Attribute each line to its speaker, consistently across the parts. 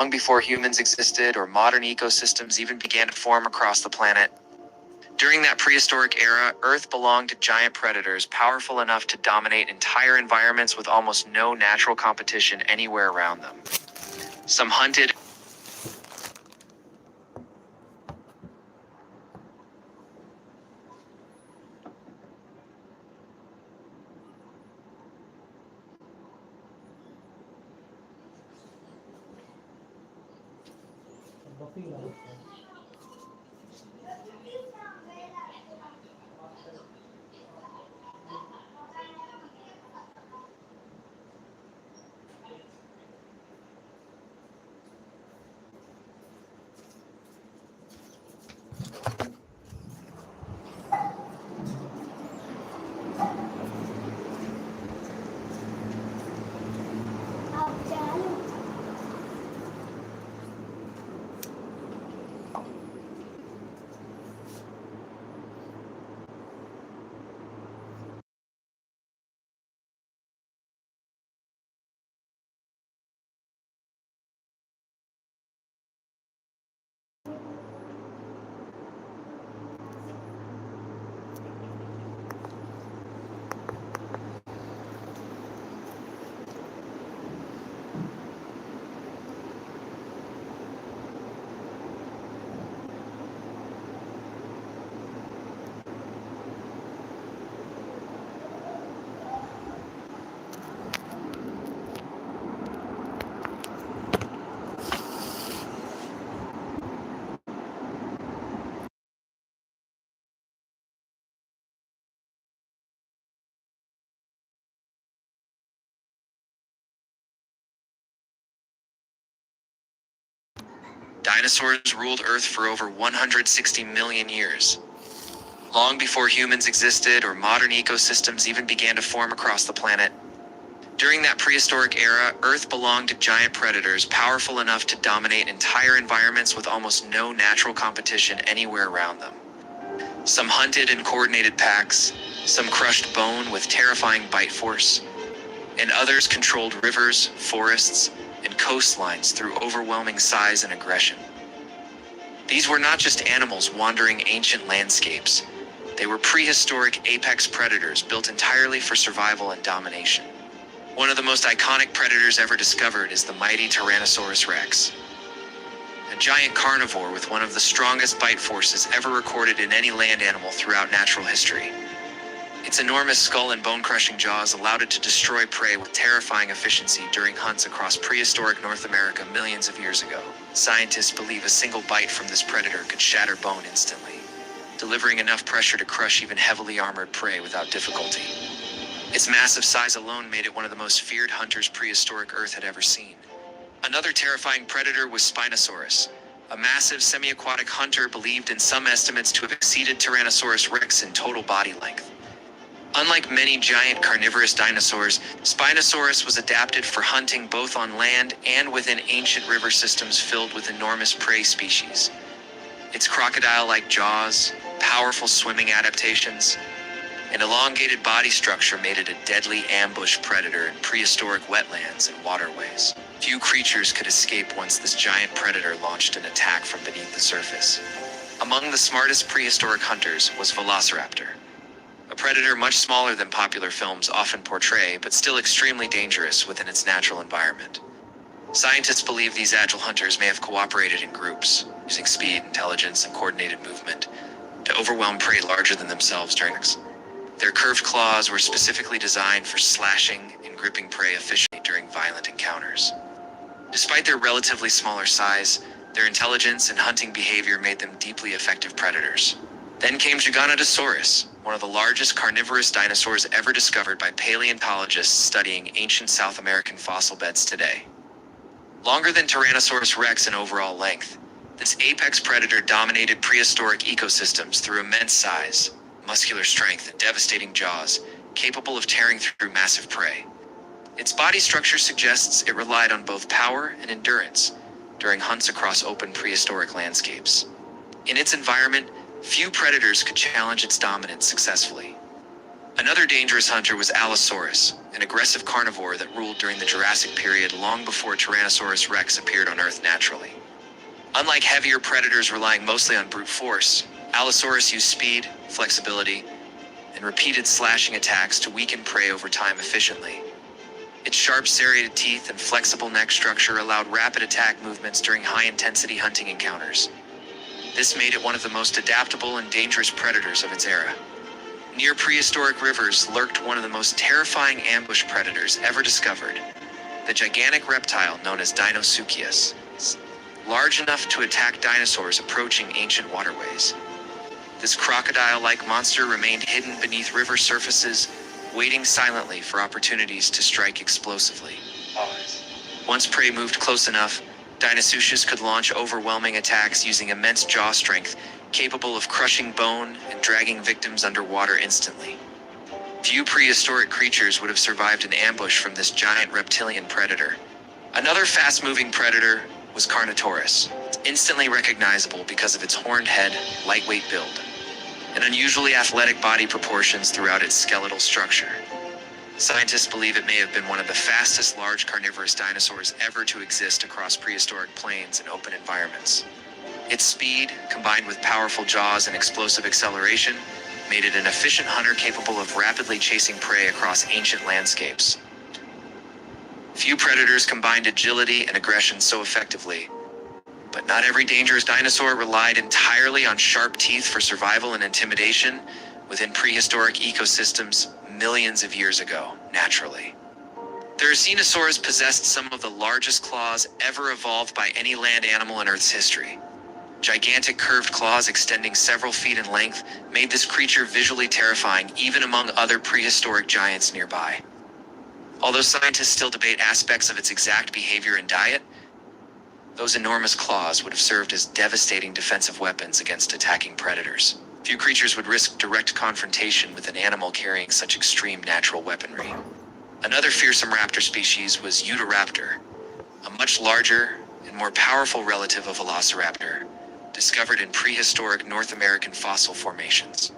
Speaker 1: long before humans existed or modern ecosystems even began to form across the planet. During that prehistoric era, Earth belonged to giant predators powerful enough to dominate entire environments with almost no natural competition anywhere around them. Some hunted dinosaurs ruled Earth for over 160 million years. Long before humans existed or modern ecosystems even began to form across the planet. During that prehistoric era, Earth belonged to giant predators powerful enough to dominate entire environments with almost no natural competition anywhere around them. Some hunted in coordinated packs, some crushed bone with terrifying bite force, and others controlled rivers, forests, and coastlines through overwhelming size and aggression. These were not just animals wandering ancient landscapes. They were prehistoric apex predators built entirely for survival and domination. One of the most iconic predators ever discovered is the mighty Tyrannosaurus rex, a giant carnivore with one of the strongest bite forces ever recorded in any land animal throughout natural history. Its enormous skull and bone-crushing jaws allowed it to destroy prey with terrifying efficiency during hunts across prehistoric North America millions of years ago. Scientists believe a single bite from this predator could shatter bone instantly, delivering enough pressure to crush even heavily armored prey without difficulty. Its massive size alone made it one of the most feared hunters prehistoric Earth had ever seen. Another terrifying predator was Spinosaurus, a massive semi-aquatic hunter believed in some estimates to have exceeded Tyrannosaurus rex in total body length. Unlike many giant carnivorous dinosaurs, Spinosaurus was adapted for hunting both on land and within ancient river systems filled with enormous prey species. Its crocodile-like jaws, powerful swimming adaptations, and elongated body structure made it a deadly ambush predator in prehistoric wetlands and waterways. Few creatures could escape once this giant predator launched an attack from beneath the surface. Among the smartest prehistoric hunters was Velociraptor, a predator much smaller than popular films often portray, but still extremely dangerous within its natural environment. Scientists believe these agile hunters may have cooperated in groups, using speed, intelligence, and coordinated movement to overwhelm prey larger than themselves during Their curved claws were specifically designed for slashing and gripping prey efficiently during violent encounters. Despite their relatively smaller size, their intelligence and hunting behavior made them deeply effective predators. Then came Giganotosaurus, one of the largest carnivorous dinosaurs ever discovered by paleontologists studying ancient South American fossil beds today. Longer than Tyrannosaurus rex in overall length, this apex predator dominated prehistoric ecosystems through immense size, muscular strength, and devastating jaws, capable of tearing through massive prey. Its body structure suggests it relied on both power and endurance during hunts across open prehistoric landscapes. In its environment, few predators could challenge its dominance successfully. Another dangerous hunter was Allosaurus, an aggressive carnivore that ruled during the Jurassic period long before Tyrannosaurus rex appeared on Earth naturally. Unlike heavier predators relying mostly on brute force, Allosaurus used speed, flexibility, and repeated slashing attacks to weaken prey over time efficiently. Its sharp serrated teeth and flexible neck structure allowed rapid attack movements during high-intensity hunting encounters. This made it one of the most adaptable and dangerous predators of its era. Near prehistoric rivers lurked one of the most terrifying ambush predators ever discovered, the gigantic reptile known as Deinosuchus, large enough to attack dinosaurs approaching ancient waterways. This crocodile-like monster remained hidden beneath river surfaces, waiting silently for opportunities to strike explosively. Once prey moved close enough, Deinosuchus could launch overwhelming attacks using immense jaw strength, capable of crushing bone and dragging victims underwater instantly. Few prehistoric creatures would have survived an ambush from this giant reptilian predator. Another fast-moving predator was Carnotaurus, instantly recognizable because of its horned head, lightweight build, and unusually athletic body proportions throughout its skeletal structure. Scientists believe it may have been one of the fastest large carnivorous dinosaurs ever to exist across prehistoric plains and open environments. Its speed, combined with powerful jaws and explosive acceleration, made it an efficient hunter capable of rapidly chasing prey across ancient landscapes. Few predators combined agility and aggression so effectively, but not every dangerous dinosaur relied entirely on sharp teeth for survival and intimidation within prehistoric ecosystems millions of years ago, naturally. Therizinosaurus possessed some of the largest claws ever evolved by any land animal in Earth's history. Gigantic curved claws extending several feet in length made this creature visually terrifying even among other prehistoric giants nearby. Although scientists still debate aspects of its exact behavior and diet, those enormous claws would have served as devastating defensive weapons against attacking predators. Few creatures would risk direct confrontation with an animal carrying such extreme natural weaponry. Another fearsome raptor species was Utahraptor, a much larger and more powerful relative of Velociraptor, discovered in prehistoric North American fossil formations.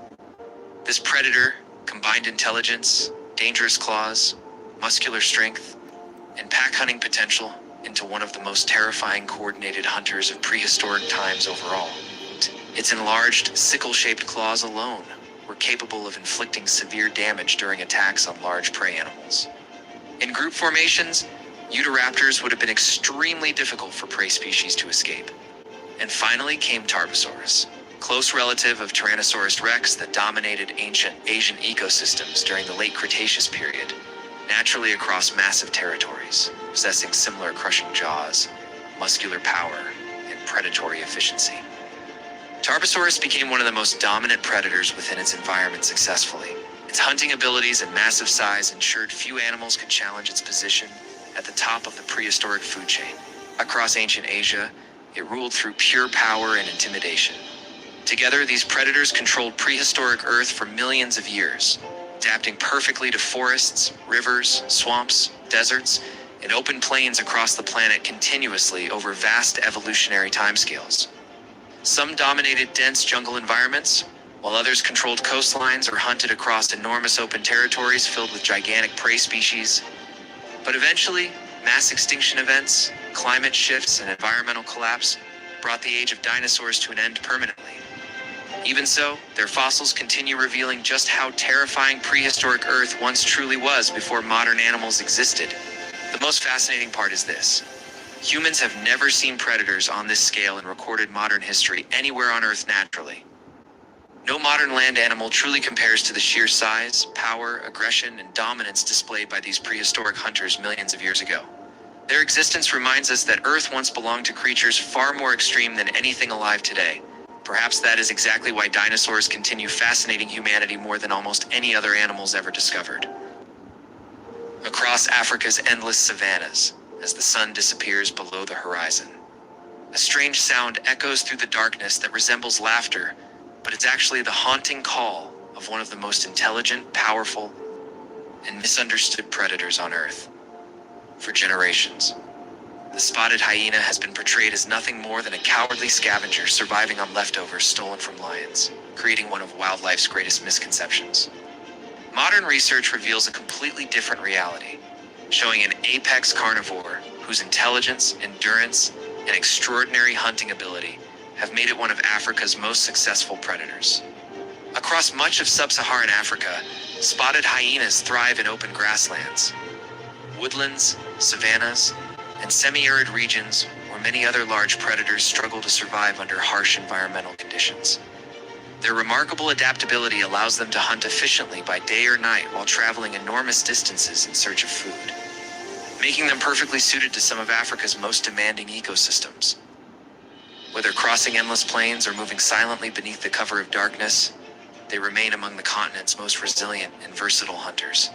Speaker 1: This predator combined intelligence, dangerous claws, muscular strength, and pack hunting potential into one of the most terrifying coordinated hunters of prehistoric times overall. Its enlarged, sickle-shaped claws alone were capable of inflicting severe damage during attacks on large prey animals. In group formations, Utahraptors would have been extremely difficult for prey species to escape. And finally came Tarbosaurus, close relative of Tyrannosaurus rex that dominated ancient Asian ecosystems during the late Cretaceous period, naturally across massive territories, possessing similar crushing jaws, muscular power, and predatory efficiency. Tarbosaurus became one of the most dominant predators within its environment successfully. Its hunting abilities and massive size ensured few animals could challenge its position at the top of the prehistoric food chain. Across ancient Asia, it ruled through pure power and intimidation. Together, these predators controlled prehistoric Earth for millions of years, adapting perfectly to forests, rivers, swamps, deserts, and open plains across the planet continuously over vast evolutionary timescales. Some dominated dense jungle environments, while others controlled coastlines or hunted across enormous open territories filled with gigantic prey species. But eventually, mass extinction events, climate shifts, and environmental collapse brought the age of dinosaurs to an end permanently. Even so, their fossils continue revealing just how terrifying prehistoric Earth once truly was before modern animals existed. The most fascinating part is this. Humans have never seen predators on this scale in recorded modern history anywhere on Earth naturally. No modern land animal truly compares to the sheer size, power, aggression, and dominance displayed by these prehistoric hunters millions of years ago. Their existence reminds us that Earth once belonged to creatures far more extreme than anything alive today. Perhaps that is exactly why dinosaurs continue fascinating humanity more than almost any other animals ever discovered. Across Africa's endless savannas, as the sun disappears below the horizon, a strange sound echoes through the darkness that resembles laughter, but it's actually the haunting call of one of the most intelligent, powerful, and misunderstood predators on Earth. For generations, the spotted hyena has been portrayed as nothing more than a cowardly scavenger surviving on leftovers stolen from lions, creating one of wildlife's greatest misconceptions. Modern research reveals a completely different reality, showing an apex carnivore whose intelligence, endurance, and extraordinary hunting ability have made it one of Africa's most successful predators. Across much of sub-Saharan Africa, spotted hyenas thrive in open grasslands, woodlands, savannas, and semi-arid regions where many other large predators struggle to survive under harsh environmental conditions. Their remarkable adaptability allows them to hunt efficiently by day or night while traveling enormous distances in search of food, making them perfectly suited to some of Africa's most demanding ecosystems. Whether crossing endless plains or moving silently beneath the cover of darkness, they remain among the continent's most resilient and versatile hunters.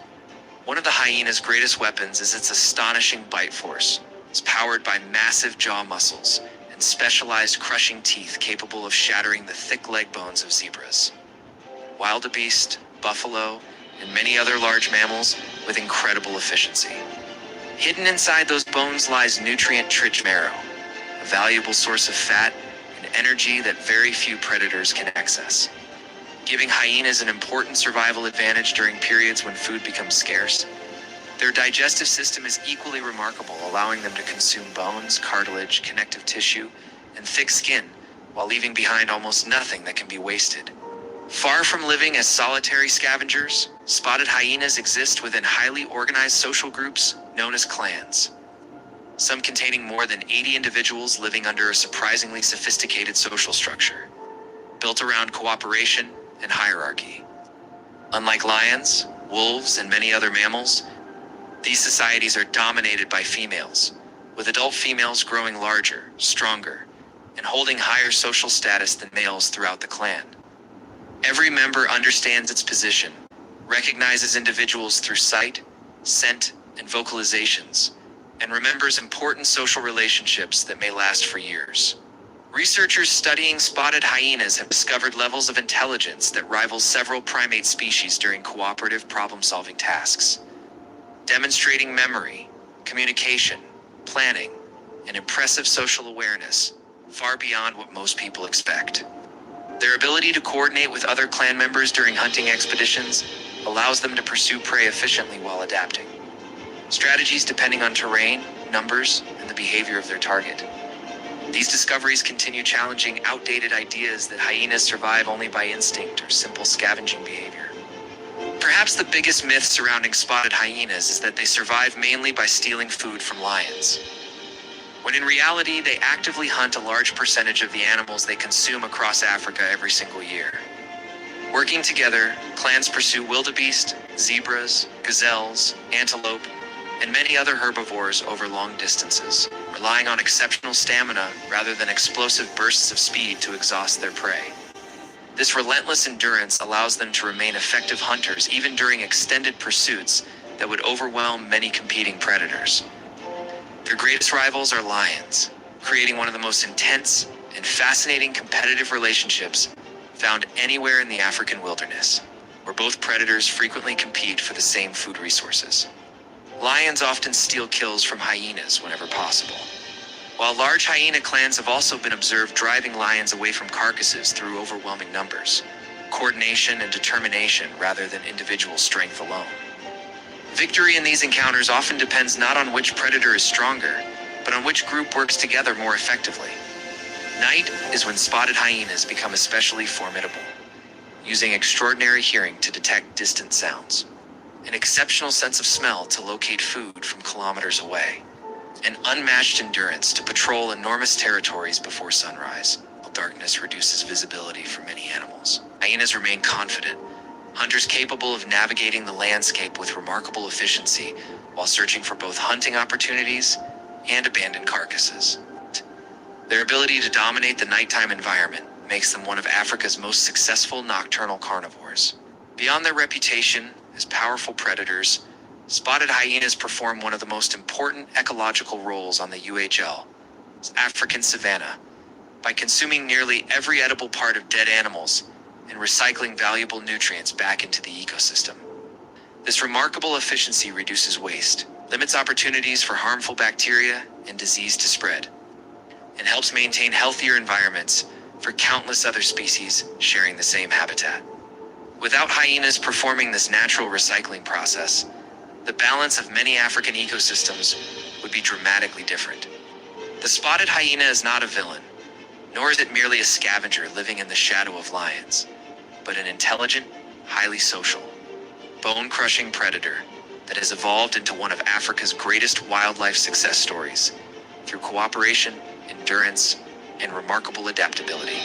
Speaker 1: One of the hyena's greatest weapons is its astonishing bite force. It's powered by massive jaw muscles and specialized crushing teeth capable of shattering the thick leg bones of zebras, wildebeest, buffalo, and many other large mammals with incredible efficiency. Hidden inside those bones lies nutrient-rich marrow, a valuable source of fat and energy that very few predators can access, giving hyenas an important survival advantage during periods when food becomes scarce. Their digestive system is equally remarkable, allowing them to consume bones, cartilage, connective tissue, and thick skin, while leaving behind almost nothing that can be wasted. Far from living as solitary scavengers, spotted hyenas exist within highly organized social groups known as clans, some containing more than 80 individuals living under a surprisingly sophisticated social structure, built around cooperation and hierarchy. Unlike lions, wolves, and many other mammals, these societies are dominated by females, with adult females growing larger, stronger, and holding higher social status than males throughout the clan. Every member understands its position, recognizes individuals through sight, scent, and vocalizations, and remembers important social relationships that may last for years. Researchers studying spotted hyenas have discovered levels of intelligence that rival several primate species during cooperative problem-solving tasks, demonstrating memory, communication, planning, and impressive social awareness far beyond what most people expect. Their ability to coordinate with other clan members during hunting expeditions allows them to pursue prey efficiently while adapting strategies depending on terrain, numbers, and the behavior of their target. These discoveries continue challenging outdated ideas that hyenas survive only by instinct or simple scavenging behavior. Perhaps the biggest myth surrounding spotted hyenas is that they survive mainly by stealing food from lions, when in reality they actively hunt a large percentage of the animals they consume across Africa every single year. Working together, clans pursue wildebeest, zebras, gazelles, antelope, and many other herbivores over long distances, relying on exceptional stamina rather than explosive bursts of speed to exhaust their prey. This relentless endurance allows them to remain effective hunters even during extended pursuits that would overwhelm many competing predators. Their greatest rivals are lions, creating one of the most intense and fascinating competitive relationships found anywhere in the African wilderness, where both predators frequently compete for the same food resources. Lions often steal kills from hyenas whenever possible, while large hyena clans have also been observed driving lions away from carcasses through overwhelming numbers, coordination and determination rather than individual strength alone. Victory in these encounters often depends not on which predator is stronger, but on which group works together more effectively. Night is when spotted hyenas become especially formidable, using extraordinary hearing to detect distant sounds, an exceptional sense of smell to locate food from kilometers away, and unmatched endurance to patrol enormous territories before sunrise, while darkness reduces visibility for many animals. Hyenas remain confident, hunters capable of navigating the landscape with remarkable efficiency while searching for both hunting opportunities and abandoned carcasses. Their ability to dominate the nighttime environment makes them one of Africa's most successful nocturnal carnivores. Beyond their reputation as powerful predators, spotted hyenas perform one of the most important ecological roles on the African savanna by consuming nearly every edible part of dead animals and recycling valuable nutrients back into the ecosystem. This remarkable efficiency reduces waste, limits opportunities for harmful bacteria and disease to spread, and helps maintain healthier environments for countless other species sharing the same habitat. Without hyenas performing this natural recycling process, the balance of many African ecosystems would be dramatically different. The spotted hyena is not a villain, nor is it merely a scavenger living in the shadow of lions, but an intelligent, highly social, bone-crushing predator that has evolved into one of Africa's greatest wildlife success stories through cooperation, endurance, and remarkable adaptability.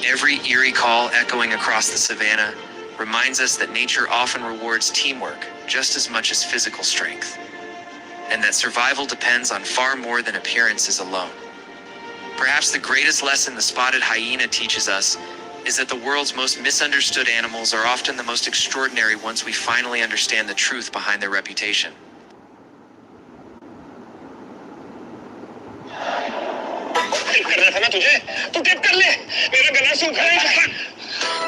Speaker 1: Every eerie call echoing across the savannah reminds us that nature often rewards teamwork just as much as physical strength, and that survival depends on far more than appearances alone. Perhaps the greatest lesson the spotted hyena teaches us is that the world's most misunderstood animals are often the most extraordinary once we finally understand the truth behind their reputation.
Speaker 2: करना था ना तुझे, तू tip कर ले, मेरा गला सूख रहा है।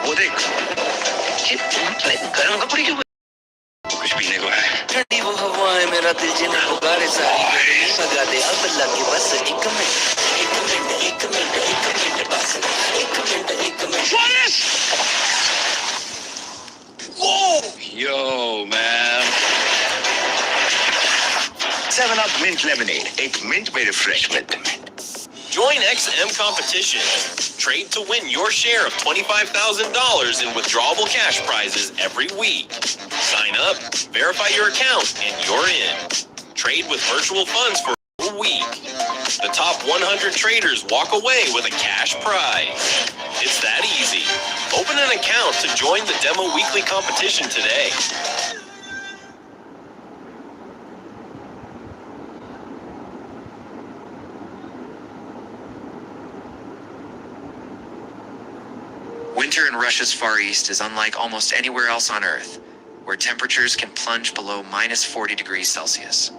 Speaker 2: वो देख, ये गरम कपड़े क्यों? कुछ पीने को है? ठंडी वो हवा है, मेरा दिल जिन्हें पुकारे सारी गर्मी सगा दे अब लगे बस एक मिनट बस एक minute. Forrest! Whoa! Yo, man. 7-Up Mint Lemonade, एक mint में refreshment.
Speaker 3: Join XM Competition. Trade to win your share of $25,000 in withdrawable cash prizes every week. Sign up, verify your account, and you're in. Trade with virtual funds for a week. The top 100 traders walk away with a cash prize. It's that easy. Open an account to join the Demo Weekly competition today.
Speaker 1: Winter in Russia's Far East is unlike almost anywhere else on Earth, where temperatures can plunge below minus 40 degrees Celsius.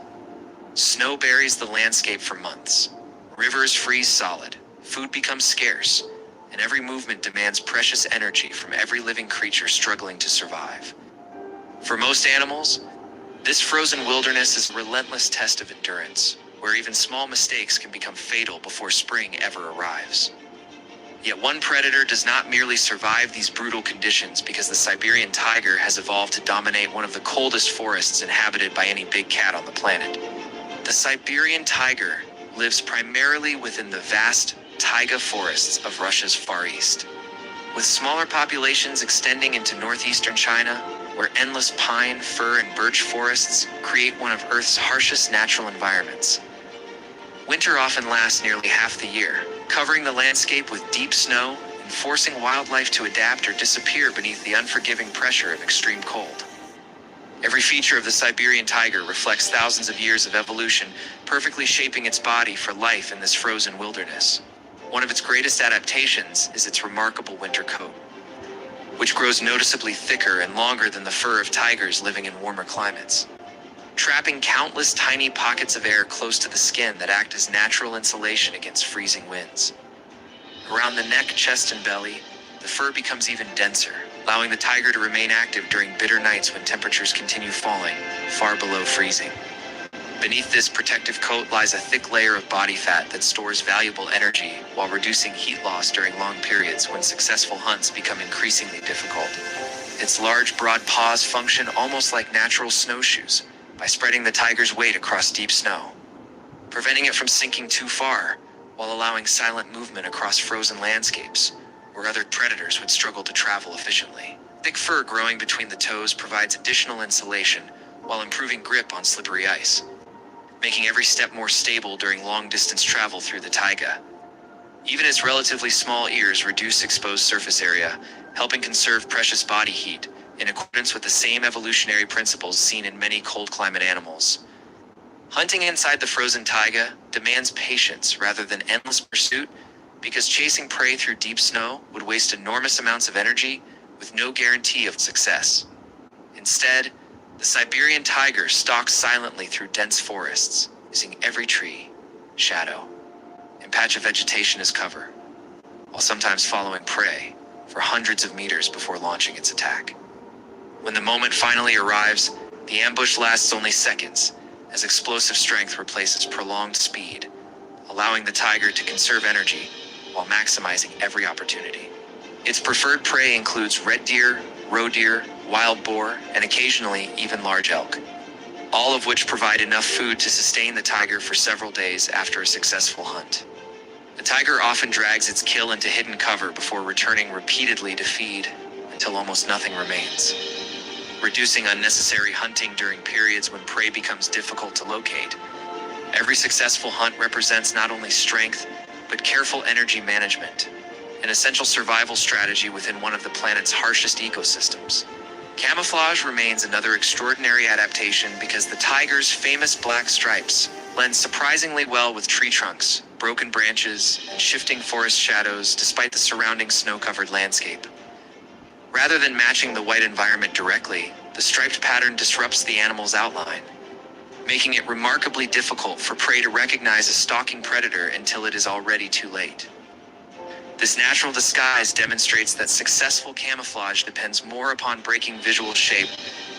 Speaker 1: Snow buries the landscape for months. Rivers freeze solid, food becomes scarce, and every movement demands precious energy from every living creature struggling to survive. For most animals, this frozen wilderness is a relentless test of endurance, where even small mistakes can become fatal before spring ever arrives. Yet one predator does not merely survive these brutal conditions because the Siberian tiger has evolved to dominate one of the coldest forests inhabited by any big cat on the planet. The Siberian tiger lives primarily within the vast taiga forests of Russia's Far East, with smaller populations extending into northeastern China, where endless pine, fir, and birch forests create one of Earth's harshest natural environments. Winter often lasts nearly half the year, covering the landscape with deep snow and forcing wildlife to adapt or disappear beneath the unforgiving pressure of extreme cold. Every feature of the Siberian tiger reflects thousands of years of evolution, perfectly shaping its body for life in this frozen wilderness. One of its greatest adaptations is its remarkable winter coat, which grows noticeably thicker and longer than the fur of tigers living in warmer climates, trapping countless tiny pockets of air close to the skin that act as natural insulation against freezing winds. Around the neck, chest, and belly, the fur becomes even denser, allowing the tiger to remain active during bitter nights when temperatures continue falling, far below freezing. Beneath this protective coat lies a thick layer of body fat that stores valuable energy while reducing heat loss during long periods when successful hunts become increasingly difficult. Its large, broad paws function almost like natural snowshoes by spreading the tiger's weight across deep snow, preventing it from sinking too far while allowing silent movement across frozen landscapes where other predators would struggle to travel efficiently. Thick fur growing between the toes provides additional insulation while improving grip on slippery ice, making every step more stable during long-distance travel through the taiga. Even its relatively small ears reduce exposed surface area, helping conserve precious body heat in accordance with the same evolutionary principles seen in many cold-climate animals. Hunting inside the frozen taiga demands patience rather than endless pursuit because chasing prey through deep snow would waste enormous amounts of energy with no guarantee of success. Instead, the Siberian tiger stalks silently through dense forests, using every tree, shadow, and patch of vegetation as cover, while sometimes following prey for hundreds of meters before launching its attack. When the moment finally arrives, the ambush lasts only seconds, as explosive strength replaces prolonged speed, allowing the tiger to conserve energy while maximizing every opportunity. Its preferred prey includes red deer, roe deer, wild boar, and occasionally even large elk, all of which provide enough food to sustain the tiger for several days after a successful hunt. The tiger often drags its kill into hidden cover before returning repeatedly to feed until almost nothing remains, reducing unnecessary hunting during periods when prey becomes difficult to locate. Every successful hunt represents not only strength, but careful energy management, an essential survival strategy within one of the planet's harshest ecosystems. Camouflage remains another extraordinary adaptation because the tiger's famous black stripes blend surprisingly well with tree trunks, broken branches, and shifting forest shadows despite the surrounding snow-covered landscape. Rather than matching the white environment directly, the striped pattern disrupts the animal's outline, making it remarkably difficult for prey to recognize a stalking predator until it is already too late. This natural disguise demonstrates that successful camouflage depends more upon breaking visual shape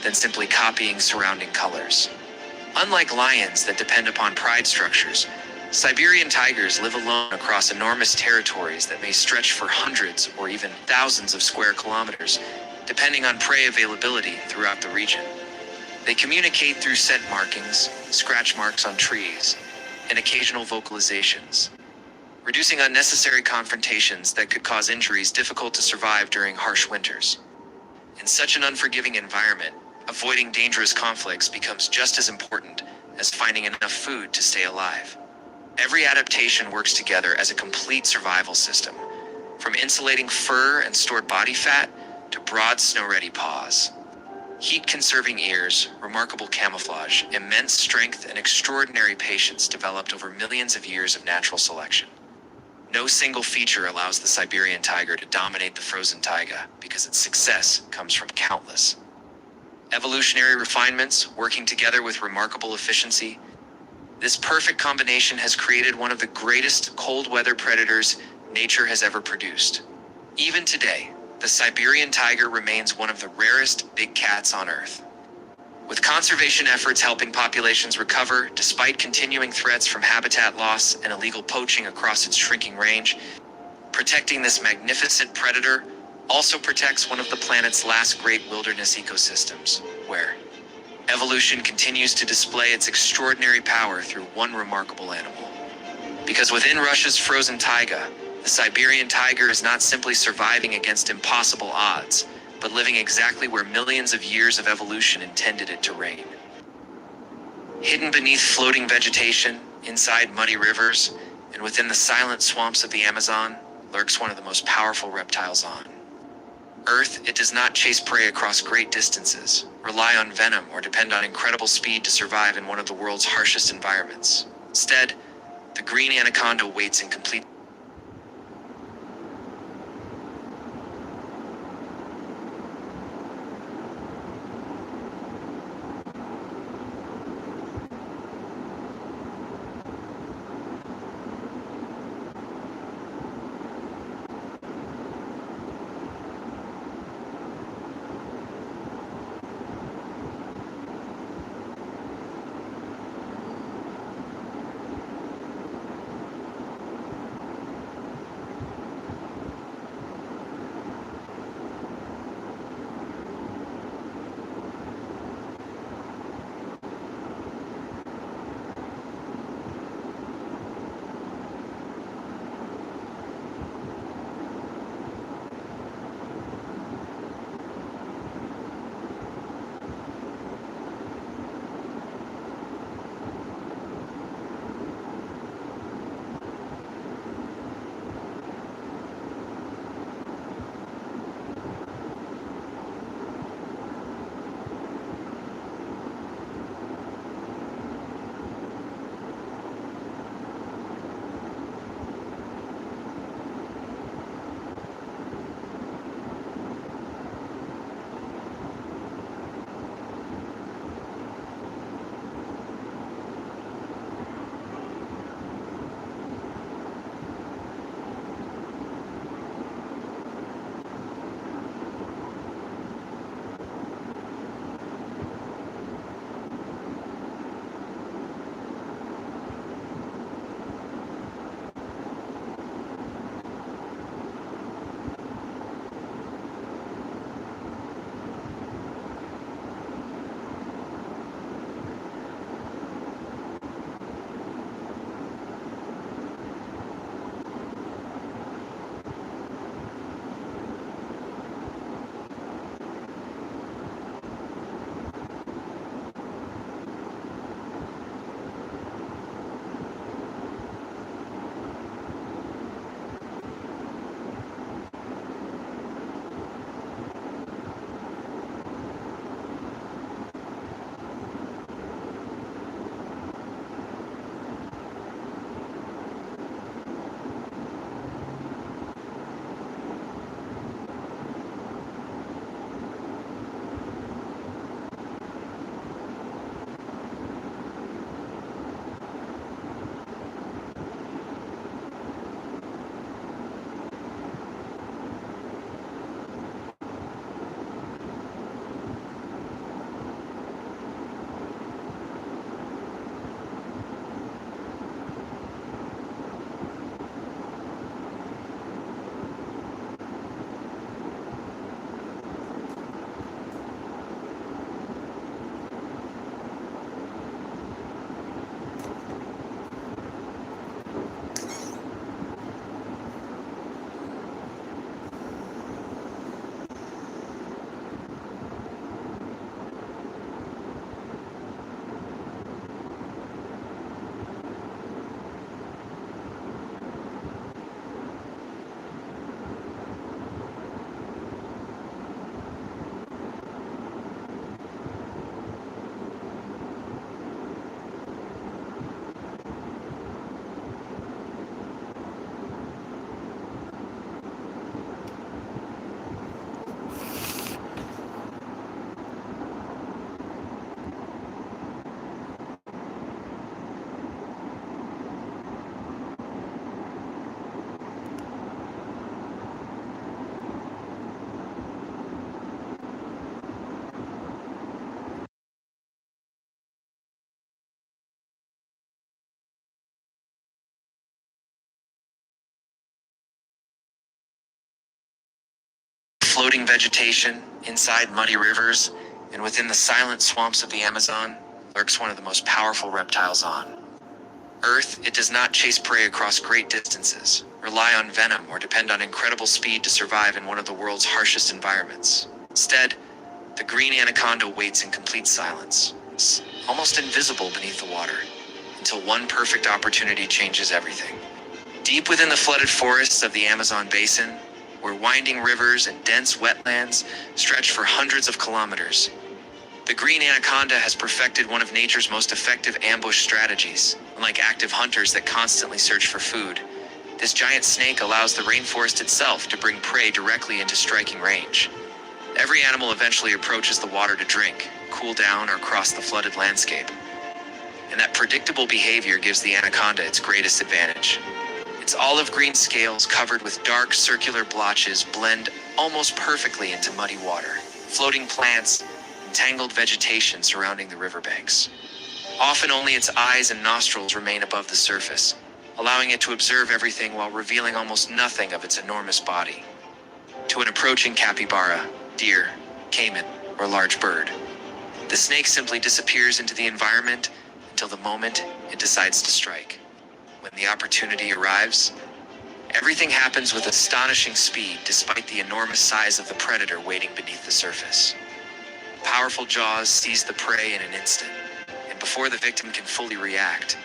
Speaker 1: than simply copying surrounding colors. Unlike lions that depend upon pride structures, Siberian tigers live alone across enormous territories that may stretch for hundreds or even thousands of square kilometers, depending on prey availability throughout the region. They communicate through scent markings, scratch marks on trees, and occasional vocalizations, reducing unnecessary confrontations that could cause injuries difficult to survive during harsh winters. In such an unforgiving environment, avoiding dangerous conflicts becomes just as important as finding enough food to stay alive. Every adaptation works together as a complete survival system, from insulating fur and stored body fat to broad snow-ready paws. Heat-conserving ears, remarkable camouflage, immense strength, and extraordinary patience developed over millions of years of natural selection. No single feature allows the Siberian tiger to dominate the frozen taiga because its success comes from countless evolutionary refinements working together with remarkable efficiency. This perfect combination has created one of the greatest cold weather predators nature has ever produced. Even today, the Siberian tiger remains one of the rarest big cats on Earth. With conservation efforts helping populations recover despite continuing threats from habitat loss and illegal poaching across its shrinking range, protecting this magnificent predator also protects one of the planet's last great wilderness ecosystems, where evolution continues to display its extraordinary power through one remarkable animal. Because within Russia's frozen taiga, the Siberian tiger is not simply surviving against impossible odds, but living exactly where millions of years of evolution intended it to reign. Hidden beneath floating vegetation, inside muddy rivers, and within the silent swamps of the Amazon, lurks one of the most powerful reptiles on Earth. It does not chase prey across great distances, rely on venom, or depend on incredible speed to survive in one of the world's harshest environments. Instead, the green anaconda waits in complete floating vegetation, inside muddy rivers, and within the silent swamps of the Amazon, lurks one of the most powerful reptiles on Earth. It does not chase prey across great distances, rely on venom, or depend on incredible speed to survive in one of the world's harshest environments. Instead, the green anaconda waits in complete silence, almost invisible beneath the water, until one perfect opportunity changes everything. Deep within the flooded forests of the Amazon basin, where winding rivers and dense wetlands stretch for hundreds of kilometers, the green anaconda has perfected one of nature's most effective ambush strategies. Unlike active hunters that constantly search for food, this giant snake allows the rainforest itself to bring prey directly into striking range. Every animal eventually approaches the water to drink, cool down, or cross the flooded landscape. And that predictable behavior gives the anaconda its greatest advantage. Its olive green scales, covered with dark circular blotches, blend almost perfectly into muddy water. Floating plants and tangled vegetation surrounding the riverbanks. Often only its eyes and nostrils remain above the surface, allowing it to observe everything while revealing almost nothing of its enormous body. To an approaching capybara, deer, caiman, or large bird, the snake simply disappears into the environment until the moment it decides to strike. When the opportunity arrives, everything happens with astonishing speed despite the enormous size of the predator waiting beneath the surface. Powerful jaws seize the prey in an instant, and before the victim can fully react,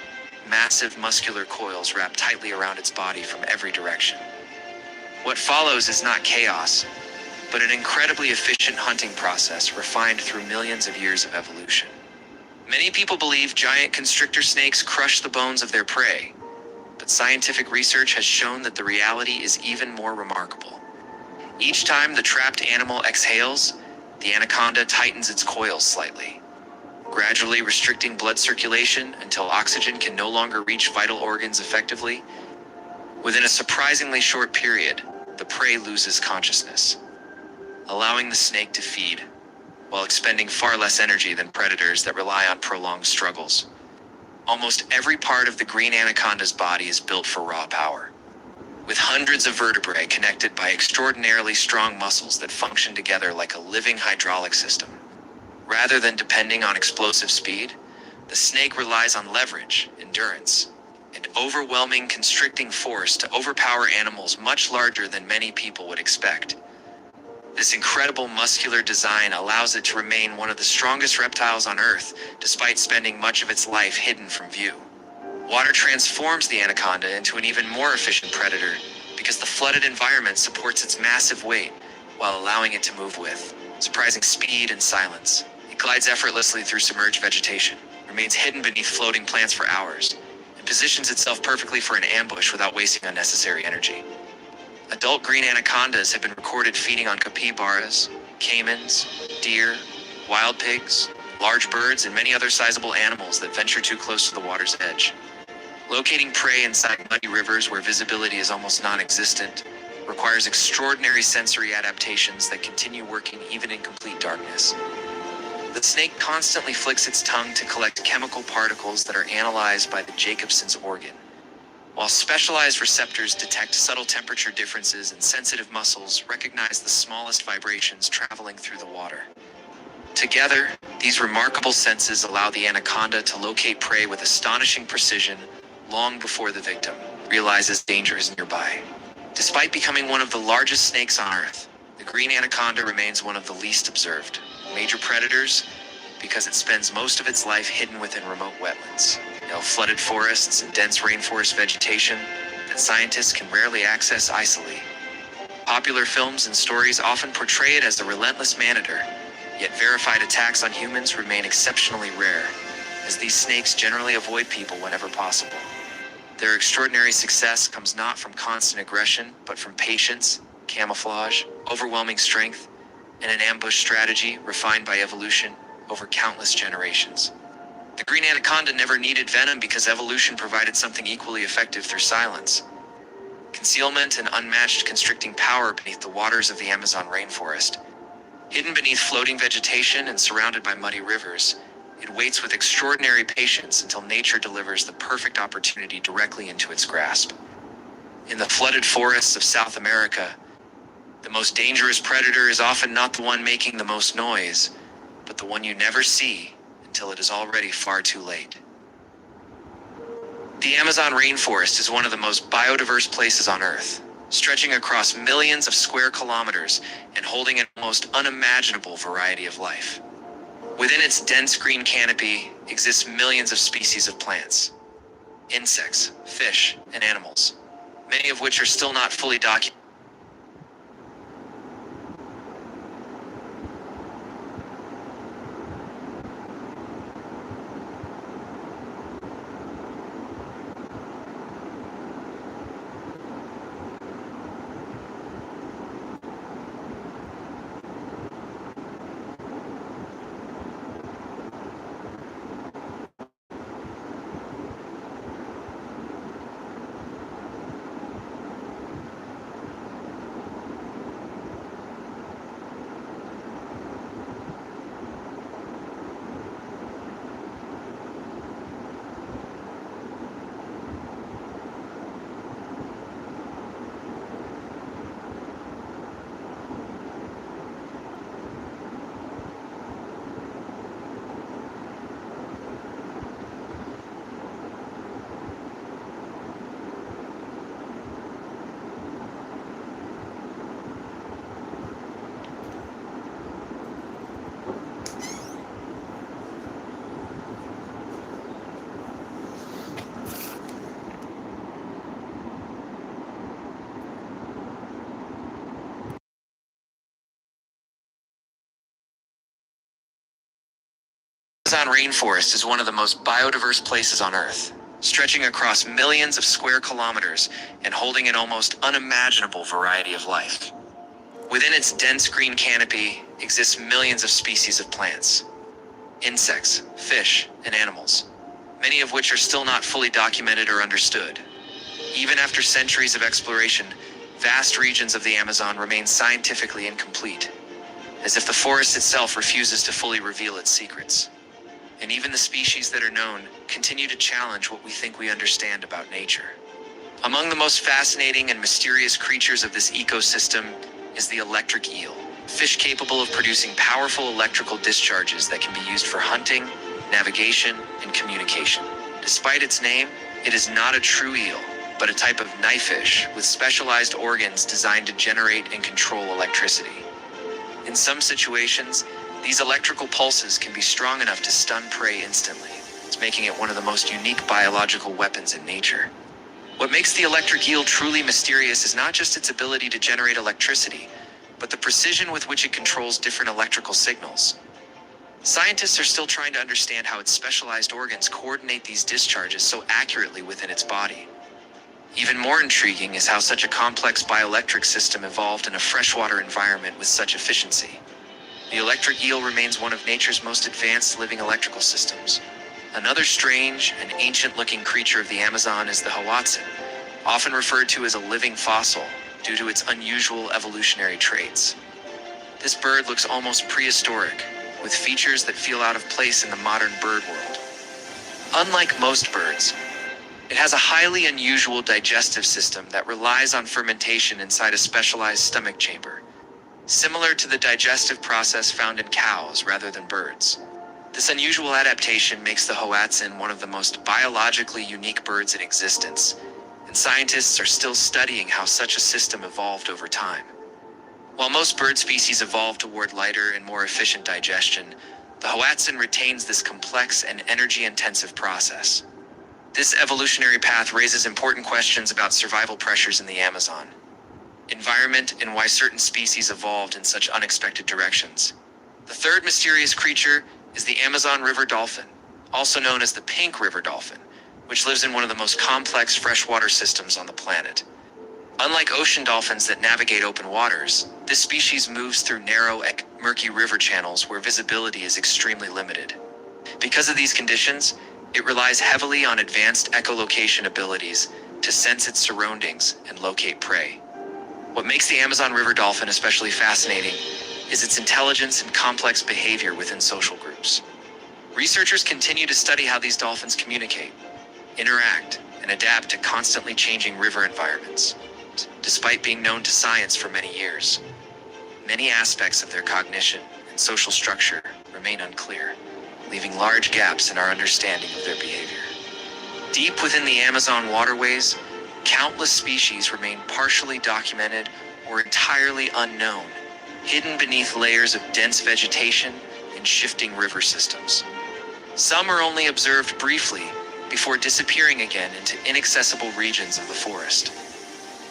Speaker 1: massive muscular coils wrap tightly around its body from every direction. What follows is not chaos, but an incredibly efficient hunting process refined through millions of years of evolution. Many people believe giant constrictor snakes crush the bones of their prey, but scientific research has shown that the reality is even more remarkable. Each time the trapped animal exhales, the anaconda tightens its coils slightly, gradually restricting blood circulation until oxygen can no longer reach vital organs effectively. Within a surprisingly short period, the prey loses consciousness, allowing the snake to feed, while expending far less energy than predators that rely on prolonged struggles. Almost every part of the green anaconda's body is built for raw power, with hundreds of vertebrae connected by extraordinarily strong muscles that function together like a living hydraulic system. Rather than depending on explosive speed, the snake relies on leverage, endurance, and overwhelming constricting force to overpower animals much larger than many people would expect. This incredible muscular design allows it to remain one of the strongest reptiles on Earth, despite spending much of its life hidden from view. Water transforms the anaconda into an even more efficient predator because the flooded environment supports its massive weight while allowing it to move with surprising speed and silence. It glides effortlessly through submerged vegetation, remains hidden beneath floating plants for hours, and positions itself perfectly for an ambush without wasting unnecessary energy. Adult green anacondas have been recorded feeding on capybaras, caimans, deer, wild pigs, large birds, and many other sizable animals that venture too close to the water's edge. Locating prey inside muddy rivers where visibility is almost non-existent requires extraordinary sensory adaptations that continue working even in complete darkness. The snake constantly flicks its tongue to collect chemical particles that are analyzed by the Jacobson's organ, while specialized receptors detect subtle temperature differences and sensitive muscles recognize the smallest vibrations traveling through the water. Together, these remarkable senses allow the anaconda to locate prey with astonishing precision long before the victim realizes danger is nearby. Despite becoming one of the largest snakes on Earth, the green anaconda remains one of the least observed major predators because it spends most of its life hidden within remote wetlands, flooded forests and dense rainforest vegetation that scientists can rarely access easily. Popular films and stories often portray it as a relentless man-eater, yet verified attacks on humans remain exceptionally rare, as these snakes generally avoid people whenever possible. Their extraordinary success comes not from constant aggression, but from patience, camouflage, overwhelming strength, and an ambush strategy refined by evolution over countless generations. The green anaconda never needed venom because evolution provided something equally effective through silence. Concealment and unmatched constricting power beneath the waters of the Amazon rainforest. Hidden beneath floating vegetation and surrounded by muddy rivers, it waits with extraordinary patience until nature delivers the perfect opportunity directly into its grasp. In the flooded forests of South America, the most dangerous predator is often not the one making the most noise, but the one you never see until it is already far too late. The Amazon rainforest is one of the most biodiverse places on Earth, stretching across millions of square kilometers and holding an almost unimaginable variety of life. Within its dense green canopy exist millions of species of plants, insects, fish, and animals, many of which are still not fully documented. The Amazon rainforest is one of the most biodiverse places on Earth, stretching across millions of square kilometers and holding an almost unimaginable variety of life. Within its dense green canopy exist millions of species of plants, insects, fish, and animals, many of which are still not fully documented or understood. Even after centuries of exploration, vast regions of the Amazon remain scientifically incomplete, as if the forest itself refuses to fully reveal its secrets. And even the species that are known continue to challenge what we think we understand about nature. Among the most fascinating and mysterious creatures of this ecosystem is the electric eel, a fish capable of producing powerful electrical discharges that can be used for hunting, navigation, and communication. Despite its name, it is not a true eel, but a type of knifefish with specialized organs designed to generate and control electricity. In some situations, these electrical pulses can be strong enough to stun prey instantly, making it one of the most unique biological weapons in nature. What makes the electric eel truly mysterious is not just its ability to generate electricity, but the precision with which it controls different electrical signals. Scientists are still trying to understand how its specialized organs coordinate these discharges so accurately within its body. Even more intriguing is how such a complex bioelectric system evolved in a freshwater environment with such efficiency. The electric eel remains one of nature's most advanced living electrical systems. Another strange and ancient-looking creature of the Amazon is the hoatzin, often referred to as a living fossil due to its unusual evolutionary traits. This bird looks almost prehistoric, with features that feel out of place in the modern bird world. Unlike most birds, it has a highly unusual digestive system that relies on fermentation inside a specialized stomach chamber, similar to the digestive process found in cows rather than birds. This unusual adaptation makes the hoatzin one of the most biologically unique birds in existence, and scientists are still studying how such a system evolved over time. While most bird species evolve toward lighter and more efficient digestion, the hoatzin retains this complex and energy-intensive process. This evolutionary path raises important questions about survival pressures in the Amazon, environment, and why certain species evolved in such unexpected directions. The third mysterious creature is the Amazon river dolphin, also known as the pink river dolphin, which lives in one of the most complex freshwater systems on the planet. Unlike ocean dolphins that navigate open waters, this species moves through narrow, murky river channels where visibility is extremely limited. Because of these conditions, it relies heavily on advanced echolocation abilities to sense its surroundings and locate prey. What makes the Amazon river dolphin especially fascinating is its intelligence and complex behavior within social groups. Researchers continue to study how these dolphins communicate, interact, and adapt to constantly changing river environments. despite being known to science for many years. Many aspects of their cognition and social structure remain unclear, leaving large gaps in our understanding of their behavior. Deep within the Amazon waterways, countless species remain partially documented or entirely unknown, hidden beneath layers of dense vegetation and shifting river systems. Some are only observed briefly before disappearing again into inaccessible regions of the forest.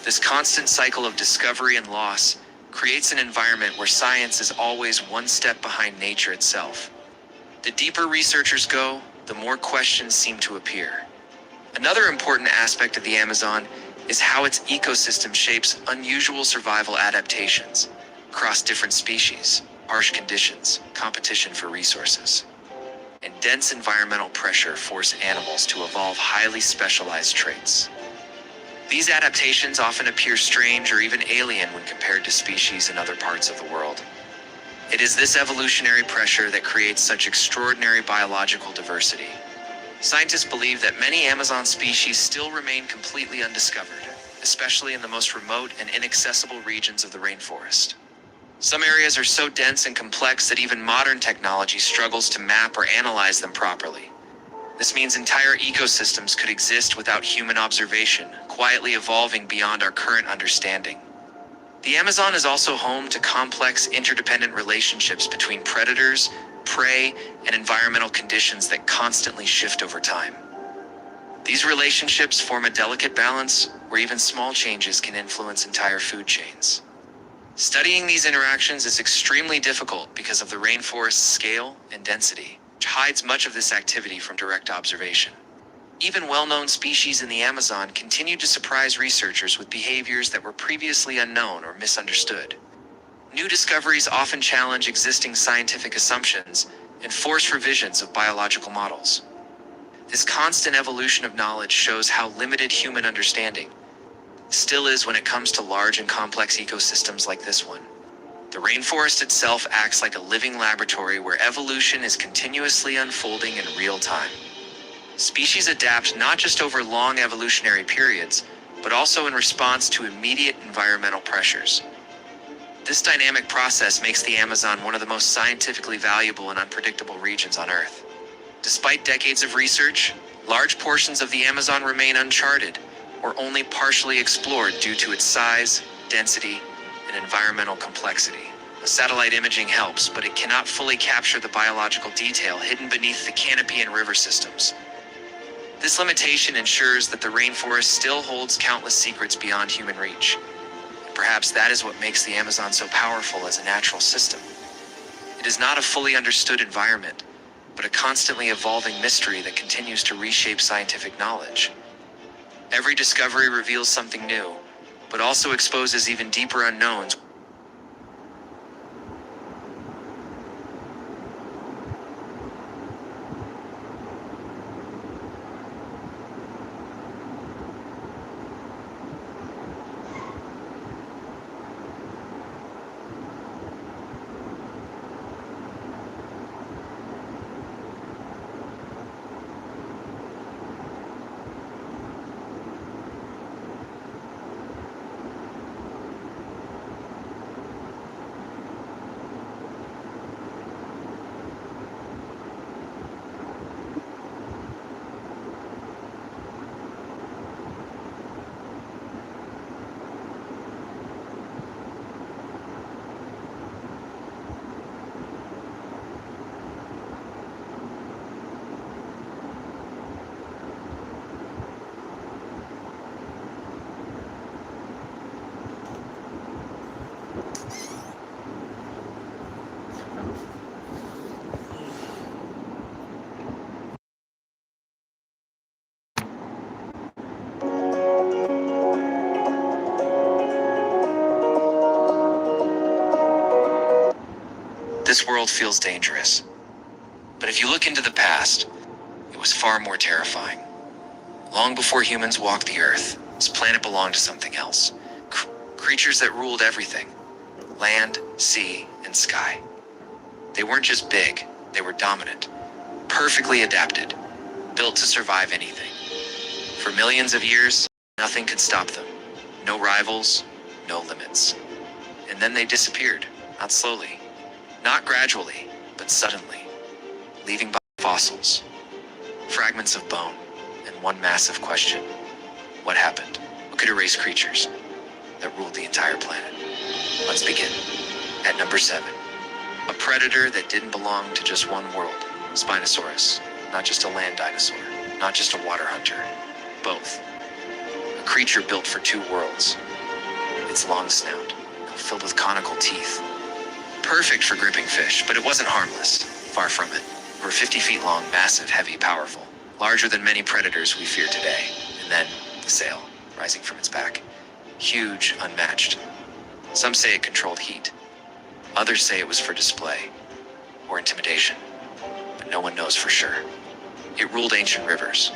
Speaker 1: This constant cycle of discovery and loss creates an environment where science is always one step behind nature itself. The deeper researchers go, the more questions seem to appear. Another important aspect of the Amazon is how its ecosystem shapes unusual survival adaptations across different species, harsh conditions, competition for resources, and dense environmental pressure force animals to evolve highly specialized traits. These adaptations often appear strange or even alien when compared to species in other parts of the world. It is this evolutionary pressure that creates such extraordinary biological diversity. Scientists believe that many Amazon species still remain completely undiscovered, especially in the most remote and inaccessible regions of the rainforest. Some areas are so dense and complex that even modern technology struggles to map or analyze them properly. This means entire ecosystems could exist without human observation, quietly evolving beyond our current understanding. The Amazon is also home to complex, interdependent relationships between predators, prey, and environmental conditions that constantly shift over time. These relationships form a delicate balance where even small changes can influence entire food chains. Studying these interactions is extremely difficult because of the rainforest's scale and density, which hides much of this activity from direct observation. Even well-known species in the Amazon continue to surprise researchers with behaviors that were previously unknown or misunderstood. New discoveries often challenge existing scientific assumptions and force revisions of biological models. This constant evolution of knowledge shows how limited human understanding still is when it comes to large and complex ecosystems like this one. The rainforest itself acts like a living laboratory where evolution is continuously unfolding in real time. Species adapt not just over long evolutionary periods, but also in response to immediate environmental pressures. This dynamic process makes the Amazon one of the most scientifically valuable and unpredictable regions on Earth. Despite decades of research, large portions of the Amazon remain uncharted or only partially explored due to its size, density, and environmental complexity. Satellite imaging helps, but it cannot fully capture the biological detail hidden beneath the canopy and river systems. This limitation ensures that the rainforest still holds countless secrets beyond human reach. Perhaps that is what makes the Amazon so powerful as a natural system. It is not a fully understood environment, but a constantly evolving mystery that continues to reshape scientific knowledge. Every discovery reveals something new, but also exposes even deeper unknowns. This world feels dangerous. But if you look into the past, it was far more terrifying. Long before humans walked the earth, this planet belonged to something else. Creatures that ruled everything. Land, sea, and sky. They weren't just big, they were dominant. Perfectly adapted. Built to survive anything. For millions of years, nothing could stop them. No rivals, no limits. And then they disappeared, not slowly, not gradually, but suddenly, leaving behind fossils, fragments of bone, and one massive question. What happened? What could erase creatures that ruled the entire planet? Let's begin. At number 7, a predator that didn't belong to just one world, Spinosaurus. Not just a land dinosaur, not just a water hunter, both. A creature built for two worlds. Its long snout, filled with conical teeth. Perfect for gripping fish, but it wasn't harmless. Far from it. Over 50 feet long, massive, heavy, powerful. Larger than many predators we fear today. And then, the sail, rising from its back. Huge, unmatched. Some say it controlled heat. Others say it was for display, or intimidation. But no one knows for sure. It ruled ancient rivers,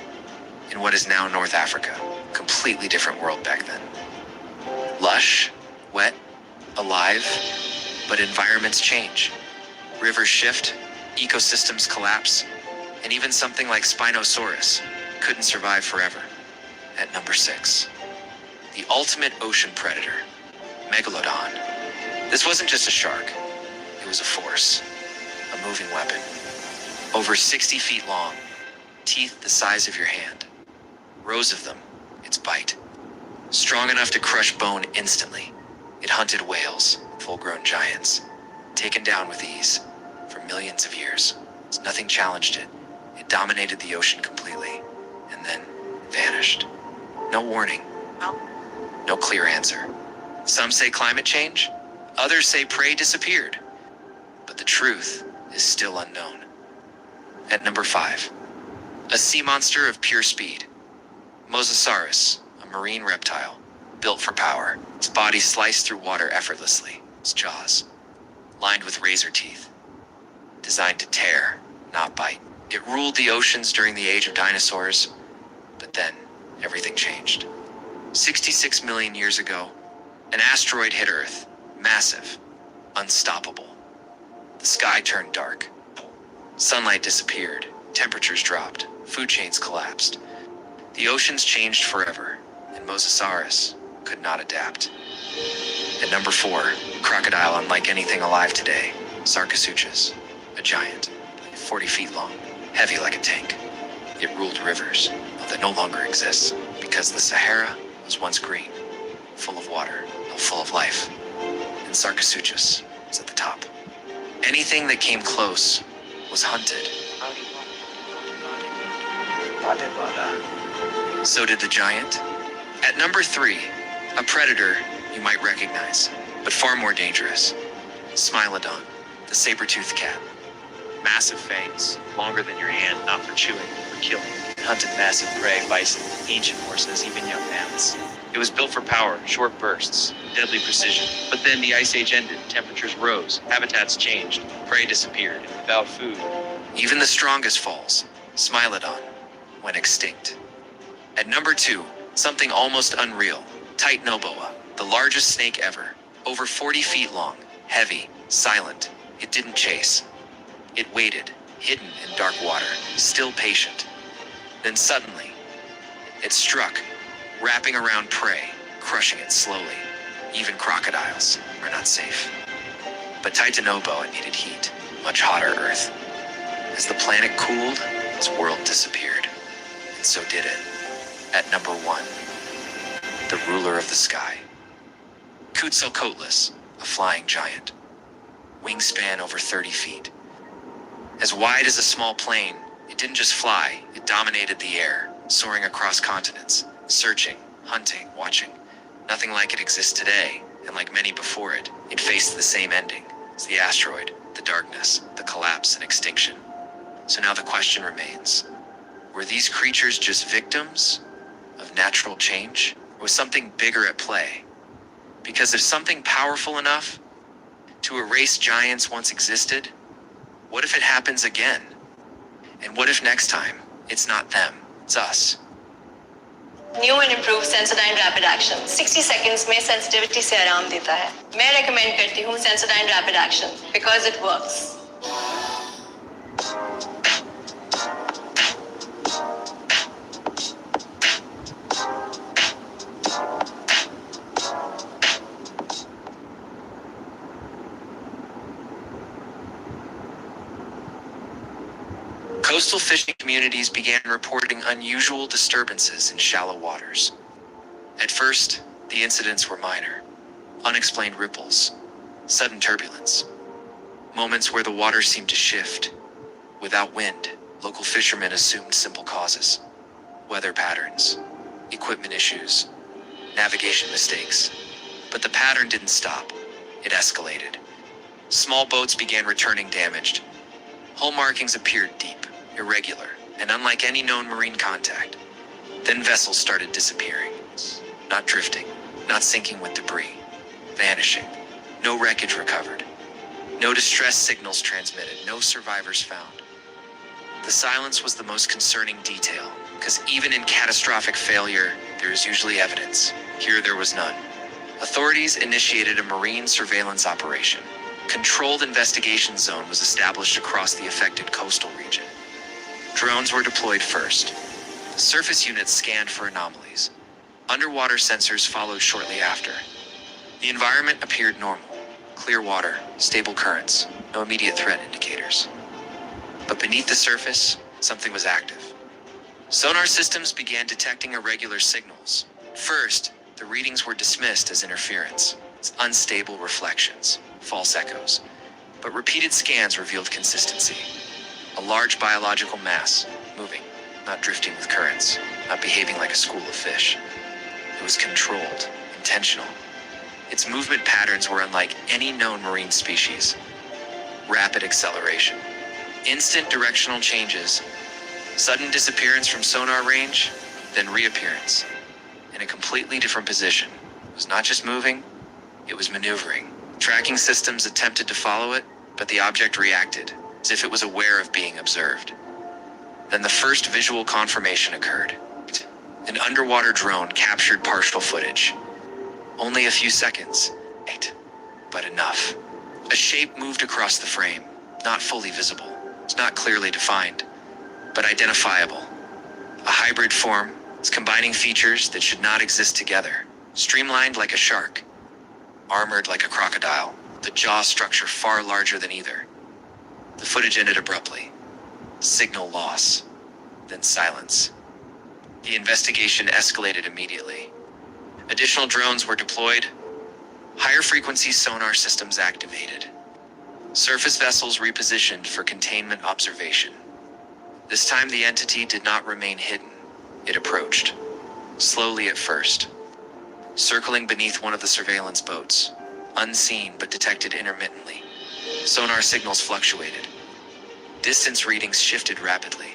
Speaker 1: in what is now North Africa. Completely different world back then. Lush, wet, alive, but environments change. Rivers shift, ecosystems collapse, and even something like Spinosaurus couldn't survive forever. At number 6, the ultimate ocean predator, Megalodon. This wasn't just a shark, it was a force, a moving weapon. Over 60 feet long, teeth the size of your hand. Rows of them, its bite. Strong enough to crush bone instantly. It hunted whales, full-grown giants, taken down with ease for millions of years. Nothing challenged it. It dominated the ocean completely, and then vanished. No warning. No clear answer. Some say climate change, others say prey disappeared. But the truth is still unknown. At number 5, a sea monster of pure speed. Mosasaurus, a marine reptile, built for power. Its body sliced through water effortlessly. Its jaws, lined with razor teeth, designed to tear, not bite. It ruled the oceans during the age of dinosaurs, but then everything changed. 66 million years ago, an asteroid hit Earth, massive, unstoppable. The sky turned dark. Sunlight disappeared, temperatures dropped, food chains collapsed. The oceans changed forever, and Mosasaurus could not adapt. At number 4, crocodile unlike anything alive today, Sarcosuchus, a giant, 40 feet long, heavy like a tank. It ruled rivers, that no longer exists, because the Sahara was once green, full of water, full of life, and Sarcosuchus was at the top. Anything that came close was hunted. So did the giant. At number 3, a predator you might recognize, but far more dangerous. Smilodon, the saber-toothed cat. Massive fangs, longer than your hand, not for chewing, but for killing. It hunted massive prey, bison, ancient horses, even young mammoths. It was built for power, short bursts, deadly precision. But then the ice age ended, temperatures rose, habitats changed, prey disappeared, and without food, even the strongest falls. Smilodon went extinct. At number 2, something almost unreal. Titanoboa, the largest snake ever. Over 40 feet long, heavy, silent. It didn't chase. It waited, hidden in dark water, still patient. Then suddenly, it struck, wrapping around prey, crushing it slowly. Even crocodiles are not safe. But Titanoboa needed heat, much hotter Earth. As the planet cooled, its world disappeared. And so did it. At number 1, the ruler of the sky. Quetzalcoatlus, a flying giant. Wingspan over 30 feet. As wide as a small plane, it didn't just fly, it dominated the air, soaring across continents, searching, hunting, watching. Nothing like it exists today, and like many before it, it faced the same ending as the asteroid, the darkness, the collapse and extinction. So now the question remains, were these creatures just victims of natural change? Or was something bigger at play? Because if something powerful enough to erase giants once existed, what if it happens again? And what if next time it's not them, it's us?
Speaker 4: New and improved Sensodyne Rapid Action 60 seconds में sensitivity से आराम देता है. मैं recommend करती हूँ Sensodyne Rapid Action because it works.
Speaker 1: Coastal fishing communities began reporting unusual disturbances in shallow waters. At first, the incidents were minor. Unexplained ripples, sudden turbulence, moments where the water seemed to shift. Without wind, local fishermen assumed simple causes. Weather patterns, equipment issues, navigation mistakes. But the pattern didn't stop. It escalated. Small boats began returning damaged. Hull markings appeared deep, irregular, and unlike any known marine contact. Then vessels started disappearing. Not drifting, not sinking with debris. Vanishing. No wreckage recovered. No distress signals transmitted. No survivors found. The silence was the most concerning detail, because even in catastrophic failure, there is usually evidence. Here there was none. Authorities initiated a marine surveillance operation. Controlled investigation zone was established across the affected coastal region. Drones were deployed first. Surface units scanned for anomalies. Underwater sensors followed shortly after. The environment appeared normal. Clear water, stable currents, no immediate threat indicators. But beneath the surface, something was active. Sonar systems began detecting irregular signals. First, the readings were dismissed as interference, as unstable reflections, false echoes. But repeated scans revealed consistency. A large biological mass, moving, not drifting with currents, not behaving like a school of fish. It was controlled, intentional. Its movement patterns were unlike any known marine species. Rapid acceleration, instant directional changes, sudden disappearance from sonar range, then reappearance in a completely different position. It was not just moving, it was maneuvering. Tracking systems attempted to follow it, but the object reacted, as if it was aware of being observed. Then the first visual confirmation occurred. An underwater drone captured partial footage. Only a few seconds, but enough. A shape moved across the frame, not fully visible. It's not clearly defined, but identifiable. A hybrid form, it's combining features that should not exist together. Streamlined like a shark, armored like a crocodile, the jaw structure far larger than either. The footage ended abruptly. Signal loss, then silence. The investigation escalated immediately. Additional drones were deployed, higher frequency sonar systems activated, surface vessels repositioned for containment observation. This time the entity did not remain hidden. It approached, slowly at first, circling beneath one of the surveillance boats, unseen but detected intermittently. Sonar signals fluctuated. Distance readings shifted rapidly.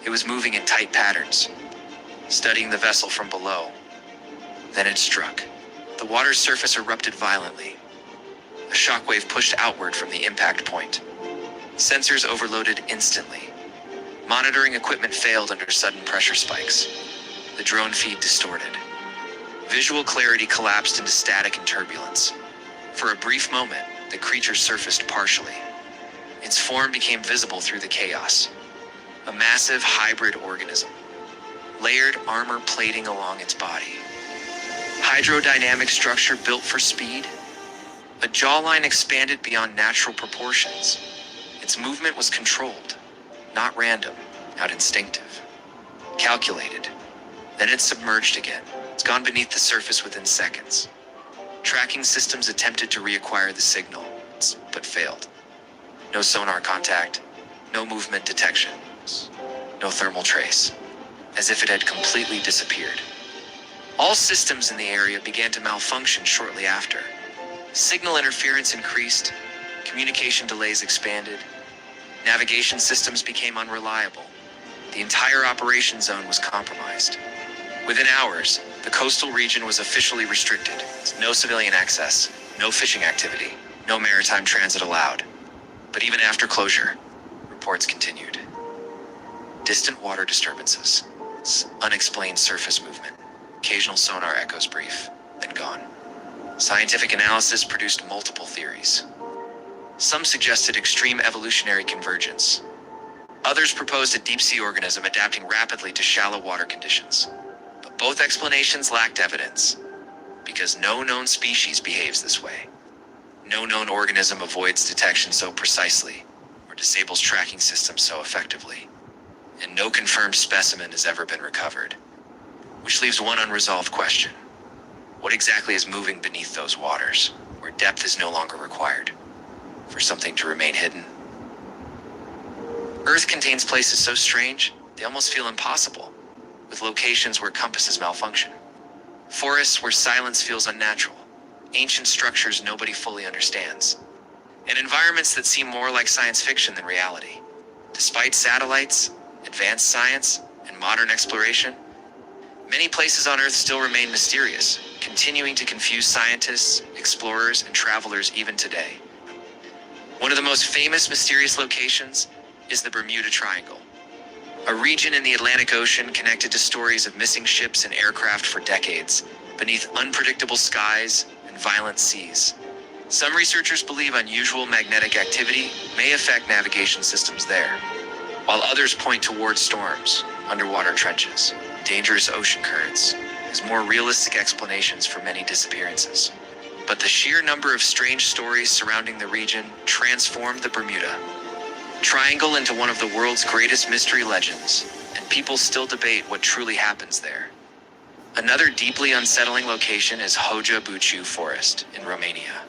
Speaker 1: It was moving in tight patterns, studying the vessel from below. Then it struck. The water's surface erupted violently. A shockwave pushed outward from the impact point. Sensors overloaded instantly. Monitoring equipment failed under sudden pressure spikes. The drone feed distorted. Visual clarity collapsed into static and turbulence. For a brief moment, the creature surfaced partially. Its form became visible through the chaos. A massive hybrid organism. Layered armor plating along its body. Hydrodynamic structure built for speed. A jawline expanded beyond natural proportions. Its movement was controlled, not random, not instinctive. Calculated. Then it submerged again. It's gone beneath the surface within seconds. Tracking systems attempted to reacquire the signal, but failed. No sonar contact, no movement detection, no thermal trace, as if it had completely disappeared. All systems in the area began to malfunction shortly after. Signal interference increased, communication delays expanded, navigation systems became unreliable. The entire operation zone was compromised. Within hours, the coastal region was officially restricted. No civilian access, no fishing activity, no maritime transit allowed. But even after closure, reports continued. Distant water disturbances, unexplained surface movement, occasional sonar echoes brief, then gone. Scientific analysis produced multiple theories. Some suggested extreme evolutionary convergence. Others proposed a deep-sea organism adapting rapidly to shallow water conditions. But both explanations lacked evidence, because no known species behaves this way. No known organism avoids detection so precisely, or disables tracking systems so effectively. and no confirmed specimen has ever been recovered. Which leaves one unresolved question. What exactly is moving beneath those waters, where depth is no longer required, for something to remain hidden? Earth contains places so strange, they almost feel impossible, with locations where compasses malfunction. Forests where silence feels unnatural, ancient structures nobody fully understands, and environments that seem more like science fiction than reality. Despite satellites, advanced science, and modern exploration, many places on Earth still remain mysterious, continuing to confuse scientists, explorers, and travelers even today. One of the most famous mysterious locations is the Bermuda Triangle, a region in the Atlantic Ocean connected to stories of missing ships and aircraft for decades, beneath unpredictable skies and violent seas. Some researchers believe unusual magnetic activity may affect navigation systems there, while others point towards storms, underwater trenches, dangerous ocean currents, as more realistic explanations for many disappearances. But the sheer number of strange stories surrounding the region transformed the Bermuda Triangle into one of the world's greatest mystery legends, and people still debate what truly happens there. Another deeply unsettling location is Hoja Buciu Forest in Romania,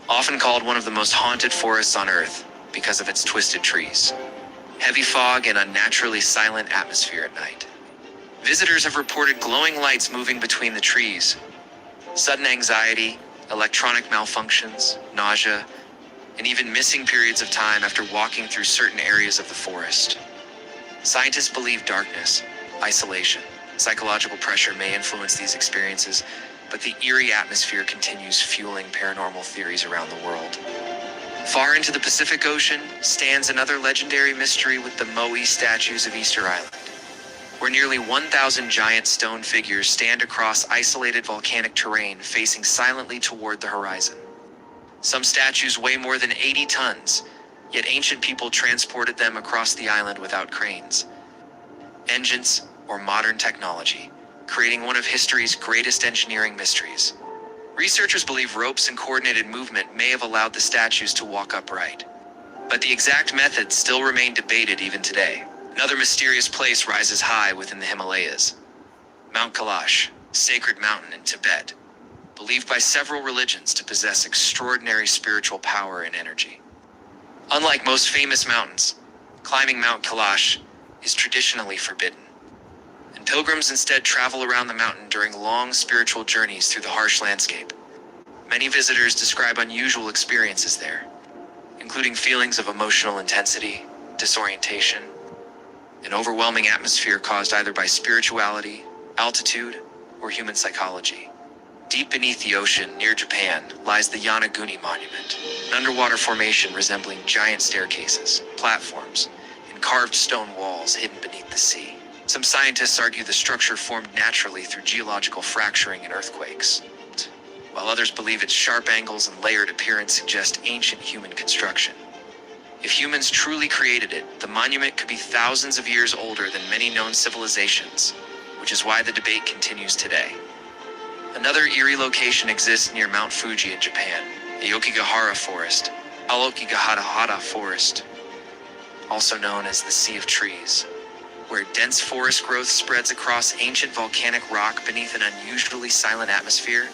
Speaker 1: often called one of the most haunted forests on Earth because of its twisted trees, heavy fog, and unnaturally silent atmosphere at night. Visitors have reported glowing lights moving between the trees, sudden anxiety, electronic malfunctions, nausea, and even missing periods of time after walking through certain areas of the forest. Scientists believe darkness, isolation, psychological pressure may influence these experiences, but the eerie atmosphere continues fueling paranormal theories around the world. Far into the Pacific Ocean stands another legendary mystery with the Moai statues of Easter Island, where nearly 1,000 giant stone figures stand across isolated volcanic terrain facing silently toward the horizon. Some statues weigh more than 80 tons, yet ancient people transported them across the island without cranes, engines, or modern technology, creating one of history's greatest engineering mysteries. Researchers believe ropes and coordinated movement may have allowed the statues to walk upright, but the exact methods still remain debated even today. Another mysterious place rises high within the Himalayas. Mount Kailash, a sacred mountain in Tibet, believed by several religions to possess extraordinary spiritual power and energy. Unlike most famous mountains, climbing Mount Kailash is traditionally forbidden, and pilgrims instead travel around the mountain during long spiritual journeys through the harsh landscape. Many visitors describe unusual experiences there, including feelings of emotional intensity, disorientation, an overwhelming atmosphere caused either by spirituality, altitude, or human psychology. Deep beneath the ocean, near Japan, lies the Yanaguni Monument, an underwater formation resembling giant staircases, platforms, and carved stone walls hidden beneath the sea. Some scientists argue the structure formed naturally through geological fracturing and earthquakes, while others believe its sharp angles and layered appearance suggest ancient human construction. If humans truly created it, the monument could be thousands of years older than many known civilizations, which is why the debate continues today. Another eerie location exists near Mount Fuji in Japan, the Aokigahara Forest, Aokigahara Forest, also known as the Sea of Trees, where dense forest growth spreads across ancient volcanic rock beneath an unusually silent atmosphere.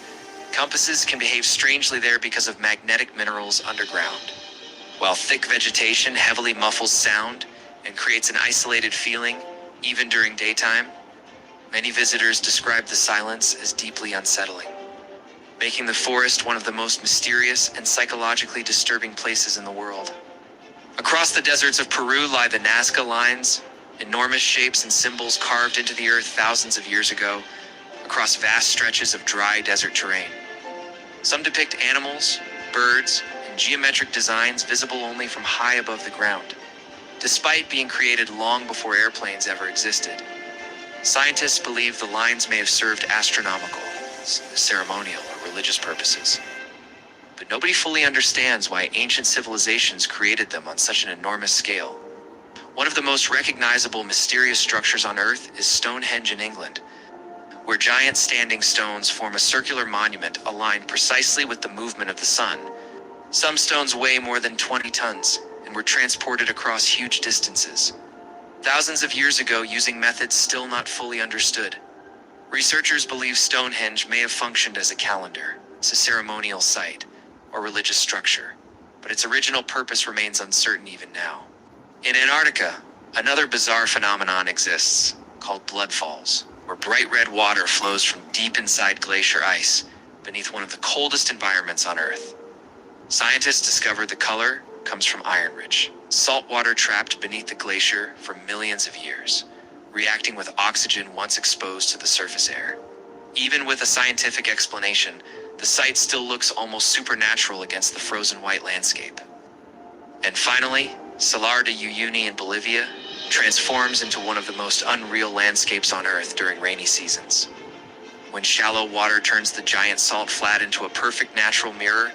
Speaker 1: Compasses can behave strangely there because of magnetic minerals underground, while thick vegetation heavily muffles sound and creates an isolated feeling even during daytime. Many visitors describe the silence as deeply unsettling, making the forest one of the most mysterious and psychologically disturbing places in the world. Across the deserts of Peru lie the Nazca Lines, enormous shapes and symbols carved into the earth thousands of years ago, across vast stretches of dry desert terrain. Some depict animals, birds, and geometric designs visible only from high above the ground, despite being created long before airplanes ever existed. Scientists believe the lines may have served astronomical, ceremonial, or religious purposes. But nobody fully understands why ancient civilizations created them on such an enormous scale. One of the most recognizable mysterious structures on Earth is Stonehenge in England, where giant standing stones form a circular monument aligned precisely with the movement of the sun. Some stones weigh more than 20 tons and were transported across huge distances, thousands of years ago using methods still not fully understood. Researchers believe Stonehenge may have functioned as a calendar, as a ceremonial site, or religious structure, but its original purpose remains uncertain even now. In Antarctica, another bizarre phenomenon exists, called blood falls, where bright red water flows from deep inside glacier ice beneath one of the coldest environments on Earth. Scientists discovered the color comes from iron-rich salt water trapped beneath the glacier for millions of years, reacting with oxygen once exposed to the surface air. Even with a scientific explanation, the site still looks almost supernatural against the frozen white landscape. And finally, Salar de Uyuni in Bolivia transforms into one of the most unreal landscapes on Earth during rainy seasons. When shallow water turns the giant salt flat into a perfect natural mirror,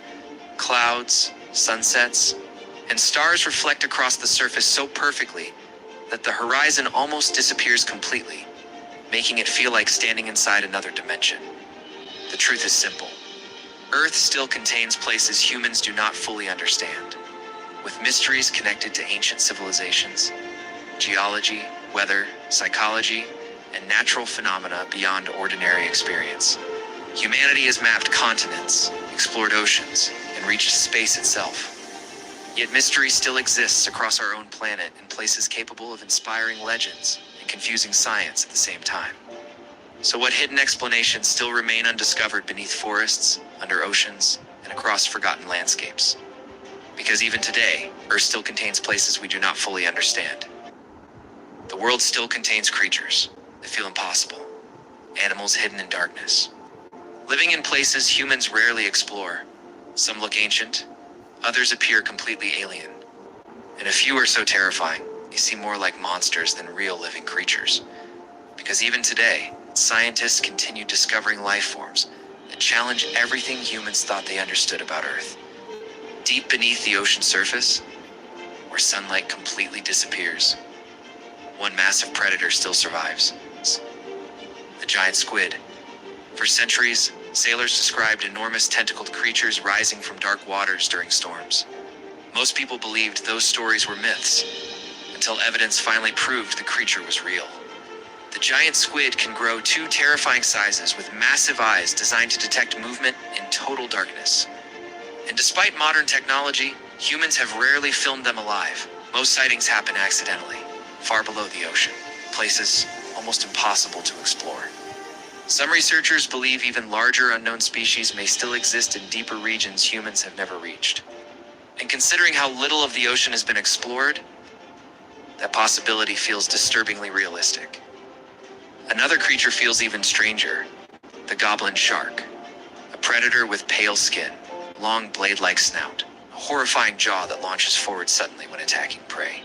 Speaker 1: clouds, sunsets, and stars reflect across the surface so perfectly that the horizon almost disappears completely, making it feel like standing inside another dimension. The truth is simple. Earth still contains places humans do not fully understand, with mysteries connected to ancient civilizations, geology, weather, psychology, and natural phenomena beyond ordinary experience. Humanity has mapped continents, explored oceans, and reached space itself. Yet mystery still exists across our own planet in places capable of inspiring legends and confusing science at the same time. So what hidden explanations still remain undiscovered beneath forests, under oceans, and across forgotten landscapes? Because even today, Earth still contains places we do not fully understand. The world still contains creatures that feel impossible, animals hidden in darkness, living in places humans rarely explore. Some look ancient, others appear completely alien, and a few are so terrifying, they seem more like monsters than real living creatures. Because even today, scientists continue discovering life forms that challenge everything humans thought they understood about Earth. Deep beneath the ocean surface, where sunlight completely disappears, one massive predator still survives. The giant squid. For centuries, sailors described enormous tentacled creatures rising from dark waters during storms. Most people believed those stories were myths, until evidence finally proved the creature was real. The giant squid can grow to terrifying sizes with massive eyes designed to detect movement in total darkness. And despite modern technology, humans have rarely filmed them alive. Most sightings happen accidentally, far below the ocean, places almost impossible to explore. Some researchers believe even larger unknown species may still exist in deeper regions humans have never reached. And considering how little of the ocean has been explored, that possibility feels disturbingly realistic. Another creature feels even stranger, the goblin shark, a predator with pale skin, long blade-like snout, a horrifying jaw that launches forward suddenly when attacking prey.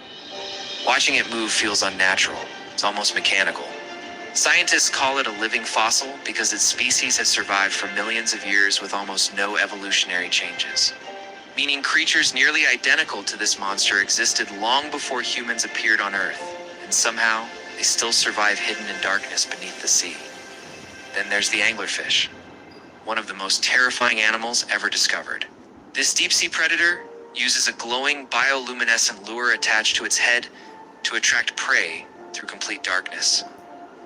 Speaker 1: Watching it move feels unnatural, it's almost mechanical. Scientists call it a living fossil because its species has survived for millions of years with almost no evolutionary changes. Meaning creatures nearly identical to this monster existed long before humans appeared on Earth, and somehow they still survive hidden in darkness beneath the sea. Then there's the anglerfish, one of the most terrifying animals ever discovered. This deep-sea predator uses a glowing bioluminescent lure attached to its head to attract prey through complete darkness.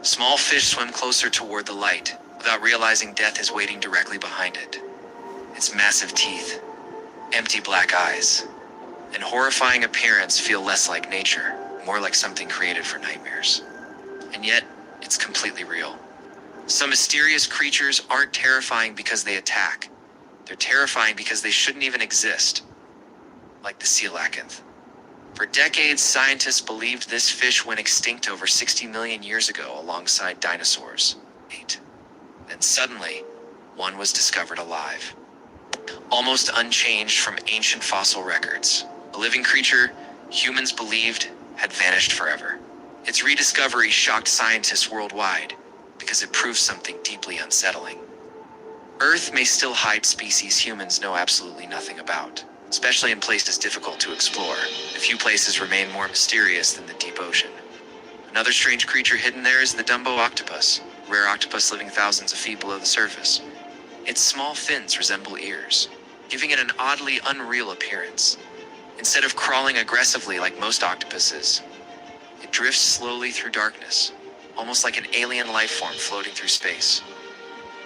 Speaker 1: Small fish swim closer toward the light, without realizing death is waiting directly behind it. Its massive teeth, empty black eyes, and horrifying appearance feel less like nature, more like something created for nightmares. And yet, it's completely real. Some mysterious creatures aren't terrifying because they attack. They're terrifying because they shouldn't even exist. Like the coelacanth. For decades, scientists believed this fish went extinct over 60 million years ago alongside dinosaurs. Then suddenly, one was discovered alive. Almost unchanged from ancient fossil records. A living creature humans believed had vanished forever. Its rediscovery shocked scientists worldwide because it proved something deeply unsettling. Earth may still hide species humans know absolutely nothing about, especially in places difficult to explore. A few places remain more mysterious than the deep ocean. Another strange creature hidden there is the Dumbo octopus, a rare octopus living thousands of feet below the surface. Its small fins resemble ears, giving it an oddly unreal appearance. Instead of crawling aggressively like most octopuses, It drifts slowly through darkness, almost like an alien life form floating through space.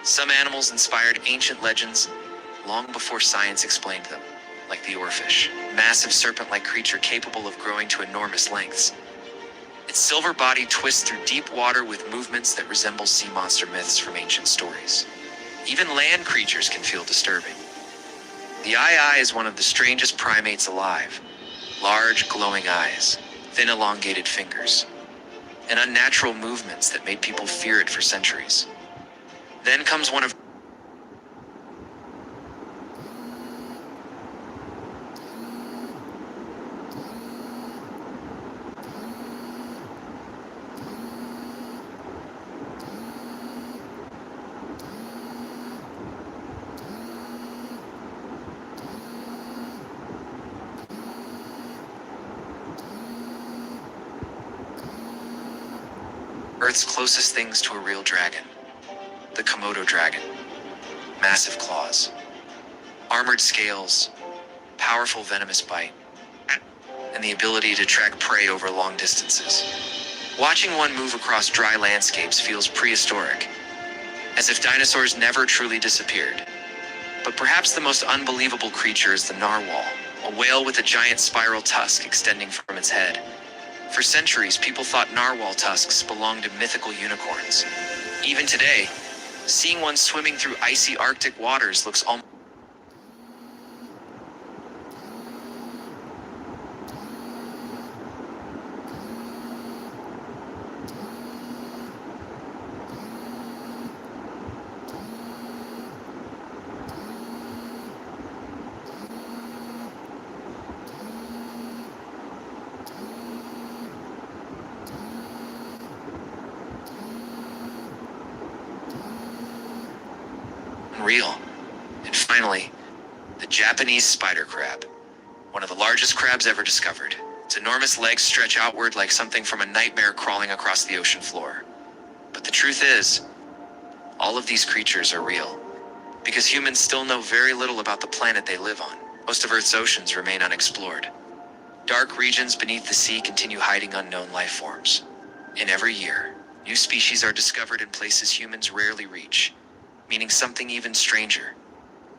Speaker 1: Some animals inspired ancient legends long before science explained them, like the oarfish, a massive serpent-like creature capable of growing to enormous lengths. Its silver body twists through deep water with movements that resemble sea monster myths from ancient stories. Even land creatures can feel disturbing. The eye is one of the strangest primates alive. Large, glowing eyes, thin, elongated fingers, and unnatural movements that made people fear it for centuries. Then comes one of Earth's closest things to a real dragon, the Komodo dragon. Massive claws, armored scales, powerful venomous bite, and the ability to track prey over long distances. Watching one move across dry landscapes feels prehistoric, as if dinosaurs never truly disappeared. But perhaps the most unbelievable creature is the narwhal, a whale with a giant spiral tusk extending from its head. For centuries, people thought narwhal tusks belonged to mythical unicorns. Even today, seeing one swimming through icy Arctic waters looks almost unreal. And finally, the Japanese spider crab, one of the largest crabs ever discovered. Its enormous legs stretch outward like something from a nightmare crawling across the ocean floor. But the truth is, all of these creatures are real, because humans still know very little about the planet they live on. Most of Earth's oceans remain unexplored. Dark regions beneath the sea continue hiding unknown life forms. And every year, new species are discovered in places humans rarely reach, meaning something even stranger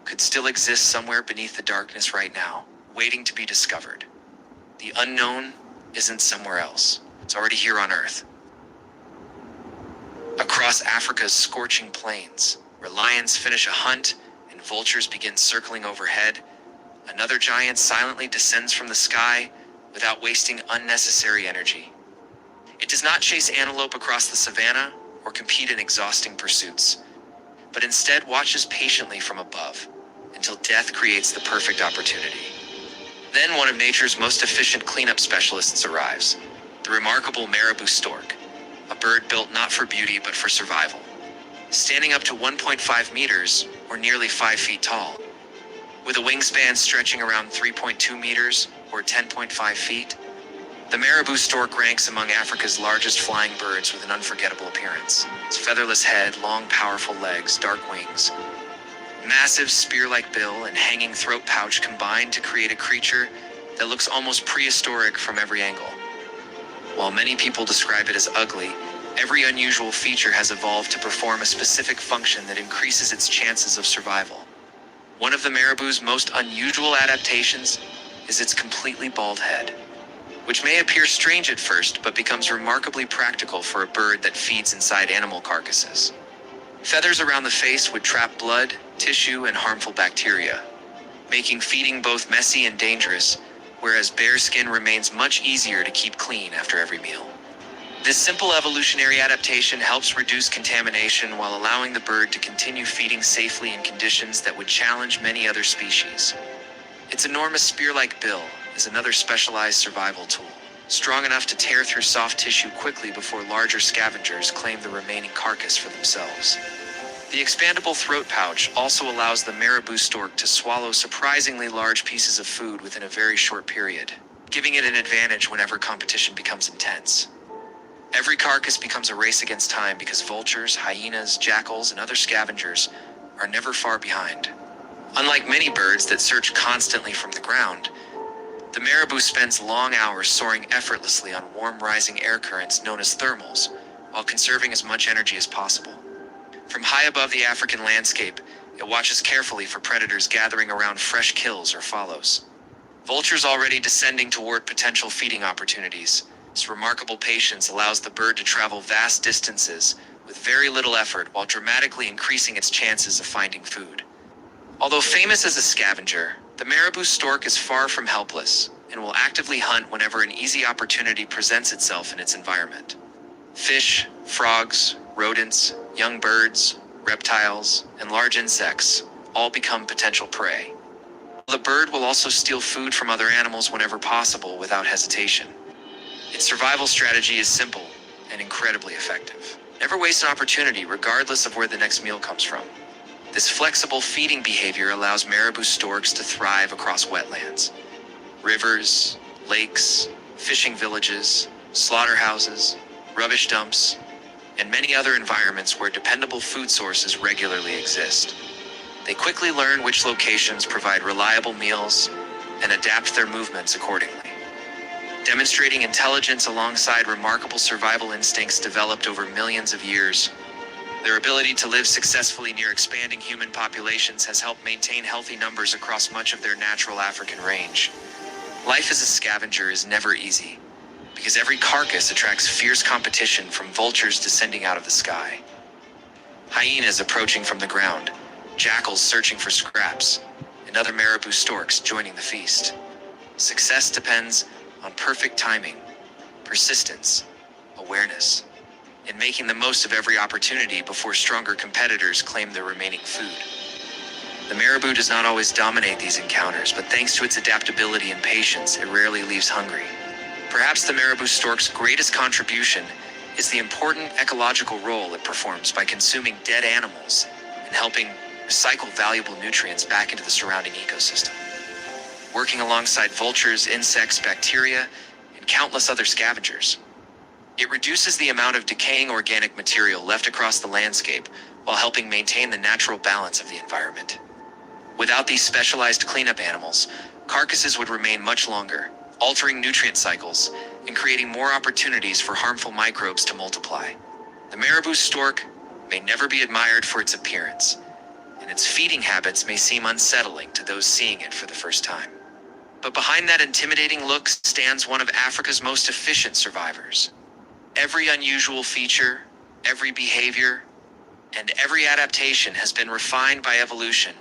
Speaker 1: could still exist somewhere beneath the darkness right now, waiting to be discovered. The unknown isn't somewhere else. It's already here on Earth. Across Africa's scorching plains, where lions finish a hunt and vultures begin circling overhead, another giant silently descends from the sky without wasting unnecessary energy. It does not chase antelope across the savannah or compete in exhausting pursuits, but instead watches patiently from above until death creates the perfect opportunity. Then one of nature's most efficient cleanup specialists arrives, the remarkable marabou stork, a bird built not for beauty but for survival. Standing up to 1.5 meters, or nearly 5 feet tall, with a wingspan stretching around 3.2 meters, or 10.5 feet, the marabou stork ranks among Africa's largest flying birds with an unforgettable appearance. Its featherless head, long powerful legs, dark wings, massive spear-like bill, and hanging throat pouch combine to create a creature that looks almost prehistoric from every angle. While many people describe it as ugly, every unusual feature has evolved to perform a specific function that increases its chances of survival. One of the marabou's most unusual adaptations is its completely bald head, which may appear strange at first but becomes remarkably practical for a bird that feeds inside animal carcasses. Feathers around the face would trap blood, tissue, and harmful bacteria, making feeding both messy and dangerous, whereas bare skin remains much easier to keep clean after every meal. This simple evolutionary adaptation helps reduce contamination while allowing the bird to continue feeding safely in conditions that would challenge many other species. Its enormous spear-like bill is another specialized survival tool, strong enough to tear through soft tissue quickly before larger scavengers claim the remaining carcass for themselves. The expandable throat pouch also allows the marabou stork to swallow surprisingly large pieces of food within a very short period, giving it an advantage whenever competition becomes intense. Every carcass becomes a race against time because vultures, hyenas, jackals, and other scavengers are never far behind. Unlike many birds that search constantly from the ground, The marabou spends long hours soaring effortlessly on warm rising air currents known as thermals, while conserving as much energy as possible. From high above the African landscape, it watches carefully for predators gathering around fresh kills or follows. Vultures already descending toward potential feeding opportunities. This remarkable patience allows the bird to travel vast distances with very little effort while dramatically increasing its chances of finding food. Although famous as a scavenger, the marabou stork is far from helpless and will actively hunt whenever an easy opportunity presents itself in its environment. Fish, frogs, rodents, young birds, reptiles, and large insects all become potential prey. The bird will also steal food from other animals whenever possible without hesitation. Its survival strategy is simple and incredibly effective. Never waste an opportunity regardless of where the next meal comes from. This flexible feeding behavior allows marabou storks to thrive across wetlands, rivers, lakes, fishing villages, slaughterhouses, rubbish dumps, and many other environments where dependable food sources regularly exist. They quickly learn which locations provide reliable meals and adapt their movements accordingly. Demonstrating intelligence alongside remarkable survival instincts developed over millions of years, their ability to live successfully near expanding human populations has helped maintain healthy numbers across much of their natural African range. Life as a scavenger is never easy, because every carcass attracts fierce competition from vultures descending out of the sky, hyenas approaching from the ground, jackals searching for scraps, and other marabou storks joining the feast. Success depends on perfect timing, persistence, awareness, and making the most of every opportunity before stronger competitors claim their remaining food. The marabou does not always dominate these encounters, but thanks to its adaptability and patience, it rarely leaves hungry. Perhaps the marabou stork's greatest contribution is the important ecological role it performs by consuming dead animals and helping recycle valuable nutrients back into the surrounding ecosystem. Working alongside vultures, insects, bacteria, and countless other scavengers, it reduces the amount of decaying organic material left across the landscape while helping maintain the natural balance of the environment. Without these specialized cleanup animals, carcasses would remain much longer, altering nutrient cycles and creating more opportunities for harmful microbes to multiply. The marabou stork may never be admired for its appearance, and its feeding habits may seem unsettling to those seeing it for the first time. But behind that intimidating look stands one of Africa's most efficient survivors. Every unusual feature, every behavior, and every adaptation has been refined by evolution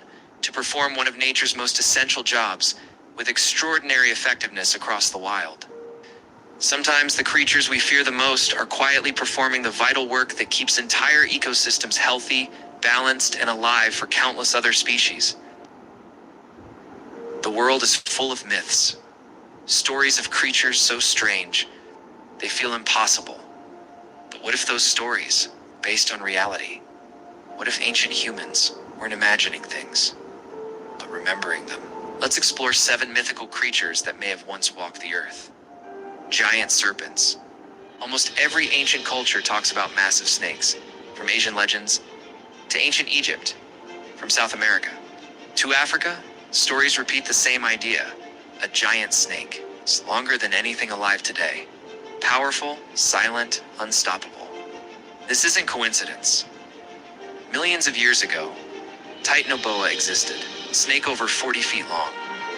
Speaker 1: to perform one of nature's most essential jobs with extraordinary effectiveness across the wild. Sometimes the creatures we fear the most are quietly performing the vital work that keeps entire ecosystems healthy, balanced, and alive for countless other species. The world is full of myths, stories of creatures so strange they feel impossible. But what if those stories, based on reality? What if ancient humans weren't imagining things, but remembering them? Let's explore 7 mythical creatures that may have once walked the earth. Giant serpents. Almost every ancient culture talks about massive snakes, from Asian legends to ancient Egypt, from South America to Africa. Stories repeat the same idea. A giant snake is longer than anything alive today. Powerful, silent, unstoppable. This isn't coincidence. Millions of years ago, Titanoboa existed. A snake over 40 feet long,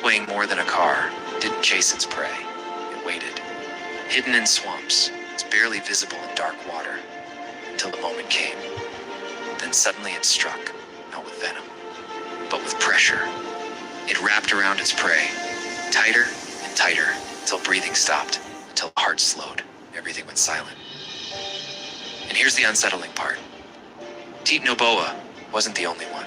Speaker 1: weighing more than a car, didn't chase its prey. It waited. Hidden in swamps, it's barely visible in dark water, until the moment came. Then suddenly it struck, not with venom, but with pressure. It wrapped around its prey, tighter and tighter, until breathing stopped, until the heart slowed, everything went silent. And here's the unsettling part. Titanoboa wasn't the only one.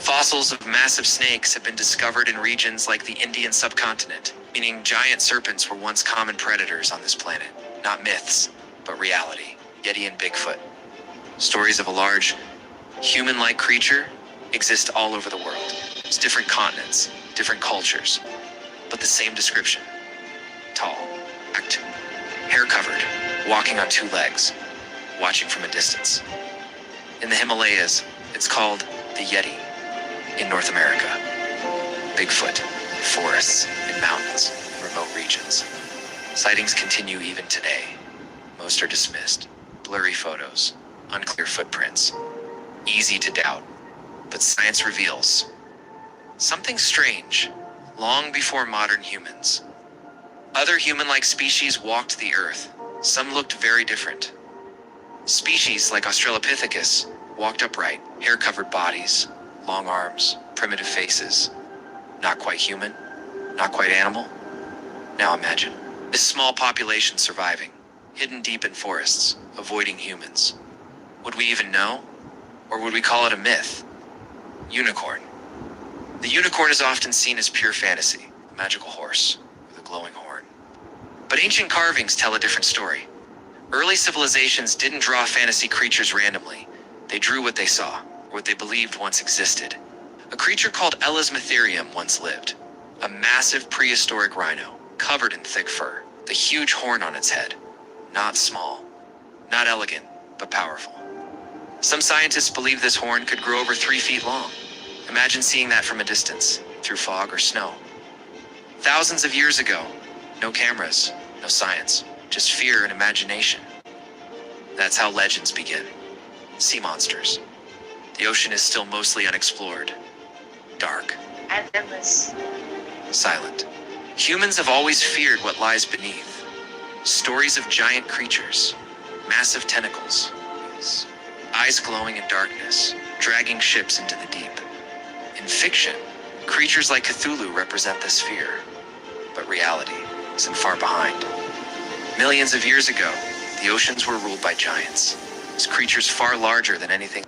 Speaker 1: Fossils of massive snakes have been discovered in regions like the Indian subcontinent, meaning giant serpents were once common predators on this planet. Not myths, but reality. Yeti and Bigfoot. Stories of a large, human-like creature exist all over the world. It's different continents, different cultures, but the same description. Tall, act, hair-covered, walking on 2 legs, watching from a distance. In the Himalayas, it's called the Yeti. In North America, Bigfoot, forests and mountains. remote regions. Sightings continue even today. Most are dismissed. Blurry photos, unclear footprints, easy to doubt. But science reveals something strange long before modern humans. Other human-like species walked the earth. Some looked very different. Species like Australopithecus walked upright, hair-covered bodies, long arms, primitive faces. Not quite human, not quite animal. Now imagine this small population surviving, hidden deep in forests, avoiding humans. Would we even know? Or would we call it a myth? Unicorn. The unicorn is often seen as pure fantasy, a magical horse with a glowing horn. But ancient carvings tell a different story. Early civilizations didn't draw fantasy creatures randomly. They drew what they saw, or what they believed once existed. A creature called Elasmotherium once lived. A massive prehistoric rhino, covered in thick fur, the huge horn on its head. Not small, not elegant, but powerful. Some scientists believe this horn could grow over 3 feet long. Imagine seeing that from a distance, through fog or snow. Thousands of years ago, no cameras, no science, just fear and imagination. That's how legends begin. Sea monsters. The ocean is still mostly unexplored. Dark.
Speaker 4: And endless.
Speaker 1: Silent. Humans have always feared what lies beneath. Stories of giant creatures, massive tentacles, eyes glowing in darkness, dragging ships into the deep. In fiction, creatures like Cthulhu represent this fear, but reality isn't far behind. Millions of years ago, the oceans were ruled by giants, these creatures far larger than anything.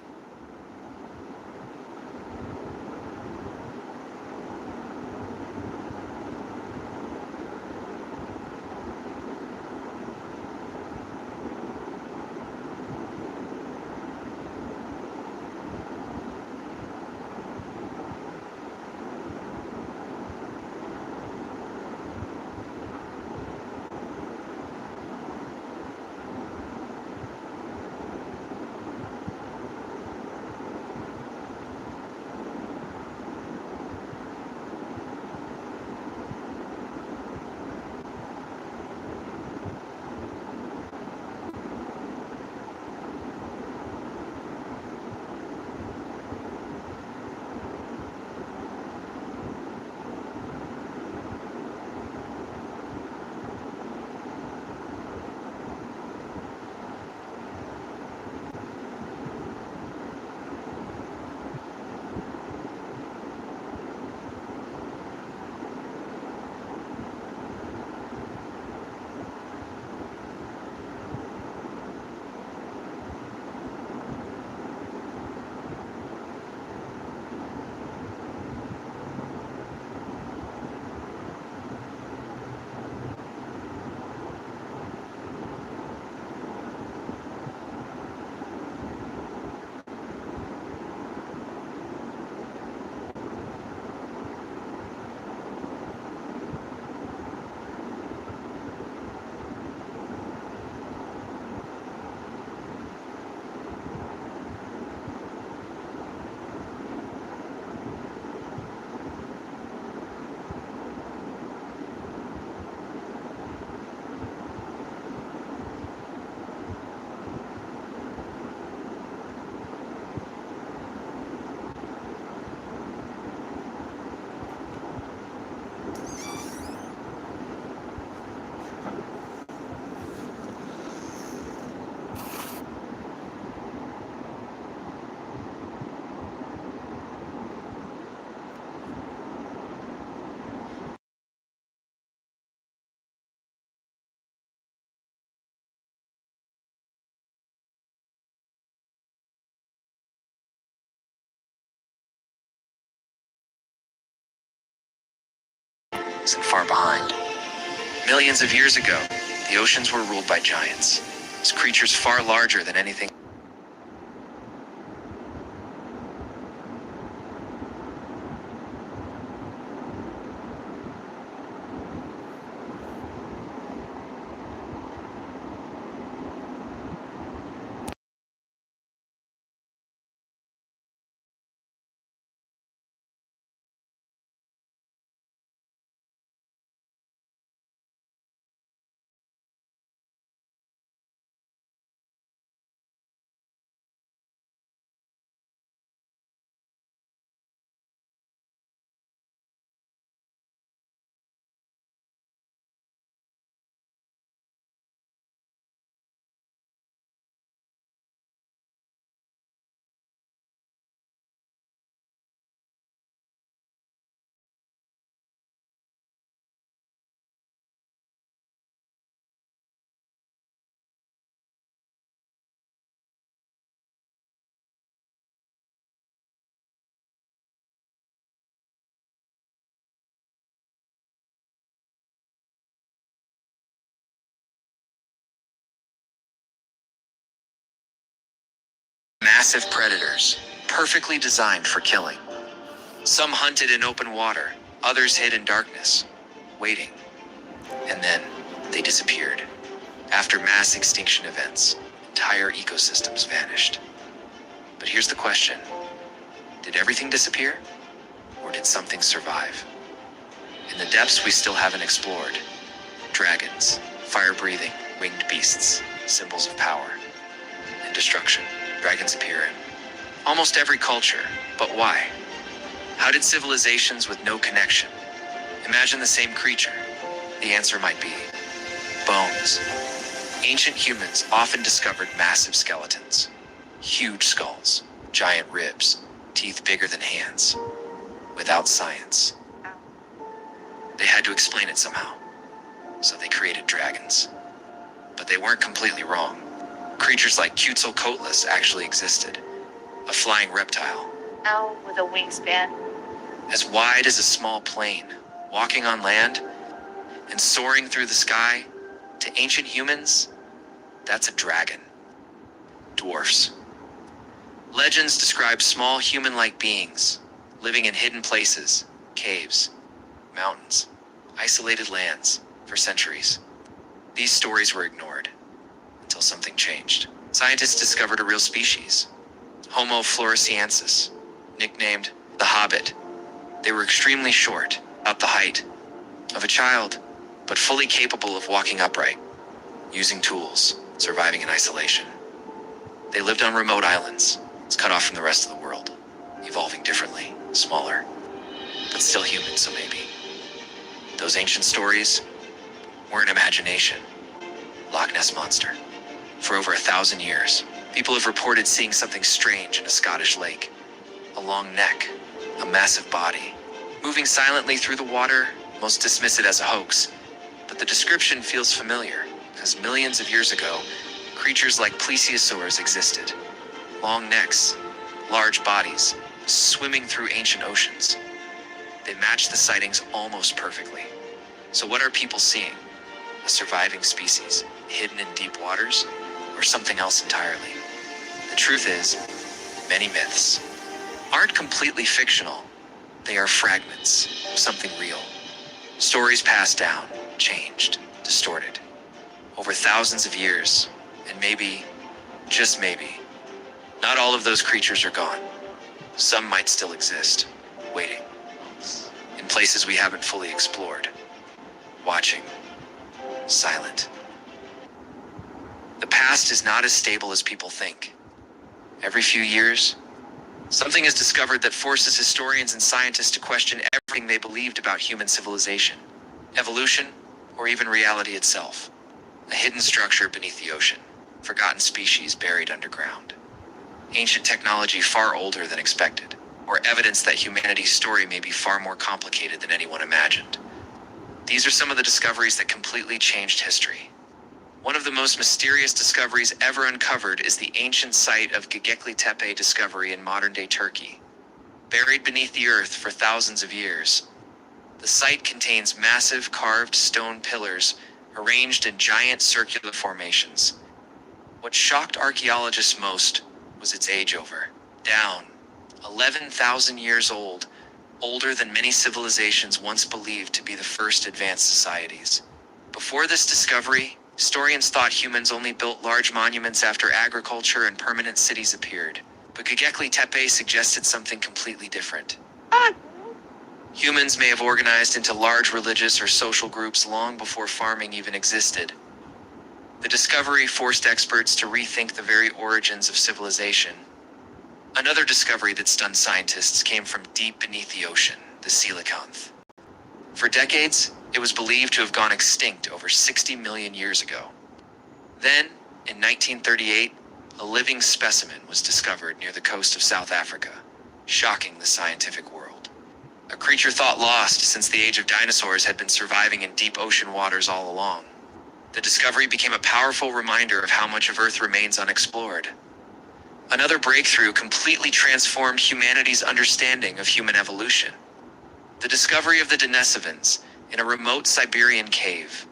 Speaker 1: Isn't far behind. Millions of years ago, the oceans were ruled by giants, these creatures far larger than anything. massive predators, perfectly designed for killing. Some hunted in open water, others hid in darkness, waiting. And then they disappeared. After mass extinction events, entire ecosystems vanished. But here's the question. Did everything disappear? Or did something survive? In the depths we still haven't explored. Dragons, fire-breathing, winged beasts, symbols of power and destruction. Dragons appear in almost every culture, but why? How did civilizations with no connection imagine the same creature? The answer might be bones. Ancient humans often discovered massive skeletons, huge skulls, giant ribs, teeth bigger than hands. Without science, they had to explain it somehow. So they created dragons. But they weren't completely wrong. Creatures like Quetzalcoatlus actually existed, a flying reptile.
Speaker 4: Owl with a wingspan.
Speaker 1: As wide as a small plane, walking on land and soaring through the sky. To ancient humans, that's a dragon. Dwarfs. Legends describe small human-like beings living in hidden places, caves, mountains, isolated lands for centuries. These stories were ignored until something changed. Scientists discovered a real species, Homo floresiensis, nicknamed the Hobbit. They were extremely short, about the height of a child, but fully capable of walking upright, using tools, surviving in isolation. They lived on remote islands, cut off from the rest of the world, evolving differently, smaller, but still human, so maybe. Those ancient stories weren't imagination. Loch Ness Monster. For over 1,000 years, people have reported seeing something strange in a Scottish lake. A long neck, a massive body, moving silently through the water. Most dismiss it as a hoax, but the description feels familiar, because millions of years ago, creatures like plesiosaurs existed. Long necks, large bodies, swimming through ancient oceans. They match the sightings almost perfectly. So what are people seeing? A surviving species, hidden in deep waters, or something else entirely? The truth is, many myths aren't completely fictional. They are fragments of something real. Stories passed down, changed, distorted, over thousands of years, and maybe, just maybe, not all of those creatures are gone. Some might still exist, waiting, in places we haven't fully explored, watching, silent. The past is not as stable as people think. Every few years, something is discovered that forces historians and scientists to question everything they believed about human civilization, evolution, or even reality itself. A hidden structure beneath the ocean, forgotten species buried underground. Ancient technology far older than expected, or evidence that humanity's story may be far more complicated than anyone imagined. These are some of the discoveries that completely changed history. One of the most mysterious discoveries ever uncovered is the ancient site of Göbekli Tepe discovery in modern-day Turkey. Buried beneath the earth for thousands of years, the site contains massive carved stone pillars arranged in giant circular formations. What shocked archaeologists most was its age over. Down, 11,000 years old, older than many civilizations once believed to be the first advanced societies. Before this discovery, historians thought humans only built large monuments after agriculture and permanent cities appeared. But Göbekli Tepe suggested something completely different. Humans may have organized into large religious or social groups long before farming even existed. The discovery forced experts to rethink the very origins of civilization. Another discovery that stunned scientists came from deep beneath the ocean, the coelacanth. For decades, it was believed to have gone extinct over 60 million years ago. Then, in 1938, a living specimen was discovered near the coast of South Africa, shocking the scientific world. A creature thought lost since the age of dinosaurs had been surviving in deep ocean waters all along. The discovery became a powerful reminder of how much of Earth remains unexplored. Another breakthrough completely transformed humanity's understanding of human evolution. The discovery of the Denisovans in a remote Siberian cave.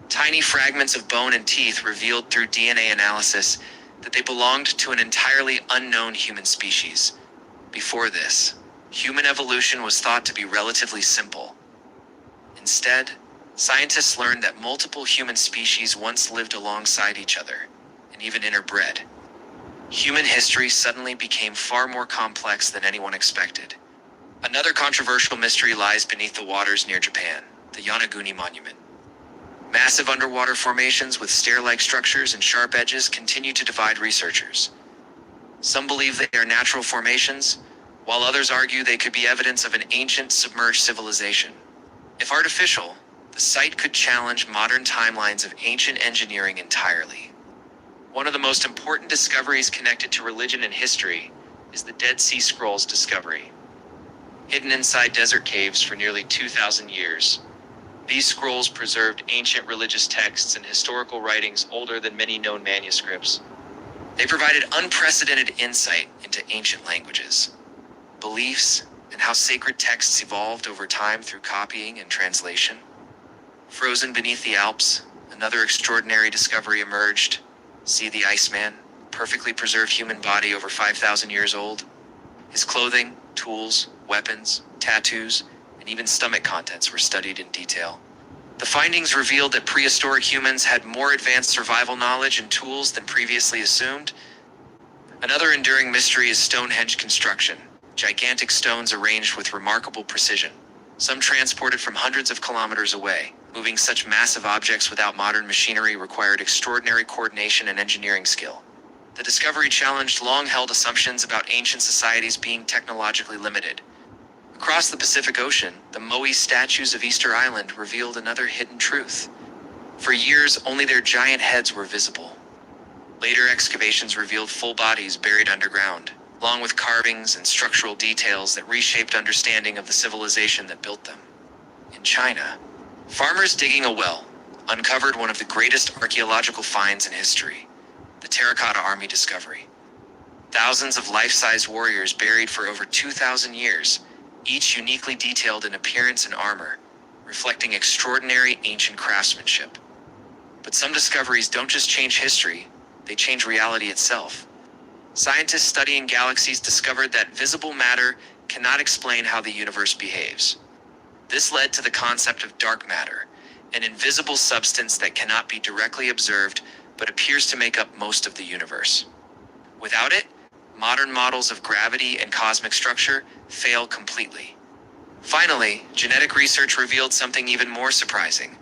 Speaker 1: Tiny fragments of bone and teeth revealed through DNA analysis that they belonged to an entirely unknown human species. Before this, human evolution was thought to be relatively simple. Instead, scientists learned that multiple human species once lived alongside each other, and even interbred. Human history suddenly became far more complex than anyone expected. Another controversial mystery lies beneath the waters near Japan, the Yonaguni Monument. Massive underwater formations with stair-like structures and sharp edges continue to divide researchers. Some believe they are natural formations, while others argue they could be evidence of an ancient submerged civilization. If artificial, the site could challenge modern timelines of ancient engineering entirely. One of the most important discoveries connected to religion and history is the Dead Sea Scrolls discovery. Hidden inside desert caves for nearly 2,000 years, these scrolls preserved ancient religious texts and historical writings older than many known manuscripts. They provided unprecedented insight into ancient languages, beliefs, and how sacred texts evolved over time through copying and translation. Frozen beneath the Alps, another extraordinary discovery emerged. See the Iceman, perfectly preserved human body over 5,000 years old. His clothing, tools, weapons, tattoos, and even stomach contents were studied in detail. The findings revealed that prehistoric humans had more advanced survival knowledge and tools than previously assumed. Another enduring mystery is Stonehenge construction, gigantic stones arranged with remarkable precision, some transported from hundreds of kilometers away. Moving such massive objects without modern machinery required extraordinary coordination and engineering skill. The discovery challenged long-held assumptions about ancient societies being technologically limited. Across the Pacific Ocean, the Moai statues of Easter Island revealed another hidden truth. For years, only their giant heads were visible. Later excavations revealed full bodies buried underground, along with carvings and structural details that reshaped understanding of the civilization that built them. In China, farmers digging a well uncovered one of the greatest archaeological finds in history, the Terracotta Army discovery. Thousands of life-size warriors buried for over 2,000 years, each uniquely detailed in appearance and armor, reflecting extraordinary ancient craftsmanship. But some discoveries don't just change history, they change reality itself. Scientists studying galaxies discovered that visible matter cannot explain how the universe behaves. This led to the concept of dark matter, an invisible substance that cannot be directly observed but appears to make up most of the universe. Without it, modern models of gravity and cosmic structure fail completely. Finally, genetic research revealed something even more surprising.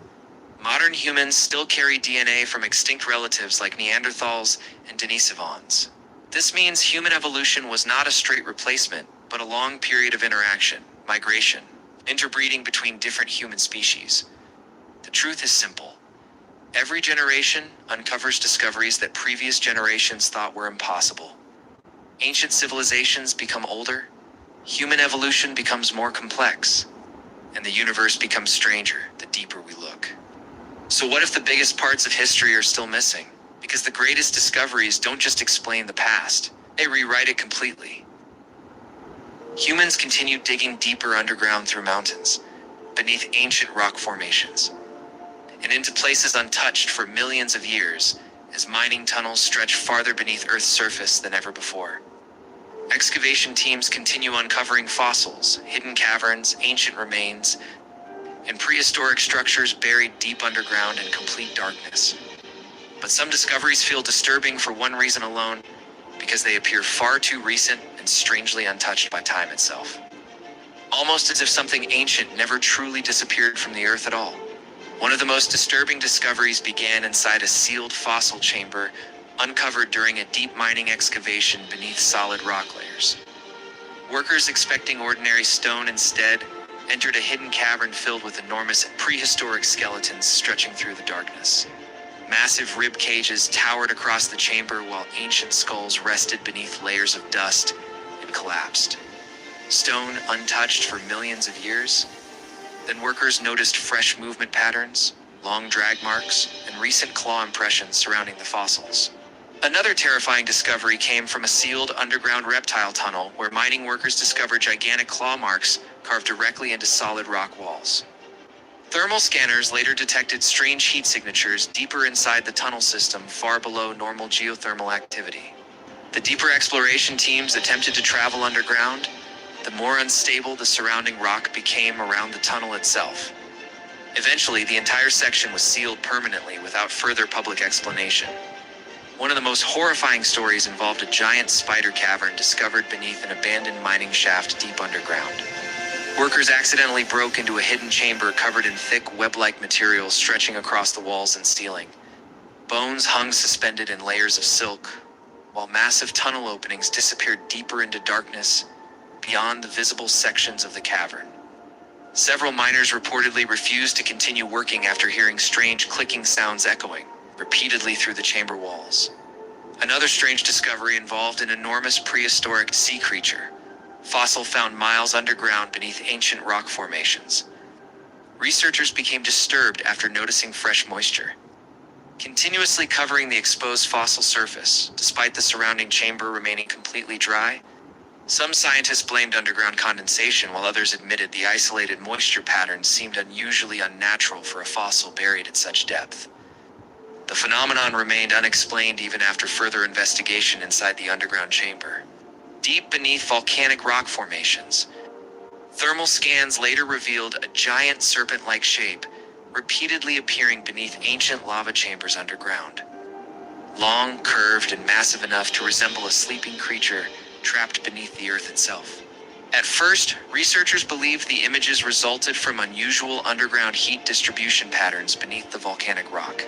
Speaker 1: Modern humans still carry DNA from extinct relatives like Neanderthals and Denisovans. This means human evolution was not a straight replacement, but a long period of interaction, migration, interbreeding between different human species. The truth is simple. Every generation uncovers discoveries that previous generations thought were impossible. Ancient civilizations become older, human evolution becomes more complex, and the universe becomes stranger the deeper we look. So what if the biggest parts of history are still missing? Because the greatest discoveries don't just explain the past, they rewrite it completely. Humans continue digging deeper underground through mountains, beneath ancient rock formations, and into places untouched for millions of years, as mining tunnels stretch farther beneath Earth's surface than ever before. Excavation teams continue uncovering fossils, hidden caverns, ancient remains, and prehistoric structures buried deep underground in complete darkness. But some discoveries feel disturbing for one reason alone, because they appear far too recent and strangely untouched by time itself. Almost as if something ancient never truly disappeared from the Earth at all. One of the most disturbing discoveries began inside a sealed fossil chamber uncovered during a deep mining excavation beneath solid rock layers. Workers expecting ordinary stone instead entered a hidden cavern filled with enormous prehistoric skeletons stretching through the darkness. Massive rib cages towered across the chamber while ancient skulls rested beneath layers of dust and collapsed. Stone untouched for millions of years. Then workers noticed fresh movement patterns, long drag marks, and recent claw impressions surrounding the fossils. Another terrifying discovery came from a sealed underground reptile tunnel where mining workers discovered gigantic claw marks carved directly into solid rock walls. Thermal scanners later detected strange heat signatures deeper inside the tunnel system, far below normal geothermal activity. The deeper exploration teams attempted to travel underground, the more unstable the surrounding rock became around the tunnel itself. Eventually, the entire section was sealed permanently without further public explanation. One of the most horrifying stories involved a giant spider cavern discovered beneath an abandoned mining shaft deep underground. Workers accidentally broke into a hidden chamber covered in thick web-like material stretching across the walls and ceiling. Bones hung suspended in layers of silk, while massive tunnel openings disappeared deeper into darkness beyond the visible sections of the cavern. Several miners reportedly refused to continue working after hearing strange clicking sounds echoing repeatedly through the chamber walls. Another strange discovery involved an enormous prehistoric sea creature, fossil found miles underground beneath ancient rock formations. Researchers became disturbed after noticing fresh moisture, continuously covering the exposed fossil surface, despite the surrounding chamber remaining completely dry. Some scientists blamed underground condensation, while others admitted the isolated moisture patterns seemed unusually unnatural for a fossil buried at such depth. The phenomenon remained unexplained even after further investigation inside the underground chamber. Deep beneath volcanic rock formations, thermal scans later revealed a giant serpent-like shape, repeatedly appearing beneath ancient lava chambers underground. Long, curved, and massive enough to resemble a sleeping creature trapped beneath the earth itself. At first, researchers believed the images resulted from unusual underground heat distribution patterns beneath the volcanic rock.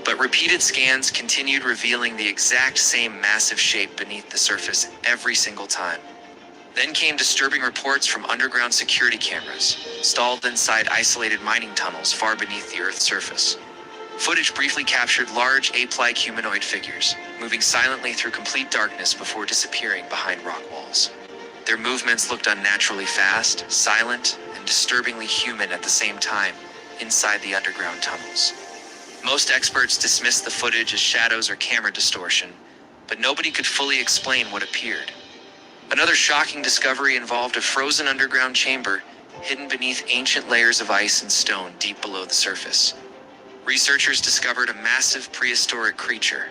Speaker 1: But repeated scans continued revealing the exact same massive shape beneath the surface every single time. Then came disturbing reports from underground security cameras, installed inside isolated mining tunnels far beneath the Earth's surface. Footage briefly captured large ape-like humanoid figures, moving silently through complete darkness before disappearing behind rock walls. Their movements looked unnaturally fast, silent, and disturbingly human at the same time, inside the underground tunnels. Most experts dismissed the footage as shadows or camera distortion, but nobody could fully explain what appeared. Another shocking discovery involved a frozen underground chamber hidden beneath ancient layers of ice and stone deep below the surface. Researchers discovered a massive prehistoric creature,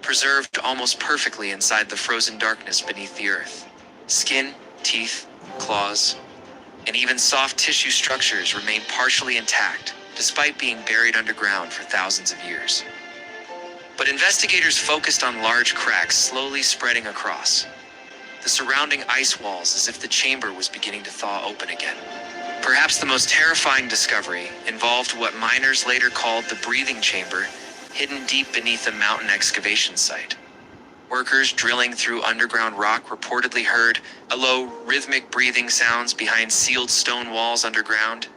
Speaker 1: preserved almost perfectly inside the frozen darkness beneath the earth. Skin, teeth, claws, and even soft tissue structures remained partially intact, despite being buried underground for thousands of years. But investigators focused on large cracks slowly spreading across the surrounding ice walls, as if the chamber was beginning to thaw open again. Perhaps the most terrifying discovery involved what miners later called the breathing chamber, hidden deep beneath a mountain excavation site. Workers drilling through underground rock reportedly heard low, rhythmic breathing sounds behind sealed stone walls underground.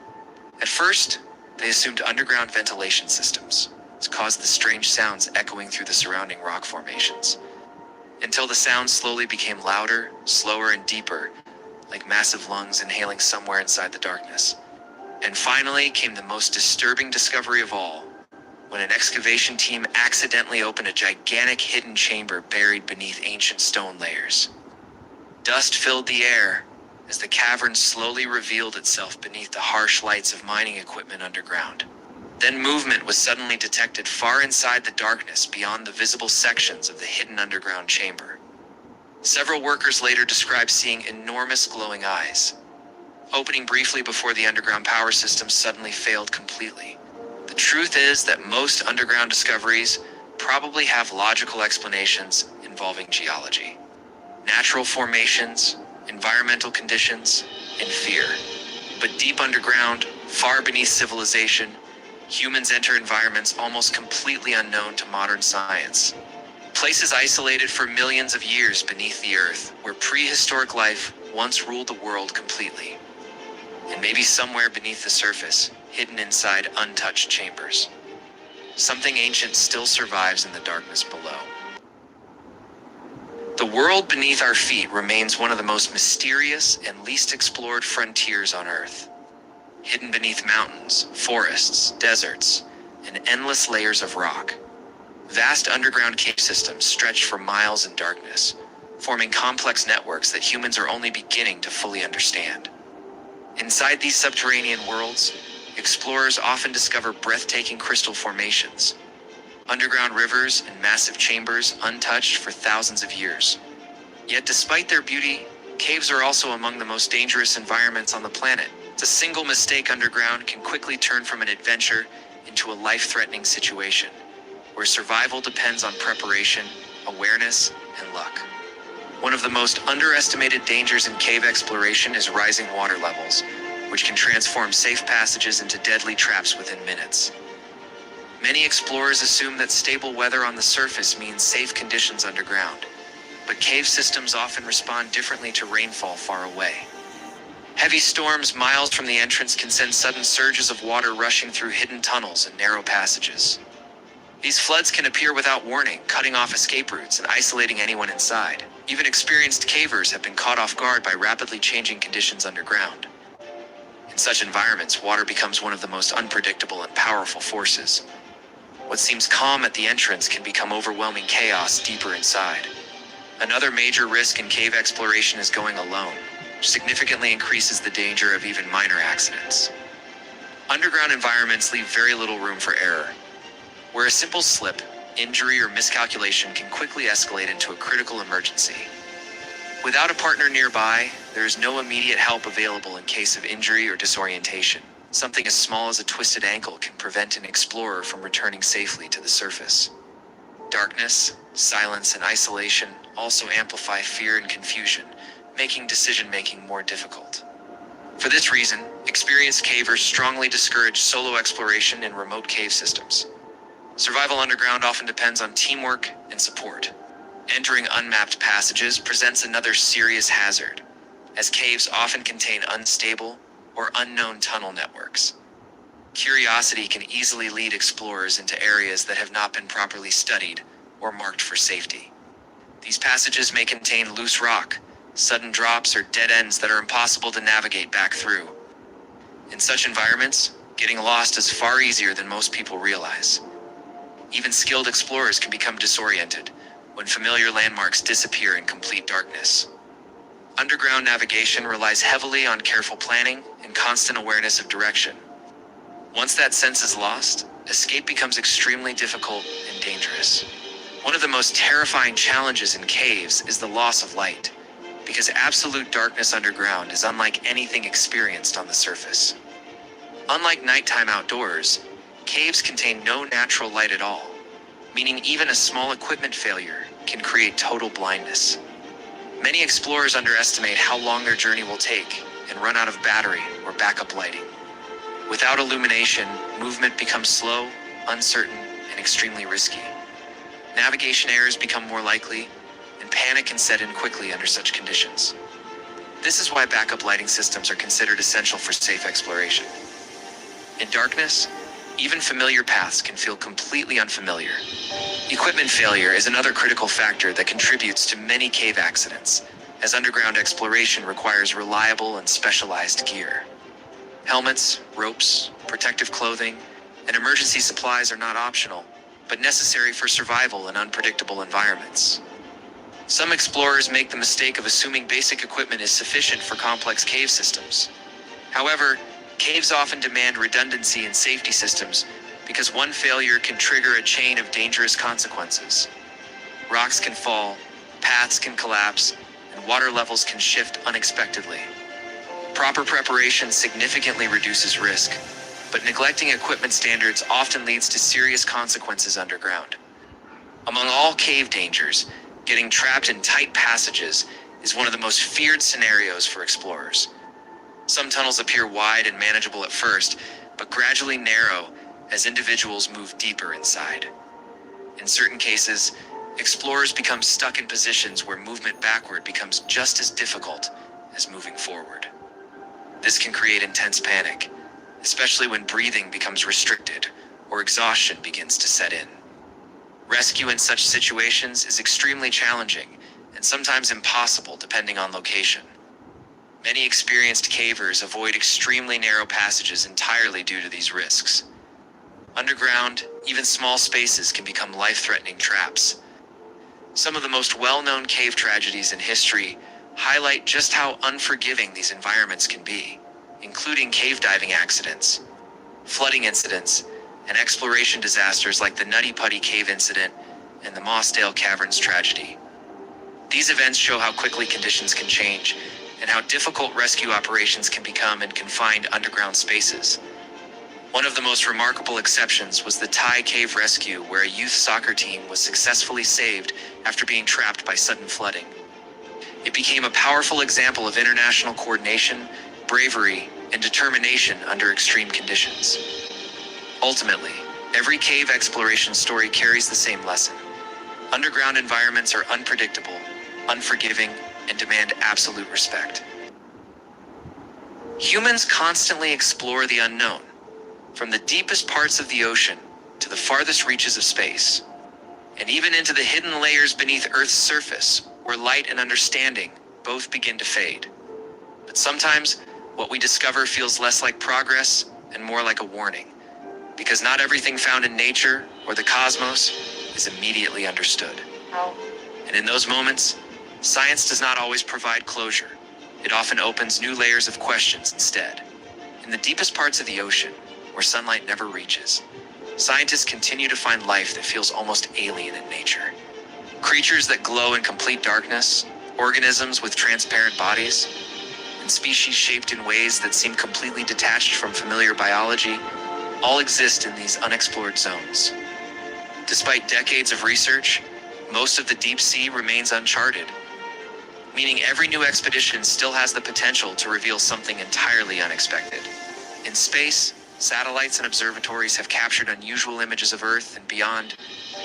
Speaker 1: At first, they assumed underground ventilation systems caused the strange sounds echoing through the surrounding rock formations, until the sounds slowly became louder, slower, and deeper, like massive lungs inhaling somewhere inside the darkness. And finally came the most disturbing discovery of all, when an excavation team accidentally opened a gigantic hidden chamber buried beneath ancient stone layers. Dust filled the air as the cavern slowly revealed itself beneath the harsh lights of mining equipment underground. Then movement was suddenly detected far inside the darkness beyond the visible sections of the hidden underground chamber. Several workers later described seeing enormous glowing eyes, opening briefly before the underground power system suddenly failed completely. The truth is that most underground discoveries probably have logical explanations involving geology, natural formations, environmental conditions, and fear. But deep underground, far beneath civilization, humans enter environments almost completely unknown to modern science. Places isolated for millions of years beneath the earth, where prehistoric life once ruled the world completely. And maybe somewhere beneath the surface, hidden inside untouched chambers, something ancient still survives in the darkness below. The world beneath our feet remains one of the most mysterious and least explored frontiers on Earth. Hidden beneath mountains, forests, deserts, and endless layers of rock. Vast underground cave systems stretch for miles in darkness, forming complex networks that humans are only beginning to fully understand. Inside these subterranean worlds, explorers often discover breathtaking crystal formations, underground rivers, and massive chambers untouched for thousands of years. Yet despite their beauty, caves are also among the most dangerous environments on the planet. A single mistake underground can quickly turn from an adventure into a life-threatening situation, where survival depends on preparation, awareness, and luck. One of the most underestimated dangers in cave exploration is rising water levels, which can transform safe passages into deadly traps within minutes. Many explorers assume that stable weather on the surface means safe conditions underground, but cave systems often respond differently to rainfall far away. Heavy storms miles from the entrance can send sudden surges of water rushing through hidden tunnels and narrow passages. These floods can appear without warning, cutting off escape routes and isolating anyone inside. Even experienced cavers have been caught off guard by rapidly changing conditions underground. In such environments, water becomes one of the most unpredictable and powerful forces. What seems calm at the entrance can become overwhelming chaos deeper inside. Another major risk in cave exploration is going alone, which significantly increases the danger of even minor accidents. Underground environments leave very little room for error, where a simple slip, injury, or miscalculation can quickly escalate into a critical emergency. Without a partner nearby, there is no immediate help available in case of injury or disorientation. Something as small as a twisted ankle can prevent an explorer from returning safely to the surface. Darkness, silence, and isolation also amplify fear and confusion, making decision-making more difficult. For this reason, experienced cavers strongly discourage solo exploration in remote cave systems. Survival underground often depends on teamwork and support. Entering unmapped passages presents another serious hazard, as caves often contain unstable or unknown tunnel networks. Curiosity can easily lead explorers into areas that have not been properly studied or marked for safety. These passages may contain loose rock, sudden drops, or dead ends that are impossible to navigate back through. In such environments, getting lost is far easier than most people realize. Even skilled explorers can become disoriented when familiar landmarks disappear in complete darkness. Underground navigation relies heavily on careful planning and constant awareness of direction. Once that sense is lost, escape becomes extremely difficult and dangerous. One of the most terrifying challenges in caves is the loss of light, because absolute darkness underground is unlike anything experienced on the surface. Unlike nighttime outdoors, caves contain no natural light at all, meaning even a small equipment failure can create total blindness. Many explorers underestimate how long their journey will take and run out of battery or backup lighting. Without illumination, movement becomes slow, uncertain, and extremely risky. Navigation errors become more likely, and panic can set in quickly under such conditions. This is why backup lighting systems are considered essential for safe exploration. In darkness, even familiar paths can feel completely unfamiliar. Equipment failure is another critical factor that contributes to many cave accidents, as underground exploration requires reliable and specialized gear. Helmets, ropes, protective clothing, and emergency supplies are not optional, but necessary for survival in unpredictable environments. Some explorers make the mistake of assuming basic equipment is sufficient for complex cave systems. However, caves often demand redundancy in safety systems because one failure can trigger a chain of dangerous consequences. Rocks can fall, paths can collapse, and water levels can shift unexpectedly. Proper preparation significantly reduces risk, but neglecting equipment standards often leads to serious consequences underground. Among all cave dangers, getting trapped in tight passages is one of the most feared scenarios for explorers. Some tunnels appear wide and manageable at first, but gradually narrow as individuals move deeper inside. In certain cases, explorers become stuck in positions where movement backward becomes just as difficult as moving forward. This can create intense panic, especially when breathing becomes restricted or exhaustion begins to set in. Rescue in such situations is extremely challenging and sometimes impossible depending on location. Many experienced cavers avoid extremely narrow passages entirely due to these risks. Underground, even small spaces can become life-threatening traps. Some of the most well-known cave tragedies in history highlight just how unforgiving these environments can be, including cave diving accidents, flooding incidents, and exploration disasters like the Nutty Putty Cave incident and the Mossdale Caverns tragedy. These events show how quickly conditions can change and how difficult rescue operations can become in confined underground spaces. One of the most remarkable exceptions was the Thai Cave rescue, where a youth soccer team was successfully saved after being trapped by sudden flooding. It became a powerful example of international coordination, bravery, and determination under extreme conditions. Ultimately, every cave exploration story carries the same lesson. Underground environments are unpredictable, unforgiving, and demand absolute respect. Humans constantly explore the unknown, from the deepest parts of the ocean to the farthest reaches of space, and even into the hidden layers beneath Earth's surface, where light and understanding both begin to fade. But sometimes, what we discover feels less like progress and more like a warning, because not everything found in nature or the cosmos is immediately understood. And in those moments, science does not always provide closure. It often opens new layers of questions instead. In the deepest parts of the ocean, where sunlight never reaches, scientists continue to find life that feels almost alien in nature. Creatures that glow in complete darkness, organisms with transparent bodies, and species shaped in ways that seem completely detached from familiar biology, all exist in these unexplored zones. Despite decades of research, most of the deep sea remains uncharted, meaning every new expedition still has the potential to reveal something entirely unexpected. In space, satellites and observatories have captured unusual images of Earth and beyond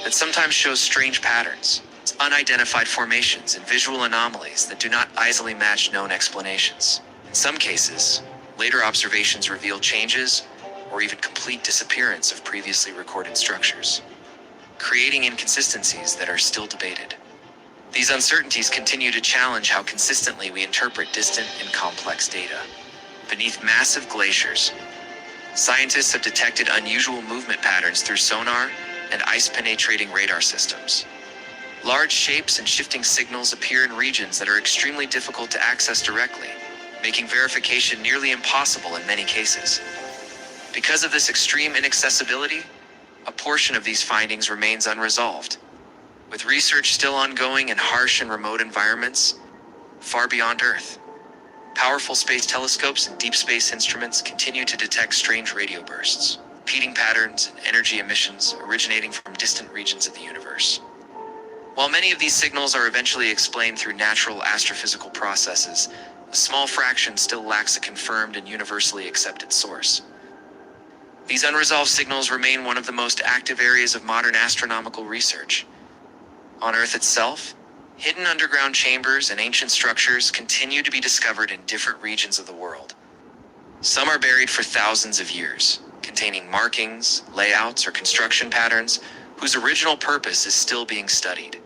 Speaker 1: that sometimes shows strange patterns, unidentified formations, and visual anomalies that do not easily match known explanations. In some cases, later observations reveal changes or even complete disappearance of previously recorded structures, creating inconsistencies that are still debated. These uncertainties continue to challenge how consistently we interpret distant and complex data. Beneath massive glaciers, scientists have detected unusual movement patterns through sonar and ice-penetrating radar systems. Large shapes and shifting signals appear in regions that are extremely difficult to access directly, making verification nearly impossible in many cases. Because of this extreme inaccessibility, a portion of these findings remains unresolved, with research still ongoing in harsh and remote environments far beyond Earth. Powerful space telescopes and deep space instruments continue to detect strange radio bursts, repeating patterns and energy emissions originating from distant regions of the universe. While many of these signals are eventually explained through natural astrophysical processes, a small fraction still lacks a confirmed and universally accepted source. These unresolved signals remain one of the most active areas of modern astronomical research. On Earth itself, hidden underground chambers and ancient structures continue to be discovered in different regions of the world. Some are buried for thousands of years, containing markings, layouts, or construction patterns whose original purpose is still being studied.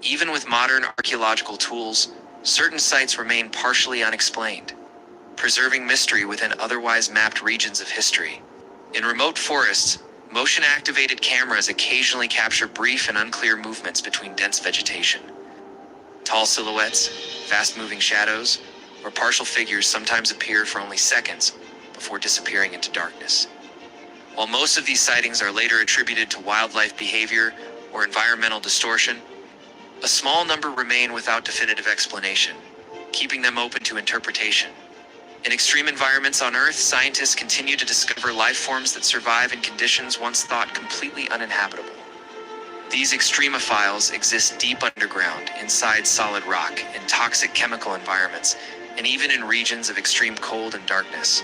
Speaker 1: Even with modern archaeological tools, certain sites remain partially unexplained, preserving mystery within otherwise mapped regions of history. In remote forests, motion-activated cameras occasionally capture brief and unclear movements between dense vegetation. Tall silhouettes, fast-moving shadows, or partial figures sometimes appear for only seconds before disappearing into darkness. While most of these sightings are later attributed to wildlife behavior or environmental distortion, a small number remain without definitive explanation, keeping them open to interpretation. In extreme environments on Earth, scientists continue to discover life forms that survive in conditions once thought completely uninhabitable. These extremophiles exist deep underground, inside solid rock, in toxic chemical environments, and even in regions of extreme cold and darkness.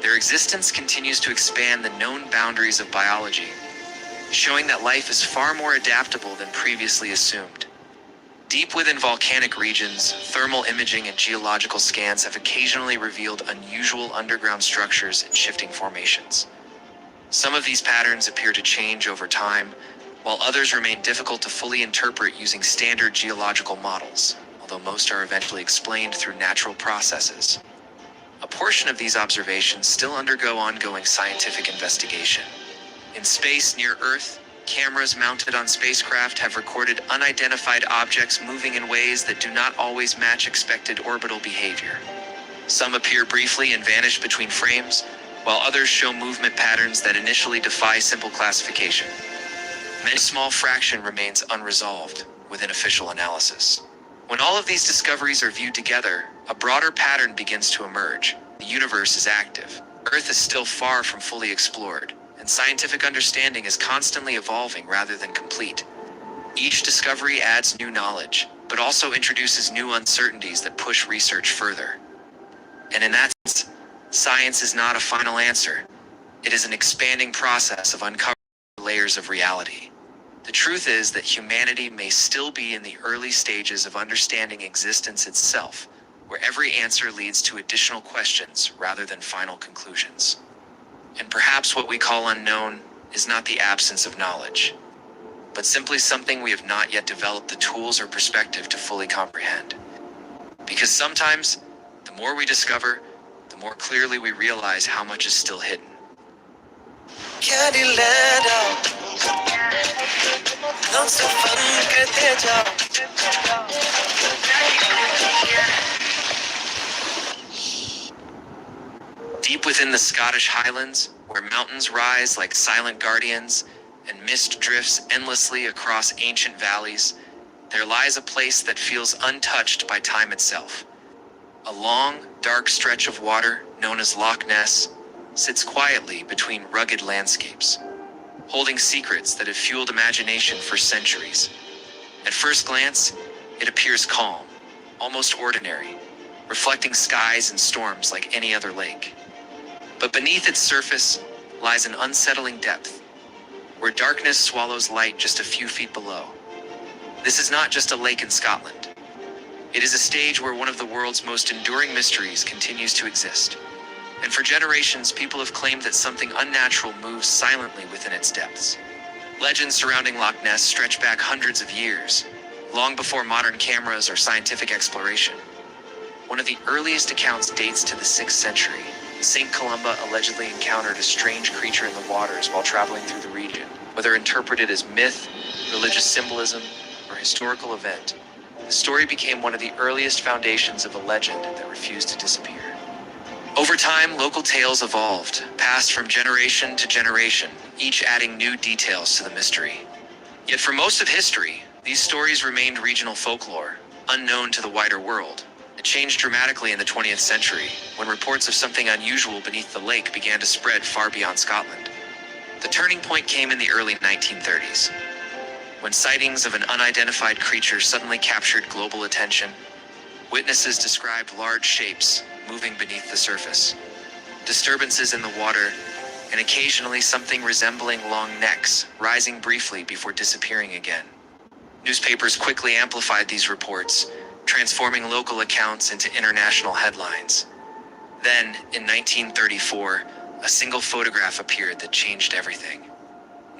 Speaker 1: Their existence continues to expand the known boundaries of biology, showing that life is far more adaptable than previously assumed. Deep within volcanic regions, thermal imaging and geological scans have occasionally revealed unusual underground structures and shifting formations. Some of these patterns appear to change over time, while others remain difficult to fully interpret using standard geological models, although most are eventually explained through natural processes. A portion of these observations still undergo ongoing scientific investigation. In space near Earth, cameras mounted on spacecraft have recorded unidentified objects moving in ways that do not always match expected orbital behavior. Some appear briefly and vanish between frames, while others show movement patterns that initially defy simple classification. A small fraction remains unresolved within official analysis. When all of these discoveries are viewed together, a broader pattern begins to emerge. The universe is active. Earth is still far from fully explored, and scientific understanding is constantly evolving rather than complete. Each discovery adds new knowledge, but also introduces new uncertainties that push research further. And in that sense, science is not a final answer. It is an expanding process of uncovering layers of reality. The truth is that humanity may still be in the early stages of understanding existence itself, where every answer leads to additional questions rather than final conclusions. And perhaps what we call unknown is not the absence of knowledge, but simply something we have not yet developed the tools or perspective to fully comprehend. Because sometimes, the more we discover, the more clearly we realize how much is still hidden.
Speaker 2: Candyland out. Not so fun, करते जाओ.
Speaker 1: Deep within the Scottish Highlands, where mountains rise like silent guardians and mist drifts endlessly across ancient valleys, there lies a place that feels untouched by time itself. A long, dark stretch of water, known as Loch Ness, sits quietly between rugged landscapes, holding secrets that have fueled imagination for centuries. At first glance, it appears calm, almost ordinary, reflecting skies and storms like any other lake. But beneath its surface lies an unsettling depth, where darkness swallows light just a few feet below. This is not just a lake in Scotland. It is a stage where one of the world's most enduring mysteries continues to exist. And for generations, people have claimed that something unnatural moves silently within its depths. Legends surrounding Loch Ness stretch back hundreds of years, long before modern cameras or scientific exploration. One of the earliest accounts dates to the 6th century. St. Columba allegedly encountered a strange creature in the waters while traveling through the region. Whether interpreted as myth, religious symbolism, or historical event, the story became one of the earliest foundations of a legend that refused to disappear. Over time, local tales evolved, passed from generation to generation, each adding new details to the mystery. Yet for most of history, these stories remained regional folklore, unknown to the wider world. It changed dramatically in the 20th century, when reports of something unusual beneath the lake began to spread far beyond Scotland. The turning point came in the early 1930s, when sightings of an unidentified creature suddenly captured global attention. Witnesses described large shapes moving beneath the surface, disturbances in the water, and occasionally something resembling long necks rising briefly before disappearing again. Newspapers quickly amplified these reports, transforming local accounts into international headlines. Then, in 1934, a single photograph appeared that changed everything.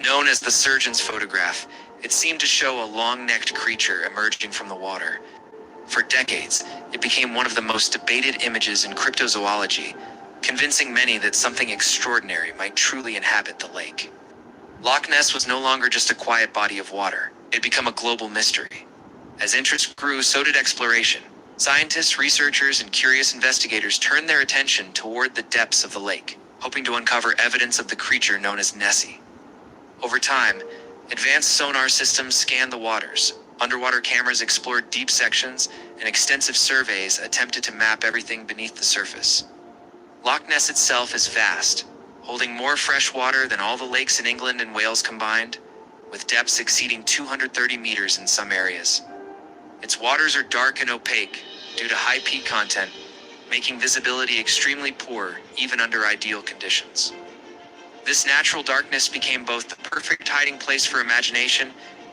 Speaker 1: Known as the surgeon's photograph, it seemed to show a long-necked creature emerging from the water. For decades, it became one of the most debated images in cryptozoology, convincing many that something extraordinary might truly inhabit the lake. Loch Ness was no longer just a quiet body of water. It had become a global mystery. As interest grew, so did exploration. Scientists, researchers, and curious investigators turned their attention toward the depths of the lake, hoping to uncover evidence of the creature known as Nessie. Over time, advanced sonar systems scanned the waters. Underwater cameras explored deep sections, and extensive surveys attempted to map everything beneath the surface. Loch Ness itself is vast, holding more fresh water than all the lakes in England and Wales combined, with depths exceeding 230 meters in some areas. Its waters are dark and opaque due to high peat content, making visibility extremely poor even under ideal conditions. This natural darkness became both the perfect hiding place for imagination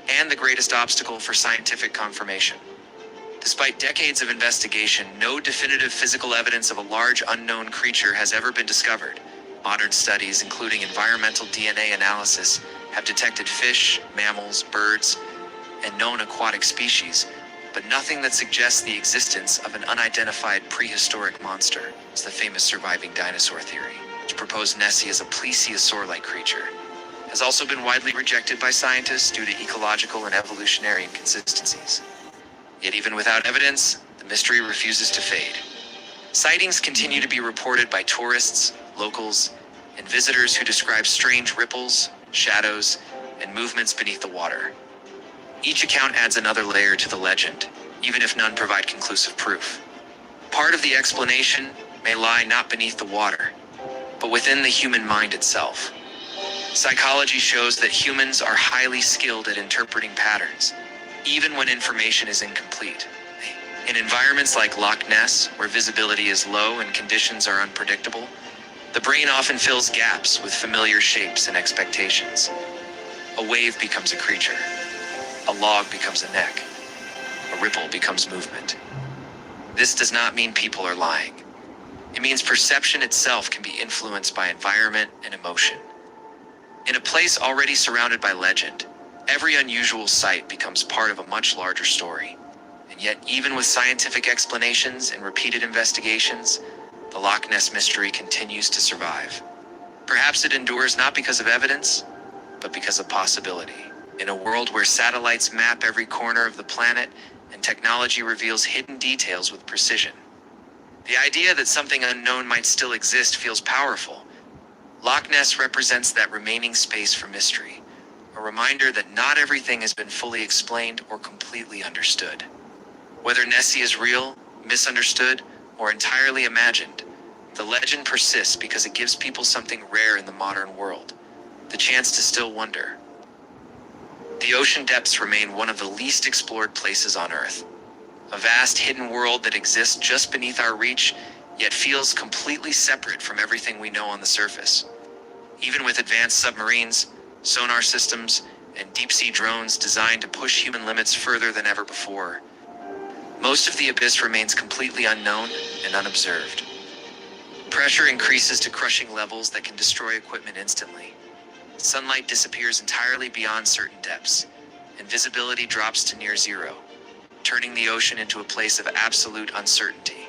Speaker 1: and the greatest obstacle for scientific confirmation. Despite decades of investigation, no definitive physical evidence of a large unknown creature has ever been discovered. Modern studies, including environmental DNA analysis, have detected fish, mammals, birds, and known aquatic species, but nothing that suggests the existence of an unidentified prehistoric monster. It's the famous surviving dinosaur theory, which proposed Nessie as a plesiosaur-like creature, has also been widely rejected by scientists due to ecological and evolutionary inconsistencies. Yet even without evidence, the mystery refuses to fade. Sightings continue to be reported by tourists, locals, and visitors who describe strange ripples, shadows, and movements beneath the water. Each account adds another layer to the legend, even if none provide conclusive proof. Part of the explanation may lie not beneath the water, but within the human mind itself. Psychology shows that humans are highly skilled at interpreting patterns, even when information is incomplete. In environments like Loch Ness, where visibility is low and conditions are unpredictable, the brain often fills gaps with familiar shapes and expectations. A wave becomes a creature. A log becomes a neck. A ripple becomes movement. This does not mean people are lying. It means perception itself can be influenced by environment and emotion. In a place already surrounded by legend, every unusual sight becomes part of a much larger story. And yet, even with scientific explanations and repeated investigations, the Loch Ness mystery continues to survive. Perhaps it endures not because of evidence, but because of possibility. In a world where satellites map every corner of the planet and technology reveals hidden details with precision, the idea that something unknown might still exist feels powerful. Loch Ness represents that remaining space for mystery, a reminder that not everything has been fully explained or completely understood. Whether Nessie is real, misunderstood, or entirely imagined, the legend persists because it gives people something rare in the modern world, the chance to still wonder. The ocean depths remain one of the least explored places on Earth. A vast hidden world that exists just beneath our reach, yet feels completely separate from everything we know on the surface. Even with advanced submarines, sonar systems, and deep-sea drones designed to push human limits further than ever before, most of the abyss remains completely unknown and unobserved. Pressure increases to crushing levels that can destroy equipment instantly. Sunlight disappears entirely beyond certain depths, and visibility drops to near zero, turning the ocean into a place of absolute uncertainty.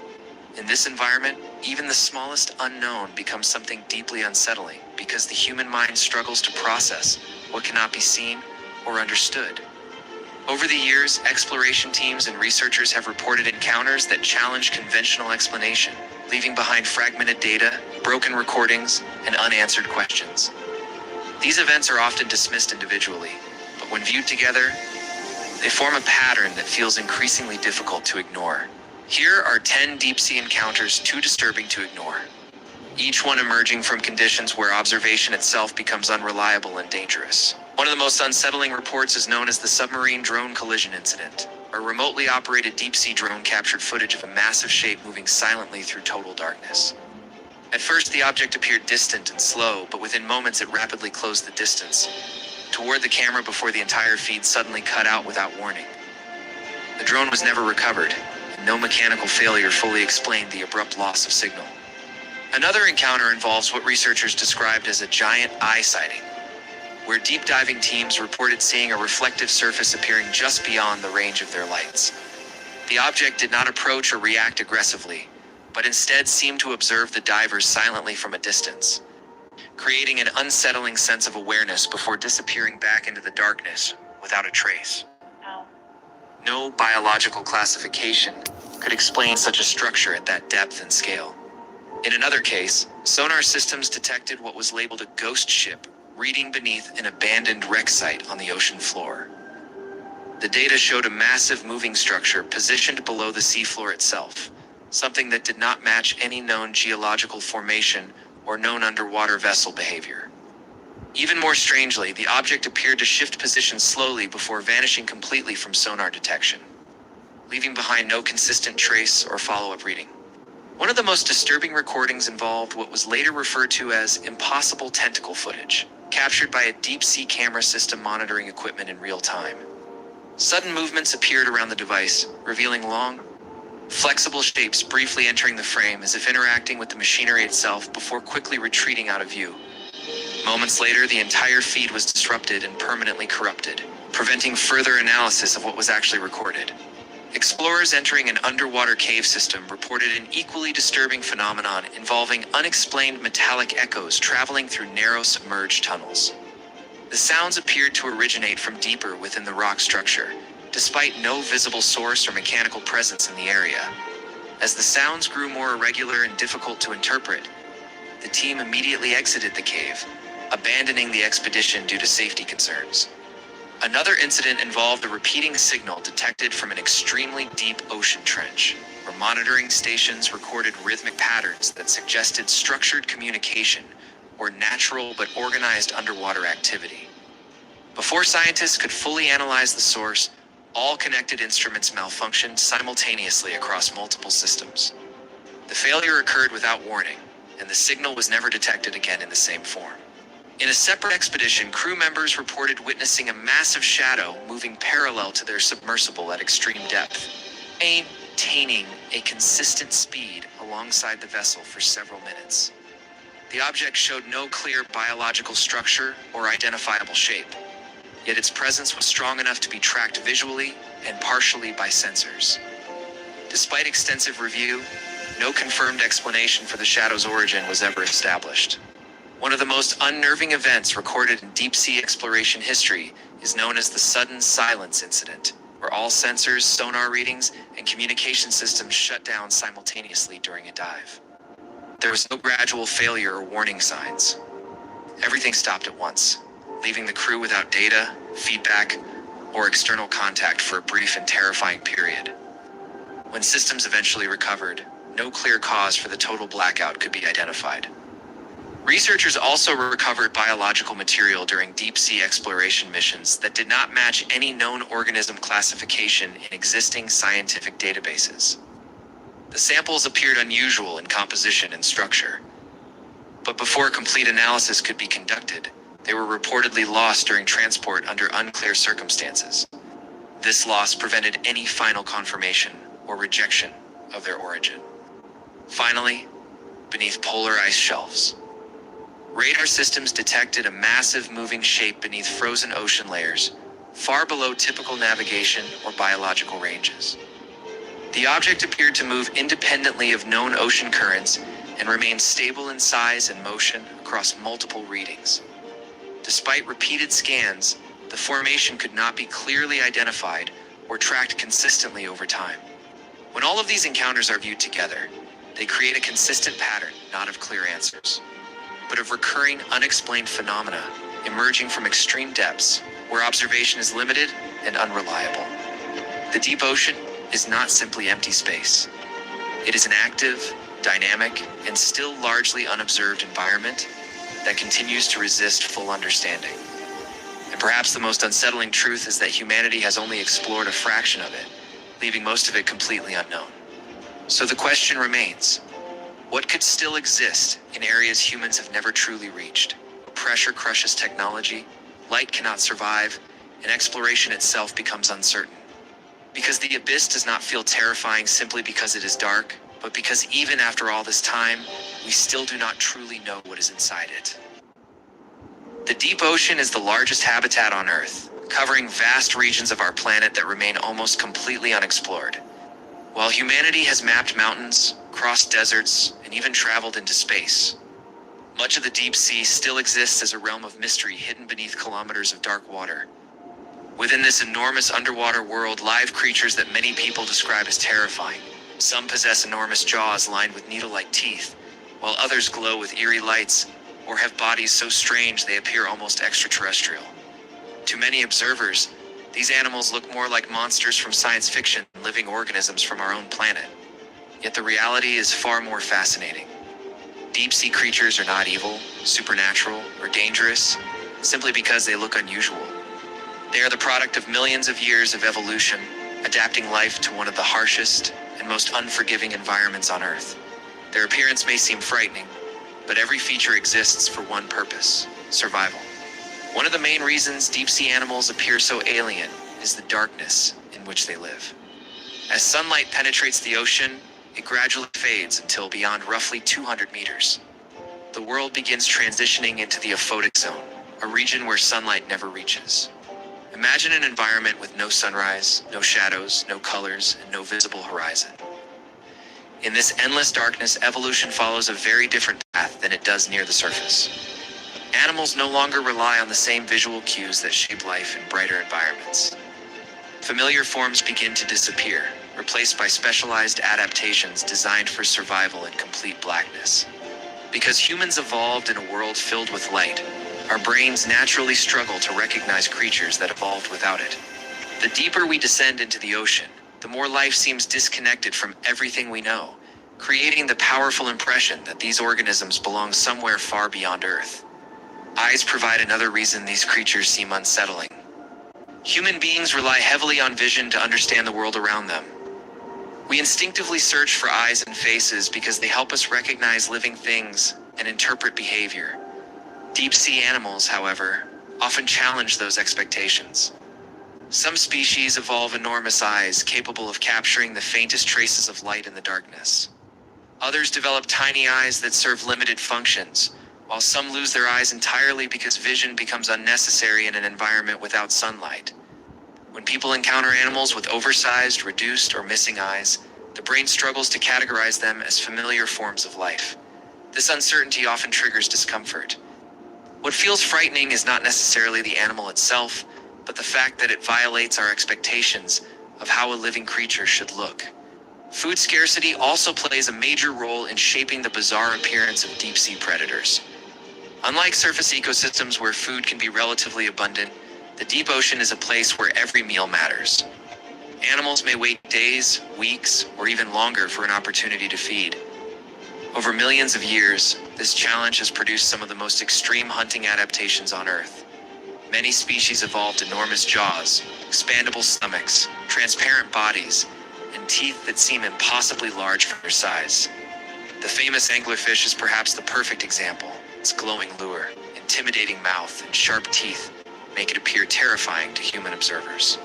Speaker 1: In this environment, even the smallest unknown becomes something deeply unsettling because the human mind struggles to process what cannot be seen or understood. Over the years, exploration teams and researchers have reported encounters that challenge conventional explanation, leaving behind fragmented data, broken recordings, and unanswered questions. These events are often dismissed individually, but when viewed together, they form a pattern that feels increasingly difficult to ignore. Here are 10 deep-sea encounters too disturbing to ignore, each one emerging from conditions where observation itself becomes unreliable and dangerous. One of the most unsettling reports is known as the submarine drone collision incident. A remotely operated deep-sea drone captured footage of a massive shape moving silently through total darkness. At first, the object appeared distant and slow, but within moments it rapidly closed the distance toward the camera before the entire feed suddenly cut out without warning. The drone was never recovered, and no mechanical failure fully explained the abrupt loss of signal. Another encounter involves what researchers described as a giant eye sighting, where deep diving teams reported seeing a reflective surface appearing just beyond the range of their lights. The object did not approach or react aggressively, but instead seemed to observe the divers silently from a distance, creating an unsettling sense of awareness before disappearing back into the darkness without a trace. No biological classification could explain such a structure at that depth and scale. In another case, sonar systems detected what was labeled a ghost ship reading beneath an abandoned wreck site on the ocean floor. The data showed a massive moving structure positioned below the seafloor itself, something that did not match any known geological formation or known underwater vessel behavior. Even more strangely, the object appeared to shift position slowly before vanishing completely from sonar detection, leaving behind no consistent trace or follow-up reading. One of the most disturbing recordings involved what was later referred to as impossible tentacle footage, captured by a deep-sea camera system monitoring equipment in real time. Sudden movements appeared around the device, revealing long, flexible shapes briefly entering the frame as if interacting with the machinery itself before quickly retreating out of view. Moments later, the entire feed was disrupted and permanently corrupted, preventing further analysis of what was actually recorded. Explorers entering an underwater cave system reported an equally disturbing phenomenon involving unexplained metallic echoes traveling through narrow submerged tunnels. The sounds appeared to originate from deeper within the rock structure, despite no visible source or mechanical presence in the area. As the sounds grew more irregular and difficult to interpret, the team immediately exited the cave, abandoning the expedition due to safety concerns. Another incident involved a repeating signal detected from an extremely deep ocean trench, where monitoring stations recorded rhythmic patterns that suggested structured communication or natural but organized underwater activity. Before scientists could fully analyze the source, all connected instruments malfunctioned simultaneously across multiple systems. The failure occurred without warning, and the signal was never detected again in the same form. In a separate expedition, crew members reported witnessing a massive shadow moving parallel to their submersible at extreme depth, maintaining a consistent speed alongside the vessel for several minutes. The object showed no clear biological structure or identifiable shape, yet its presence was strong enough to be tracked visually and partially by sensors. Despite extensive review, no confirmed explanation for the shadow's origin was ever established. One of the most unnerving events recorded in deep-sea exploration history is known as the sudden silence incident, where all sensors, sonar readings, and communication systems shut down simultaneously during a dive. There was no gradual failure or warning signs. Everything stopped at once, leaving the crew without data, feedback, or external contact for a brief and terrifying period. When systems eventually recovered, no clear cause for the total blackout could be identified. Researchers also recovered biological material during deep-sea exploration missions that did not match any known organism classification in existing scientific databases. The samples appeared unusual in composition and structure, but before complete analysis could be conducted, they were reportedly lost during transport under unclear circumstances. This loss prevented any final confirmation or rejection of their origin. Finally, beneath polar ice shelves, radar systems detected a massive moving shape beneath frozen ocean layers, far below typical navigation or biological ranges. The object appeared to move independently of known ocean currents and remained stable in size and motion across multiple readings. Despite repeated scans, the formation could not be clearly identified or tracked consistently over time. When all of these encounters are viewed together, they create a consistent pattern, not of clear answers, but of recurring unexplained phenomena emerging from extreme depths where observation is limited and unreliable. The deep ocean is not simply empty space. It is an active, dynamic, and still largely unobserved environment that continues to resist full understanding. And perhaps the most unsettling truth is that humanity has only explored a fraction of it, leaving most of it completely unknown. So the question remains, what could still exist in areas humans have never truly reached? Pressure crushes technology, light cannot survive, and exploration itself becomes uncertain. Because the abyss does not feel terrifying simply because it is dark, but because even after all this time, we still do not truly know what is inside it. The deep ocean is the largest habitat on Earth, covering vast regions of our planet that remain almost completely unexplored. While humanity has mapped mountains, crossed deserts, and even traveled into space, much of the deep sea still exists as a realm of mystery hidden beneath kilometers of dark water. Within this enormous underwater world live creatures that many people describe as terrifying. Some possess enormous jaws lined with needle-like teeth, while others glow with eerie lights or have bodies so strange they appear almost extraterrestrial. To many observers, these animals look more like monsters from science fiction than living organisms from our own planet. Yet the reality is far more fascinating. Deep-sea creatures are not evil, supernatural, or dangerous, simply because they look unusual. They are the product of millions of years of evolution, adapting life to one of the harshest and most unforgiving environments on Earth. Their appearance may seem frightening, but every feature exists for one purpose: survival. One of the main reasons deep-sea animals appear so alien is the darkness in which they live. As sunlight penetrates the ocean, it gradually fades until beyond roughly 200 meters. The world begins transitioning into the aphotic zone, a region where sunlight never reaches. Imagine an environment with no sunrise, no shadows, no colors, and no visible horizon. In this endless darkness, evolution follows a very different path than it does near the surface. Animals no longer rely on the same visual cues that shape life in brighter environments. Familiar forms begin to disappear, replaced by specialized adaptations designed for survival in complete blackness. Because humans evolved in a world filled with light, our brains naturally struggle to recognize creatures that evolved without it. The deeper we descend into the ocean, the more life seems disconnected from everything we know, creating the powerful impression that these organisms belong somewhere far beyond Earth. Eyes provide another reason these creatures seem unsettling. Human beings rely heavily on vision to understand the world around them. We instinctively search for eyes and faces because they help us recognize living things and interpret behavior. Deep-sea animals, however, often challenge those expectations. Some species evolve enormous eyes capable of capturing the faintest traces of light in the darkness. Others develop tiny eyes that serve limited functions, while some lose their eyes entirely because vision becomes unnecessary in an environment without sunlight. When people encounter animals with oversized, reduced, or missing eyes, the brain struggles to categorize them as familiar forms of life. This uncertainty often triggers discomfort. What feels frightening is not necessarily the animal itself, but the fact that it violates our expectations of how a living creature should look. Food scarcity also plays a major role in shaping the bizarre appearance of deep-sea predators. Unlike surface ecosystems where food can be relatively abundant, the deep ocean is a place where every meal matters. Animals may wait days, weeks, or even longer for an opportunity to feed. Over millions of years, this challenge has produced some of the most extreme hunting adaptations on Earth. Many species evolved enormous jaws, expandable stomachs, transparent bodies, and teeth that seem impossibly large for their size. The famous anglerfish is perhaps the perfect example. Its glowing lure, intimidating mouth, and sharp teeth make it appear terrifying to human observers.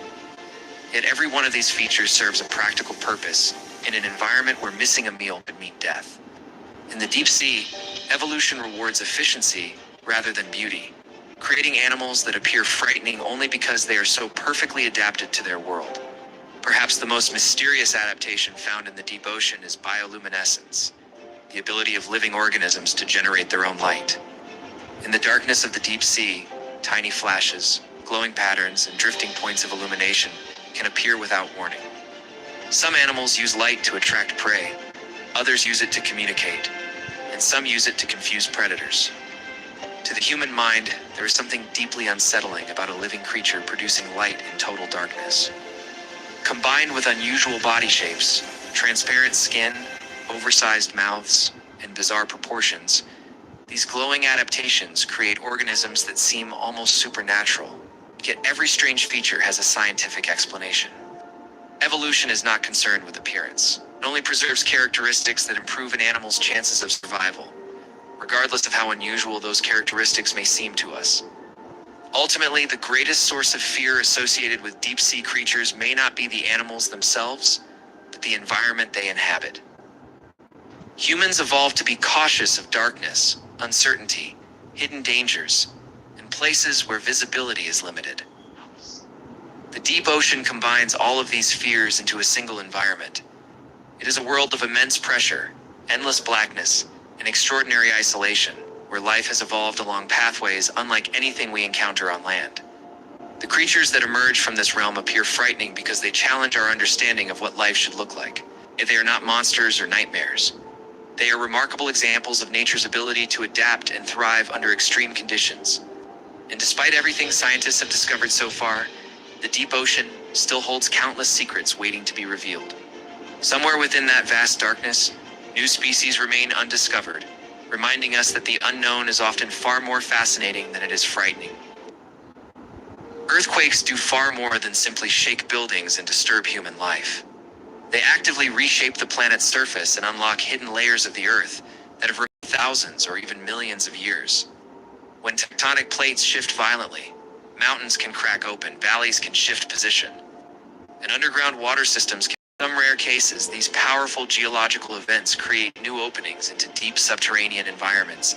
Speaker 1: Yet every one of these features serves a practical purpose in an environment where missing a meal could mean death. In the deep sea, evolution rewards efficiency rather than beauty, creating animals that appear frightening only because they are so perfectly adapted to their world. Perhaps the most mysterious adaptation found in the deep ocean is bioluminescence, the ability of living organisms to generate their own light. In the darkness of the deep sea, tiny flashes, glowing patterns, and drifting points of illumination can appear without warning. Some animals use light to attract prey, others use it to communicate, and some use it to confuse predators. To the human mind, there is something deeply unsettling about a living creature producing light in total darkness. Combined with unusual body shapes, transparent skin, oversized mouths, and bizarre proportions, these glowing adaptations create organisms that seem almost supernatural. Yet every strange feature has a scientific explanation. Evolution is not concerned with appearance. It only preserves characteristics that improve an animal's chances of survival, regardless of how unusual those characteristics may seem to us. Ultimately, the greatest source of fear associated with deep-sea creatures may not be the animals themselves, but the environment they inhabit. Humans evolved to be cautious of darkness, uncertainty, hidden dangers, and places where visibility is limited. The deep ocean combines all of these fears into a single environment. It is a world of immense pressure, endless blackness, and extraordinary isolation, where life has evolved along pathways unlike anything we encounter on land. The creatures that emerge from this realm appear frightening because they challenge our understanding of what life should look like. Yet they are not monsters or nightmares. They are remarkable examples of nature's ability to adapt and thrive under extreme conditions. And despite everything scientists have discovered so far, the deep ocean still holds countless secrets waiting to be revealed. Somewhere within that vast darkness, new species remain undiscovered, reminding us that the unknown is often far more fascinating than it is frightening. Earthquakes do far more than simply shake buildings and disturb human life. They actively reshape the planet's surface and unlock hidden layers of the Earth that have remained thousands or even millions of years. When tectonic plates shift violently, mountains can crack open, valleys can shift position, and underground water systems can. In some rare cases, these powerful geological events create new openings into deep subterranean environments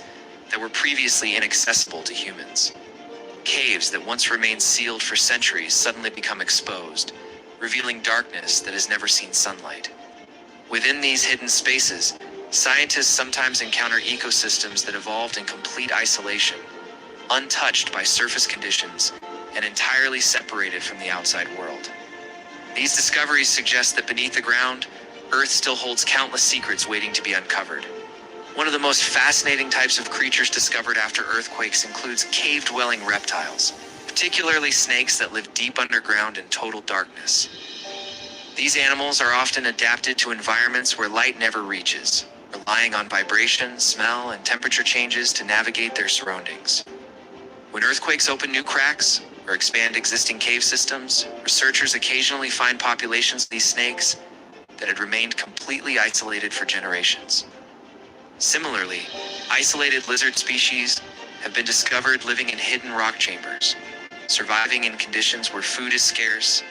Speaker 1: that were previously inaccessible to humans. Caves that once remained sealed for centuries suddenly become exposed, revealing darkness that has never seen sunlight. Within these hidden spaces, scientists sometimes encounter ecosystems that evolved in complete isolation, untouched by surface conditions, and entirely separated from the outside world. These discoveries suggest that beneath the ground, Earth still holds countless secrets waiting to be uncovered. One of the most fascinating types of creatures discovered after earthquakes includes cave-dwelling reptiles, particularly snakes that live deep underground in total darkness. These animals are often adapted to environments where light never reaches, relying on vibration, smell, and temperature changes to navigate their surroundings. When earthquakes open new cracks or expand existing cave systems, researchers occasionally find populations of these snakes that had remained completely isolated for generations. Similarly, isolated lizard species have been discovered living in hidden rock chambers, surviving in conditions where food is scarce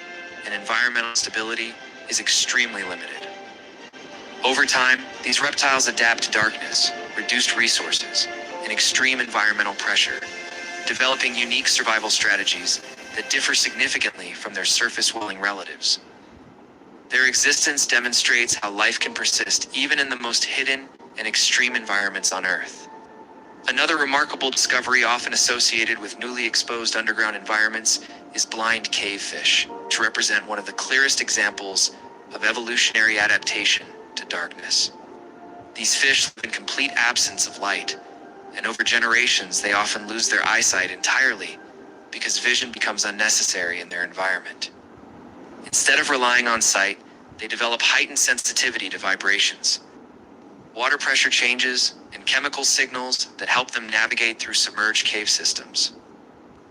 Speaker 1: and environmental stability is extremely limited. Over time, these reptiles adapt to darkness, reduced resources, and extreme environmental pressure, developing unique survival strategies that differ significantly from their surface-dwelling relatives. Their existence demonstrates how life can persist even in the most hidden and extreme environments on Earth. Another remarkable discovery often associated with newly exposed underground environments is blind cavefish, which represent one of the clearest examples of evolutionary adaptation to darkness. These fish live in complete absence of light, and over generations they often lose their eyesight entirely because vision becomes unnecessary in their environment. Instead of relying on sight, they develop heightened sensitivity to vibrations, water pressure changes, and chemical signals that help them navigate through submerged cave systems.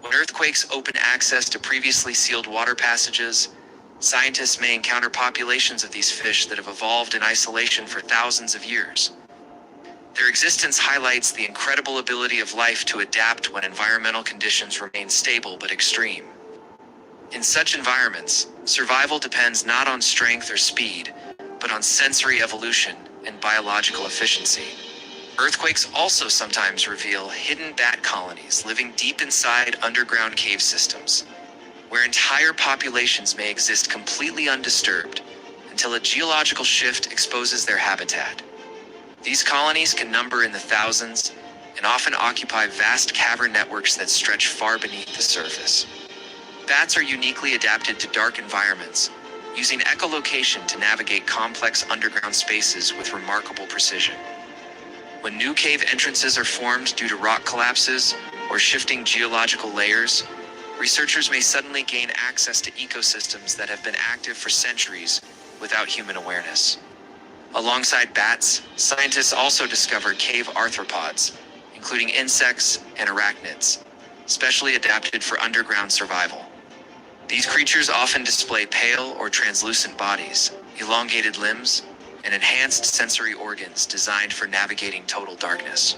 Speaker 1: When earthquakes open access to previously sealed water passages, scientists may encounter populations of these fish that have evolved in isolation for thousands of years. Their existence highlights the incredible ability of life to adapt when environmental conditions remain stable but extreme. In such environments, survival depends not on strength or speed, but on sensory evolution and biological efficiency. Earthquakes also sometimes reveal hidden bat colonies living deep inside underground cave systems, where entire populations may exist completely undisturbed until a geological shift exposes their habitat. These colonies can number in the thousands and often occupy vast cavern networks that stretch far beneath the surface. Bats are uniquely adapted to dark environments, using echolocation to navigate complex underground spaces with remarkable precision. When new cave entrances are formed due to rock collapses or shifting geological layers, researchers may suddenly gain access to ecosystems that have been active for centuries without human awareness. Alongside bats, scientists also discovered cave arthropods, including insects and arachnids, specially adapted for underground survival. These creatures often display pale or translucent bodies, elongated limbs, and enhanced sensory organs designed for navigating total darkness.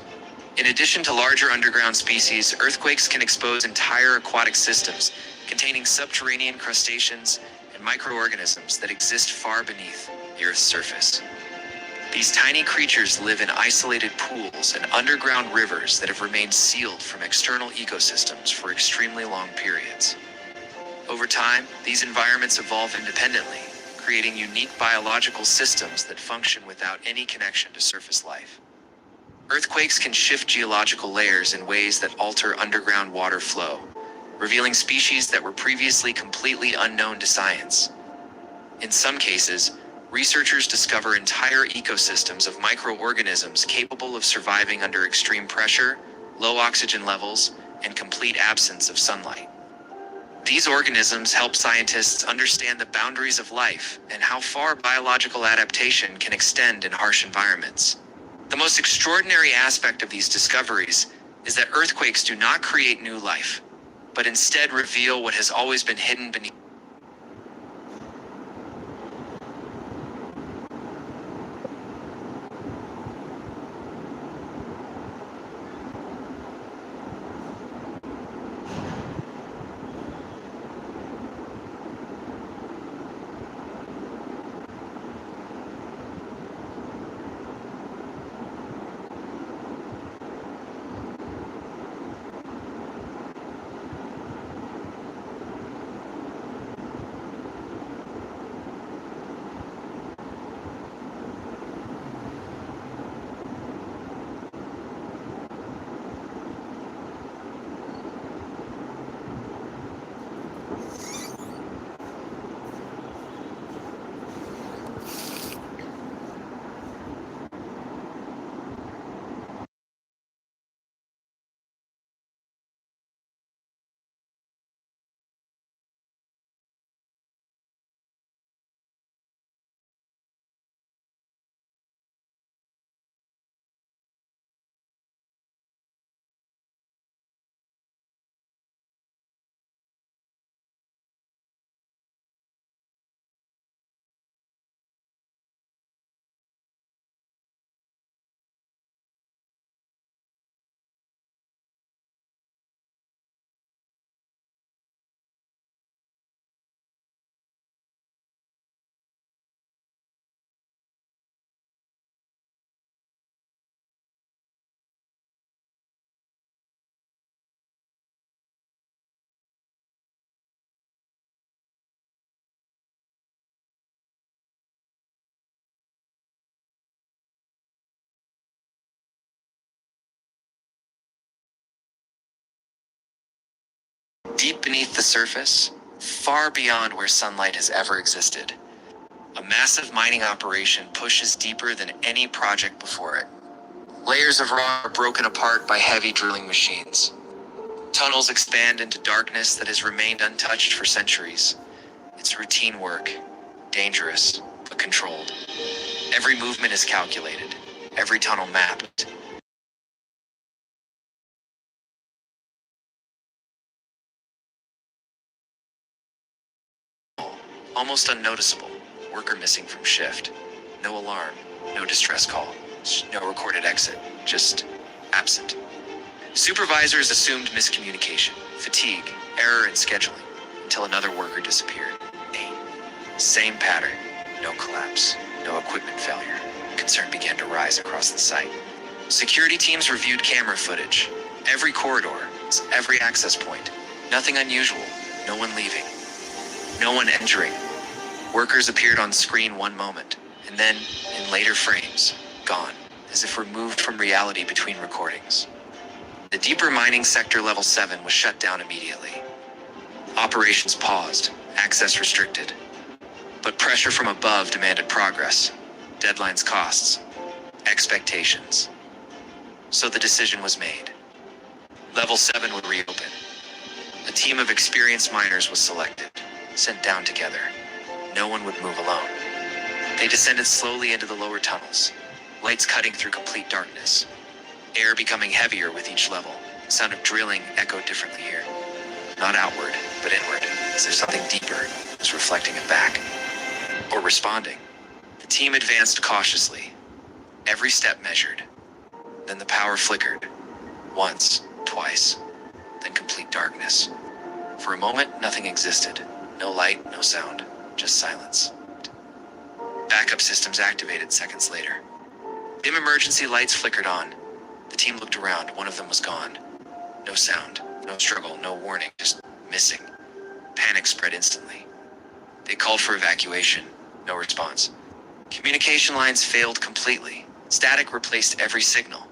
Speaker 1: In addition to larger underground species, earthquakes can expose entire aquatic systems containing subterranean crustaceans and microorganisms that exist far beneath the Earth's surface. These tiny creatures live in isolated pools and underground rivers that have remained sealed from external ecosystems for extremely long periods. Over time, these environments evolve independently, creating unique biological systems that function without any connection to surface life. Earthquakes can shift geological layers in ways that alter underground water flow, revealing species that were previously completely unknown to science. In some cases, researchers discover entire ecosystems of microorganisms capable of surviving under extreme pressure, low oxygen levels, and complete absence of sunlight. These organisms help scientists understand the boundaries of life and how far biological adaptation can extend in harsh environments. The most extraordinary aspect of these discoveries is that earthquakes do not create new life, but instead reveal what has always been hidden beneath. Deep beneath the surface, far beyond where sunlight has ever existed, a massive mining operation pushes deeper than any project before it. Layers of rock are broken apart by heavy drilling machines. Tunnels expand into darkness that has remained untouched for centuries. It's routine work, dangerous, but controlled. Every movement is calculated, every tunnel mapped. Almost unnoticeable, worker missing from shift. No alarm, no distress call, no recorded exit, just absent. Supervisors assumed miscommunication, fatigue, error in scheduling, until another worker disappeared. Same pattern, no collapse, no equipment failure. Concern began to rise across the site. Security teams reviewed camera footage, every corridor, every access point. Nothing unusual, no one leaving, no one entering. Workers appeared on screen one moment, and then, in later frames, gone, as if removed from reality between recordings. The deeper mining sector level 7 was shut down immediately. Operations paused, access restricted. But pressure from above demanded progress, deadlines, costs, expectations. So the decision was made. Level 7 would reopen. A team of experienced miners was selected, sent down together. No one would move alone. They descended slowly into the lower tunnels, lights cutting through complete darkness. Air becoming heavier with each level. The sound of drilling echoed differently here. Not outward, but inward, as if something deeper was reflecting it back. Or responding. The team advanced cautiously, every step measured. Then the power flickered. Once, twice, then complete darkness. For a moment, nothing existed. No light, no sound, just silence. Backup systems activated seconds later. Dim emergency lights flickered on. The team looked around. One of them was gone. No sound, no struggle, no warning, just missing. Panic spread instantly. They called for evacuation. No response. Communication lines failed completely. Static replaced every signal.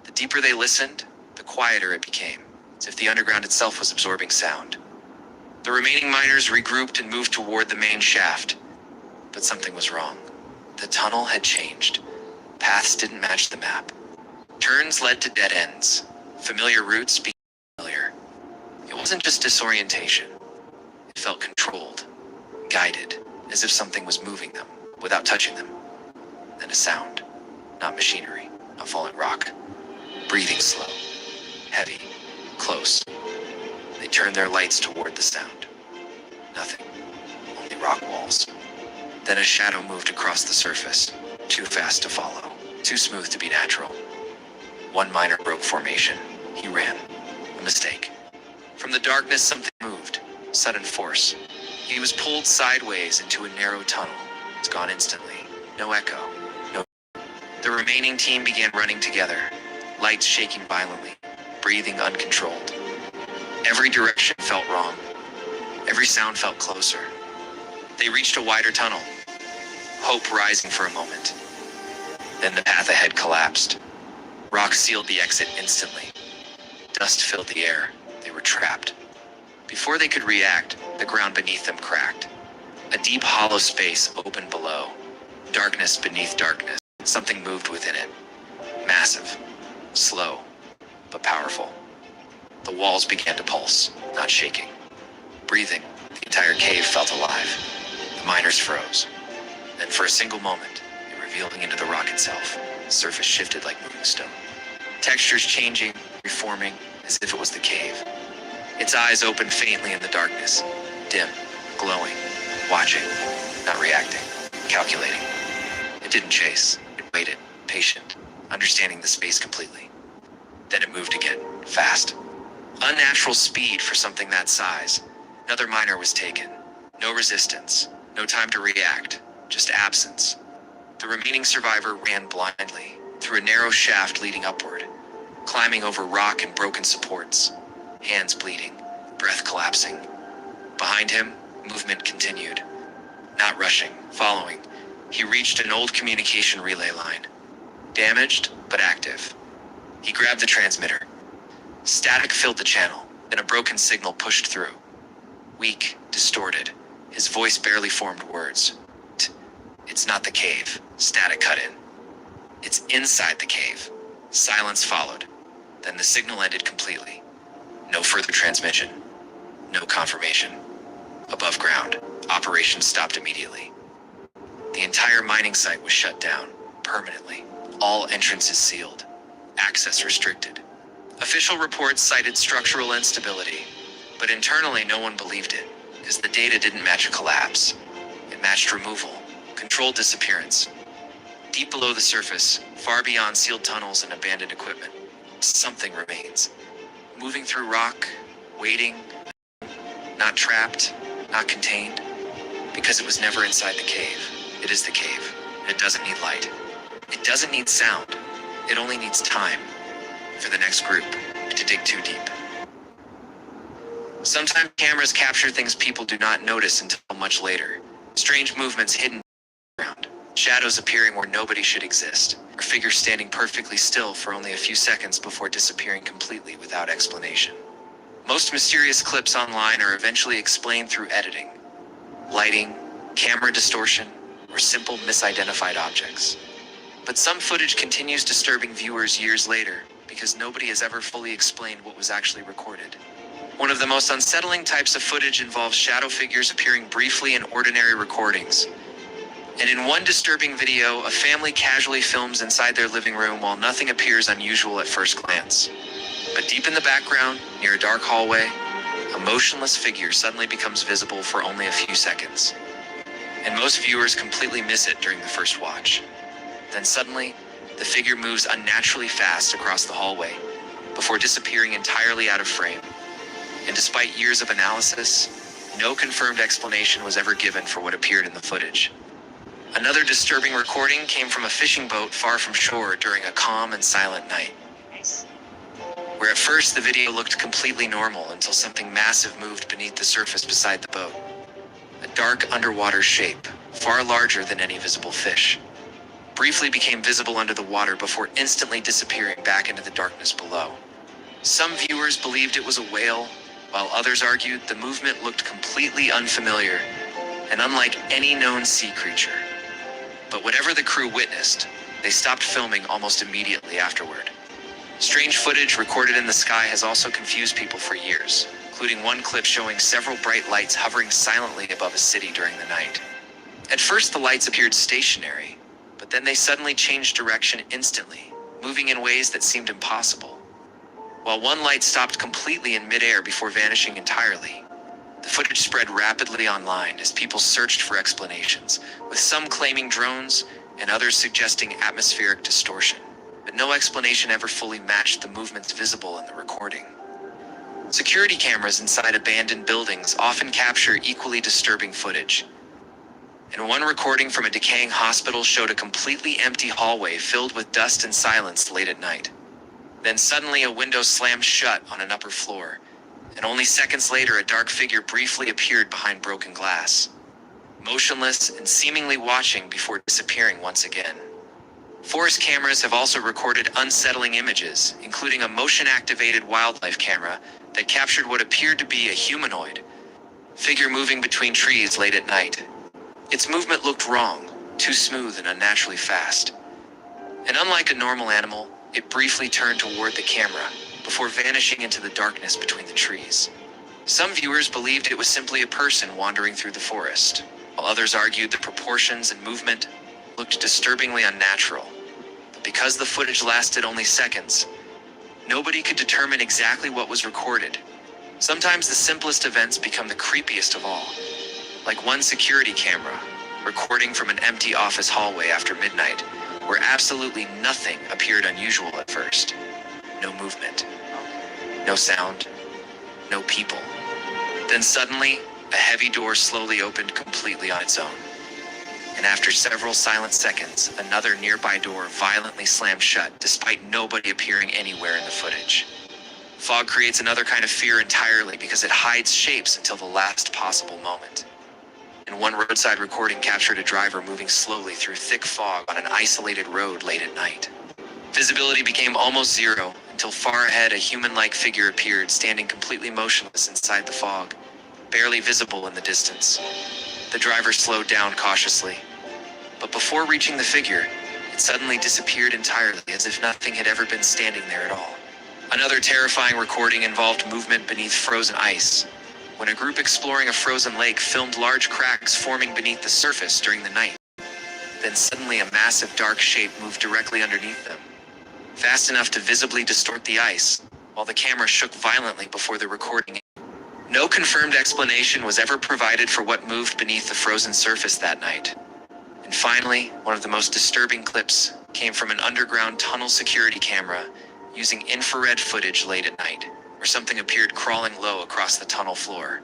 Speaker 1: The deeper they listened, the quieter it became, as if the underground itself was absorbing sound. The remaining miners regrouped and moved toward the main shaft. But something was wrong. The tunnel had changed. Paths didn't match the map. Turns led to dead ends. Familiar routes became familiar. It wasn't just disorientation. It felt controlled, guided, as if something was moving them, without touching them. Then a sound. Not machinery, not falling rock. Breathing slow, heavy, close. They turned their lights toward the sound. Nothing. Only rock walls. Then a shadow moved across the surface, too fast to follow, too smooth to be natural. One miner broke formation. He ran. A mistake. From the darkness, something moved. Sudden force. He was pulled sideways into a narrow tunnel. It's gone instantly. No echo. No. The remaining team began running together, lights shaking violently, breathing uncontrolled. Every direction felt wrong. Every sound felt closer. They reached a wider tunnel, hope rising for a moment. Then the path ahead collapsed. Rock sealed the exit instantly. Dust filled the air. They were trapped. Before they could react, the ground beneath them cracked. A deep hollow space opened below. Darkness beneath darkness. Something moved within it. Massive. Slow, but powerful. The walls began to pulse, not shaking. Breathing, the entire cave felt alive. The miners froze. Then for a single moment, revealing into the rock itself, the surface shifted like moving stone. Textures changing, reforming, as if it was the cave. Its eyes opened faintly in the darkness, dim, glowing, watching, not reacting, calculating. It didn't chase, it waited, patient, understanding the space completely. Then it moved again, fast. Unnatural speed for something that size. Another miner was taken. No resistance, no time to react, just absence. The remaining survivor ran blindly, through a narrow shaft leading upward, climbing over rock and broken supports, hands bleeding, breath collapsing. Behind him, movement continued. Not rushing, following, he reached an old communication relay line. Damaged, but active. He grabbed the transmitter. Static filled the channel, Then a broken signal pushed through. Weak, distorted, his voice barely formed words. It's not the cave. Static cut in. It's inside the cave. Silence followed. Then the signal ended completely. No further transmission. No confirmation. Above ground, operations stopped immediately. The entire mining site was shut down, permanently. All entrances sealed. Access restricted. Official reports cited structural instability, but internally no one believed it, because the data didn't match a collapse. It matched removal, controlled disappearance. Deep below the surface, far beyond sealed tunnels and abandoned equipment, something remains. Moving through rock, waiting, not trapped, not contained, because it was never inside the cave. It is the cave, and it doesn't need light. It doesn't need sound. It only needs time for the next group to dig too deep. Sometimes cameras capture things people do not notice until much later. Strange movements hidden around, shadows appearing where nobody should exist, or figures standing perfectly still for only a few seconds before disappearing completely without explanation. Most mysterious clips online are eventually explained through editing, lighting, camera distortion, or simple misidentified objects. But some footage continues disturbing viewers years later because nobody has ever fully explained what was actually recorded. One of the most unsettling types of footage involves shadow figures appearing briefly in ordinary recordings. And in one disturbing video, a family casually films inside their living room while nothing appears unusual at first glance. But deep in the background, near a dark hallway, a motionless figure suddenly becomes visible for only a few seconds. And most viewers completely miss it during the first watch. Then suddenly, the figure moves unnaturally fast across the hallway, before disappearing entirely out of frame. And despite years of analysis, no confirmed explanation was ever given for what appeared in the footage. Another disturbing recording came from a fishing boat far from shore during a calm and silent night, where at first the video looked completely normal until something massive moved beneath the surface beside the boat. A dark underwater shape, far larger than any visible fish, briefly became visible under the water before instantly disappearing back into the darkness below. Some viewers believed it was a whale, while others argued the movement looked completely unfamiliar and unlike any known sea creature. But whatever the crew witnessed, they stopped filming almost immediately afterward. Strange footage recorded in the sky has also confused people for years, including one clip showing several bright lights hovering silently above a city during the night. At first the lights appeared stationary, but then they suddenly changed direction instantly, moving in ways that seemed impossible. While one light stopped completely in midair before vanishing entirely, the footage spread rapidly online as people searched for explanations, with some claiming drones and others suggesting atmospheric distortion. But no explanation ever fully matched the movements visible in the recording. Security cameras inside abandoned buildings often capture equally disturbing footage. And one recording from a decaying hospital showed a completely empty hallway filled with dust and silence late at night. Then suddenly a window slammed shut on an upper floor, and only seconds later a dark figure briefly appeared behind broken glass, motionless and seemingly watching before disappearing once again. Forest cameras have also recorded unsettling images, including a motion-activated wildlife camera that captured what appeared to be a humanoid figure moving between trees late at night. Its movement looked wrong, too smooth and unnaturally fast. And unlike a normal animal, it briefly turned toward the camera before vanishing into the darkness between the trees. Some viewers believed it was simply a person wandering through the forest, while others argued the proportions and movement looked disturbingly unnatural. But because the footage lasted only seconds, nobody could determine exactly what was recorded. Sometimes the simplest events become the creepiest of all. Like one security camera, recording from an empty office hallway after midnight, where absolutely nothing appeared unusual at first. No movement, no sound, no people. Then suddenly, a heavy door slowly opened completely on its own. And after several silent seconds, another nearby door violently slammed shut, despite nobody appearing anywhere in the footage. Fog creates another kind of fear entirely because it hides shapes until the last possible moment. And one roadside recording captured a driver moving slowly through thick fog on an isolated road late at night. Visibility became almost zero until far ahead a human-like figure appeared, standing completely motionless inside the fog, barely visible in the distance. The driver slowed down cautiously, but before reaching the figure, it suddenly disappeared entirely, as if nothing had ever been standing there at all. Another terrifying recording involved movement beneath frozen ice, when a group exploring a frozen lake filmed large cracks forming beneath the surface during the night. Then suddenly a massive dark shape moved directly underneath them, fast enough to visibly distort the ice, while the camera shook violently before the recording. No confirmed explanation was ever provided for what moved beneath the frozen surface that night. And finally, one of the most disturbing clips came from an underground tunnel security camera using infrared footage late at night, where something appeared crawling low across the tunnel floor.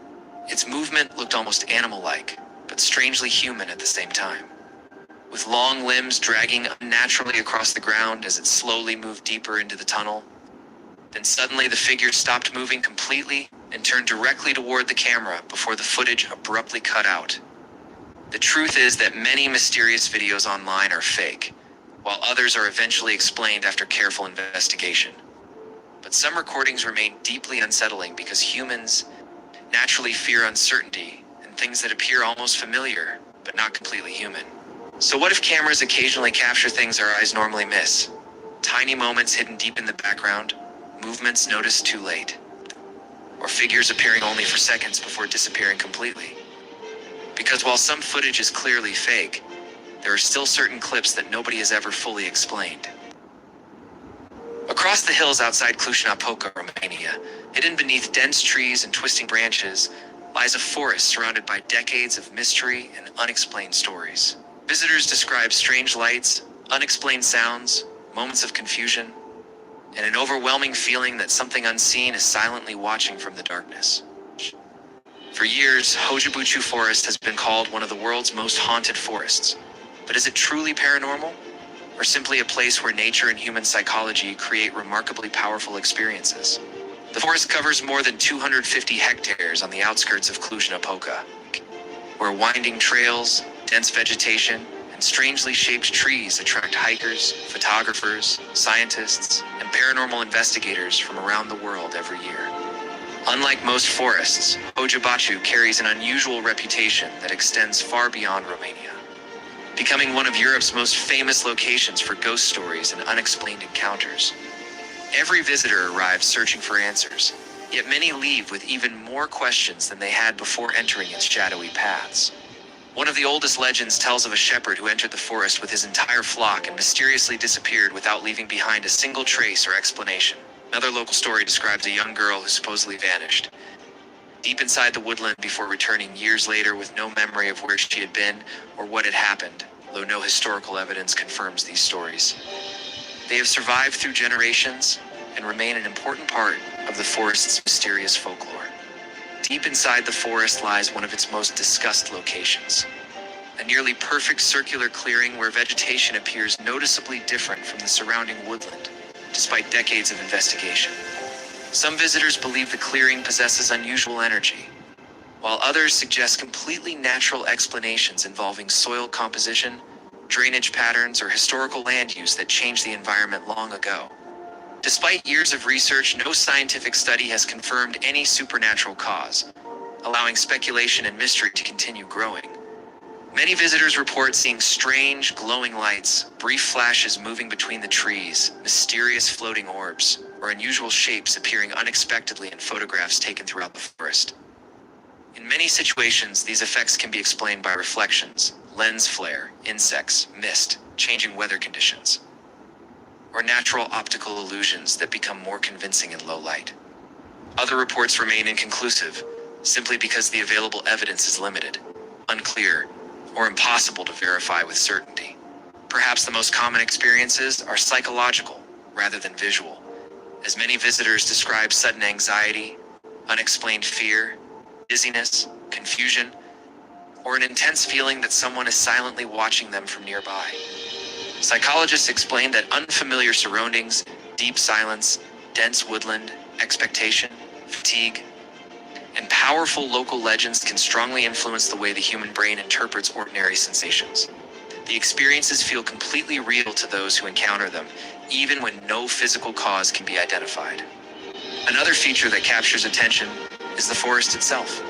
Speaker 1: Its movement looked almost animal-like, but strangely human at the same time, with long limbs dragging unnaturally across the ground as it slowly moved deeper into the tunnel. Then suddenly the figure stopped moving completely and turned directly toward the camera before the footage abruptly cut out. The truth is that many mysterious videos online are fake, while others are eventually explained after careful investigation. But some recordings remain deeply unsettling because humans naturally fear uncertainty and things that appear almost familiar, but not completely human. So what if cameras occasionally capture things our eyes normally miss? Tiny moments hidden deep in the background, movements noticed too late, or figures appearing only for seconds before disappearing completely. Because while some footage is clearly fake, there are still certain clips that nobody has ever fully explained. Across the hills outside Cluj-Napoca, Romania, hidden beneath dense trees and twisting branches, lies a forest surrounded by decades of mystery and unexplained stories. Visitors describe strange lights, unexplained sounds, moments of confusion, and an overwhelming feeling that something unseen is silently watching from the darkness. For years, Hojabuchu Forest has been called one of the world's most haunted forests. But is it truly paranormal? Or simply a place where nature and human psychology create remarkably powerful experiences? The forest covers more than 250 hectares on the outskirts of Cluj-Napoca, where winding trails, dense vegetation, and strangely shaped trees attract hikers, photographers, scientists, and paranormal investigators from around the world every year. Unlike most forests, Hojabuchu carries an unusual reputation that extends far beyond Romania, becoming one of Europe's most famous locations for ghost stories and unexplained encounters. Every visitor arrives searching for answers, yet many leave with even more questions than they had before entering its shadowy paths. One of the oldest legends tells of a shepherd who entered the forest with his entire flock and mysteriously disappeared without leaving behind a single trace or explanation. Another local story describes a young girl who supposedly vanished deep inside the woodland before returning years later with no memory of where she had been or what had happened, though no historical evidence confirms these stories. They have survived through generations and remain an important part of the forest's mysterious folklore. Deep inside the forest lies one of its most discussed locations, a nearly perfect circular clearing where vegetation appears noticeably different from the surrounding woodland, despite decades of investigation. Some visitors believe the clearing possesses unusual energy, while others suggest completely natural explanations involving soil composition, drainage patterns, or historical land use that changed the environment long ago. Despite years of research, no scientific study has confirmed any supernatural cause, allowing speculation and mystery to continue growing. Many visitors report seeing strange, glowing lights, brief flashes moving between the trees, mysterious floating orbs, or unusual shapes appearing unexpectedly in photographs taken throughout the forest. In many situations, these effects can be explained by reflections, lens flare, insects, mist, changing weather conditions, or natural optical illusions that become more convincing in low light. Other reports remain inconclusive, simply because the available evidence is limited, unclear, or impossible to verify with certainty. Perhaps the most common experiences are psychological rather than visual, as many visitors describe sudden anxiety, unexplained fear, dizziness, confusion, or an intense feeling that someone is silently watching them from nearby. Psychologists explain that unfamiliar surroundings, deep silence, dense woodland, expectation, fatigue, and powerful local legends can strongly influence the way the human brain interprets ordinary sensations. The experiences feel completely real to those who encounter them, even when no physical cause can be identified. Another feature that captures attention is the forest itself,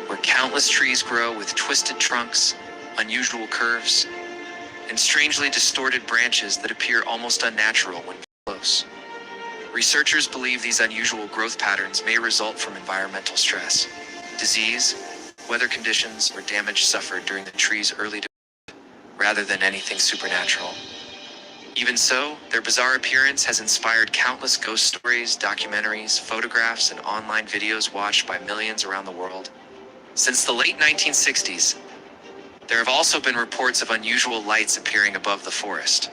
Speaker 1: where countless trees grow with twisted trunks, unusual curves, and strangely distorted branches that appear almost unnatural when close. Researchers believe these unusual growth patterns may result from environmental stress, disease, weather conditions, or damage suffered during the tree's early development, rather than anything supernatural. Even so, their bizarre appearance has inspired countless ghost stories, documentaries, photographs, and online videos watched by millions around the world. Since the late 1960s, there have also been reports of unusual lights appearing above the forest,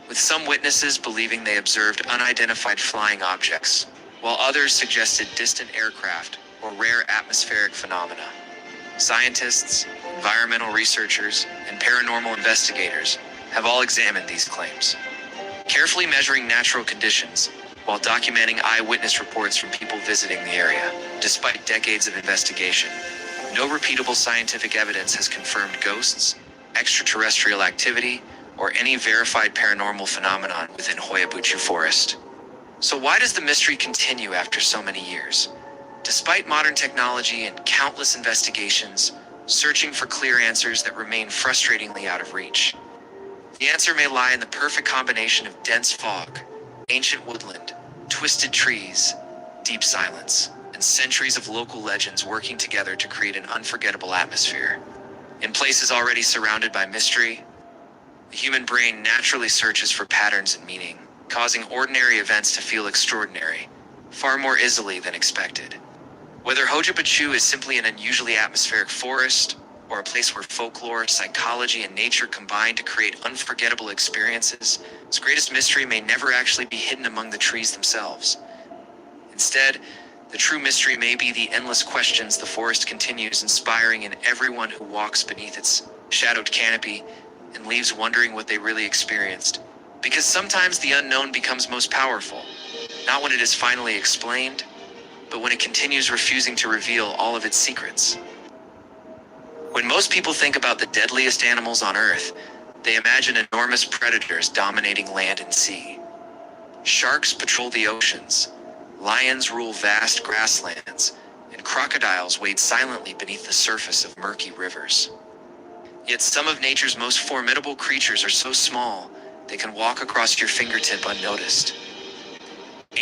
Speaker 1: with some witnesses believing they observed unidentified flying objects, while others suggested distant aircraft or rare atmospheric phenomena. Scientists, environmental researchers, and paranormal investigators have all examined these claims, carefully measuring natural conditions while documenting eyewitness reports from people visiting the area. Despite decades of investigation, no repeatable scientific evidence has confirmed ghosts, extraterrestrial activity, or any verified paranormal phenomenon within Hoyabuchu Forest. So why does the mystery continue after so many years? Despite modern technology and countless investigations, searching for clear answers that remain frustratingly out of reach. The answer may lie in the perfect combination of dense fog, ancient woodland, twisted trees, deep silence, and centuries of local legends working together to create an unforgettable atmosphere. In places already surrounded by mystery, the human brain naturally searches for patterns and meaning, causing ordinary events to feel extraordinary, far more easily than expected. Whether Hojabachu is simply an unusually atmospheric forest, or a place where folklore, psychology, and nature combine to create unforgettable experiences, its greatest mystery may never actually be hidden among the trees themselves. Instead, the true mystery may be the endless questions the forest continues inspiring in everyone who walks beneath its shadowed canopy and leaves wondering what they really experienced. Because sometimes the unknown becomes most powerful, not when it is finally explained, but when it continues refusing to reveal all of its secrets. When most people think about the deadliest animals on Earth, they imagine enormous predators dominating land and sea. Sharks patrol the oceans, lions rule vast grasslands, and crocodiles wade silently beneath the surface of murky rivers. Yet some of nature's most formidable creatures are so small, they can walk across your fingertip unnoticed.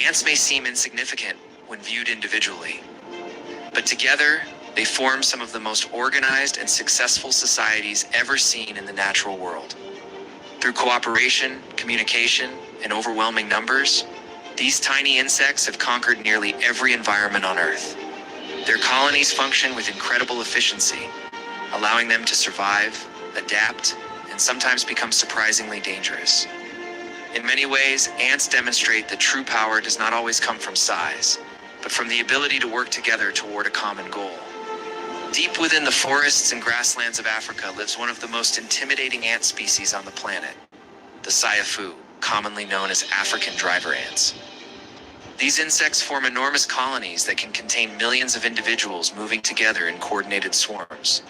Speaker 1: Ants may seem insignificant when viewed individually, but together, they form some of the most organized and successful societies ever seen in the natural world. Through cooperation, communication, and overwhelming numbers, these tiny insects have conquered nearly every environment on Earth. Their colonies function with incredible efficiency, allowing them to survive, adapt, and sometimes become surprisingly dangerous. In many ways, ants demonstrate that true power does not always come from size, but from the ability to work together toward a common goal. Deep within the forests and grasslands of Africa lives one of the most intimidating ant species on the planet, the Saiafu, commonly known as African driver ants. These insects form enormous colonies that can contain millions of individuals moving together in coordinated swarms.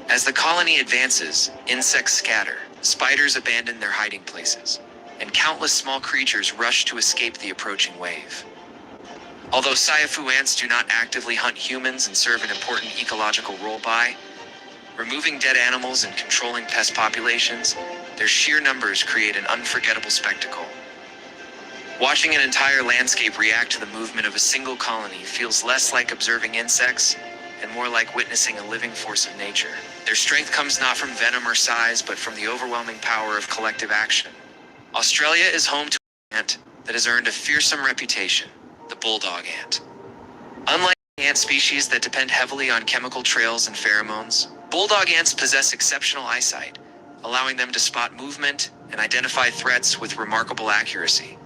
Speaker 1: As the colony advances, insects scatter, spiders abandon their hiding places, and countless small creatures rush to escape the approaching wave. Although Saiafu ants do not actively hunt humans and serve an important ecological role by removing dead animals and controlling pest populations, their sheer numbers create an unforgettable spectacle. Watching an entire landscape react to the movement of a single colony feels less like observing insects and more like witnessing a living force of nature. Their strength comes not from venom or size, but from the overwhelming power of collective action. Australia is home to an ant that has earned a fearsome reputation, the bulldog ant. Unlike ant species that depend heavily on chemical trails and pheromones, bulldog ants possess exceptional eyesight, allowing them to spot movement and identify threats with remarkable accuracy.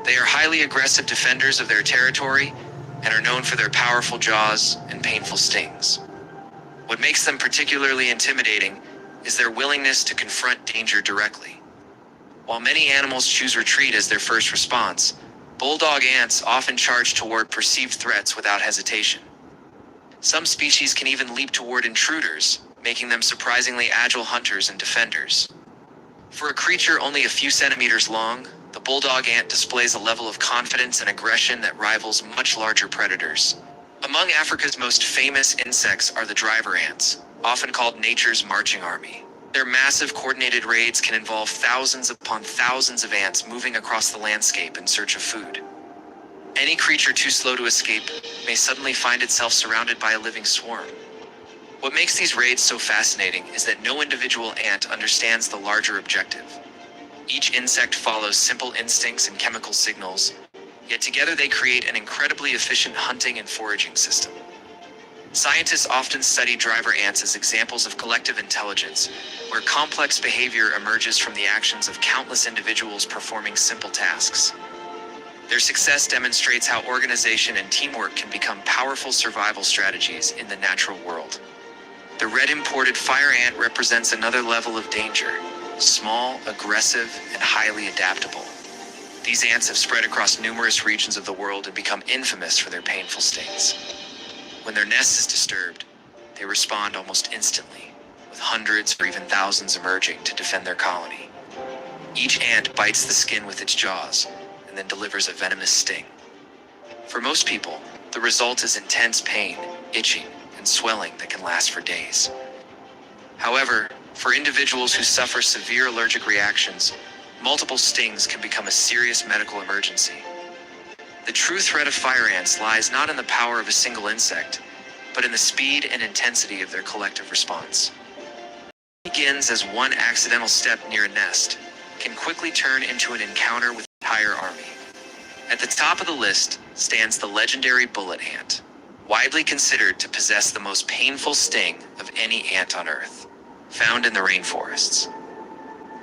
Speaker 1: They are highly aggressive defenders of their territory and are known for their powerful jaws and painful stings. What makes them particularly intimidating is their willingness to confront danger directly. While many animals choose retreat as their first response, bulldog ants often charge toward perceived threats without hesitation. Some species can even leap toward intruders, making them surprisingly agile hunters and defenders. For a creature only a few centimeters long, the bulldog ant displays a level of confidence and aggression that rivals much larger predators. Among Africa's most famous insects are the driver ants, often called nature's marching army. Their massive coordinated raids can involve thousands upon thousands of ants moving across the landscape in search of food. Any creature too slow to escape may suddenly find itself surrounded by a living swarm. What makes these raids so fascinating is that no individual ant understands the larger objective. Each insect follows simple instincts and chemical signals, yet together they create an incredibly efficient hunting and foraging system. Scientists often study driver ants as examples of collective intelligence, where complex behavior emerges from the actions of countless individuals performing simple tasks. Their success demonstrates how organization and teamwork can become powerful survival strategies in the natural world. The red imported fire ant represents another level of danger, small, aggressive, and highly adaptable. These ants have spread across numerous regions of the world and become infamous for their painful stings. When their nest is disturbed, they respond almost instantly, with hundreds or even thousands emerging to defend their colony. Each ant bites the skin with its jaws and then delivers a venomous sting. For most people, the result is intense pain, itching, and swelling that can last for days. However, for individuals who suffer severe allergic reactions, multiple stings can become a serious medical emergency. The true threat of fire ants lies not in the power of a single insect, but in the speed and intensity of their collective response. What begins as one accidental step near a nest can quickly turn into an encounter with an entire army. At the top of the list stands the legendary bullet ant, widely considered to possess the most painful sting of any ant on Earth, found in the rainforests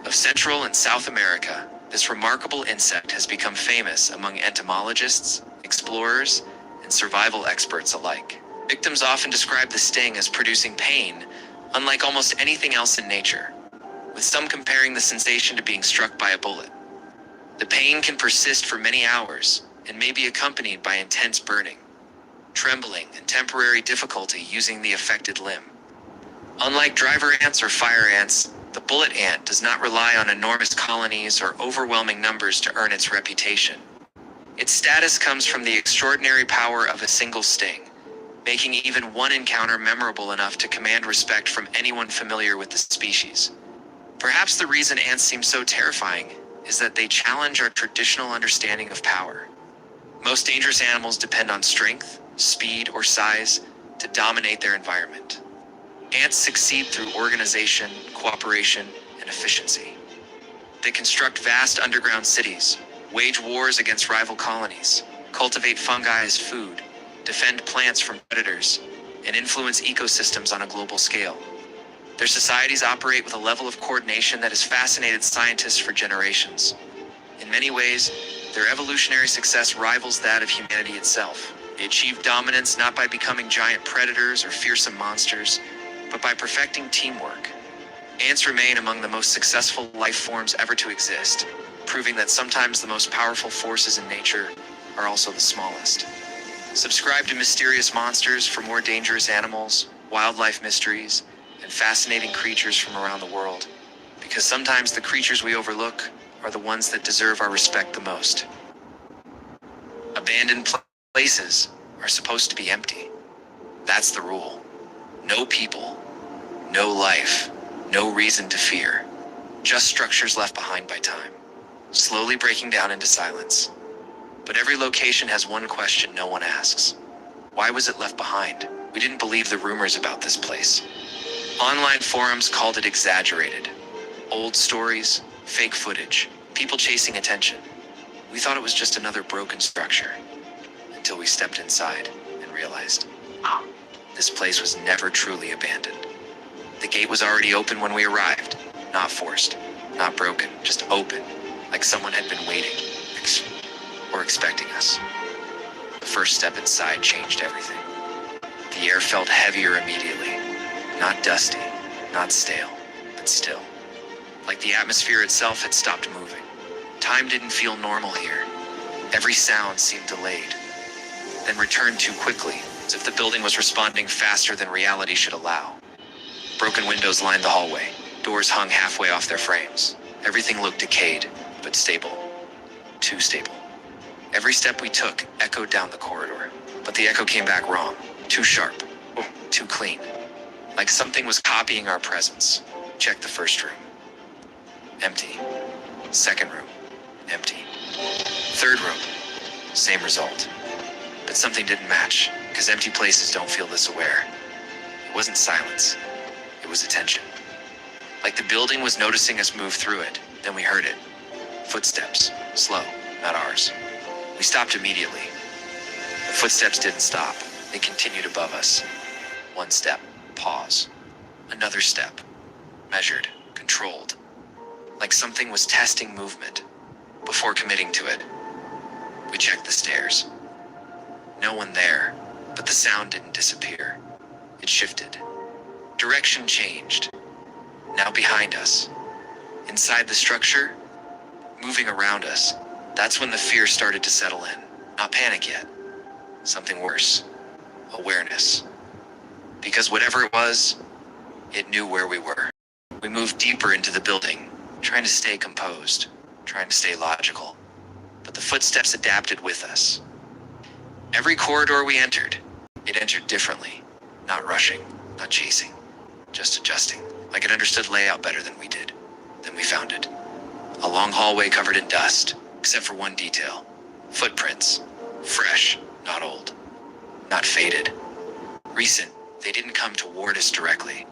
Speaker 1: of Central and South America. This remarkable insect has become famous among entomologists, explorers, and survival experts alike. Victims often describe the sting as producing pain, unlike almost anything else in nature, with some comparing the sensation to being struck by a bullet. The pain can persist for many hours and may be accompanied by intense burning, trembling, and temporary difficulty using the affected limb. Unlike driver ants or fire ants, the bullet ant does not rely on enormous colonies or overwhelming numbers to earn its reputation. Its status comes from the extraordinary power of a single sting, making even one encounter memorable enough to command respect from anyone familiar with the species. Perhaps the reason ants seem so terrifying is that they challenge our traditional understanding of power. Most dangerous animals depend on strength, speed, or size to dominate their environment. Ants succeed through organization, cooperation, and efficiency. They construct vast underground cities, wage wars against rival colonies, cultivate fungi as food, defend plants from predators, and influence ecosystems on a global scale. Their societies operate with a level of coordination that has fascinated scientists for generations. In many ways, their evolutionary success rivals that of humanity itself. They achieve dominance not by becoming giant predators or fearsome monsters, but by perfecting teamwork. Ants remain among the most successful life forms ever to exist, proving that sometimes the most powerful forces in nature are also the smallest. Subscribe to Mysterious Monsters for more dangerous animals, wildlife mysteries, and fascinating creatures from around the world, because sometimes the creatures we overlook are the ones that deserve our respect the most. Abandoned places are supposed to be empty. That's the rule. No people, no life, no reason to fear. Just structures left behind by time, slowly breaking down into silence. But every location has one question no one asks. Why was it left behind? We didn't believe the rumors about this place. Online forums called it exaggerated. Old stories, fake footage, people chasing attention. We thought it was just another broken structure, until we stepped inside and realized, this place was never truly abandoned. The gate was already open when we arrived, not forced, not broken, just open, like someone had been waiting, or expecting us. The first step inside changed everything. The air felt heavier immediately, not dusty, not stale, but still. Like the atmosphere itself had stopped moving. Time didn't feel normal here. Every sound seemed delayed, then returned too quickly, as if the building was responding faster than reality should allow. Broken windows lined the hallway. Doors hung halfway off their frames. Everything looked decayed, but stable. Too stable. Every step we took echoed down the corridor, but the echo came back wrong. Too sharp. Too clean. Like something was copying our presence. Check the first room. Empty. Second room. Empty. Third room. Same result. But something didn't match, because empty places don't feel this aware. It wasn't silence. It was attention. Like the building was noticing us move through it. Then we heard it. Footsteps. Slow, not ours. We stopped immediately. The footsteps didn't stop. They continued above us. One step. Pause. Another step. Measured. Controlled. Like something was testing movement before committing to it. We checked the stairs. No one there, but the sound didn't disappear. It shifted. Direction changed. Now behind us. Inside the structure, moving around us. That's when the fear started to settle in. Not panic yet. Something worse. Awareness. Because whatever it was, it knew where we were. We moved deeper into the building, trying to stay composed, trying to stay logical. But the footsteps adapted with us. Every corridor we entered, it entered differently. Not rushing, not chasing, just adjusting. Like it understood layout better than we did. Then we found it. A long hallway covered in dust, except for one detail. Footprints. Fresh, not old. Not faded. Recent. They didn't come toward us directly.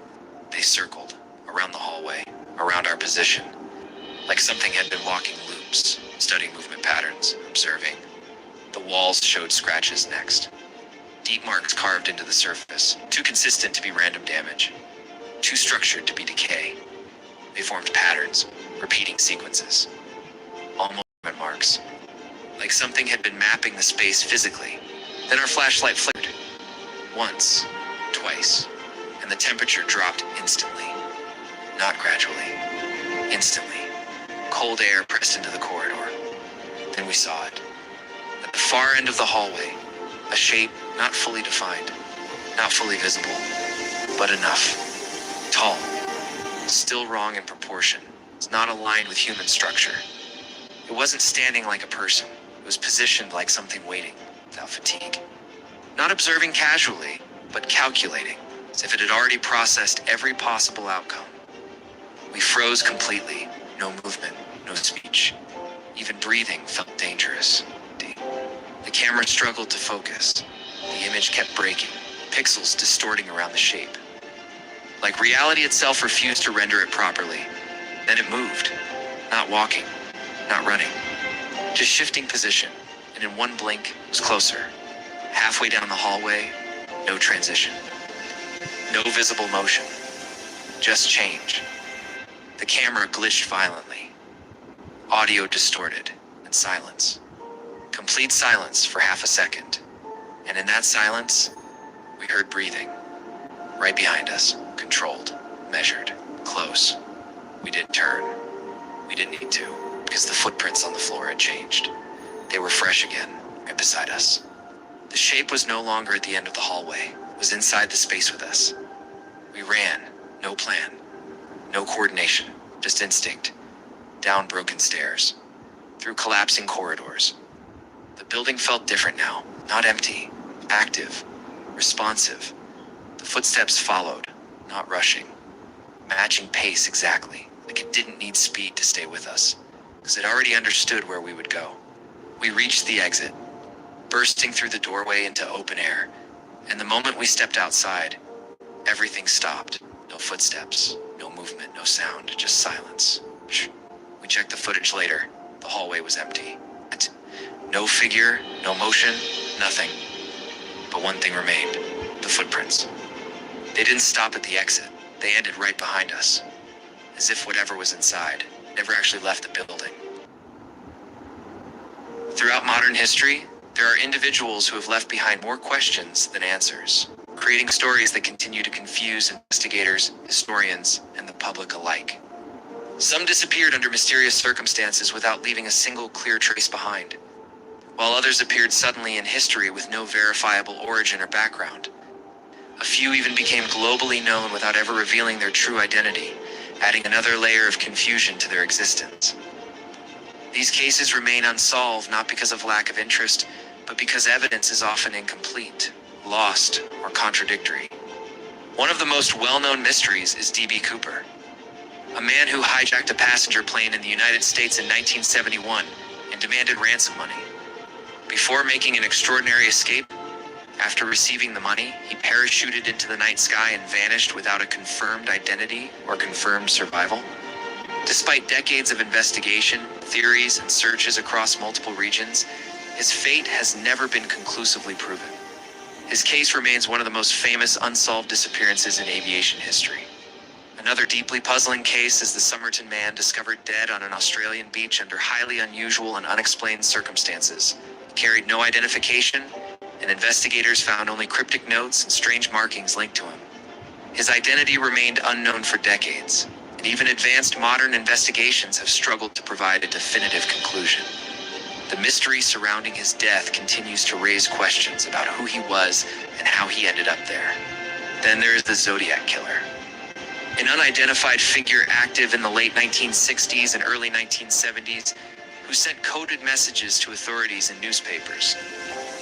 Speaker 1: They circled, around the hallway, around our position. Like something had been walking loops, studying movement patterns, observing. The walls showed scratches next. Deep marks carved into the surface, too consistent to be random damage. Too structured to be decay. They formed patterns, repeating sequences. Almost movement marks. Like something had been mapping the space physically. Then our flashlight flickered. Once, twice, and the temperature dropped instantly. Not gradually. Instantly. Cold air pressed into the corridor. Then we saw it. At the far end of the hallway, a shape not fully defined, not fully visible, but enough. Tall. Still wrong in proportion. It's not aligned with human structure. It wasn't standing like a person. It was positioned like something waiting, without fatigue. Not observing casually, but calculating, as if it had already processed every possible outcome. We froze completely. No movement, no speech. Even breathing felt dangerous. The camera struggled to focus. The image kept breaking, pixels distorting around the shape. Like reality itself refused to render it properly. Then it moved. Not walking, not running. Just shifting position, and in one blink, it was closer. Halfway down the hallway, no transition. No visible motion. Just change. The camera glitched violently. Audio distorted, and silence. Complete silence for half a second. And in that silence, we heard breathing. Right behind us, controlled, measured, close. We didn't turn. We didn't need to, because the footprints on the floor had changed. They were fresh again, right beside us. The shape was no longer at the end of the hallway. It was inside the space with us. We ran, no plan. No coordination, just instinct. Down broken stairs. Through collapsing corridors. The building felt different now. Not empty. Active. Responsive. The footsteps followed, not rushing. Matching pace exactly, like it didn't need speed to stay with us, because it already understood where we would go. We reached the exit, bursting through the doorway into open air, and the moment we stepped outside, everything stopped. No footsteps, no movement, no sound, just silence. We checked the footage later. The hallway was empty. No figure, no motion, nothing. But one thing remained, the footprints. They didn't stop at the exit. They ended right behind us, as if whatever was inside never actually left the building. Throughout modern history, there are individuals who have left behind more questions than answers, creating stories that continue to confuse investigators, historians, and the public alike. Some disappeared under mysterious circumstances without leaving a single clear trace behind, while others appeared suddenly in history with no verifiable origin or background. A few even became globally known without ever revealing their true identity, adding another layer of confusion to their existence. These cases remain unsolved not because of lack of interest, but because evidence is often incomplete, lost, or contradictory. One of the most well-known mysteries is D.B. Cooper, a man who hijacked a passenger plane in the United States in 1971 and demanded ransom money. Before making an extraordinary escape, after receiving the money, he parachuted into the night sky and vanished without a confirmed identity or confirmed survival. Despite decades of investigation, theories, and searches across multiple regions, his fate has never been conclusively proven. His case remains one of the most famous unsolved disappearances in aviation history. Another deeply puzzling case is the Somerton man discovered dead on an Australian beach under highly unusual and unexplained circumstances. He carried no identification, and investigators found only cryptic notes and strange markings linked to him. His identity remained unknown for decades, and even advanced modern investigations have struggled to provide a definitive conclusion. The mystery surrounding his death continues to raise questions about who he was and how he ended up there. Then there is the Zodiac Killer, an unidentified figure active in the late 1960s and early 1970s who sent coded messages to authorities and newspapers.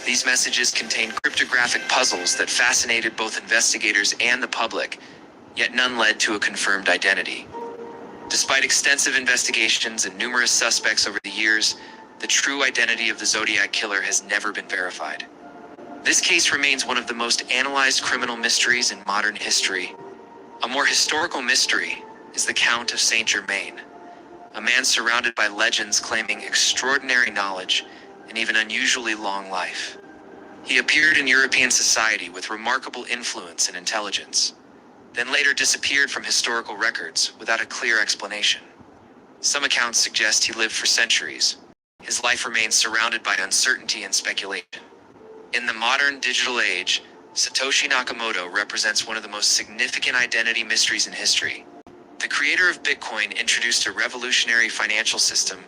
Speaker 1: These messages contained cryptographic puzzles that fascinated both investigators and the public, yet none led to a confirmed identity. Despite extensive investigations and numerous suspects over the years, the true identity of the Zodiac Killer has never been verified. This case remains one of the most analyzed criminal mysteries in modern history. A more historical mystery is the Count of Saint Germain, a man surrounded by legends claiming extraordinary knowledge and even unusually long life. He appeared in European society with remarkable influence and intelligence, then later disappeared from historical records without a clear explanation. Some accounts suggest he lived for centuries. His life remains surrounded by uncertainty and speculation. In the modern digital age, Satoshi Nakamoto represents one of the most significant identity mysteries in history. The creator of Bitcoin introduced a revolutionary financial system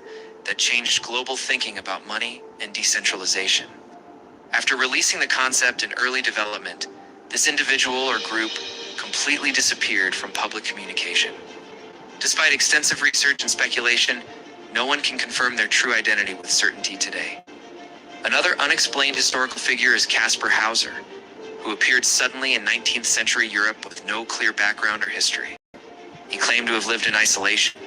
Speaker 1: that changed global thinking about money and decentralization. After releasing the concept in early development, this individual or group completely disappeared from public communication. Despite extensive research and speculation, no one can confirm their true identity with certainty today. Another unexplained historical figure is Caspar Hauser, who appeared suddenly in 19th century Europe with no clear background or history. He claimed to have lived in isolation,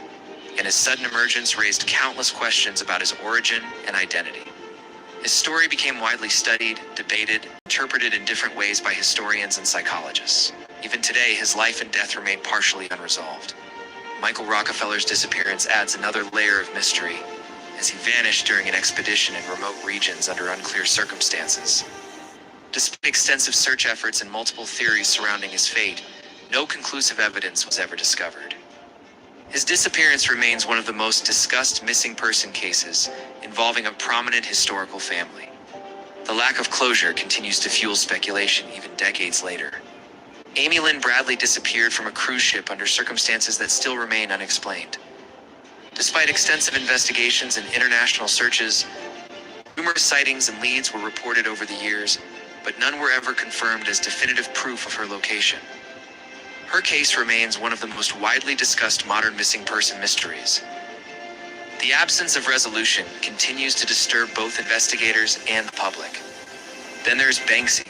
Speaker 1: and his sudden emergence raised countless questions about his origin and identity. His story became widely studied, debated, interpreted in different ways by historians and psychologists. Even today, his life and death remain partially unresolved. Michael Rockefeller's disappearance adds another layer of mystery, as he vanished during an expedition in remote regions under unclear circumstances. Despite extensive search efforts and multiple theories surrounding his fate, no conclusive evidence was ever discovered. His disappearance remains one of the most discussed missing person cases involving a prominent historical family. The lack of closure continues to fuel speculation even decades later. Amy Lynn Bradley disappeared from a cruise ship under circumstances that still remain unexplained. Despite extensive investigations and international searches, numerous sightings and leads were reported over the years, but none were ever confirmed as definitive proof of her location. Her case remains one of the most widely discussed modern missing person mysteries. The absence of resolution continues to disturb both investigators and the public. Then there's Banksy,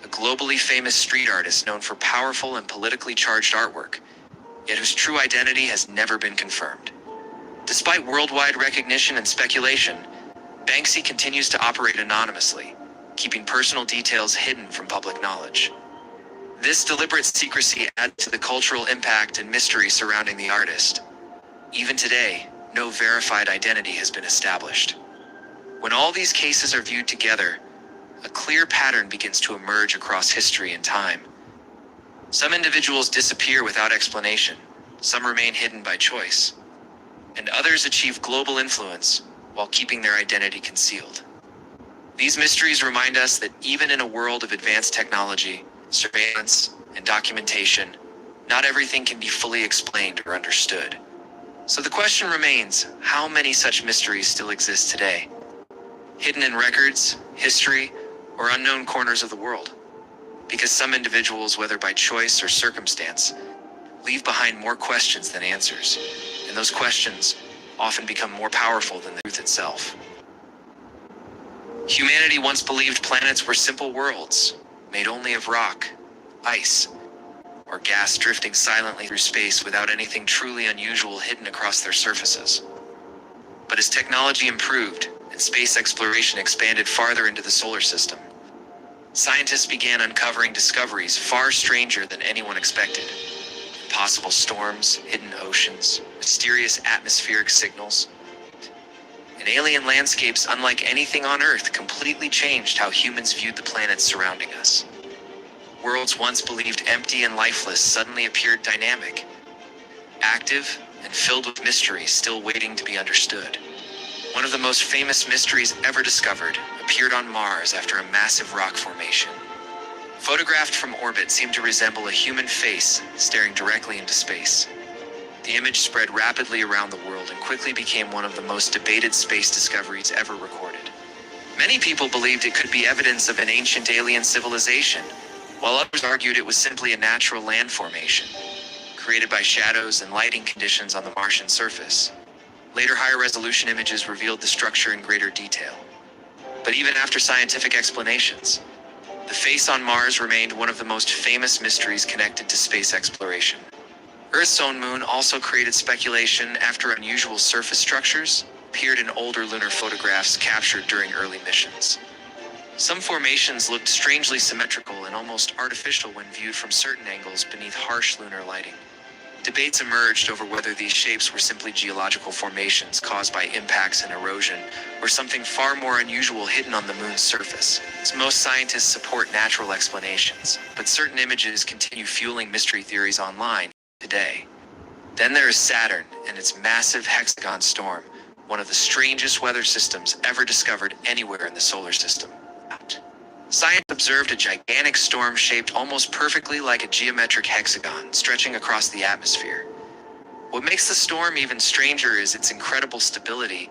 Speaker 1: a globally famous street artist known for powerful and politically charged artwork, yet whose true identity has never been confirmed. Despite worldwide recognition and speculation, Banksy continues to operate anonymously, keeping personal details hidden from public knowledge. This deliberate secrecy adds to the cultural impact and mystery surrounding the artist. Even today, no verified identity has been established. When all these cases are viewed together, a clear pattern begins to emerge across history and time. Some individuals disappear without explanation, some remain hidden by choice, and others achieve global influence while keeping their identity concealed. These mysteries remind us that even in a world of advanced technology, surveillance, and documentation, not everything can be fully explained or understood. So the question remains, how many such mysteries still exist today? Hidden in records, history, or unknown corners of the world? because some individuals, whether by choice or circumstance, leave behind more questions than answers, and those questions often become more powerful than the truth itself. Humanity once believed planets were simple worlds, made only of rock, ice, or gas drifting silently through space without anything truly unusual hidden across their surfaces. But as technology improved and space exploration expanded farther into the solar system, scientists began uncovering discoveries far stranger than anyone expected. Impossible storms, hidden oceans, mysterious atmospheric signals, and alien landscapes unlike anything on Earth completely changed how humans viewed the planets surrounding us. Worlds once believed empty and lifeless suddenly appeared dynamic, active, and filled with mystery still waiting to be understood. One of the most famous mysteries ever discovered appeared on Mars after a massive rock formation. Photographed from orbit seemed to resemble a human face staring directly into space. The image spread rapidly around the world and quickly became one of the most debated space discoveries ever recorded. Many people believed it could be evidence of an ancient alien civilization, while others argued it was simply a natural land formation, created by shadows and lighting conditions on the Martian surface. Later higher-resolution images revealed the structure in greater detail. But even after scientific explanations, the face on Mars remained one of the most famous mysteries connected to space exploration. Earth's own moon also created speculation after unusual surface structures appeared in older lunar photographs captured during early missions. Some formations looked strangely symmetrical and almost artificial when viewed from certain angles beneath harsh lunar lighting. Debates emerged over whether these shapes were simply geological formations caused by impacts and erosion, or something far more unusual hidden on the moon's surface. As most scientists support natural explanations, but certain images continue fueling mystery theories online today. Then there is Saturn and its massive hexagon storm, one of the strangest weather systems ever discovered anywhere in the solar system. Science observed a gigantic storm shaped almost perfectly like a geometric hexagon stretching across the atmosphere. What makes the storm even stranger is its incredible stability,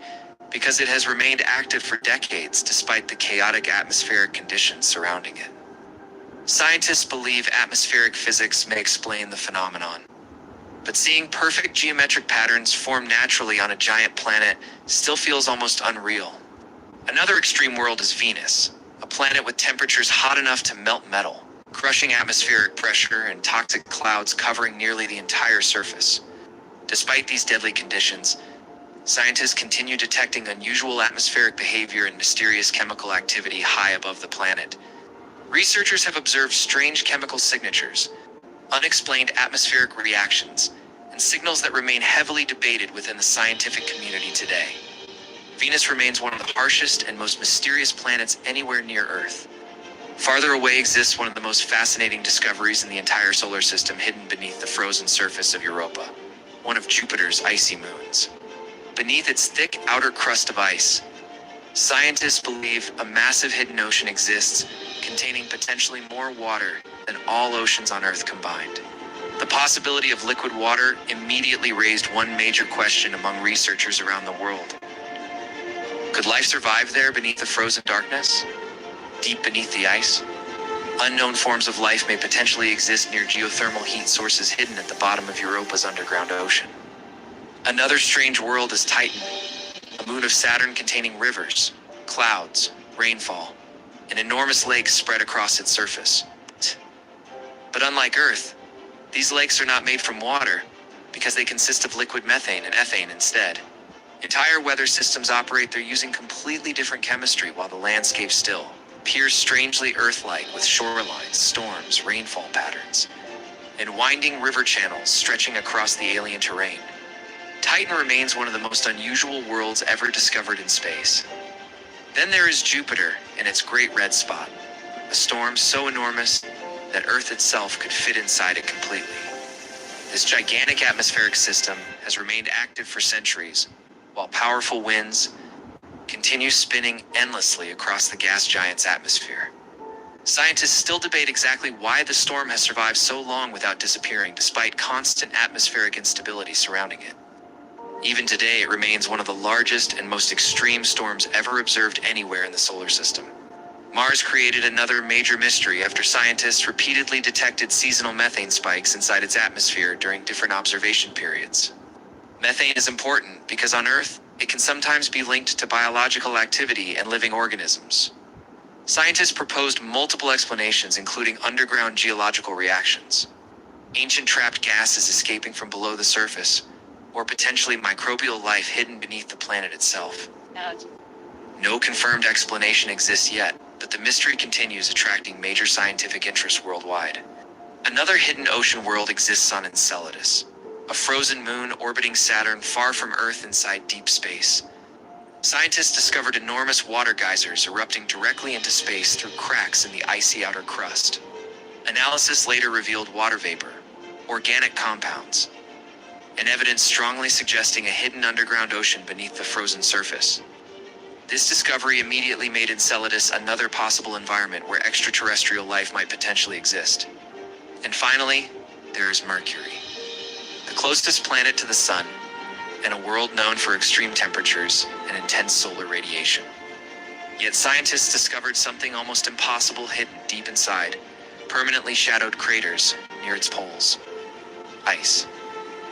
Speaker 1: because it has remained active for decades despite the chaotic atmospheric conditions surrounding it. Scientists believe atmospheric physics may explain the phenomenon, but seeing perfect geometric patterns form naturally on a giant planet still feels almost unreal. Another extreme world is Venus, a planet with temperatures hot enough to melt metal, crushing atmospheric pressure and toxic clouds covering nearly the entire surface. Despite these deadly conditions, scientists continue detecting unusual atmospheric behavior and mysterious chemical activity high above the planet. Researchers have observed strange chemical signatures, unexplained atmospheric reactions, and signals that remain heavily debated within the scientific community today. Venus remains one of the harshest and most mysterious planets anywhere near Earth. Farther away exists one of the most fascinating discoveries in the entire solar system, hidden beneath the frozen surface of Europa, one of Jupiter's icy moons. Beneath its thick outer crust of ice, scientists believe a massive hidden ocean exists, containing potentially more water than all oceans on Earth combined. The possibility of liquid water immediately raised one major question among researchers around the world. Could life survive there beneath the frozen darkness? Deep beneath the ice? Unknown forms of life may potentially exist near geothermal heat sources hidden at the bottom of Europa's underground ocean. Another strange world is Titan, a moon of Saturn containing rivers, clouds, rainfall, and enormous lakes spread across its surface. But unlike Earth, these lakes are not made from water, because they consist of liquid methane and ethane instead. Entire weather systems operate there using completely different chemistry, while the landscape still appears strangely Earth-like, with shorelines, storms, rainfall patterns, and winding river channels stretching across the alien terrain. Titan remains one of the most unusual worlds ever discovered in space. Then there is Jupiter and its Great Red Spot, a storm so enormous that Earth itself could fit inside it completely. This gigantic atmospheric system has remained active for centuries, while powerful winds continue spinning endlessly across the gas giant's atmosphere. Scientists still debate exactly why the storm has survived so long without disappearing, despite constant atmospheric instability surrounding it. Even today, it remains one of the largest and most extreme storms ever observed anywhere in the solar system. Mars created another major mystery after scientists repeatedly detected seasonal methane spikes inside its atmosphere during different observation periods. Methane is important because on Earth, it can sometimes be linked to biological activity and living organisms. Scientists proposed multiple explanations, including underground geological reactions, ancient trapped gases escaping from below the surface, or potentially microbial life hidden beneath the planet itself. No confirmed explanation exists yet, but the mystery continues attracting major scientific interest worldwide. Another hidden ocean world exists on Enceladus, a frozen moon orbiting Saturn far from Earth inside deep space. Scientists discovered enormous water geysers erupting directly into space through cracks in the icy outer crust. Analysis later revealed water vapor, organic compounds, and evidence strongly suggesting a hidden underground ocean beneath the frozen surface. This discovery immediately made Enceladus another possible environment where extraterrestrial life might potentially exist. And finally, there is Mercury, the closest planet to the Sun, and a world known for extreme temperatures and intense solar radiation. Yet scientists discovered something almost impossible hidden deep inside, permanently shadowed craters near its poles. Ice.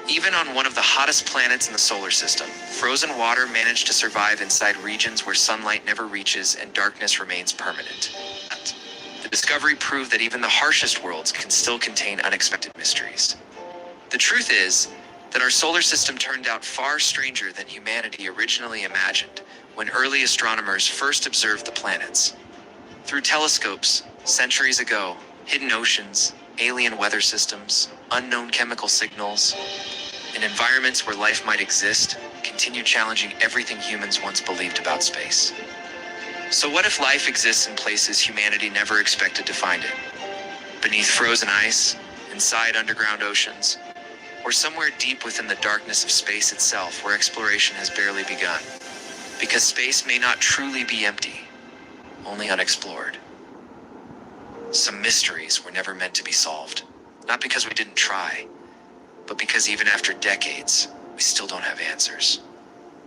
Speaker 1: Even on one of the hottest planets in the solar system, frozen water managed to survive inside regions where sunlight never reaches and darkness remains permanent. The discovery proved that even the harshest worlds can still contain unexpected mysteries. The truth is that our solar system turned out far stranger than humanity originally imagined when early astronomers first observed the planets. Through telescopes, centuries ago, hidden oceans, alien weather systems, unknown chemical signals, and environments where life might exist continue challenging everything humans once believed about space. So what if life exists in places humanity never expected to find it? Beneath frozen ice, inside underground oceans, or somewhere deep within the darkness of space itself where exploration has barely begun? Because space may not truly be empty, only unexplored. Some mysteries were never meant to be solved, not because we didn't try, but because even after decades, we still don't have answers.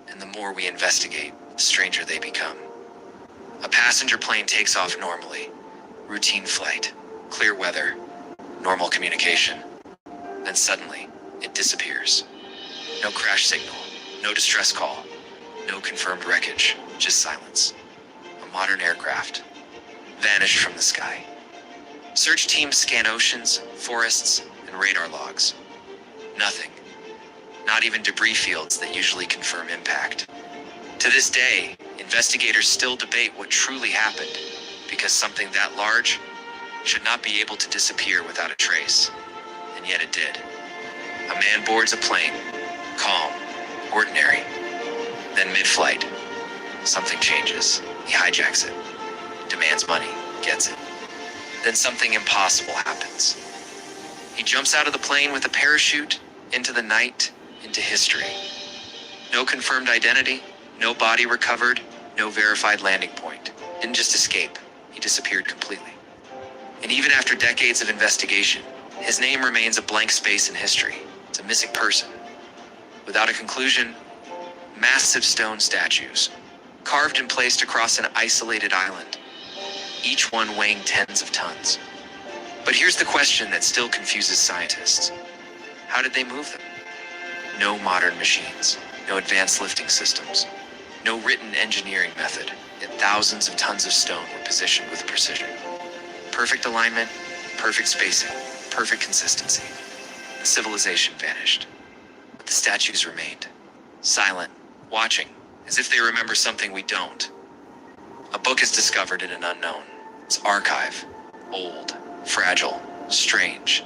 Speaker 1: And the more we investigate, the stranger they become. A passenger plane takes off normally, routine flight, clear weather, normal communication. Then suddenly, it disappears. No crash signal, no distress call, no confirmed wreckage, just silence. A modern aircraft vanished from the sky. Search teams scan oceans, forests, and radar logs. Nothing. Not even debris fields that usually confirm impact. To this day, investigators still debate what truly happened, because something that large should not be able to disappear without a trace. And yet it did. A man boards a plane, calm, ordinary. Then mid-flight, something changes. He hijacks it, demands money, gets it. Then something impossible happens. He jumps out of the plane with a parachute into the night, into history. No confirmed identity, no body recovered, no verified landing point. Didn't just escape, he disappeared completely. And even after decades of investigation, his name remains a blank space in history. It's a missing person. Without a conclusion, massive stone statues, carved and placed across an isolated island, each one weighing tens of tons. But here's the question that still confuses scientists. How did they move them? No modern machines, no advanced lifting systems, no written engineering method, yet thousands of tons of stone were positioned with precision. Perfect alignment, perfect spacing, perfect consistency. The civilization vanished, but the statues remained, silent, watching, as if they remember something we don't. A book is discovered in an unknown. It's archive, old, fragile, strange,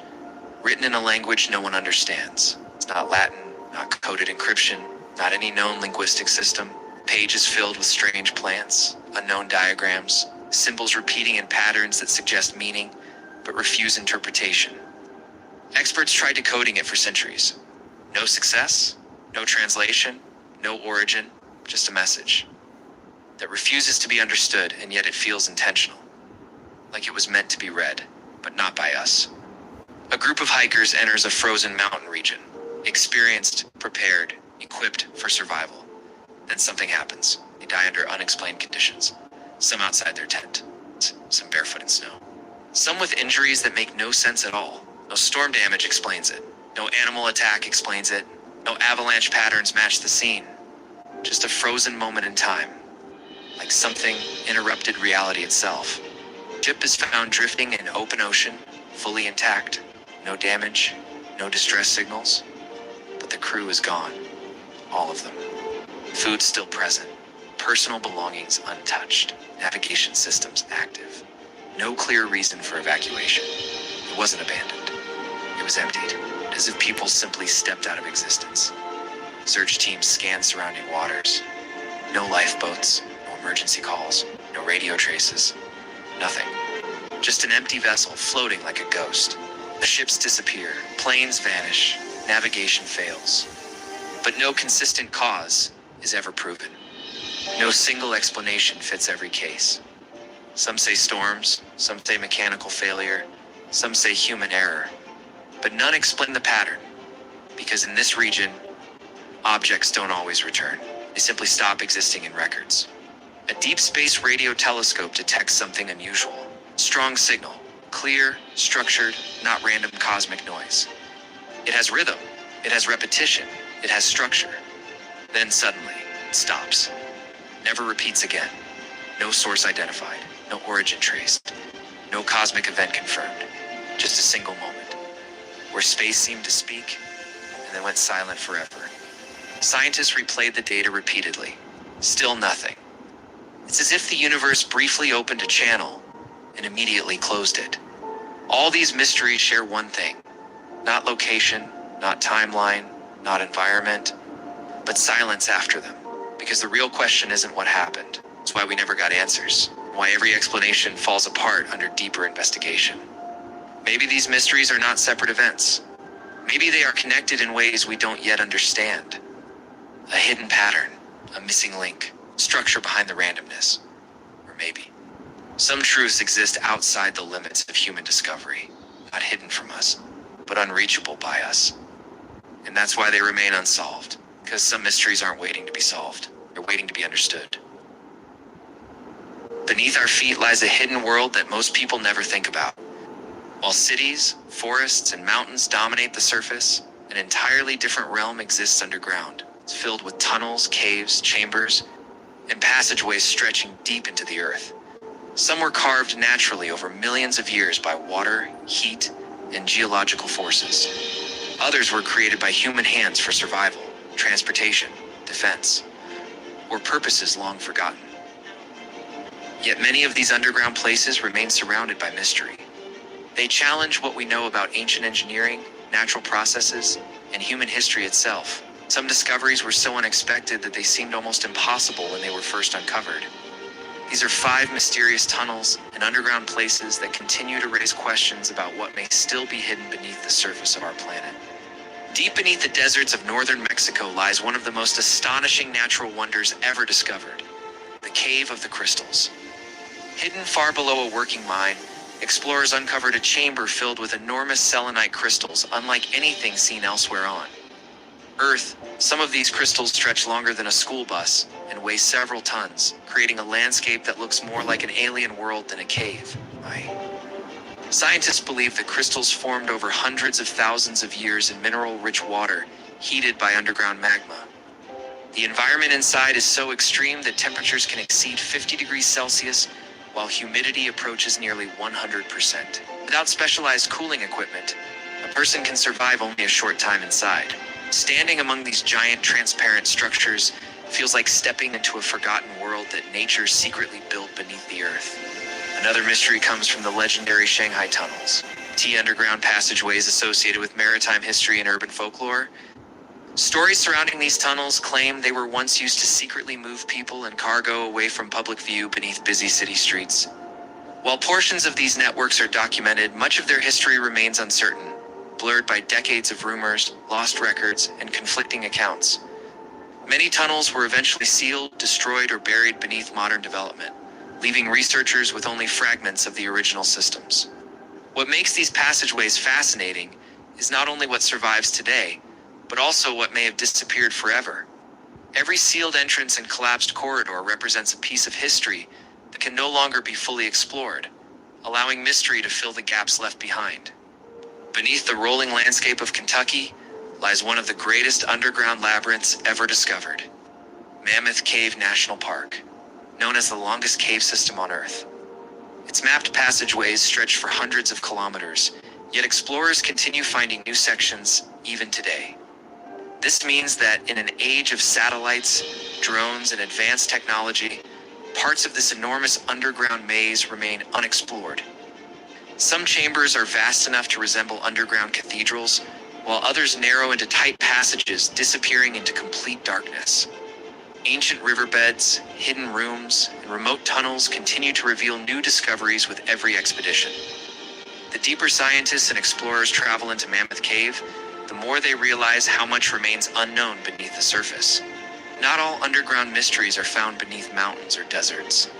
Speaker 1: written in a language no one understands. It's not Latin, not coded encryption, not any known linguistic system. Pages filled with strange plants, unknown diagrams, symbols repeating in patterns that suggest meaning, but refuse interpretation. Experts tried decoding it for centuries. No success, no translation, no origin, just a message that refuses to be understood, and yet it feels intentional. Like it was meant to be read, but not by us. A group of hikers enters a frozen mountain region, experienced, prepared, equipped for survival. Then something happens. They die under unexplained conditions, some outside their tent, some barefoot in snow. Some with injuries that make no sense at all. No storm damage explains it. No animal attack explains it. No avalanche patterns match the scene. Just a frozen moment in time. Like something interrupted reality itself. Ship is found drifting in open ocean, fully intact. No damage, no distress signals. But the crew is gone. All of them. Food still present. Personal belongings untouched. Navigation systems active. No clear reason for evacuation. It wasn't abandoned. It was emptied, as if people simply stepped out of existence. Search teams scanned surrounding waters. No lifeboats, no emergency calls, no radio traces. Nothing. Just an empty vessel floating like a ghost. The ships disappear, planes vanish, navigation fails. But no consistent cause is ever proven. No single explanation fits every case. Some say storms, some say mechanical failure, some say human error. But none explain the pattern, because in this region, objects don't always return. They simply stop existing in records. A deep space radio telescope detects something unusual. Strong signal, clear, structured, not random cosmic noise. It has rhythm, it has repetition, it has structure. Then suddenly, it stops. Never repeats again. No source identified, no origin traced, no cosmic event confirmed. Just a single moment, where space seemed to speak, and then went silent forever. Scientists replayed the data repeatedly. Still nothing. It's as if the universe briefly opened a channel and immediately closed it. All these mysteries share one thing. Not location, not timeline, not environment, but silence after them. Because the real question isn't what happened. It's why we never got answers. Why every explanation falls apart under deeper investigation. Maybe these mysteries are not separate events. Maybe they are connected in ways we don't yet understand. A hidden pattern, a missing link, structure behind the randomness. Or maybe some truths exist outside the limits of human discovery, not hidden from us, but unreachable by us. And that's why they remain unsolved, because some mysteries aren't waiting to be solved, they're waiting to be understood. Beneath our feet lies a hidden world that most people never think about. While cities, forests, and mountains dominate the surface, an entirely different realm exists underground. It's filled with tunnels, caves, chambers, and passageways stretching deep into the earth. Some were carved naturally over millions of years by water, heat, and geological forces. Others were created by human hands for survival, transportation, defense, or purposes long forgotten. Yet many of these underground places remain surrounded by mystery. They challenge what we know about ancient engineering, natural processes, and human history itself. Some discoveries were so unexpected that they seemed almost impossible when they were first uncovered. These are 5 mysterious tunnels and underground places that continue to raise questions about what may still be hidden beneath the surface of our planet. Deep beneath the deserts of northern Mexico lies one of the most astonishing natural wonders ever discovered, the Cave of the Crystals. Hidden far below a working mine, explorers uncovered a chamber filled with enormous selenite crystals unlike anything seen elsewhere on Earth. Some of these crystals stretch longer than a school bus and weigh several tons, creating a landscape that looks more like an alien world than a cave. Scientists believe the crystals formed over hundreds of thousands of years in mineral-rich water, heated by underground magma. The environment inside is so extreme that temperatures can exceed 50 degrees Celsius, while humidity approaches nearly 100%. Without specialized cooling equipment, a person can survive only a short time inside. Standing among these giant transparent structures feels like stepping into a forgotten world that nature secretly built beneath the earth. Another mystery comes from the legendary Shanghai tunnels, underground passageways associated with maritime history and urban folklore. Stories surrounding these tunnels claim they were once used to secretly move people and cargo away from public view beneath busy city streets. While portions of these networks are documented, much of their history remains uncertain, blurred by decades of rumors, lost records, and conflicting accounts. Many tunnels were eventually sealed, destroyed, or buried beneath modern development, leaving researchers with only fragments of the original systems. What makes these passageways fascinating is not only what survives today, but also what may have disappeared forever. Every sealed entrance and collapsed corridor represents a piece of history but can no longer be fully explored, allowing mystery to fill the gaps left behind. Beneath the rolling landscape of Kentucky lies one of the greatest underground labyrinths ever discovered, Mammoth Cave National Park, known as the longest cave system on Earth. Its mapped passageways stretch for hundreds of kilometers, yet explorers continue finding new sections even today. This means that in an age of satellites, drones, and advanced technology, parts of this enormous underground maze remain unexplored. Some chambers are vast enough to resemble underground cathedrals, while others narrow into tight passages, disappearing into complete darkness. Ancient riverbeds, hidden rooms, and remote tunnels continue to reveal new discoveries with every expedition. The deeper scientists and explorers travel into Mammoth Cave, the more they realize how much remains unknown beneath the surface. Not all underground mysteries are found beneath mountains or deserts.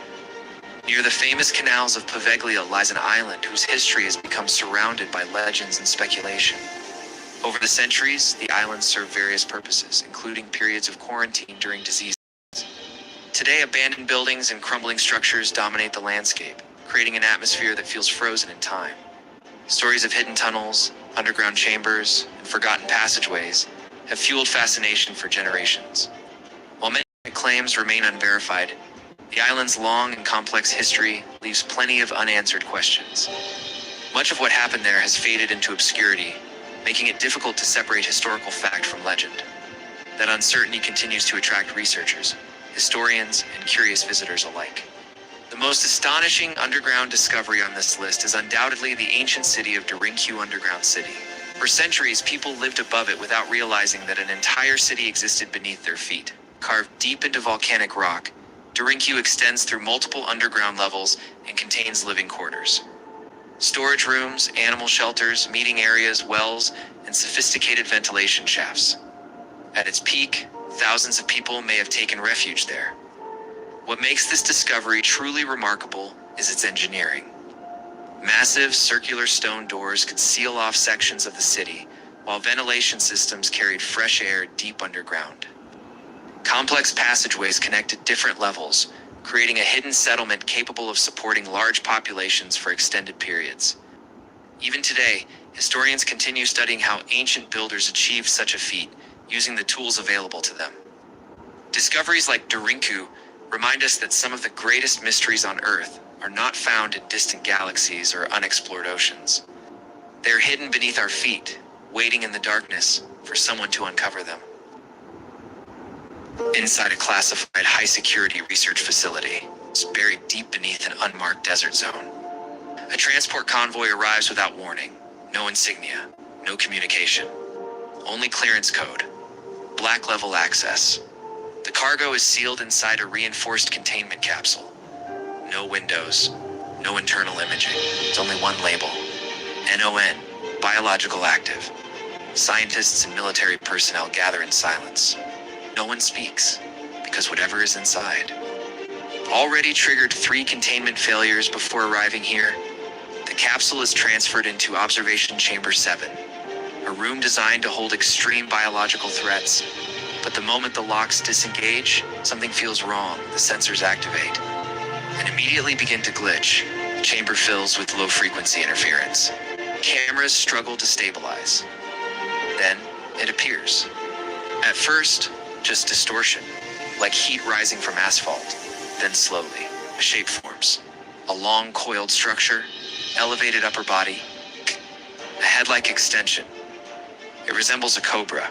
Speaker 1: Near the famous canals of Poveglia lies an island whose history has become surrounded by legends and speculation. Over the centuries, the islands served various purposes, including periods of quarantine during disease. Today, abandoned buildings and crumbling structures dominate the landscape, creating an atmosphere that feels frozen in time. Stories of hidden tunnels, underground chambers, and forgotten passageways have fueled fascination for generations. While many claims remain unverified, the island's long and complex history leaves plenty of unanswered questions. Much of what happened there has faded into obscurity, making it difficult to separate historical fact from legend. That uncertainty continues to attract researchers, historians, and curious visitors alike. The most astonishing underground discovery on this list is undoubtedly the ancient city of Derinku Underground City. For centuries, people lived above it without realizing that an entire city existed beneath their feet. Carved deep into volcanic rock, Derinku extends through multiple underground levels and contains living quarters. Storage rooms, animal shelters, meeting areas, wells, and sophisticated ventilation shafts. At its peak, thousands of people may have taken refuge there. What makes this discovery truly remarkable is its engineering. Massive circular stone doors could seal off sections of the city, while ventilation systems carried fresh air deep underground. Complex passageways connected different levels, creating a hidden settlement capable of supporting large populations for extended periods. Even today, historians continue studying how ancient builders achieved such a feat, using the tools available to them. Discoveries like Derinku remind us that some of the greatest mysteries on Earth are not found in distant galaxies or unexplored oceans. They're hidden beneath our feet, waiting in the darkness for someone to uncover them. Inside a classified high-security research facility, it's buried deep beneath an unmarked desert zone. A transport convoy arrives without warning. No insignia, no communication. Only clearance code. Black level access. The cargo is sealed inside a reinforced containment capsule. No windows, no internal imaging. It's only one label. NON, biological active. Scientists and military personnel gather in silence. No one speaks, because whatever is inside. Already triggered 3 containment failures before arriving here, the capsule is transferred into Observation Chamber 7, a room designed to hold extreme biological threats. But the moment the locks disengage, something feels wrong. The sensors activate and immediately begin to glitch. The chamber fills with low-frequency interference. Cameras struggle to stabilize. Then it appears. At first, just distortion, like heat rising from asphalt. Then slowly, a shape forms. A long coiled structure, elevated upper body, a head-like extension. It resembles a cobra,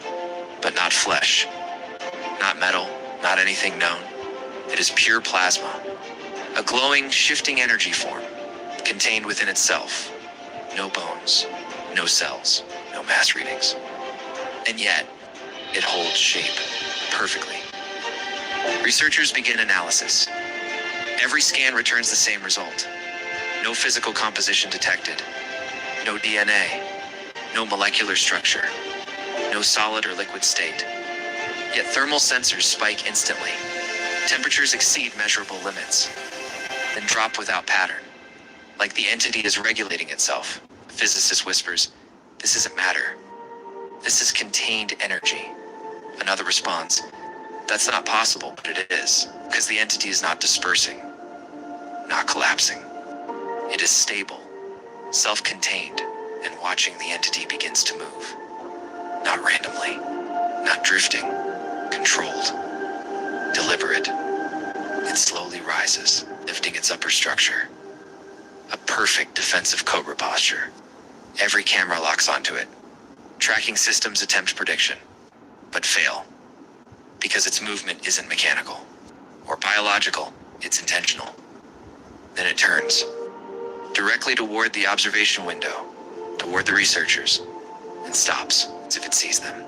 Speaker 1: but not flesh. Not metal, not anything known. It is pure plasma. A glowing, shifting energy form, contained within itself. No bones, no cells, no mass readings. And yet, it holds shape perfectly. Researchers begin analysis. Every scan returns the same result. No physical composition detected. No DNA. No molecular structure. No solid or liquid state. Yet thermal sensors spike instantly. Temperatures exceed measurable limits, then drop without pattern. Like the entity is regulating itself. A physicist whispers, "This isn't matter. This is contained energy." Another responds, "That's not possible, but it is, because the entity is not dispersing." not collapsing. It is stable, self-contained, and watching the entity begins to move. Not randomly, not drifting, controlled, deliberate. It slowly rises, lifting its upper structure. A perfect defensive cobra posture. Every camera locks onto it. Tracking systems attempt prediction, but fail. Because its movement isn't mechanical or biological, it's intentional. Then it turns, directly toward the observation window, toward the researchers, and stops as if it sees them.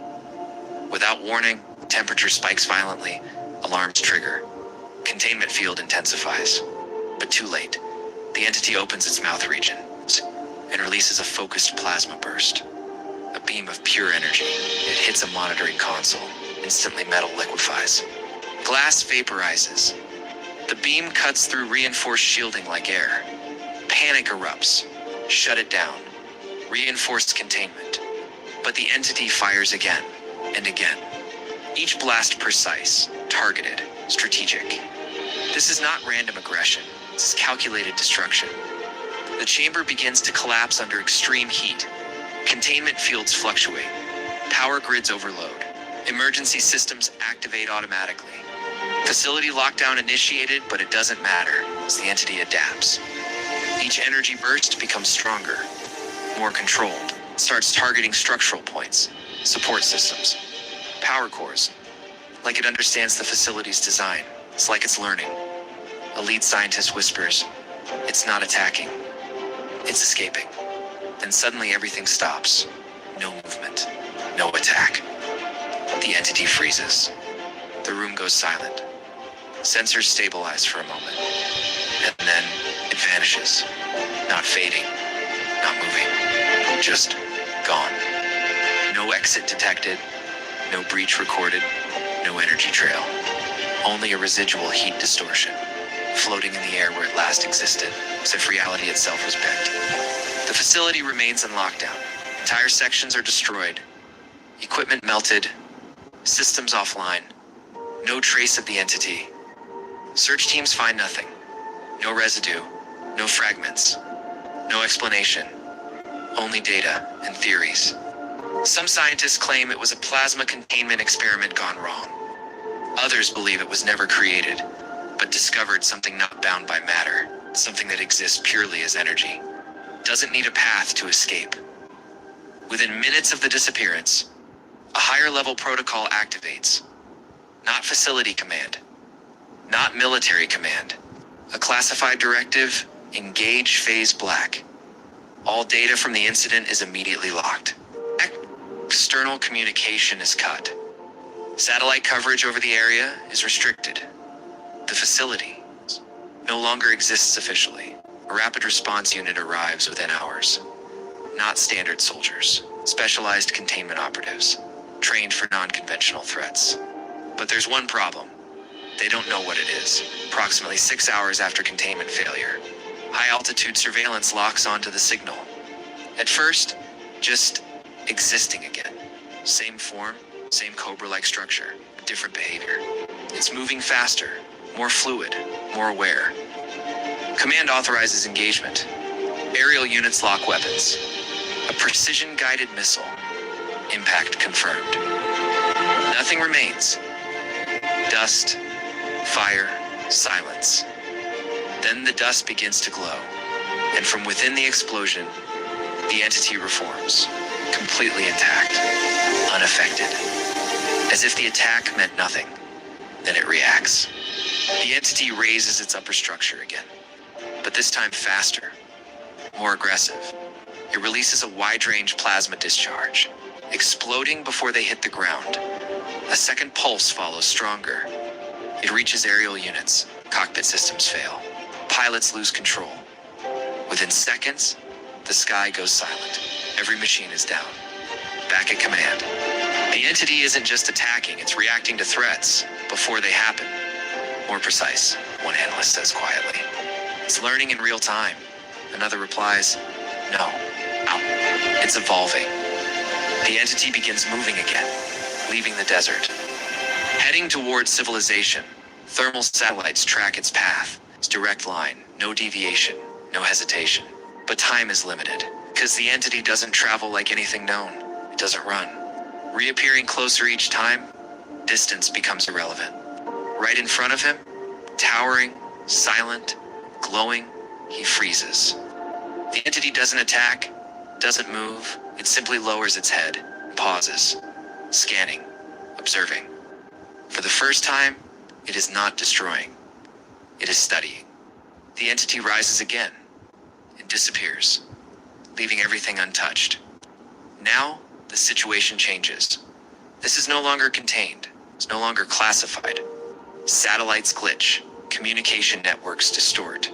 Speaker 1: Without warning, temperature spikes violently, alarms trigger. Containment field intensifies. But too late. The entity opens its mouth region and releases a focused plasma burst. A beam of pure energy. It hits a monitoring console. Instantly metal liquefies. Glass vaporizes. The beam cuts through reinforced shielding like air. Panic erupts. Shut it down. Reinforced containment. But the entity fires again and again. Each blast precise, targeted, strategic. This is not random aggression. This is calculated destruction. The chamber begins to collapse under extreme heat. Containment fields fluctuate. Power grids overload. Emergency systems activate automatically. Facility lockdown initiated, but it doesn't matter as the entity adapts. Each energy burst becomes stronger, more controlled. It starts targeting structural points, support systems, power cores. Like it understands the facility's design. It's like it's learning. A lead scientist whispers, "It's not attacking. It's escaping." Then suddenly everything stops. No movement. No attack. The entity freezes. The room goes silent. Sensors stabilize for a moment. And then it vanishes. Not fading. Not moving. Just gone. No exit detected. No breach recorded. No energy trail. Only a residual heat distortion. Floating in the air where it last existed, as if reality itself was bent. The facility remains in lockdown. Entire sections are destroyed. Equipment melted. Systems offline. No trace of the entity. Search teams find nothing. No residue. No fragments. No explanation. Only data and theories. Some scientists claim it was a plasma containment experiment gone wrong. Others believe it was never created, but discovered something not bound by matter, something that exists purely as energy. Doesn't need a path to escape. Within minutes of the disappearance, a higher level protocol activates. Not facility command. Not military command. A classified directive, engage phase black. All data from the incident is immediately locked. External communication is cut. Satellite coverage over the area is restricted. The facility no longer exists officially. A rapid response unit arrives within hours. Not standard soldiers, specialized containment operatives, trained for non-conventional threats. But there's one problem. They don't know what it is. Approximately 6 hours after containment failure, high-altitude surveillance locks onto the signal. At first, just existing again. Same form, same Cobra-like structure, different behavior. It's moving faster, more fluid, more aware. Command authorizes engagement. Aerial units lock weapons. A precision-guided missile. Impact confirmed. Nothing remains. Dust, fire, silence. Then the dust begins to glow, and from within the explosion, the entity reforms, completely intact, unaffected. As if the attack meant nothing. Then it reacts. The entity raises its upper structure again, but this time faster, more aggressive. It releases a wide-range plasma discharge, exploding before they hit the ground. A second pulse follows stronger. It reaches aerial units. Cockpit systems fail. Pilots lose control. Within seconds, the sky goes silent. Every machine is down. Back at command. The entity isn't just attacking, it's reacting to threats before they happen. More precise, one analyst says quietly. It's learning in real time. Another replies, no. It's evolving. The entity begins moving again, leaving the desert. Heading towards civilization, thermal satellites track its path, It's direct line, no deviation, no hesitation. But time is limited, because the entity doesn't travel like anything known. It doesn't run. Reappearing closer each time, distance becomes irrelevant. Right in front of him, towering, silent, glowing, he freezes. The entity doesn't attack, doesn't move, it simply lowers its head, pauses, scanning, observing. For the first time, it is not destroying. It is studying. The entity rises again and disappears, leaving everything untouched. Now, the situation changes. This is no longer contained. It's no longer classified. Satellites glitch. Communication networks distort.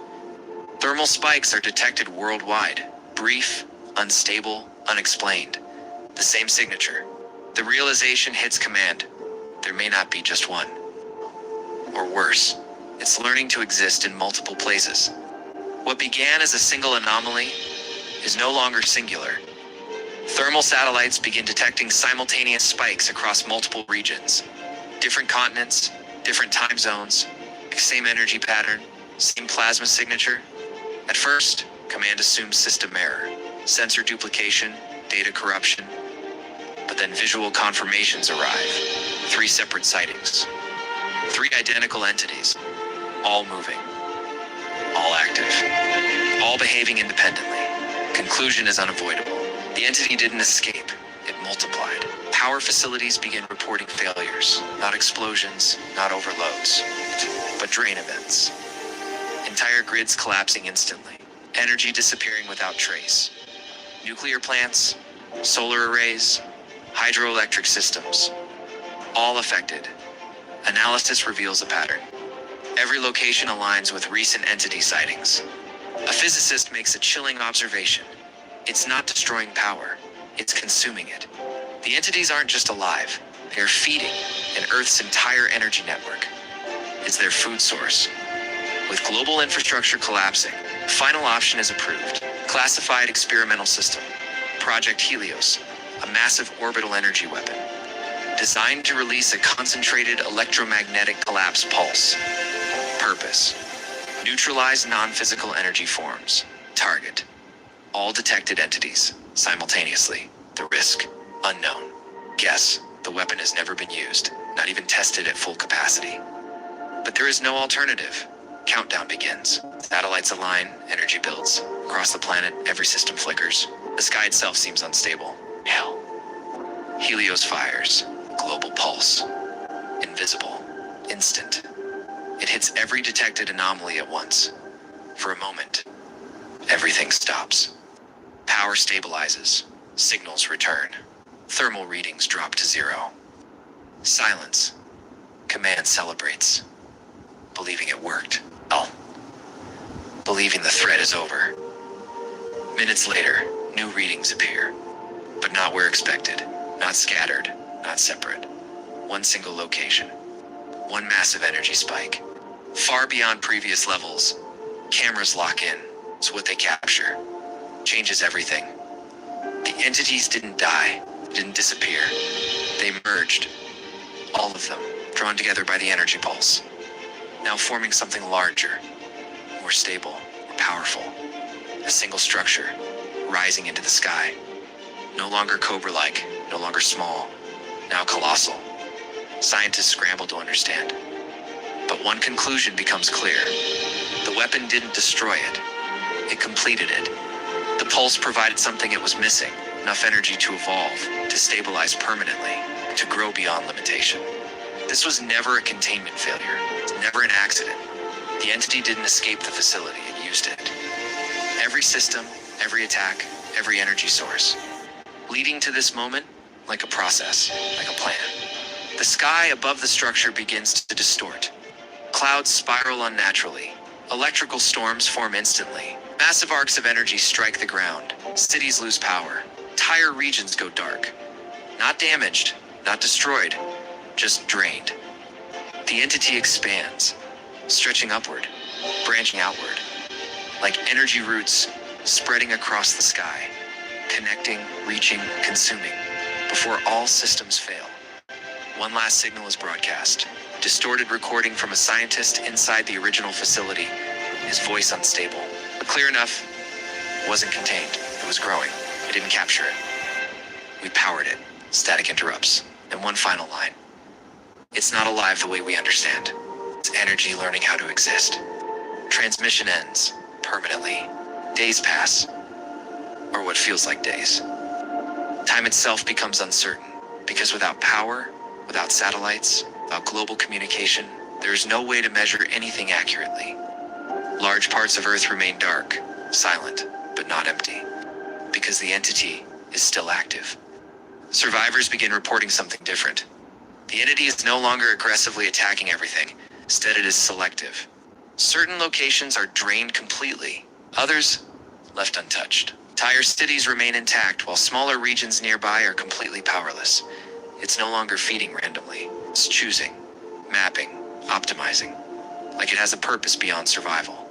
Speaker 1: Thermal spikes are detected worldwide. Brief, unstable, unexplained. The same signature. The realization hits command. There may not be just one. Or worse, it's learning to exist in multiple places. What began as a single anomaly is no longer singular. Thermal satellites begin detecting simultaneous spikes across multiple regions. Different continents, different time zones, same energy pattern, same plasma signature. At first, command assumes system error, sensor duplication, data corruption. But then visual confirmations arrive. 3 separate sightings. 3 identical entities, all moving, all active, all behaving independently. Conclusion is unavoidable. The entity didn't escape, it multiplied. Power facilities begin reporting failures, not explosions, not overloads, but drain events. Entire grids collapsing instantly, energy disappearing without trace. Nuclear plants, solar arrays, hydroelectric systems, all affected. Analysis reveals a pattern. Every location aligns with recent entity sightings. A physicist makes a chilling observation. It's not destroying power, it's consuming it. The entities aren't just alive, they are feeding an Earth's entire energy network. It's their food source. With global infrastructure collapsing, the final option is approved. Classified experimental system, Project Helios, a massive orbital energy weapon, designed to release a concentrated electromagnetic collapse pulse. Purpose: neutralize non-physical energy forms. Target: all detected entities, simultaneously. The risk: unknown. Guess: the weapon has never been used, not even tested at full capacity. But there is no alternative. Countdown begins. Satellites align, energy builds. Across the planet, every system flickers. The sky itself seems unstable. Hell. Helios fires. Global pulse. Invisible. Instant. It hits every detected anomaly at once. For a moment, everything stops. Power stabilizes. Signals return. Thermal readings drop to 0. Silence. Command celebrates. Believing it worked. Oh. Believing the threat is over. Minutes later, new readings appear. But not where expected. Not scattered. Not separate. One single location. One massive energy spike. Far beyond previous levels. Cameras lock in. It's what they capture. Changes everything. The entities didn't die. Didn't disappear. They merged. All of them, drawn together by the energy pulse. Now forming something larger, more stable, more powerful. A single structure, rising into the sky. No longer Cobra-like, no longer small, now colossal. Scientists scramble to understand. But one conclusion becomes clear. The weapon didn't destroy it. It completed it. The pulse provided something it was missing, enough energy to evolve, to stabilize permanently, to grow beyond limitation. This was never a containment failure. It's never an accident. The entity didn't escape the facility, it used it. Every system, every attack, every energy source. Leading to this moment, like a process, like a plan. The sky above the structure begins to distort. Clouds spiral unnaturally. Electrical storms form instantly. Massive arcs of energy strike the ground. Cities lose power. Entire regions go dark. Not damaged, not destroyed, just drained. The entity expands, stretching upward, branching outward, like energy roots spreading across the sky, connecting, reaching, consuming, before all systems fail. One last signal is broadcast, distorted recording from a scientist inside the original facility, his voice unstable. But clear enough, it wasn't contained. It was growing. I didn't capture it. We powered it. Static interrupts. And one final line. It's not alive the way we understand. It's energy learning how to exist. Transmission ends. Permanently. Days pass. Or what feels like days. Time itself becomes uncertain. Because without power, without satellites, without global communication, there is no way to measure anything accurately. Large parts of Earth remain dark, silent, but not empty. Because the entity is still active. Survivors begin reporting something different. The entity is no longer aggressively attacking everything. Instead, it is selective. Certain locations are drained completely. Others, left untouched. Entire cities remain intact, while smaller regions nearby are completely powerless. It's no longer feeding randomly. It's choosing, mapping, optimizing. Like it has a purpose beyond survival.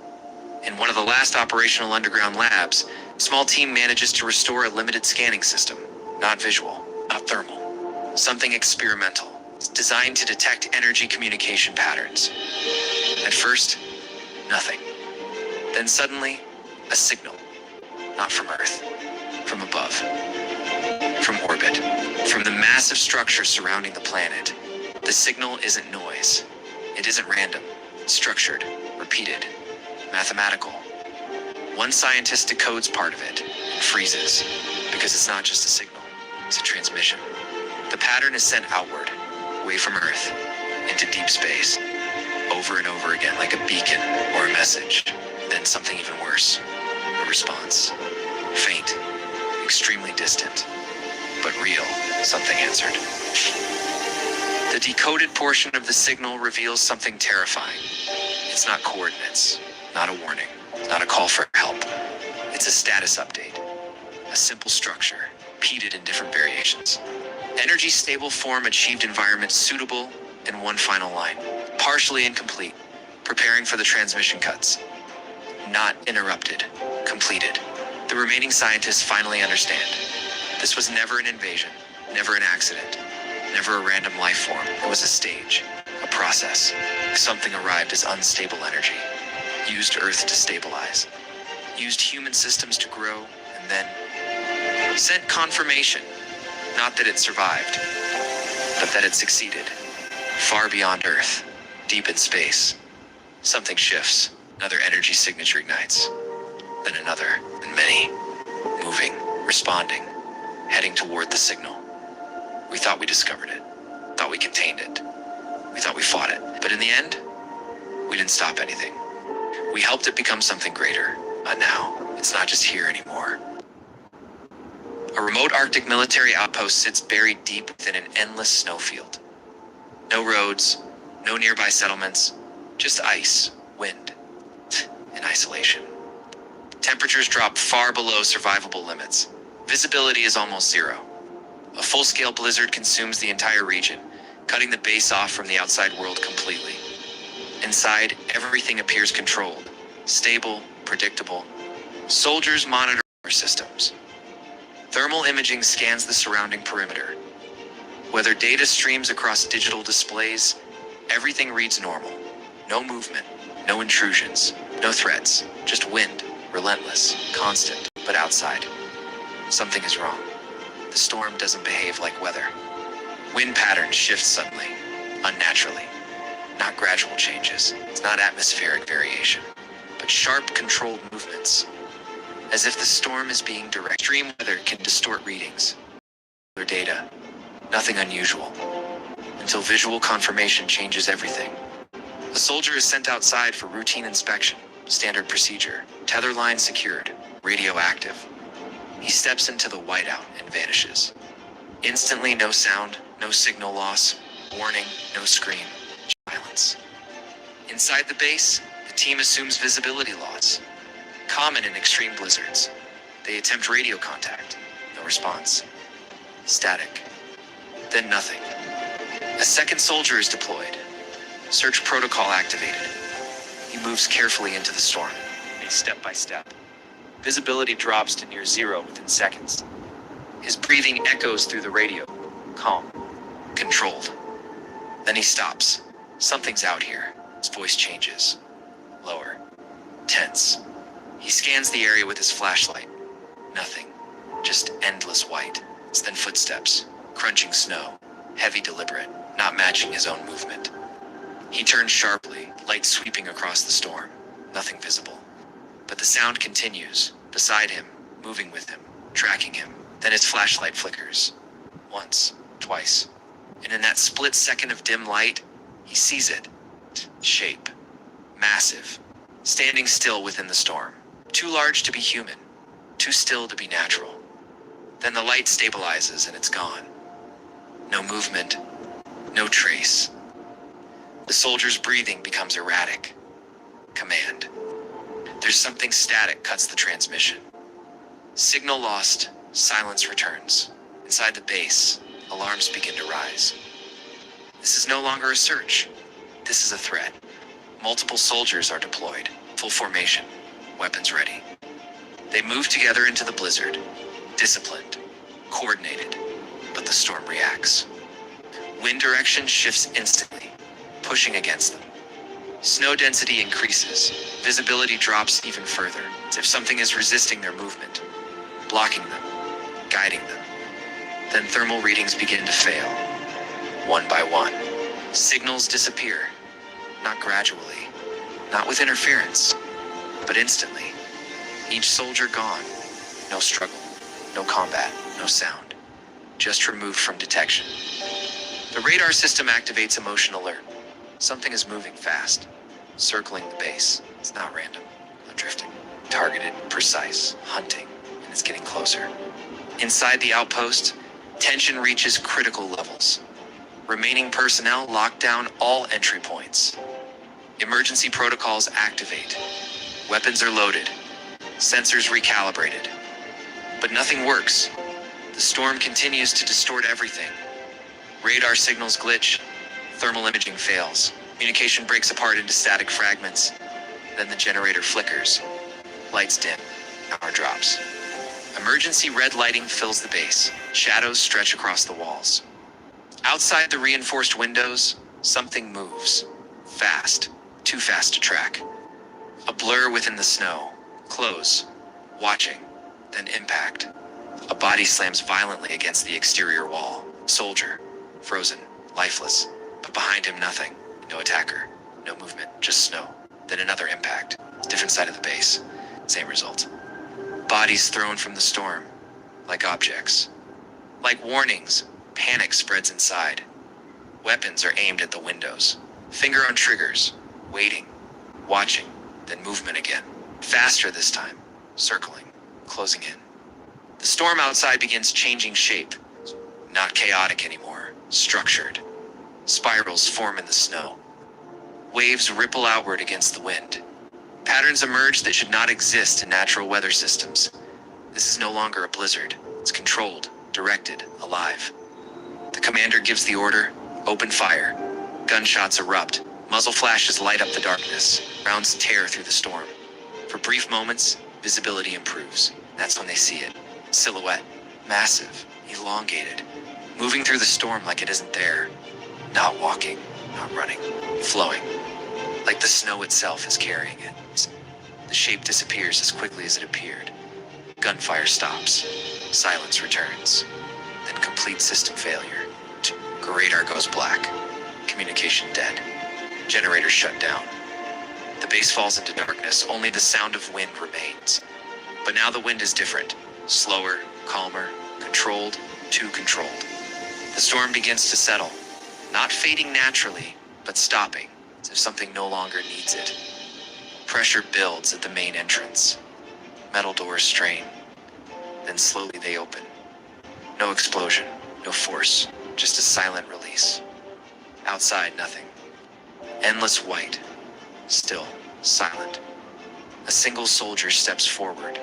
Speaker 1: In one of the last operational underground labs, a small team manages to restore a limited scanning system. Not visual, not thermal. Something experimental. It's designed to detect energy communication patterns. At first, nothing. Then suddenly, a signal. Not from Earth, from above, from orbit, from the massive structure surrounding the planet. The signal isn't noise. It isn't random. It's structured, repeated, mathematical. One scientist decodes part of it and freezes, because it's not just a signal, it's a transmission. The pattern is sent outward, away from Earth, into deep space, over and over again like a beacon or a message. Then something even worse. A response. Faint, extremely distant, but real. Something answered. The decoded portion of the signal reveals something terrifying. It's not coordinates, not a warning, not a call for help. It's a status update. A simple structure, repeated in different variations. Energy stable form achieved environment suitable, and one final line. Partially incomplete, preparing for the transmission cuts. Not interrupted, completed. The remaining scientists finally understand. This was never an invasion, never an accident, never a random life form. It was a stage, a process. Something arrived as unstable energy, used Earth to stabilize, used human systems to grow, and then sent confirmation. Not that it survived, but that it succeeded. Far beyond Earth, deep in space, something shifts. Another energy signature ignites. Then another, and many. Moving, responding, heading toward the signal. We thought we discovered it. Thought we contained it. We thought we fought it. But in the end, we didn't stop anything. We helped it become something greater. But now, it's not just here anymore. A remote Arctic military outpost sits buried deep within an endless snowfield. No roads, no nearby settlements, just ice, wind, and isolation. Temperatures drop far below survivable limits. Visibility is almost zero. A full-scale blizzard consumes the entire region, cutting the base off from the outside world completely. Inside, everything appears controlled, stable, predictable. Soldiers monitor systems. Thermal imaging scans the surrounding perimeter. Whether data streams across digital displays, everything reads normal. No movement, no intrusions, no threats, just wind, relentless, constant, but outside. Something is wrong. The storm doesn't behave like weather. Wind patterns shift suddenly, unnaturally. Not gradual changes. It's not atmospheric variation, but sharp, controlled movements. As if the storm is being direct. Extreme weather can distort readings. Or data. Nothing unusual. Until visual confirmation changes everything. A soldier is sent outside for routine inspection. Standard procedure. Tether line secured. Radio active. He steps into the whiteout and vanishes. Instantly, no sound, no signal loss. Warning, no scream. Silence. Inside the base, the team assumes visibility loss. Common in extreme blizzards. They attempt radio contact. No response. Static. Then nothing. A second soldier is deployed. Search protocol activated. He moves carefully into the storm, step by step. Visibility drops to near zero within seconds. His breathing echoes through the radio. Calm. Controlled. Then he stops. Something's out here. His voice changes. Lower. Tense. He scans the area with his flashlight. Nothing. Just endless white. Then footsteps. Crunching snow. Heavy, deliberate, not matching his own movement. He turns sharply, light sweeping across the storm. Nothing visible. But the sound continues, beside him, moving with him, tracking him. Then his flashlight flickers. Once, twice. And in that split second of dim light, he sees it. Shape. Massive. Standing still within the storm. Too large to be human. Too still to be natural. Then the light stabilizes and it's gone. No movement. No trace. The soldier's breathing becomes erratic. Command. There's something static cuts the transmission. Signal lost, silence returns. Inside the base, alarms begin to rise. This is no longer a search. This is a threat. Multiple soldiers are deployed, full formation, weapons ready. They move together into the blizzard, disciplined, coordinated, but the storm reacts. Wind direction shifts instantly, pushing against them. Snow density increases, visibility drops even further, as if something is resisting their movement, blocking them, guiding them. Then thermal readings begin to fail, one by one. Signals disappear, not gradually, not with interference, but instantly. Each soldier gone, no struggle, no combat, no sound, just removed from detection. The radar system activates emotion alert. Something is moving fast, circling the base. It's not random, not drifting. Targeted, precise, hunting, and it's getting closer. Inside the outpost, tension reaches critical levels. Remaining personnel lock down all entry points. Emergency protocols activate. Weapons are loaded. Sensors recalibrated. But nothing works. The storm continues to distort everything. Radar signals glitch. Thermal imaging fails. Communication breaks apart into static fragments. Then the generator flickers. Lights dim. Power drops. Emergency red lighting fills the base. Shadows stretch across the walls. Outside the reinforced windows, something moves. Fast. Too fast to track. A blur within the snow. Close. Watching. Then impact. A body slams violently against the exterior wall. Soldier. Frozen. Lifeless. But behind him nothing. No attacker. No movement. Just snow. Then another impact. Different side of the base. Same result. Bodies thrown from the storm. Like objects. Like warnings. Panic spreads inside. Weapons are aimed at the windows. Finger on triggers. Waiting. Watching. Then movement again. Faster this time. Circling. Closing in. The storm outside begins changing shape. Not chaotic anymore. Structured. Spirals form in the snow. Waves ripple outward against the wind. Patterns emerge that should not exist in natural weather systems. This is no longer a blizzard. It's controlled, directed, alive. The commander gives the order, open fire. Gunshots erupt. Muzzle flashes light up the darkness. Rounds tear through the storm. For brief moments, visibility improves. That's when they see it. Silhouette. Massive. Elongated. Moving through the storm like it isn't there. Not walking. Not running. Flowing. Like the snow itself is carrying it. The shape disappears as quickly as it appeared. Gunfire stops. Silence returns. Then complete system failure. Radar goes black. Communication dead. Generator shut down. The base falls into darkness. Only the sound of wind remains. But now the wind is different. Slower, calmer, controlled, too controlled. The storm begins to settle. Not fading naturally, but stopping, as if something no longer needs it. Pressure builds at the main entrance. Metal doors strain. Then slowly they open. No explosion, no force, just a silent release. Outside, nothing. Endless white. Still, silent. A single soldier steps forward.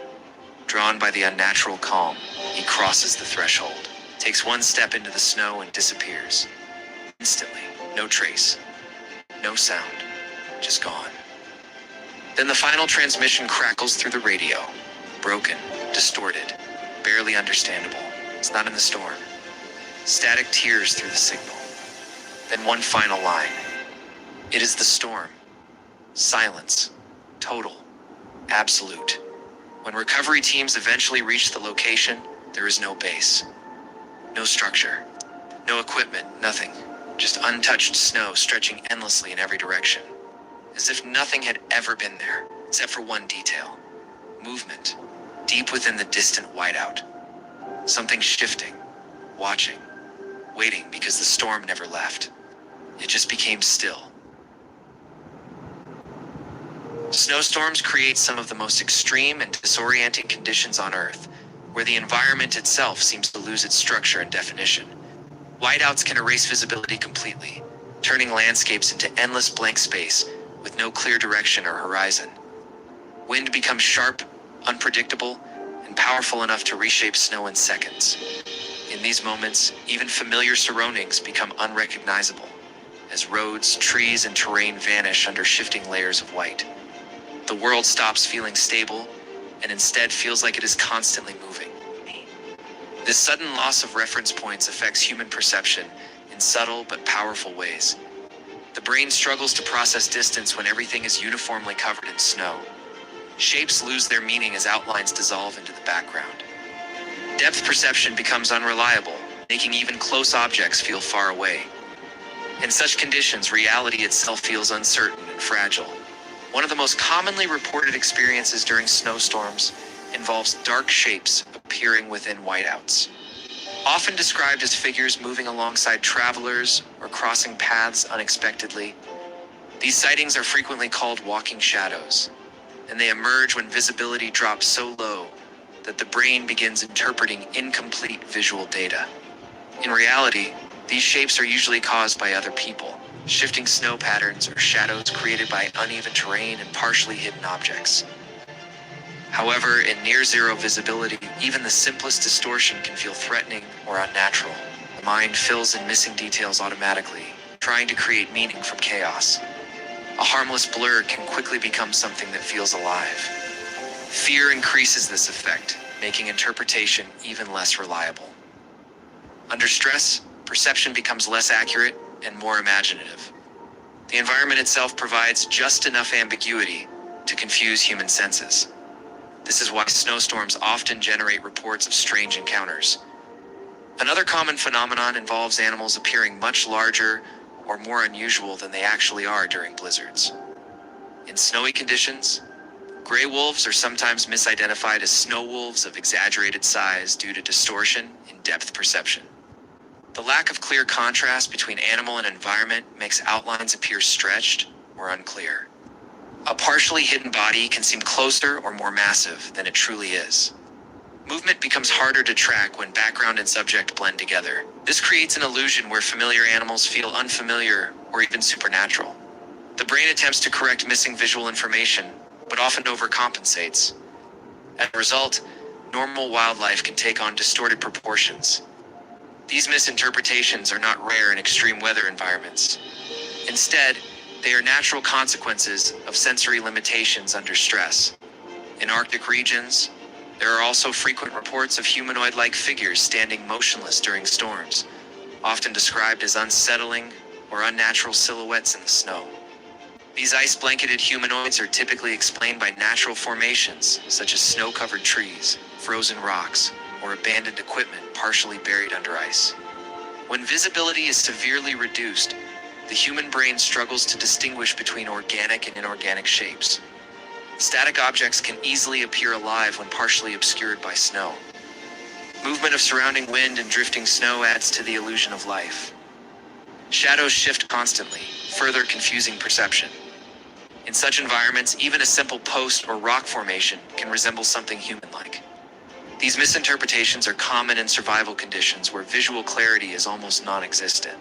Speaker 1: Drawn by the unnatural calm, he crosses the threshold, takes one step into the snow and disappears. Instantly, no trace. No sound. Just gone. Then the final transmission crackles through the radio. Broken, distorted, barely understandable. It's not in the storm. Static tears through the signal. Then one final line. It is the storm. Silence. Total. absolute. When recovery teams eventually reach the location, there is no base. No structure. No equipment, nothing. Just untouched snow stretching endlessly in every direction. As if nothing had ever been there, except for one detail. Movement. Deep within the distant whiteout. Something shifting, watching, waiting because the storm never left. It just became still. Snowstorms create some of the most extreme and disorienting conditions on Earth, where the environment itself seems to lose its structure and definition. Whiteouts can erase visibility completely, turning landscapes into endless blank space with no clear direction or horizon. Wind becomes sharp, unpredictable, and powerful enough to reshape snow in seconds. In these moments, even familiar surroundings become unrecognizable, as roads, trees, and terrain vanish under shifting layers of white. The world stops feeling stable, and instead feels like it is constantly moving. This sudden loss of reference points affects human perception in subtle but powerful ways. The brain struggles to process distance when everything is uniformly covered in snow. Shapes lose their meaning as outlines dissolve into the background. Depth perception becomes unreliable, making even close objects feel far away. In such conditions, reality itself feels uncertain and fragile. One of the most commonly reported experiences during snowstorms involves dark shapes appearing within whiteouts. Often described as figures moving alongside travelers or crossing paths unexpectedly, these sightings are frequently called walking shadows, and they emerge when visibility drops so low that the brain begins interpreting incomplete visual data. In reality, these shapes are usually caused by other people, shifting snow patterns or shadows created by uneven terrain and partially hidden objects. However, in near-zero visibility, even the simplest distortion can feel threatening or unnatural. The mind fills in missing details automatically, trying to create meaning from chaos. A harmless blur can quickly become something that feels alive. Fear increases this effect, making interpretation even less reliable. Under stress, perception becomes less accurate and more imaginative. The environment itself provides just enough ambiguity to confuse human senses. This is why snowstorms often generate reports of strange encounters. Another common phenomenon involves animals appearing much larger or more unusual than they actually are during blizzards. In snowy conditions, gray wolves are sometimes misidentified as snow wolves of exaggerated size due to distortion in depth perception. The lack of clear contrast between animal and environment makes outlines appear stretched or unclear. A partially hidden body can seem closer or more massive than it truly is. Movement becomes harder to track when background and subject blend together. This creates an illusion where familiar animals feel unfamiliar or even supernatural. The brain attempts to correct missing visual information, but often overcompensates. As a result, normal wildlife can take on distorted proportions. These misinterpretations are not rare in extreme weather environments. Instead, they are natural consequences of sensory limitations under stress. In Arctic regions, there are also frequent reports of humanoid-like figures standing motionless during storms, often described as unsettling or unnatural silhouettes in the snow. These ice-blanketed humanoids are typically explained by natural formations, such as snow-covered trees, frozen rocks, or abandoned equipment partially buried under ice. When visibility is severely reduced, the human brain struggles to distinguish between organic and inorganic shapes. Static objects can easily appear alive when partially obscured by snow. Movement of surrounding wind and drifting snow adds to the illusion of life. Shadows shift constantly, further confusing perception. In such environments, even a simple post or rock formation can resemble something human-like. These misinterpretations are common in survival conditions where visual clarity is almost non-existent.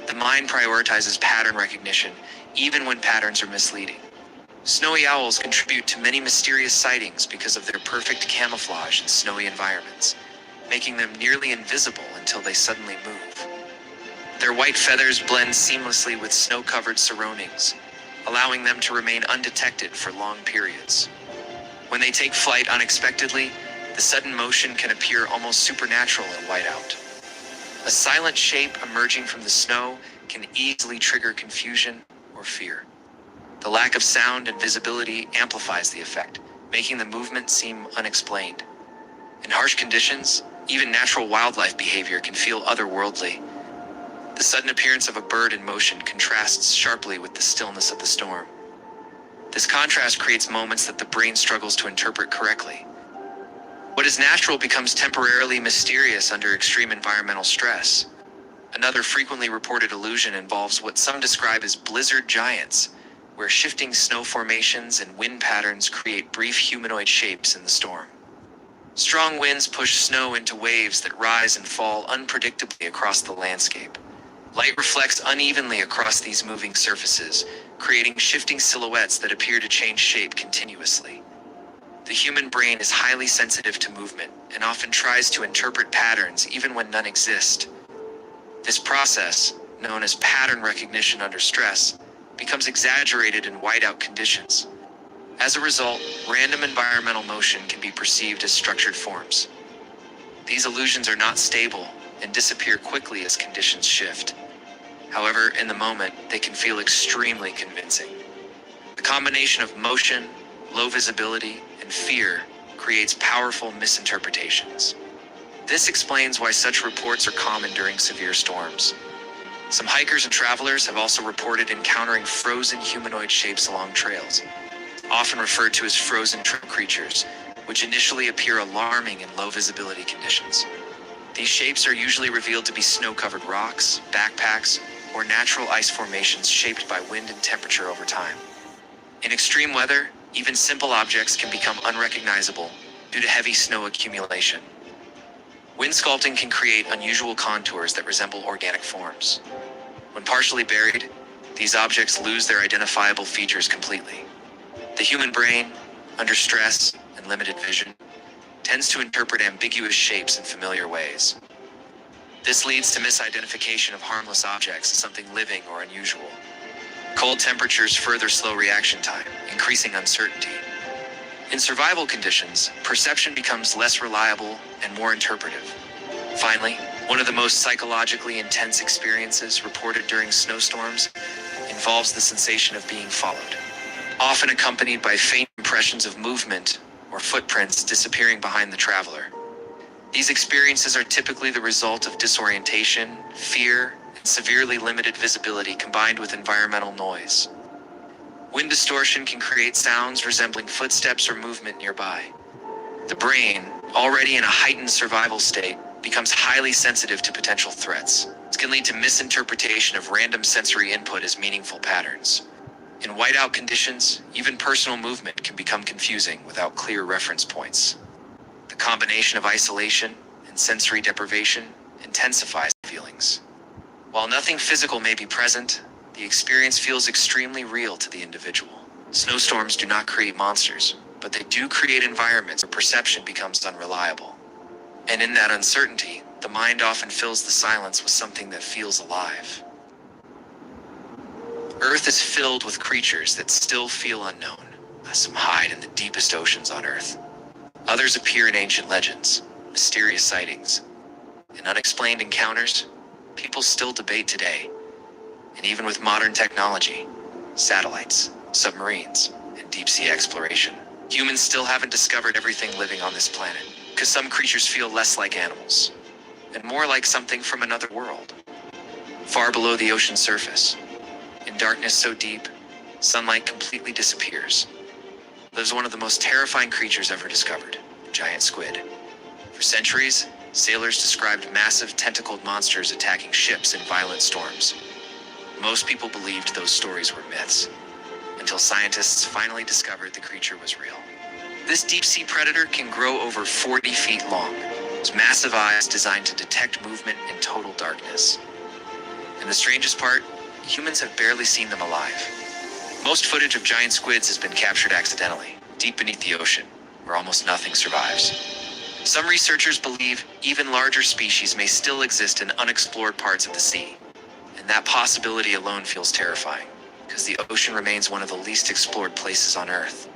Speaker 1: The mind prioritizes pattern recognition, even when patterns are misleading. Snowy owls contribute to many mysterious sightings because of their perfect camouflage in snowy environments, making them nearly invisible until they suddenly move. Their white feathers blend seamlessly with snow-covered surroundings, allowing them to remain undetected for long periods. When they take flight unexpectedly, the sudden motion can appear almost supernatural in whiteout. A silent shape emerging from the snow can easily trigger confusion or fear. The lack of sound and visibility amplifies the effect, making the movement seem unexplained. In harsh conditions, even natural wildlife behavior can feel otherworldly. The sudden appearance of a bird in motion contrasts sharply with the stillness of the storm. This contrast creates moments that the brain struggles to interpret correctly. What is natural becomes temporarily mysterious under extreme environmental stress. Another frequently reported illusion involves what some describe as blizzard giants, where shifting snow formations and wind patterns create brief humanoid shapes in the storm. Strong winds push snow into waves that rise and fall unpredictably across the landscape. Light reflects unevenly across these moving surfaces, creating shifting silhouettes that appear to change shape continuously. The human brain is highly sensitive to movement and often tries to interpret patterns even when none exist. This process, known as pattern recognition under stress, becomes exaggerated in whiteout conditions. As a result, random environmental motion can be perceived as structured forms. These illusions are not stable and disappear quickly as conditions shift. However, in the moment, they can feel extremely convincing. The combination of motion, low visibility, and fear creates powerful misinterpretations. This explains why such reports are common during severe storms. Some hikers and travelers have also reported encountering frozen humanoid shapes along trails, often referred to as frozen trail creatures, which initially appear alarming in low visibility conditions. These shapes are usually revealed to be snow-covered rocks, backpacks, or natural ice formations shaped by wind and temperature over time. In extreme weather, even simple objects can become unrecognizable due to heavy snow accumulation. Wind sculpting can create unusual contours that resemble organic forms. When partially buried, these objects lose their identifiable features completely. The human brain, under stress and limited vision, tends to interpret ambiguous shapes in familiar ways. This leads to misidentification of harmless objects as something living or unusual. Cold temperatures further slow reaction time, increasing uncertainty. In survival conditions, perception becomes less reliable and more interpretive. Finally, one of the most psychologically intense experiences reported during snowstorms involves the sensation of being followed, often accompanied by faint impressions of movement or footprints disappearing behind the traveler. These experiences are typically the result of disorientation, fear, and severely limited visibility combined with environmental noise. Wind distortion can create sounds resembling footsteps or movement nearby. The brain, already in a heightened survival state, becomes highly sensitive to potential threats. This can lead to misinterpretation of random sensory input as meaningful patterns. In whiteout conditions, even personal movement can become confusing without clear reference points. The combination of isolation and sensory deprivation intensifies the feelings. While nothing physical may be present, the experience feels extremely real to the individual. Snowstorms do not create monsters, but they do create environments where perception becomes unreliable. And in that uncertainty, the mind often fills the silence with something that feels alive. Earth is filled with creatures that still feel unknown. Some hide in the deepest oceans on Earth. Others appear in ancient legends, mysterious sightings. In unexplained encounters, people still debate today. And even with modern technology, satellites, submarines, and deep-sea exploration, humans still haven't discovered everything living on this planet, because some creatures feel less like animals, and more like something from another world. Far below the ocean surface, in darkness so deep, sunlight completely disappears. Lives one of the most terrifying creatures ever discovered, the giant squid. For centuries, sailors described massive tentacled monsters attacking ships in violent storms. Most people believed those stories were myths, until scientists finally discovered the creature was real. This deep-sea predator can grow over 40 feet long, with massive eyes designed to detect movement in total darkness. And the strangest part, humans have barely seen them alive. Most footage of giant squids has been captured accidentally, deep beneath the ocean, where almost nothing survives. Some researchers believe even larger species may still exist in unexplored parts of the sea. And that possibility alone feels terrifying, because the ocean remains one of the least explored places on Earth.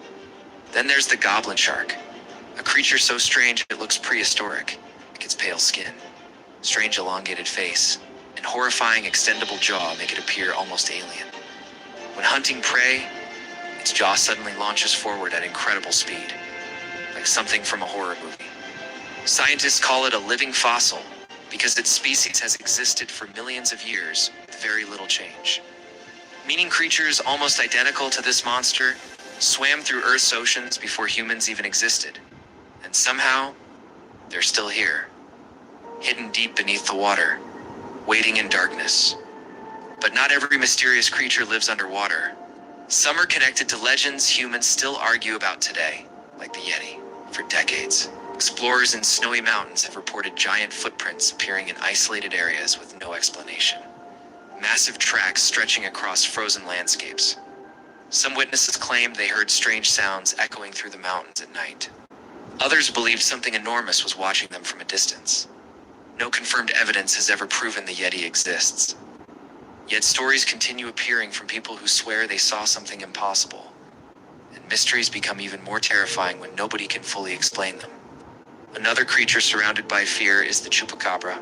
Speaker 1: Then there's the goblin shark, a creature so strange it looks prehistoric, like its pale skin, strange elongated face, and horrifying extendable jaw make it appear almost alien. When hunting prey, Its jaw suddenly launches forward at incredible speed, like something from a horror movie. Scientists call it a living fossil because its species has existed for millions of years with very little change. Meaning creatures almost identical to this monster swam through Earth's oceans before humans even existed. And somehow, they're still here, hidden deep beneath the water, waiting in darkness. But not every mysterious creature lives underwater. Some are connected to legends humans still argue about today, like the Yeti. For decades, explorers in snowy mountains have reported giant footprints appearing in isolated areas with no explanation. Massive tracks stretching across frozen landscapes. Some witnesses claimed they heard strange sounds echoing through the mountains at night. Others believed something enormous was watching them from a distance. No confirmed evidence has ever proven the Yeti exists. Yet stories continue appearing from people who swear they saw something impossible. And mysteries become even more terrifying when nobody can fully explain them. Another creature surrounded by fear is the chupacabra,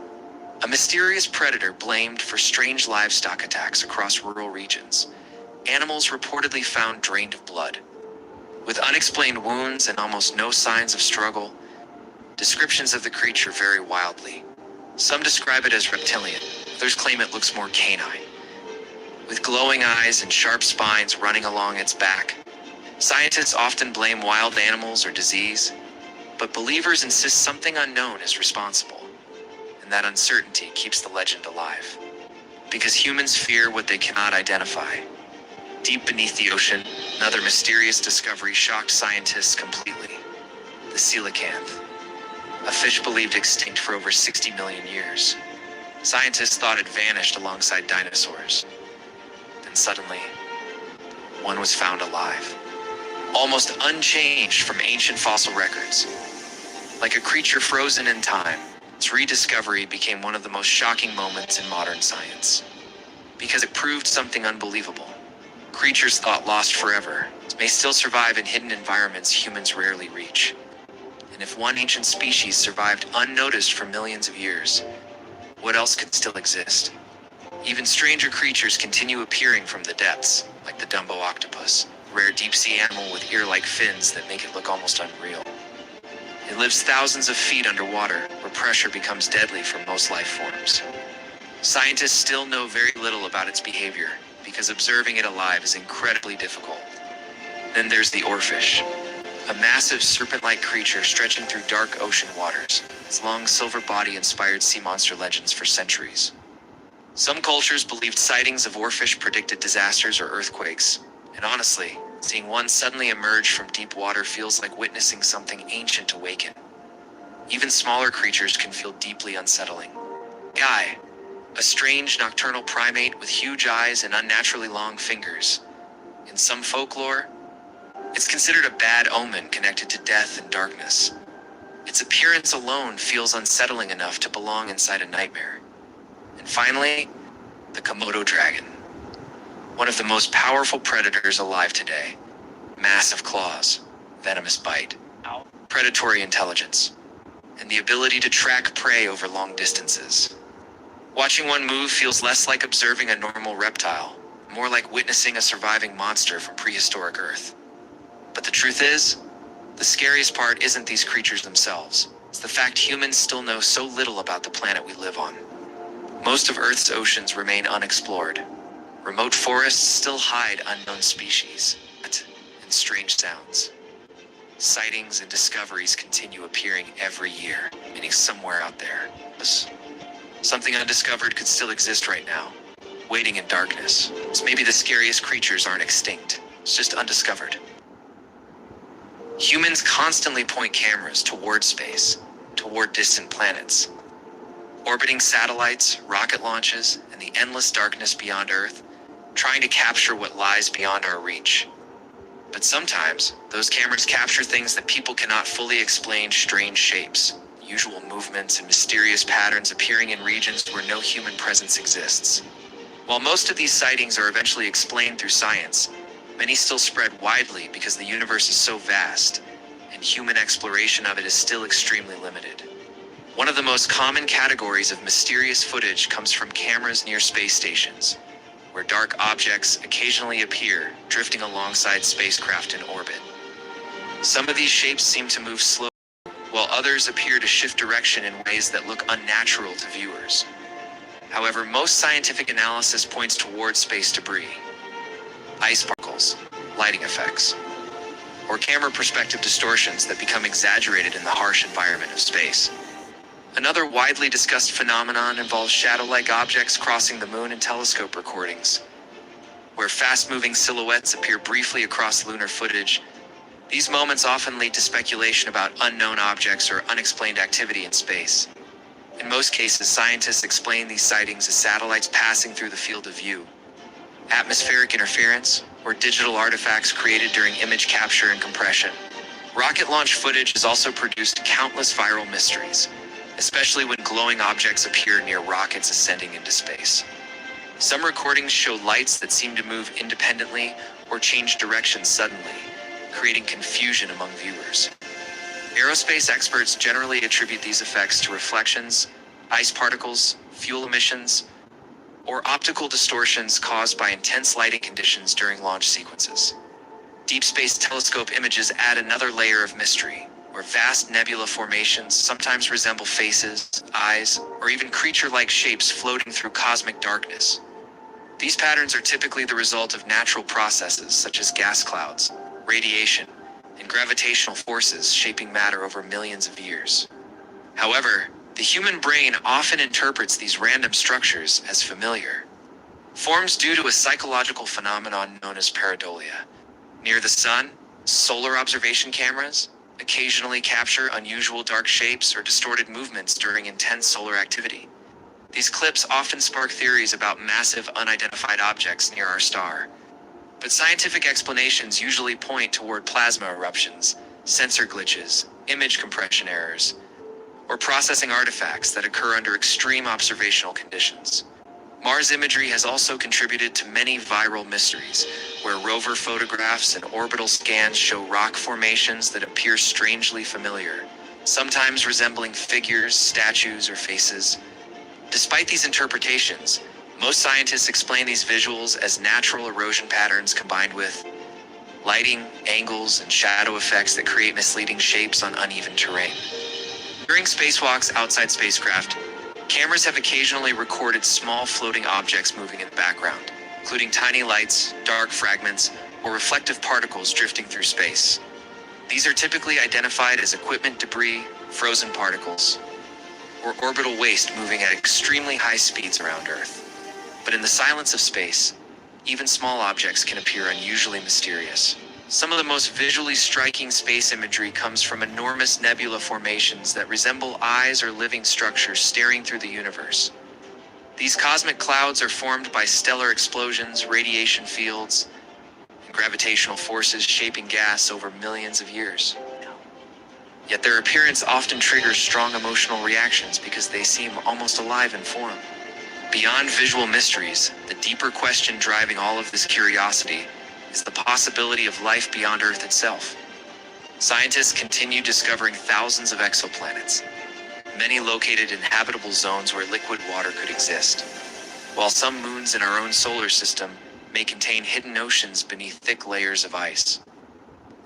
Speaker 1: a mysterious predator blamed for strange livestock attacks across rural regions. Animals reportedly found drained of blood. With unexplained wounds and almost no signs of struggle, descriptions of the creature vary wildly. Some describe it as reptilian, others claim it looks more canine, with glowing eyes and sharp spines running along its back. Scientists often blame wild animals or disease, but believers insist something unknown is responsible, and that uncertainty keeps the legend alive. Because humans fear what they cannot identify. Deep beneath the ocean, another mysterious discovery shocked scientists completely. The coelacanth, a fish believed extinct for over 60 million years. Scientists thought it vanished alongside dinosaurs. Then suddenly, one was found alive, almost unchanged from ancient fossil records. Like a creature frozen in time, its rediscovery became one of the most shocking moments in modern science. Because it proved something unbelievable. Creatures thought lost forever may still survive in hidden environments humans rarely reach. And if one ancient species survived unnoticed for millions of years, what else could still exist? Even stranger creatures continue appearing from the depths, like the Dumbo octopus, a rare deep-sea animal with ear-like fins that make it look almost unreal. It lives thousands of feet underwater, where pressure becomes deadly for most life forms. Scientists still know very little about its behavior, because observing it alive is incredibly difficult. Then there's the oarfish, a massive serpent-like creature stretching through dark ocean waters. Its long silver body inspired sea monster legends for centuries. Some cultures believed sightings of oarfish predicted disasters or earthquakes, and honestly, seeing one suddenly emerge from deep water feels like witnessing something ancient awaken. Even smaller creatures can feel deeply unsettling. Guy, a strange nocturnal primate with huge eyes and unnaturally long fingers. In some folklore, it's considered a bad omen connected to death and darkness. Its appearance alone feels unsettling enough to belong inside a nightmare. And finally, the Komodo dragon. One of the most powerful predators alive today. Massive claws, venomous bite, predatory intelligence, and the ability to track prey over long distances. Watching one move feels less like observing a normal reptile, more like witnessing a surviving monster from prehistoric Earth. But the truth is, the scariest part isn't these creatures themselves. It's the fact humans still know so little about the planet we live on. Most of Earth's oceans remain unexplored. Remote forests still hide unknown species and strange sounds. Sightings and discoveries continue appearing every year, meaning somewhere out there, something undiscovered could still exist right now, waiting in darkness. So maybe the scariest creatures aren't extinct, it's just undiscovered. Humans constantly point cameras toward space, toward distant planets. Orbiting satellites, rocket launches, and the endless darkness beyond Earth, trying to capture what lies beyond our reach. But sometimes, those cameras capture things that people cannot fully explain: strange shapes, unusual movements, and mysterious patterns appearing in regions where no human presence exists. While most of these sightings are eventually explained through science, many still spread widely because the universe is so vast, and human exploration of it is still extremely limited. One of the most common categories of mysterious footage comes from cameras near space stations, where dark objects occasionally appear, drifting alongside spacecraft in orbit. Some of these shapes seem to move slowly, while others appear to shift direction in ways that look unnatural to viewers. However, most scientific analysis points towards space debris, ice particles, lighting effects, or camera perspective distortions that become exaggerated in the harsh environment of space. Another widely discussed phenomenon involves shadow-like objects crossing the moon in telescope recordings, where fast-moving silhouettes appear briefly across lunar footage. These moments often lead to speculation about unknown objects or unexplained activity in space. In most cases, scientists explain these sightings as satellites passing through the field of view, atmospheric interference, or digital artifacts created during image capture and compression. Rocket launch footage has also produced countless viral mysteries, especially when glowing objects appear near rockets ascending into space. Some recordings show lights that seem to move independently or change direction suddenly, creating confusion among viewers. Aerospace experts generally attribute these effects to reflections, ice particles, fuel emissions, or optical distortions caused by intense lighting conditions during launch sequences. Deep space telescope images add another layer of mystery, where vast nebula formations sometimes resemble faces, eyes, or even creature-like shapes floating through cosmic darkness. These patterns are typically the result of natural processes such as gas clouds, radiation, and gravitational forces shaping matter over millions of years. However, the human brain often interprets these random structures as familiar, forms due to a psychological phenomenon known as pareidolia. Near the sun, solar observation cameras occasionally capture unusual dark shapes or distorted movements during intense solar activity. These clips often spark theories about massive unidentified objects near our star. But scientific explanations usually point toward plasma eruptions, sensor glitches, image compression errors, or processing artifacts that occur under extreme observational conditions. Mars imagery has also contributed to many viral mysteries, where rover photographs and orbital scans show rock formations that appear strangely familiar, sometimes resembling figures, statues, or faces. Despite these interpretations, most scientists explain these visuals as natural erosion patterns combined with lighting, angles, and shadow effects that create misleading shapes on uneven terrain. During spacewalks outside spacecraft, cameras have occasionally recorded small floating objects moving in the background, including tiny lights, dark fragments, or reflective particles drifting through space. These are typically identified as equipment debris, frozen particles, or orbital waste moving at extremely high speeds around Earth. But in the silence of space, even small objects can appear unusually mysterious. Some of the most visually striking space imagery comes from enormous nebula formations that resemble eyes or living structures staring through the universe. These cosmic clouds are formed by stellar explosions, radiation fields, and gravitational forces shaping gas over millions of years. Yet their appearance often triggers strong emotional reactions because they seem almost alive in form. Beyond visual mysteries, the deeper question driving all of this curiosity is the possibility of life beyond Earth itself. Scientists continue discovering thousands of exoplanets, many located in habitable zones where liquid water could exist, while some moons in our own solar system may contain hidden oceans beneath thick layers of ice.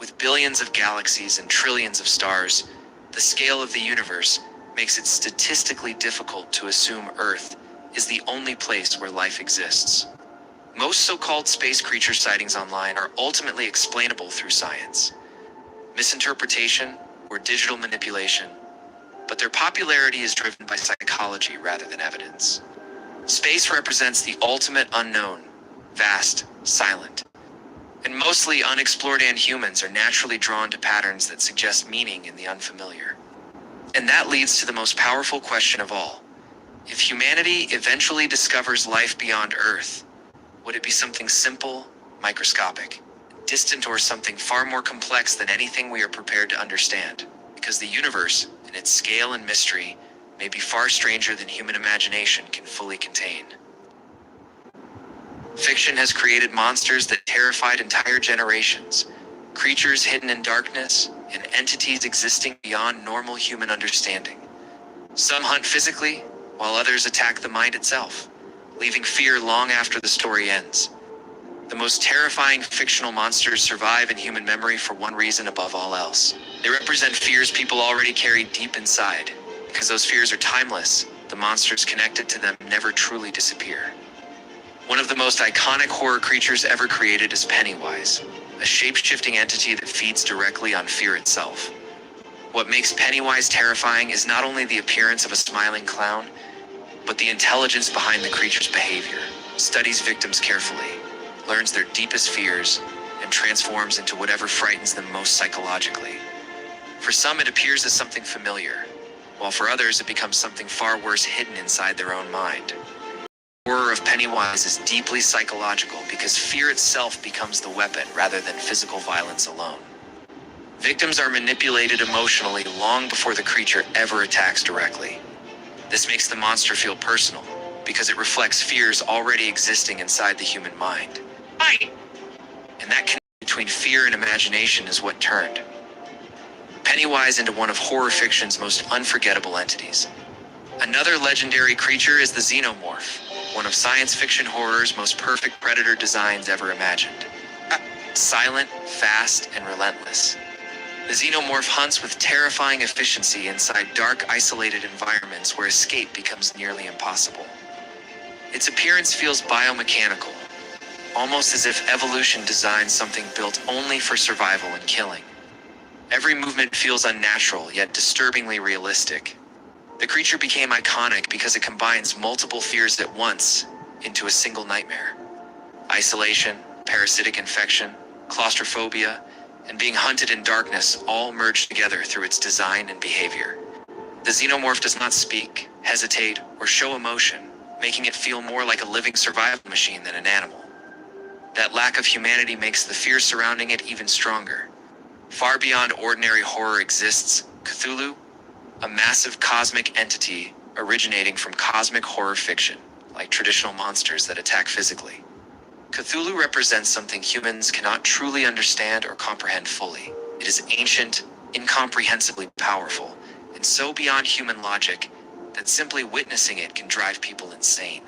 Speaker 1: With billions of galaxies and trillions of stars, the scale of the universe makes it statistically difficult to assume Earth is the only place where life exists. Most so-called space creature sightings online are ultimately explainable through science, misinterpretation, or digital manipulation, but their popularity is driven by psychology rather than evidence. Space represents the ultimate unknown, vast, silent, and mostly unexplored, and humans are naturally drawn to patterns that suggest meaning in the unfamiliar. And that leads to the most powerful question of all. If humanity eventually discovers life beyond Earth, would it be something simple, microscopic, distant, or something far more complex than anything we are prepared to understand? Because the universe, in its scale and mystery, may be far stranger than human imagination can fully contain. Fiction has created monsters that terrified entire generations, creatures hidden in darkness, and entities existing beyond normal human understanding. Some hunt physically, while others attack the mind itself, leaving fear long after the story ends. The most terrifying fictional monsters survive in human memory for one reason above all else. They represent fears people already carry deep inside. Because those fears are timeless, the monsters connected to them never truly disappear. One of the most iconic horror creatures ever created is Pennywise, a shape-shifting entity that feeds directly on fear itself. What makes Pennywise terrifying is not only the appearance of a smiling clown, but the intelligence behind the creature's behavior. Studies victims carefully, learns their deepest fears, and transforms into whatever frightens them most psychologically. For some, it appears as something familiar, while for others it becomes something far worse hidden inside their own mind. The horror of Pennywise is deeply psychological because fear itself becomes the weapon rather than physical violence alone. Victims are manipulated emotionally long before the creature ever attacks directly. This makes the monster feel personal, because it reflects fears already existing inside the human mind. And that connection between fear and imagination is what turned Pennywise into one of horror fiction's most unforgettable entities. Another legendary creature is the xenomorph, one of science fiction horror's most perfect predator designs ever imagined. Silent, fast, and relentless, the xenomorph hunts with terrifying efficiency inside dark, isolated environments where escape becomes nearly impossible. Its appearance feels biomechanical, almost as if evolution designed something built only for survival and killing. Every movement feels unnatural, yet disturbingly realistic. The creature became iconic because it combines multiple fears at once into a single nightmare. Isolation, parasitic infection, claustrophobia, and being hunted in darkness all merge together through its design and behavior. The xenomorph does not speak, hesitate, or show emotion, making it feel more like a living survival machine than an animal. That lack of humanity makes the fear surrounding it even stronger. Far beyond ordinary horror exists Cthulhu, a massive cosmic entity originating from cosmic horror fiction, like traditional monsters that attack physically. Cthulhu represents something humans cannot truly understand or comprehend fully. It is ancient, incomprehensibly powerful, and so beyond human logic that simply witnessing it can drive people insane.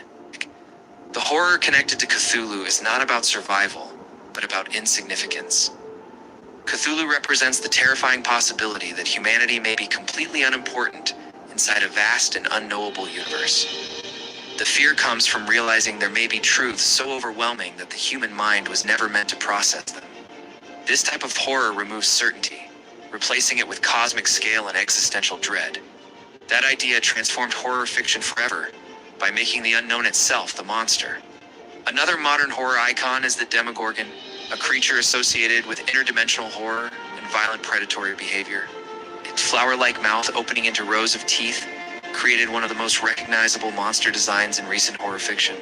Speaker 1: The horror connected to Cthulhu is not about survival, but about insignificance. Cthulhu represents the terrifying possibility that humanity may be completely unimportant inside a vast and unknowable universe. The fear comes from realizing there may be truths so overwhelming that the human mind was never meant to process them. This type of horror removes certainty, replacing it with cosmic scale and existential dread. That idea transformed horror fiction forever by making the unknown itself the monster. Another modern horror icon is the Demogorgon, a creature associated with interdimensional horror and violent predatory behavior. Its flower-like mouth opening into rows of teeth created one of the most recognizable monster designs in recent horror fiction.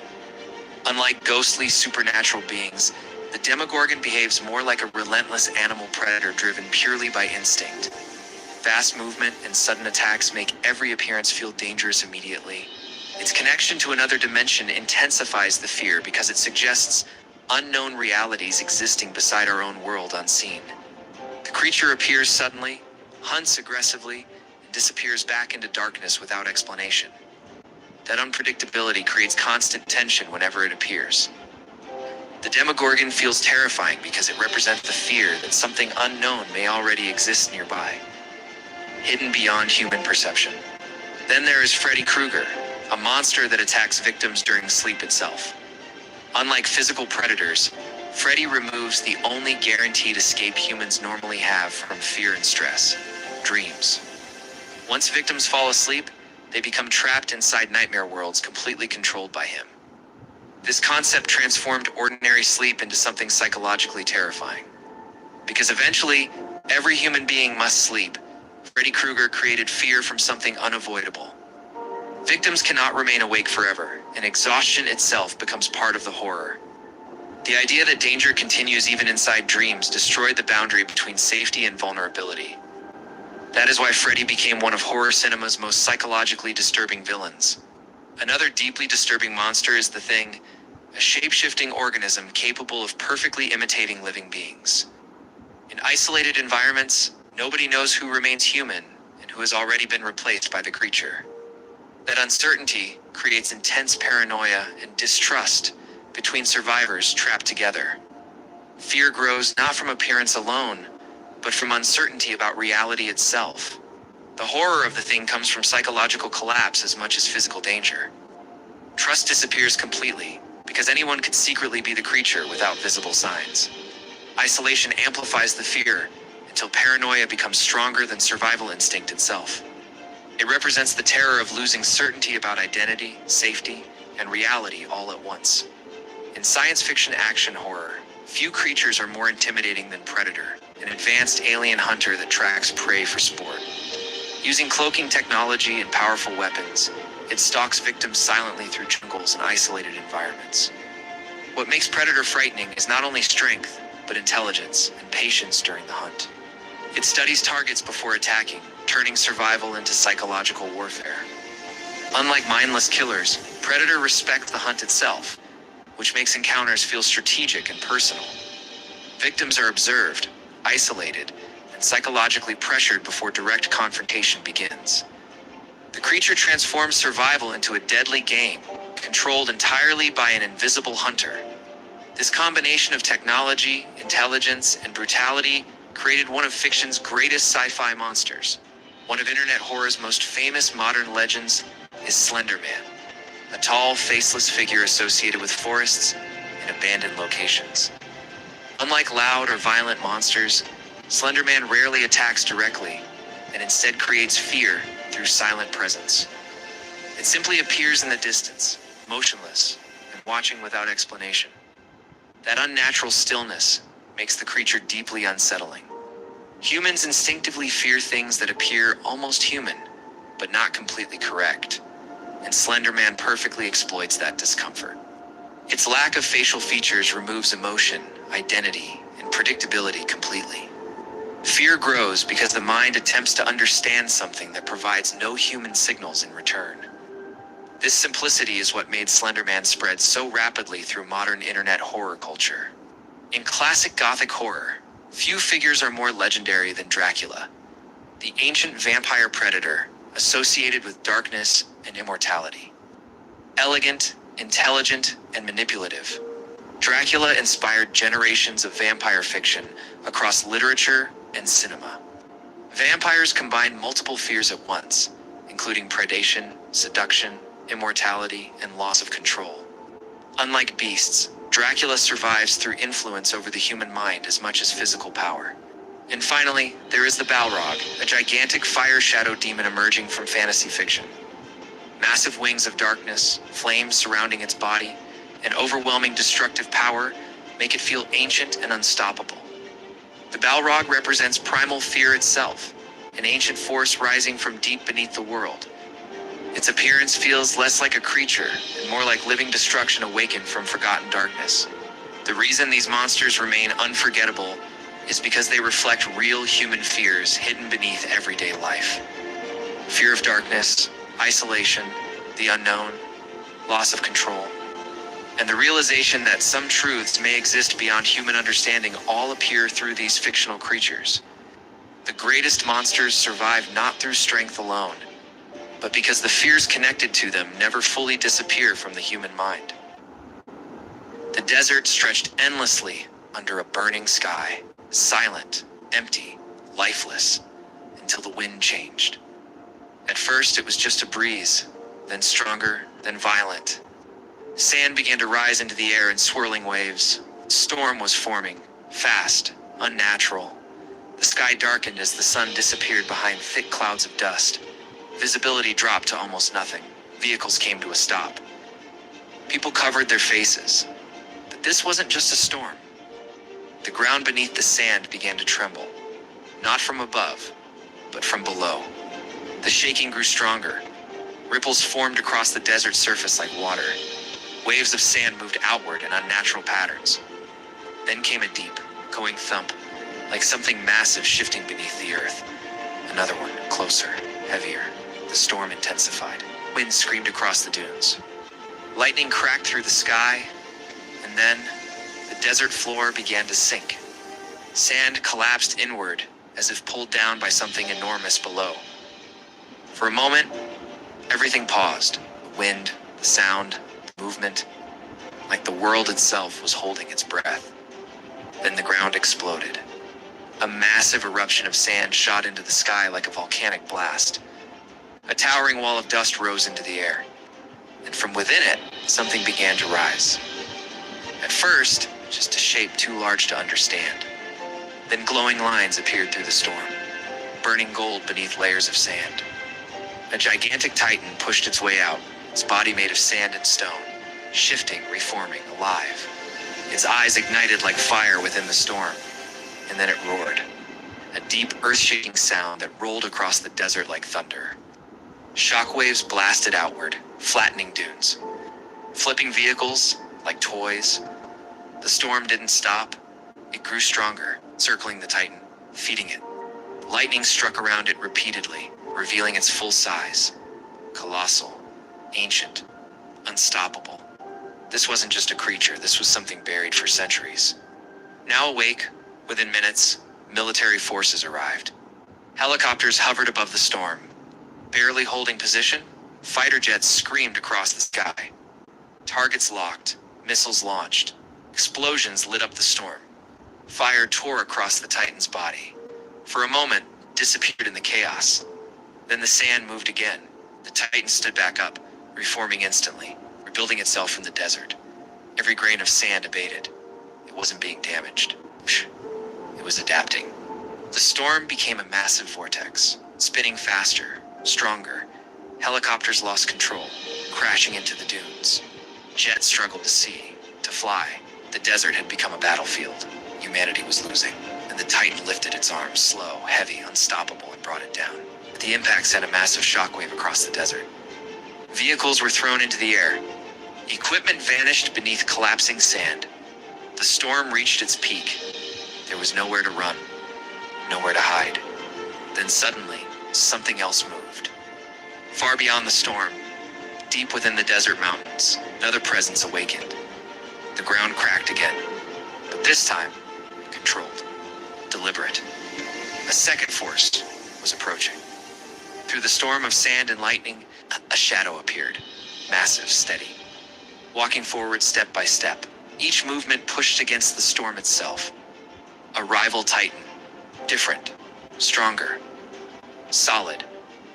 Speaker 1: Unlike ghostly supernatural beings, the Demogorgon behaves more like a relentless animal predator driven purely by instinct. Fast movement and sudden attacks make every appearance feel dangerous immediately. Its connection to another dimension intensifies the fear because it suggests unknown realities existing beside our own world unseen. The creature appears suddenly, hunts aggressively, and disappears back into darkness without explanation. That unpredictability creates constant tension whenever it appears. The Demogorgon feels terrifying because it represents the fear that something unknown may already exist nearby, hidden beyond human perception. Then there is Freddy Krueger, a monster that attacks victims during sleep itself. Unlike physical predators, Freddy removes the only guaranteed escape humans normally have from fear and stress: dreams. Once victims fall asleep, they become trapped inside nightmare worlds completely controlled by him. This concept transformed ordinary sleep into something psychologically terrifying. Because eventually, every human being must sleep, Freddy Krueger created fear from something unavoidable. Victims cannot remain awake forever, and exhaustion itself becomes part of the horror. The idea that danger continues even inside dreams destroyed the boundary between safety and vulnerability. That is why Freddy became one of horror cinema's most psychologically disturbing villains. Another deeply disturbing monster is the Thing, a shape-shifting organism capable of perfectly imitating living beings. In isolated environments, nobody knows who remains human and who has already been replaced by the creature. That uncertainty creates intense paranoia and distrust between survivors trapped together. Fear grows not from appearance alone, but from uncertainty about reality itself. The horror of the thing comes from psychological collapse as much as physical danger. Trust disappears completely, because anyone could secretly be the creature without visible signs. Isolation amplifies the fear until paranoia becomes stronger than survival instinct itself. It represents the terror of losing certainty about identity, safety, and reality all at once. In science fiction action horror, few creatures are more intimidating than Predator, an advanced alien hunter that tracks prey for sport. Using cloaking technology and powerful weapons, it stalks victims silently through jungles and isolated environments. What makes Predator frightening is not only strength, but intelligence and patience during the hunt. It studies targets before attacking, turning survival into psychological warfare. Unlike mindless killers, Predator respects the hunt itself, which makes encounters feel strategic and personal. Victims are observed, isolated, and psychologically pressured before direct confrontation begins. The creature transforms survival into a deadly game, controlled entirely by an invisible hunter. This combination of technology, intelligence, and brutality created one of fiction's greatest sci-fi monsters. One of internet horror's most famous modern legends is Slender Man, a tall, faceless figure associated with forests and abandoned locations. Unlike loud or violent monsters, Slender Man rarely attacks directly, and instead creates fear through silent presence. It simply appears in the distance, motionless, and watching without explanation. That unnatural stillness makes the creature deeply unsettling. Humans instinctively fear things that appear almost human, but not completely correct, and Slender Man perfectly exploits that discomfort. Its lack of facial features removes emotion, identity, and predictability completely. Fear grows because the mind attempts to understand something that provides no human signals in return. This simplicity is what made Slender Man spread so rapidly through modern internet horror culture. In classic Gothic horror, few figures are more legendary than Dracula, the ancient vampire predator associated with darkness and immortality. Elegant, intelligent, and manipulative, Dracula inspired generations of vampire fiction across literature and cinema. Vampires combine multiple fears at once, including predation, seduction, immortality, and loss of control. Unlike beasts, Dracula survives through influence over the human mind as much as physical power. And finally, there is the Balrog, a gigantic fire shadow demon emerging from fantasy fiction. Massive wings of darkness, flames surrounding its body, and overwhelming destructive power make it feel ancient and unstoppable. The Balrog represents primal fear itself, an ancient force rising from deep beneath the world. Its appearance feels less like a creature and more like living destruction awakened from forgotten darkness. The reason these monsters remain unforgettable is because they reflect real human fears hidden beneath everyday life. Fear of darkness, isolation, the unknown, loss of control, and the realization that some truths may exist beyond human understanding all appear through these fictional creatures. The greatest monsters survive not through strength alone, but because the fears connected to them never fully disappear from the human mind. The desert stretched endlessly under a burning sky, silent, empty, lifeless, until the wind changed. At first it was just a breeze, then stronger, then violent. Sand began to rise into the air in swirling waves. A storm was forming, fast, unnatural. The sky darkened as the sun disappeared behind thick clouds of dust. Visibility dropped to almost nothing. Vehicles came to a stop. People covered their faces. But this wasn't just a storm. The ground beneath the sand began to tremble. Not from above, but from below. The shaking grew stronger. Ripples formed across the desert surface like water. Waves of sand moved outward in unnatural patterns. Then came a deep, echoing thump, like something massive shifting beneath the earth. Another one, closer, heavier. The storm intensified. Wind screamed across the dunes. Lightning cracked through the sky, and then the desert floor began to sink. Sand collapsed inward, as if pulled down by something enormous below. For a moment, Everything paused. The wind, the sound, the movement, like the world itself was holding its breath. Then the ground exploded. A massive eruption of sand shot into the sky like a volcanic blast. A towering wall of dust rose into the air, and from within it, something began to rise. At first, just a shape too large to understand. Then glowing lines appeared through the storm, burning gold beneath layers of sand. A gigantic titan pushed its way out, its body made of sand and stone, shifting, reforming, alive. Its eyes ignited like fire within the storm, and then it roared. A deep, earth-shaking sound that rolled across the desert like thunder. Shockwaves blasted outward, flattening dunes, flipping vehicles like toys. The storm didn't stop. It grew stronger, circling the titan, feeding it. Lightning struck around it repeatedly, revealing its full size. Colossal, ancient, unstoppable. This wasn't just a creature, this was something buried for centuries. Now awake, within minutes, military forces arrived. Helicopters hovered above the storm. Barely holding position, fighter jets screamed across the sky. Targets locked, missiles launched. Explosions lit up the storm. Fire tore across the Titan's body. For a moment, it disappeared in the chaos. Then the sand moved again. The Titan stood back up, reforming instantly, rebuilding itself from the desert. Every grain of sand abated. It wasn't being damaged. It was adapting. The storm became a massive vortex, spinning faster, stronger. Helicopters lost control, crashing into the dunes. Jets struggled to fly. The desert had become a battlefield. Humanity was losing, and the Titan lifted its arms, slow, heavy, unstoppable, and brought it down. The impact sent a massive shockwave across the desert. Vehicles were thrown into the air. Equipment vanished beneath collapsing sand. The storm reached its peak. There was nowhere to run, nowhere to hide. Then suddenly, something else moved. Far beyond the storm, deep within the desert mountains, another presence awakened. The ground cracked again, but this time, controlled, deliberate. A second force was approaching. Through the storm of sand and lightning, a shadow appeared, massive, steady. Walking forward step by step, each movement pushed against the storm itself. A rival Titan, different, stronger, solid.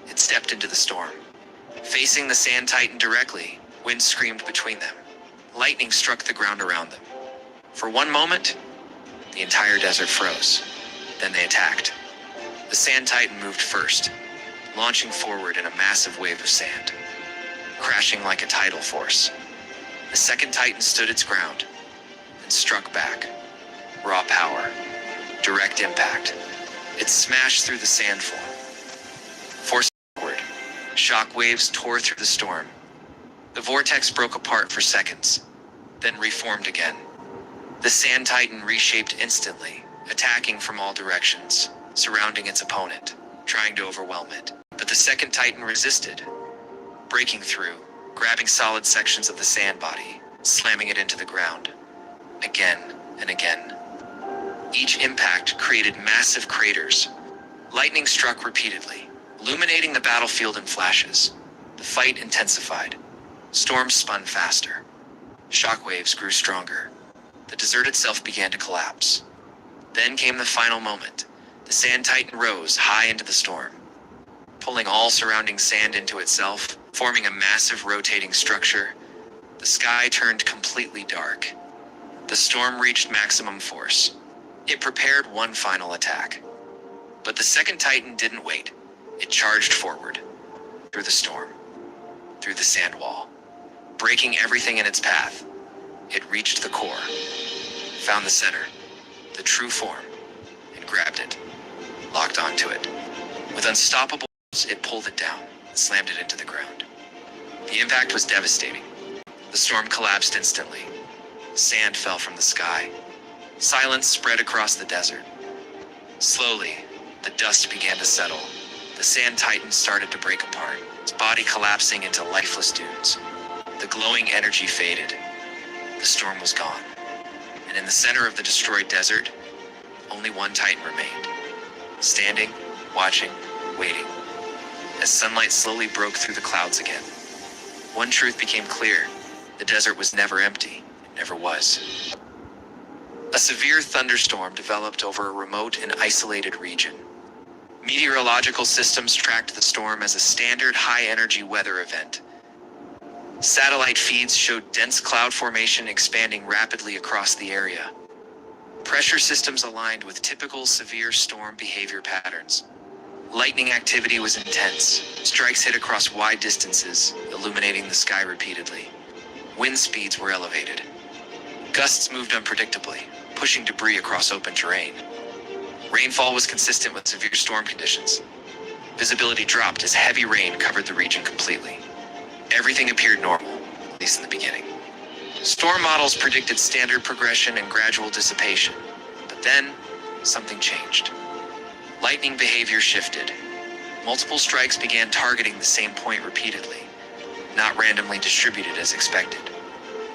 Speaker 1: It stepped into the storm. Facing the sand Titan directly, wind screamed between them. Lightning struck the ground around them. For one moment, the entire desert froze. Then they attacked. The sand Titan moved first, launching forward in a massive wave of sand, crashing like a tidal force. The second Titan stood its ground and struck back. Raw power, direct impact. It smashed through the sand form. Forced forward, shock waves tore through the storm. The vortex broke apart for seconds, then reformed again. The sand Titan reshaped instantly, attacking from all directions, surrounding its opponent, trying to overwhelm it. But the second Titan resisted, breaking through, grabbing solid sections of the sand body, slamming it into the ground. Again and again. Each impact created massive craters. Lightning struck repeatedly, illuminating the battlefield in flashes. The fight intensified. Storms spun faster. Shockwaves grew stronger. The desert itself began to collapse. Then came the final moment. The sand Titan rose high into the storm, pulling all surrounding sand into itself, forming a massive rotating structure. The sky turned completely dark. The storm reached maximum force. It prepared one final attack. But the second Titan didn't wait. It charged forward, through the storm, through the sand wall, breaking everything in its path. It reached the core, found the center, the true form, and grabbed it, locked onto it. With unstoppable force, it pulled it down and slammed it into the ground. The impact was devastating. The storm collapsed instantly. Sand fell from the sky. Silence spread across the desert. Slowly, the dust began to settle. The sand Titan started to break apart, its body collapsing into lifeless dunes. The glowing energy faded. The storm was gone. And in the center of the destroyed desert, only one Titan remained. Standing, watching, waiting. As as sunlight slowly broke through the clouds again. One truth became clear: the desert was never empty. It never was. A severe thunderstorm developed over a remote and isolated region. Meteorological systems tracked the storm as a standard high-energy weather event. Satellite feeds showed dense cloud formation expanding rapidly across the area. Pressure systems aligned with typical severe storm behavior patterns. Lightning activity was intense. Strikes hit across wide distances, illuminating the sky repeatedly. Wind speeds were elevated. Gusts moved unpredictably, pushing debris across open terrain. Rainfall was consistent with severe storm conditions. Visibility dropped as heavy rain covered the region completely. Everything appeared normal, at least in the beginning. Storm models predicted standard progression and gradual dissipation, but then something changed. Lightning behavior shifted. Multiple strikes began targeting the same point repeatedly, not randomly distributed as expected,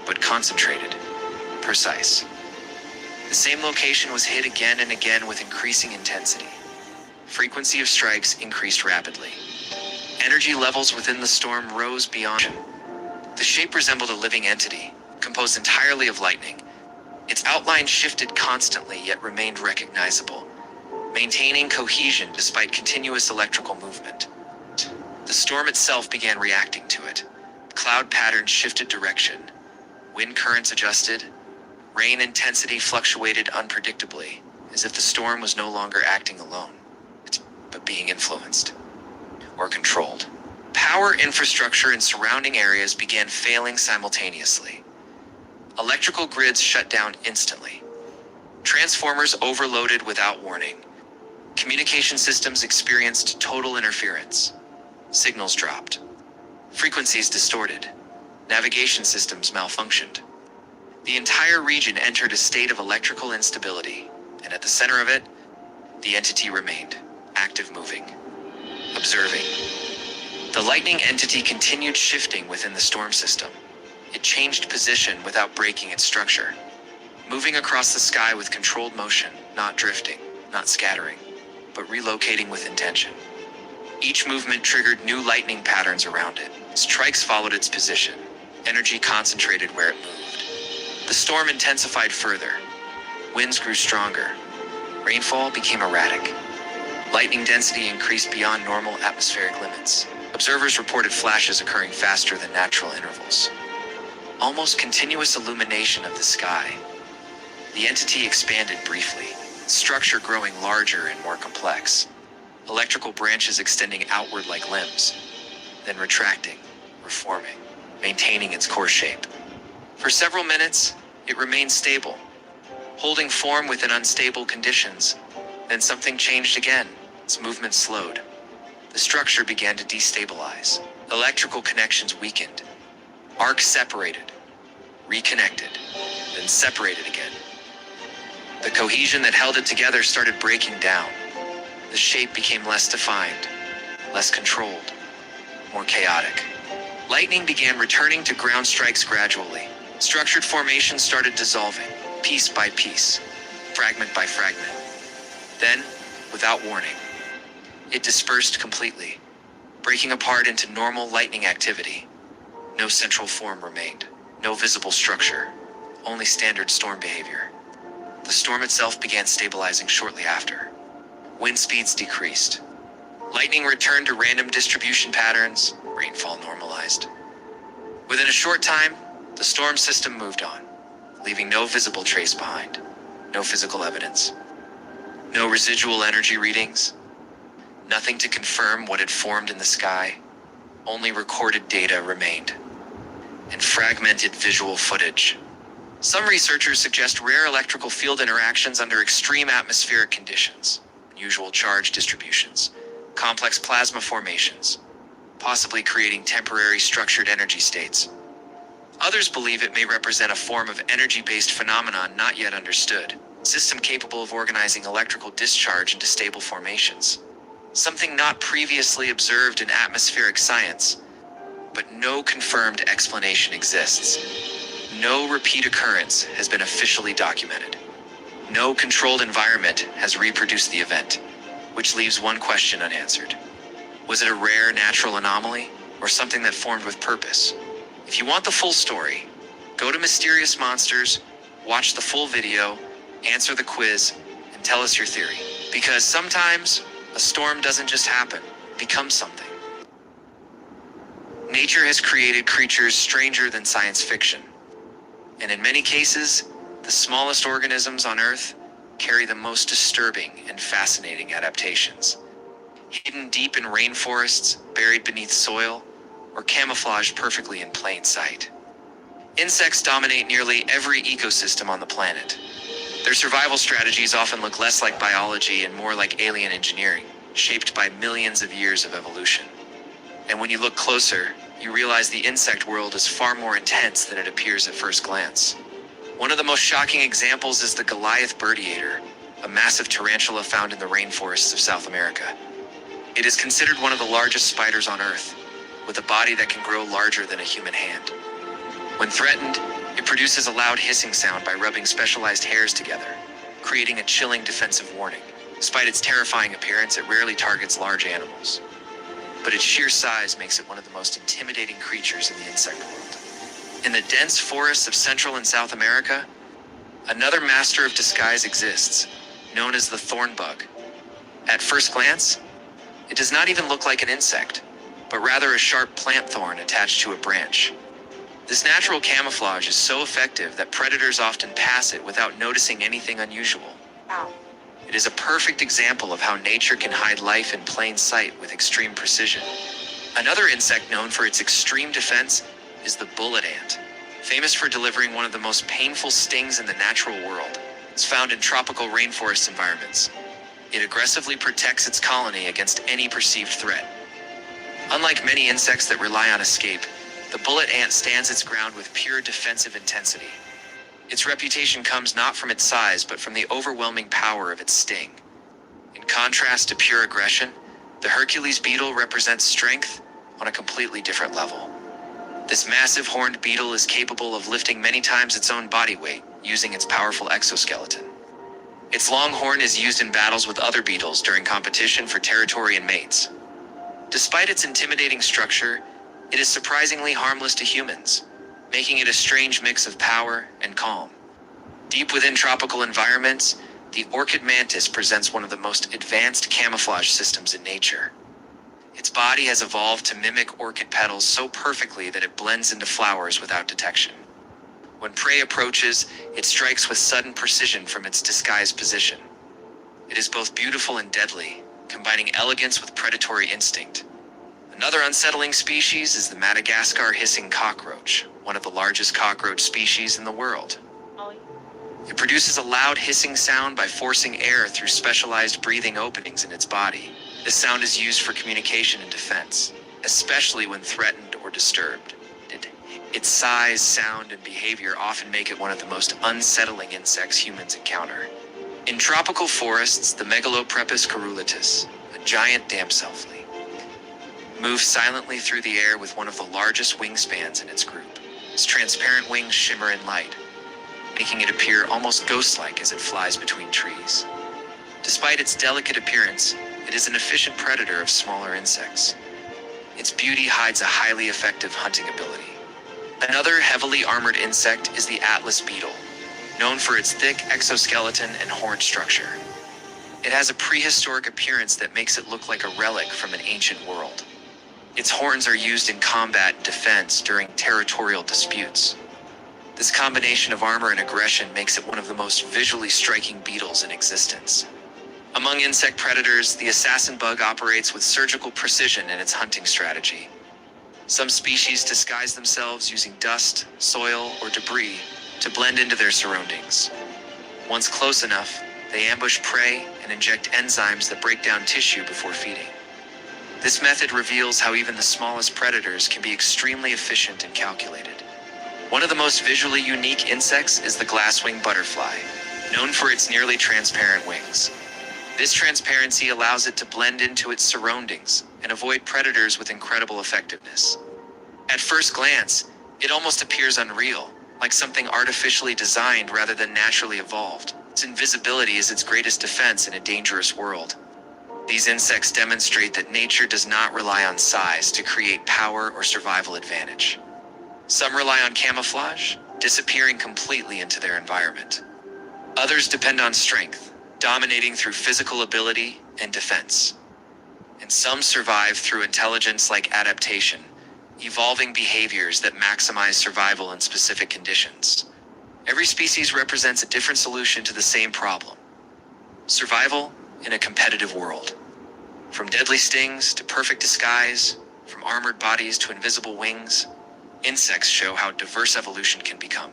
Speaker 1: but concentrated, precise. The same location was hit again and again with increasing intensity. Frequency of strikes increased rapidly. Energy levels within the storm rose beyond. The shape resembled a living entity, composed entirely of lightning. Its outline shifted constantly yet remained recognizable, maintaining cohesion despite continuous electrical movement. The storm itself began reacting to it. Cloud patterns shifted direction. Wind currents adjusted. Rain intensity fluctuated unpredictably, as if the storm was no longer acting alone, but being influenced or controlled. Power infrastructure in surrounding areas began failing simultaneously. Electrical grids shut down instantly. Transformers overloaded without warning. Communication systems experienced total interference. Signals dropped. Frequencies distorted. Navigation systems malfunctioned. The entire region entered a state of electrical instability, and at the center of it, the entity remained, active, moving, observing. The lightning entity continued shifting within the storm system. It changed position without breaking its structure, moving across the sky with controlled motion, not drifting, not scattering, but relocating with intention. Each movement triggered new lightning patterns around it. Strikes followed its position. Energy concentrated where it moved. The storm intensified further. Winds grew stronger. Rainfall became erratic. Lightning density increased beyond normal atmospheric limits. Observers reported flashes occurring faster than natural intervals. Almost continuous illumination of the sky. The entity expanded briefly, its structure growing larger and more complex. Electrical branches extending outward like limbs, then retracting, reforming, maintaining its core shape. For several minutes, it remained stable, holding form within unstable conditions. Then something changed again. Its movement slowed. The structure began to destabilize. Electrical connections weakened. Arcs separated, reconnected, then separated again. The cohesion that held it together started breaking down. The shape became less defined, less controlled, more chaotic. Lightning began returning to ground strikes gradually. Structured formations started dissolving, piece by piece, fragment by fragment. Then, without warning, it dispersed completely, breaking apart into normal lightning activity. No central form remained, no visible structure, only standard storm behavior. The storm itself began stabilizing shortly after. Wind speeds decreased. Lightning returned to random distribution patterns, rainfall normalized. Within a short time, the storm system moved on, leaving no visible trace behind, no physical evidence, no residual energy readings, nothing to confirm what had formed in the sky. Only recorded data remained, and fragmented visual footage. Some researchers suggest rare electrical field interactions under extreme atmospheric conditions, unusual charge distributions, complex plasma formations, possibly creating temporary structured energy states. Others believe it may represent a form of energy-based phenomenon not yet understood, a system capable of organizing electrical discharge into stable formations. Something not previously observed in atmospheric science, but no confirmed explanation exists. No repeat occurrence has been officially documented. No controlled environment has reproduced the event, which leaves one question unanswered. Was it a rare natural anomaly, or something that formed with purpose? If you want the full story, go to Mysterious Monsters, watch the full video, answer the quiz, and tell us your theory. Because sometimes, a storm doesn't just happen, it becomes something. Nature has created creatures stranger than science fiction. And in many cases, the smallest organisms on Earth carry the most disturbing and fascinating adaptations. Hidden deep in rainforests, buried beneath soil, or camouflaged perfectly in plain sight. Insects dominate nearly every ecosystem on the planet. Their survival strategies often look less like biology and more like alien engineering, shaped by millions of years of evolution. And when you look closer, you realize the insect world is far more intense than it appears at first glance. One of the most shocking examples is the Goliath birdiator, a massive tarantula found in the rainforests of South America. It is considered one of the largest spiders on Earth, with a body that can grow larger than a human hand. When threatened, it produces a loud hissing sound by rubbing specialized hairs together, creating a chilling defensive warning. Despite its terrifying appearance, it rarely targets large animals. But its sheer size makes it one of the most intimidating creatures in the insect world. In the dense forests of Central and South America, another master of disguise exists, known as the thorn bug. At first glance, it does not even look like an insect, but rather a sharp plant thorn attached to a branch. This natural camouflage is so effective that predators often pass it without noticing anything unusual.
Speaker 4: Wow.
Speaker 1: It is a perfect example of how nature can hide life in plain sight with extreme precision. Another insect known for its extreme defense is the bullet ant. Famous for delivering one of the most painful stings in the natural world, it's found in tropical rainforest environments. It aggressively protects its colony against any perceived threat. Unlike many insects that rely on escape, the bullet ant stands its ground with pure defensive intensity. Its reputation comes not from its size, but from the overwhelming power of its sting. In contrast to pure aggression, the Hercules beetle represents strength on a completely different level. This massive horned beetle is capable of lifting many times its own body weight, using its powerful exoskeleton. Its long horn is used in battles with other beetles during competition for territory and mates. Despite its intimidating structure, it is surprisingly harmless to humans, making it a strange mix of power and calm. Deep within tropical environments, the orchid mantis presents one of the most advanced camouflage systems in nature. Its body has evolved to mimic orchid petals so perfectly that it blends into flowers without detection. When prey approaches, it strikes with sudden precision from its disguised position. It is both beautiful and deadly, combining elegance with predatory instinct. Another unsettling species is the Madagascar hissing cockroach, one of the largest cockroach species in the world. It produces a loud hissing sound by forcing air through specialized breathing openings in its body. This sound is used for communication and defense, especially when threatened or disturbed. Its size, sound, and behavior often make it one of the most unsettling insects humans encounter. In tropical forests, the Megaloprepus carulitus, a giant damselfly, moves silently through the air with one of the largest wingspans in its group. Its transparent wings shimmer in light, making it appear almost ghost-like as it flies between trees. Despite its delicate appearance, it is an efficient predator of smaller insects. Its beauty hides a highly effective hunting ability. Another heavily armored insect is the Atlas beetle, known for its thick exoskeleton and horn structure. It has a prehistoric appearance that makes it look like a relic from an ancient world. Its horns are used in combat and defense during territorial disputes. This combination of armor and aggression makes it one of the most visually striking beetles in existence. Among insect predators, the assassin bug operates with surgical precision in its hunting strategy. Some species disguise themselves using dust, soil, or debris to blend into their surroundings. Once close enough, they ambush prey and inject enzymes that break down tissue before feeding. This method reveals how even the smallest predators can be extremely efficient and calculated. One of the most visually unique insects is the glasswing butterfly, known for its nearly transparent wings. This transparency allows it to blend into its surroundings and avoid predators with incredible effectiveness. At first glance, it almost appears unreal, like something artificially designed rather than naturally evolved. Its invisibility is its greatest defense in a dangerous world. These insects demonstrate that nature does not rely on size to create power or survival advantage. Some rely on camouflage, disappearing completely into their environment. Others depend on strength, dominating through physical ability and defense. And some survive through intelligence like adaptation, evolving behaviors that maximize survival in specific conditions. Every species represents a different solution to the same problem: survival in a competitive world. From deadly stings to perfect disguise, from armored bodies to invisible wings, insects show how diverse evolution can become.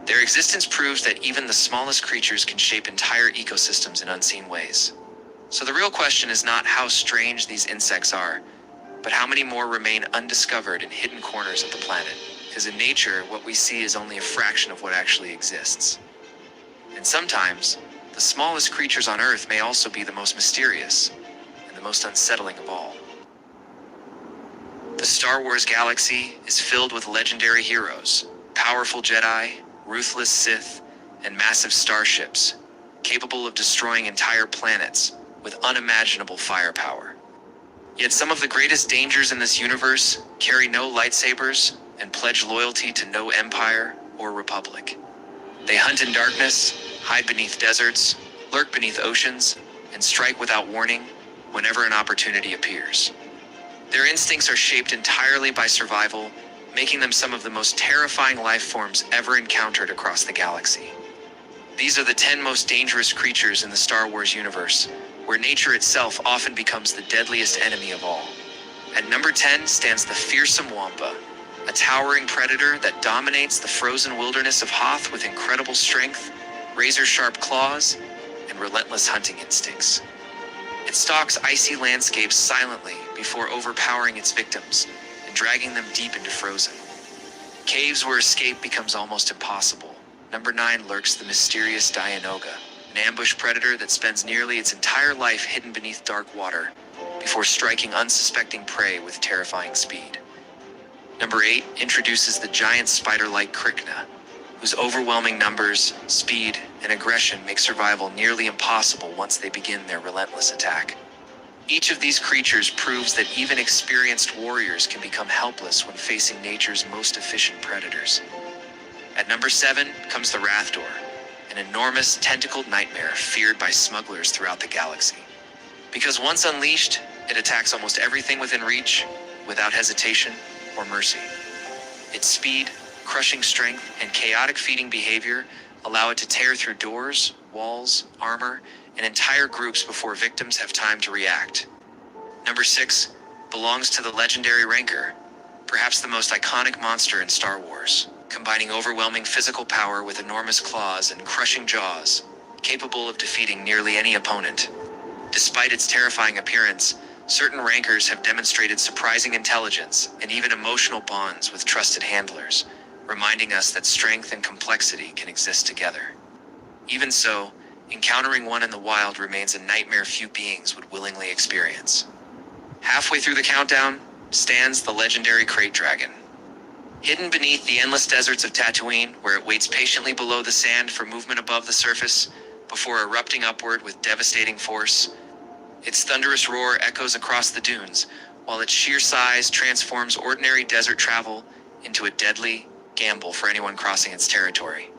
Speaker 1: Their existence proves that even the smallest creatures can shape entire ecosystems in unseen ways. So the real question is not how strange these insects are, but how many more remain undiscovered in hidden corners of the planet. Because in nature, what we see is only a fraction of what actually exists. And sometimes, the smallest creatures on Earth may also be the most mysterious and the most unsettling of all. The Star Wars galaxy is filled with legendary heroes, powerful Jedi, ruthless Sith, and massive starships, capable of destroying entire planets with unimaginable firepower. Yet some of the greatest dangers in this universe carry no lightsabers and pledge loyalty to no empire or republic. They hunt in darkness, hide beneath deserts, lurk beneath oceans, and strike without warning whenever an opportunity appears. Their instincts are shaped entirely by survival, making them some of the most terrifying life forms ever encountered across the galaxy. These are the 10 most dangerous creatures in the Star Wars universe, where nature itself often becomes the deadliest enemy of all. At number 10 stands the fearsome Wampa, a towering predator that dominates the frozen wilderness of Hoth with incredible strength, razor-sharp claws, and relentless hunting instincts. It stalks icy landscapes silently before overpowering its victims and dragging them deep into frozen caves where escape becomes almost impossible. Number 9 lurks the mysterious Dianoga, an ambush predator that spends nearly its entire life hidden beneath dark water before striking unsuspecting prey with terrifying speed. Number 8 introduces the giant spider-like Krykna, whose overwhelming numbers, speed, and aggression make survival nearly impossible once they begin their relentless attack. Each of these creatures proves that even experienced warriors can become helpless when facing nature's most efficient predators. At number 7 comes the Rathdor, an enormous tentacled nightmare feared by smugglers throughout the galaxy. Because once unleashed, it attacks almost everything within reach, without hesitation or mercy. Its speed, crushing strength, and chaotic feeding behavior allow it to tear through doors, walls, armor, and entire groups before victims have time to react. Number 6 belongs to the legendary Rancor, perhaps the most iconic monster in Star Wars, combining overwhelming physical power with enormous claws and crushing jaws, capable of defeating nearly any opponent. Despite its terrifying appearance, certain Rancors have demonstrated surprising intelligence and even emotional bonds with trusted handlers, reminding us that strength and complexity can exist together. Even so, encountering one in the wild remains a nightmare few beings would willingly experience. Halfway through the countdown stands the legendary Krayt Dragon. Hidden beneath the endless deserts of Tatooine, where it waits patiently below the sand for movement above the surface, before erupting upward with devastating force, its thunderous roar echoes across the dunes, while its sheer size transforms ordinary desert travel into a deadly gamble for anyone crossing its territory.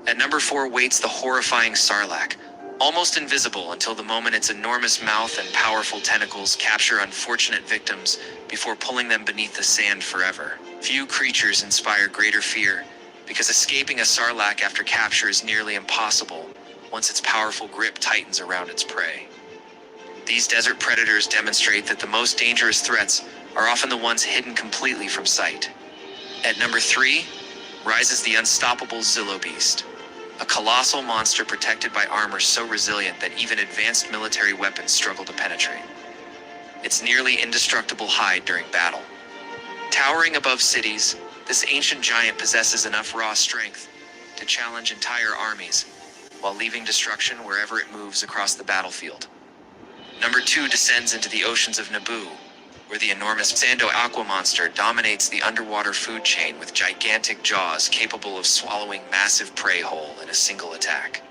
Speaker 1: At number 4 waits the horrifying Sarlacc, almost invisible until the moment its enormous mouth and powerful tentacles capture unfortunate victims before pulling them beneath the sand forever. Few creatures inspire greater fear, because escaping a Sarlacc after capture is nearly impossible once its powerful grip tightens around its prey. These desert predators demonstrate that the most dangerous threats are often the ones hidden completely from sight. At number 3 rises the unstoppable Zillo Beast, a colossal monster protected by armor so resilient that even advanced military weapons struggle to penetrate. Its nearly indestructible hide during battle. Towering above cities, this ancient giant possesses enough raw strength to challenge entire armies, while leaving destruction wherever it moves across the battlefield. Number 2 descends into the oceans of Naboo, where the enormous Sando Aqua monster dominates the underwater food chain with gigantic jaws capable of swallowing massive prey whole in a single attack.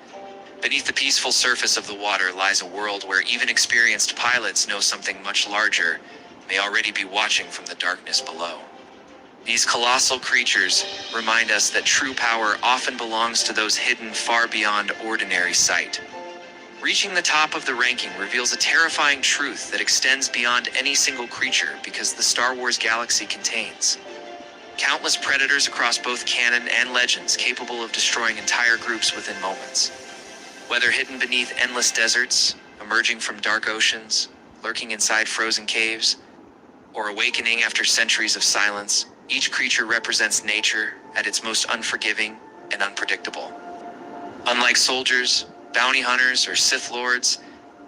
Speaker 1: Beneath the peaceful surface of the water lies a world where even experienced pilots know something much larger may already be watching from the darkness below. These colossal creatures remind us that true power often belongs to those hidden far beyond ordinary sight. Reaching the top of the ranking reveals a terrifying truth that extends beyond any single creature because the Star Wars galaxy contains countless predators across both canon and legends capable of destroying entire groups within moments. Whether hidden beneath endless deserts, emerging from dark oceans, lurking inside frozen caves, or awakening after centuries of silence, each creature represents nature at its most unforgiving and unpredictable. Unlike soldiers, bounty hunters, or Sith lords,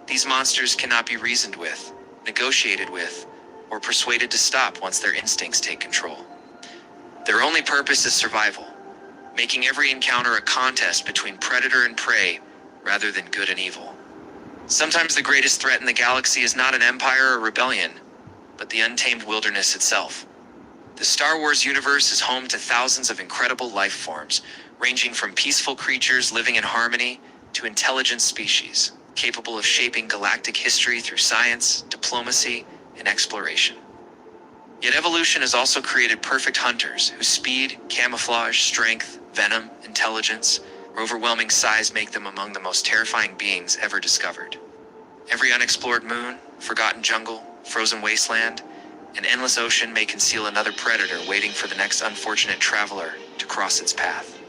Speaker 1: these monsters cannot be reasoned with, negotiated with, or persuaded to stop once their instincts take control. Their only purpose is survival, making every encounter a contest between predator and prey rather than good and evil. Sometimes the greatest threat in the galaxy is not an empire or rebellion, but the untamed wilderness itself. The Star Wars universe is home to thousands of incredible life forms, ranging from peaceful creatures living in harmony to intelligent species, capable of shaping galactic history through science, diplomacy, and exploration. Yet evolution has also created perfect hunters whose speed, camouflage, strength, venom, intelligence, or overwhelming size make them among the most terrifying beings ever discovered. Every unexplored moon, forgotten jungle, frozen wasteland, and endless ocean may conceal another predator waiting for the next unfortunate traveler to cross its path.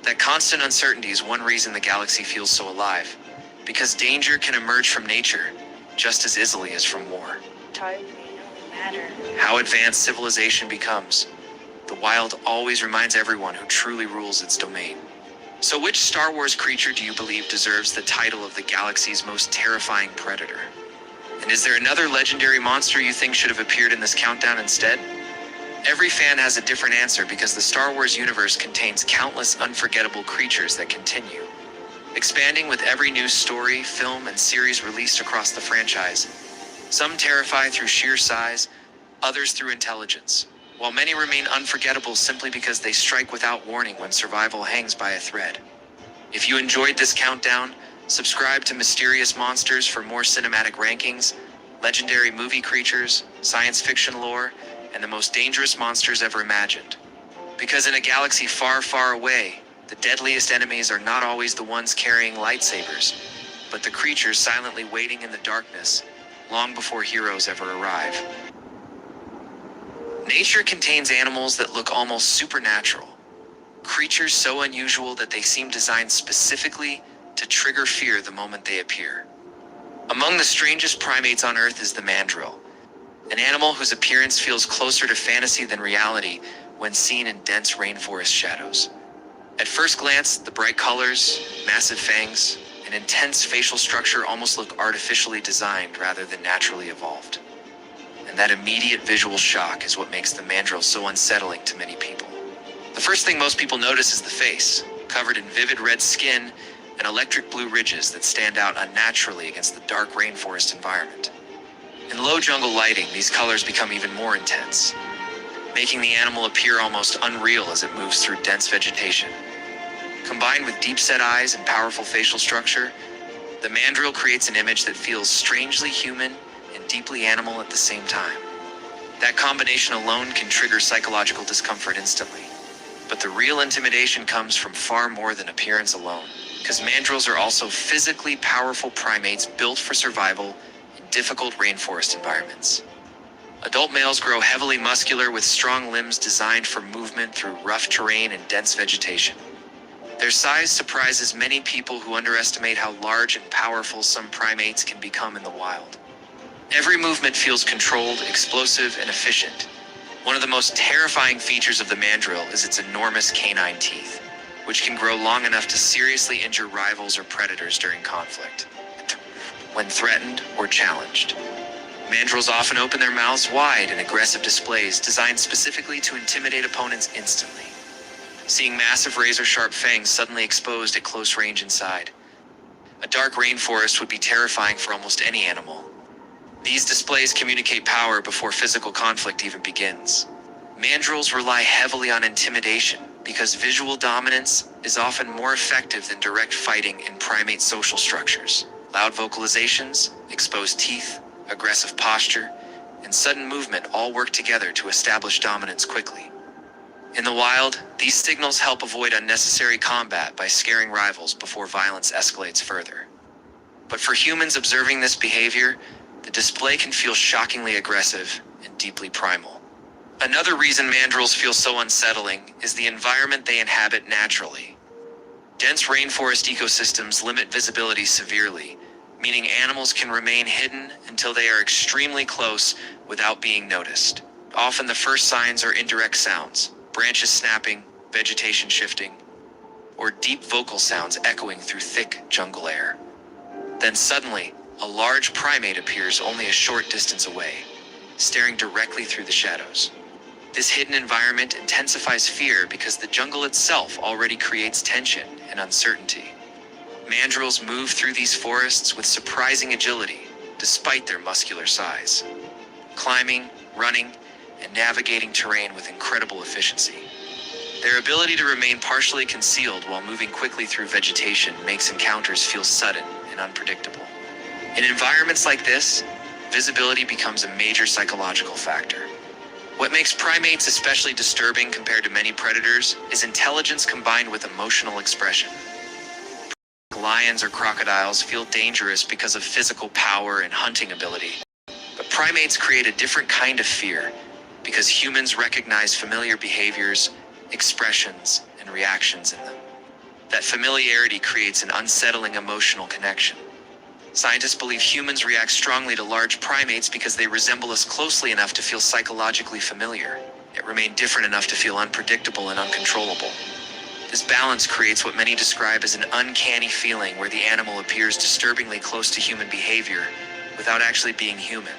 Speaker 1: That constant uncertainty is one reason the galaxy feels so alive, because danger can emerge from nature just as easily as from war.
Speaker 5: Time may not matter.
Speaker 1: How advanced civilization becomes, the wild always reminds everyone who truly rules its domain. So which Star Wars creature do you believe deserves the title of the galaxy's most terrifying predator? And is there another legendary monster you think should have appeared in this countdown instead? Every fan has a different answer because the Star Wars universe contains countless unforgettable creatures that continue, expanding with every new story, film, and series released across the franchise. Some terrify through sheer size, others through intelligence, while many remain unforgettable simply because they strike without warning when survival hangs by a thread. If you enjoyed this countdown, subscribe to Mysterious Monsters for more cinematic rankings, legendary movie creatures, science fiction lore, and the most dangerous monsters ever imagined. Because in a galaxy far, far away, the deadliest enemies are not always the ones carrying lightsabers, but the creatures silently waiting in the darkness long before heroes ever arrive. Nature contains animals that look almost supernatural, creatures so unusual that they seem designed specifically to trigger fear the moment they appear. Among the strangest primates on Earth is the mandrill, an animal whose appearance feels closer to fantasy than reality when seen in dense rainforest shadows. At first glance, the bright colors, massive fangs, and intense facial structure almost look artificially designed rather than naturally evolved. And that immediate visual shock is what makes the mandrill so unsettling to many people. The first thing most people notice is the face, covered in vivid red skin and electric blue ridges that stand out unnaturally against the dark rainforest environment. In low jungle lighting, these colors become even more intense, making the animal appear almost unreal as it moves through dense vegetation. Combined with deep-set eyes and powerful facial structure, the mandrill creates an image that feels strangely human and deeply animal at the same time. That combination alone can trigger psychological discomfort instantly. But the real intimidation comes from far more than appearance alone, because mandrills are also physically powerful primates built for survival in difficult rainforest environments. Adult males grow heavily muscular with strong limbs designed for movement through rough terrain and dense vegetation. Their size surprises many people who underestimate how large and powerful some primates can become in the wild. Every movement feels controlled, explosive, and efficient. One of the most terrifying features of the mandrill is its enormous canine teeth, which can grow long enough to seriously injure rivals or predators during conflict. When threatened or challenged, mandrills often open their mouths wide in aggressive displays designed specifically to intimidate opponents instantly. Seeing massive razor-sharp fangs suddenly exposed at close range inside. A dark rainforest would be terrifying for almost any animal. These displays communicate power before physical conflict even begins. Mandrills rely heavily on intimidation, because visual dominance is often more effective than direct fighting in primate social structures. Loud vocalizations, exposed teeth, aggressive posture, and sudden movement all work together to establish dominance quickly. In the wild, these signals help avoid unnecessary combat by scaring rivals before violence escalates further. But for humans observing this behavior, the display can feel shockingly aggressive and deeply primal. Another reason mandrills feel so unsettling is the environment they inhabit naturally. Dense rainforest ecosystems limit visibility severely, meaning animals can remain hidden until they are extremely close without being noticed. Often the first signs are indirect sounds, branches snapping, vegetation shifting, or deep vocal sounds echoing through thick jungle air. Then suddenly, a large primate appears only a short distance away, staring directly through the shadows. This hidden environment intensifies fear because the jungle itself already creates tension and uncertainty. Mandrills move through these forests with surprising agility, despite their muscular size, climbing, running, and navigating terrain with incredible efficiency. Their ability to remain partially concealed while moving quickly through vegetation makes encounters feel sudden and unpredictable. In environments like this, visibility becomes a major psychological factor. What makes primates especially disturbing compared to many predators is intelligence combined with emotional expression. Lions or crocodiles feel dangerous because of physical power and hunting ability, but primates create a different kind of fear because humans recognize familiar behaviors, expressions, and reactions in them. That familiarity creates an unsettling emotional connection. Scientists believe humans react strongly to large primates because they resemble us closely enough to feel psychologically familiar, yet remain different enough to feel unpredictable and uncontrollable. This balance creates what many describe as an uncanny feeling where the animal appears disturbingly close to human behavior without actually being human.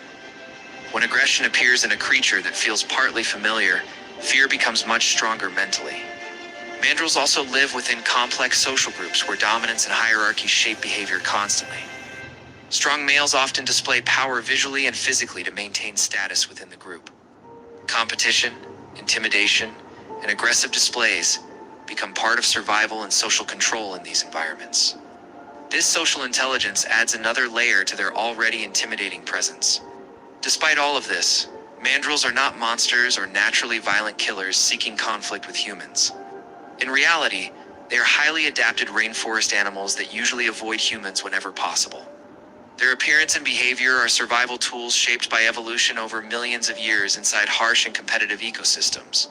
Speaker 1: When aggression appears in a creature that feels partly familiar, fear becomes much stronger mentally. Mandrills also live within complex social groups where dominance and hierarchy shape behavior constantly. Strong males often display power visually and physically to maintain status within the group. Competition, intimidation, and aggressive displays become part of survival and social control in these environments. This social intelligence adds another layer to their already intimidating presence. Despite all of this, mandrills are not monsters or naturally violent killers seeking conflict with humans. In reality, they are highly adapted rainforest animals that usually avoid humans whenever possible. Their appearance and behavior are survival tools shaped by evolution over millions of years inside harsh and competitive ecosystems.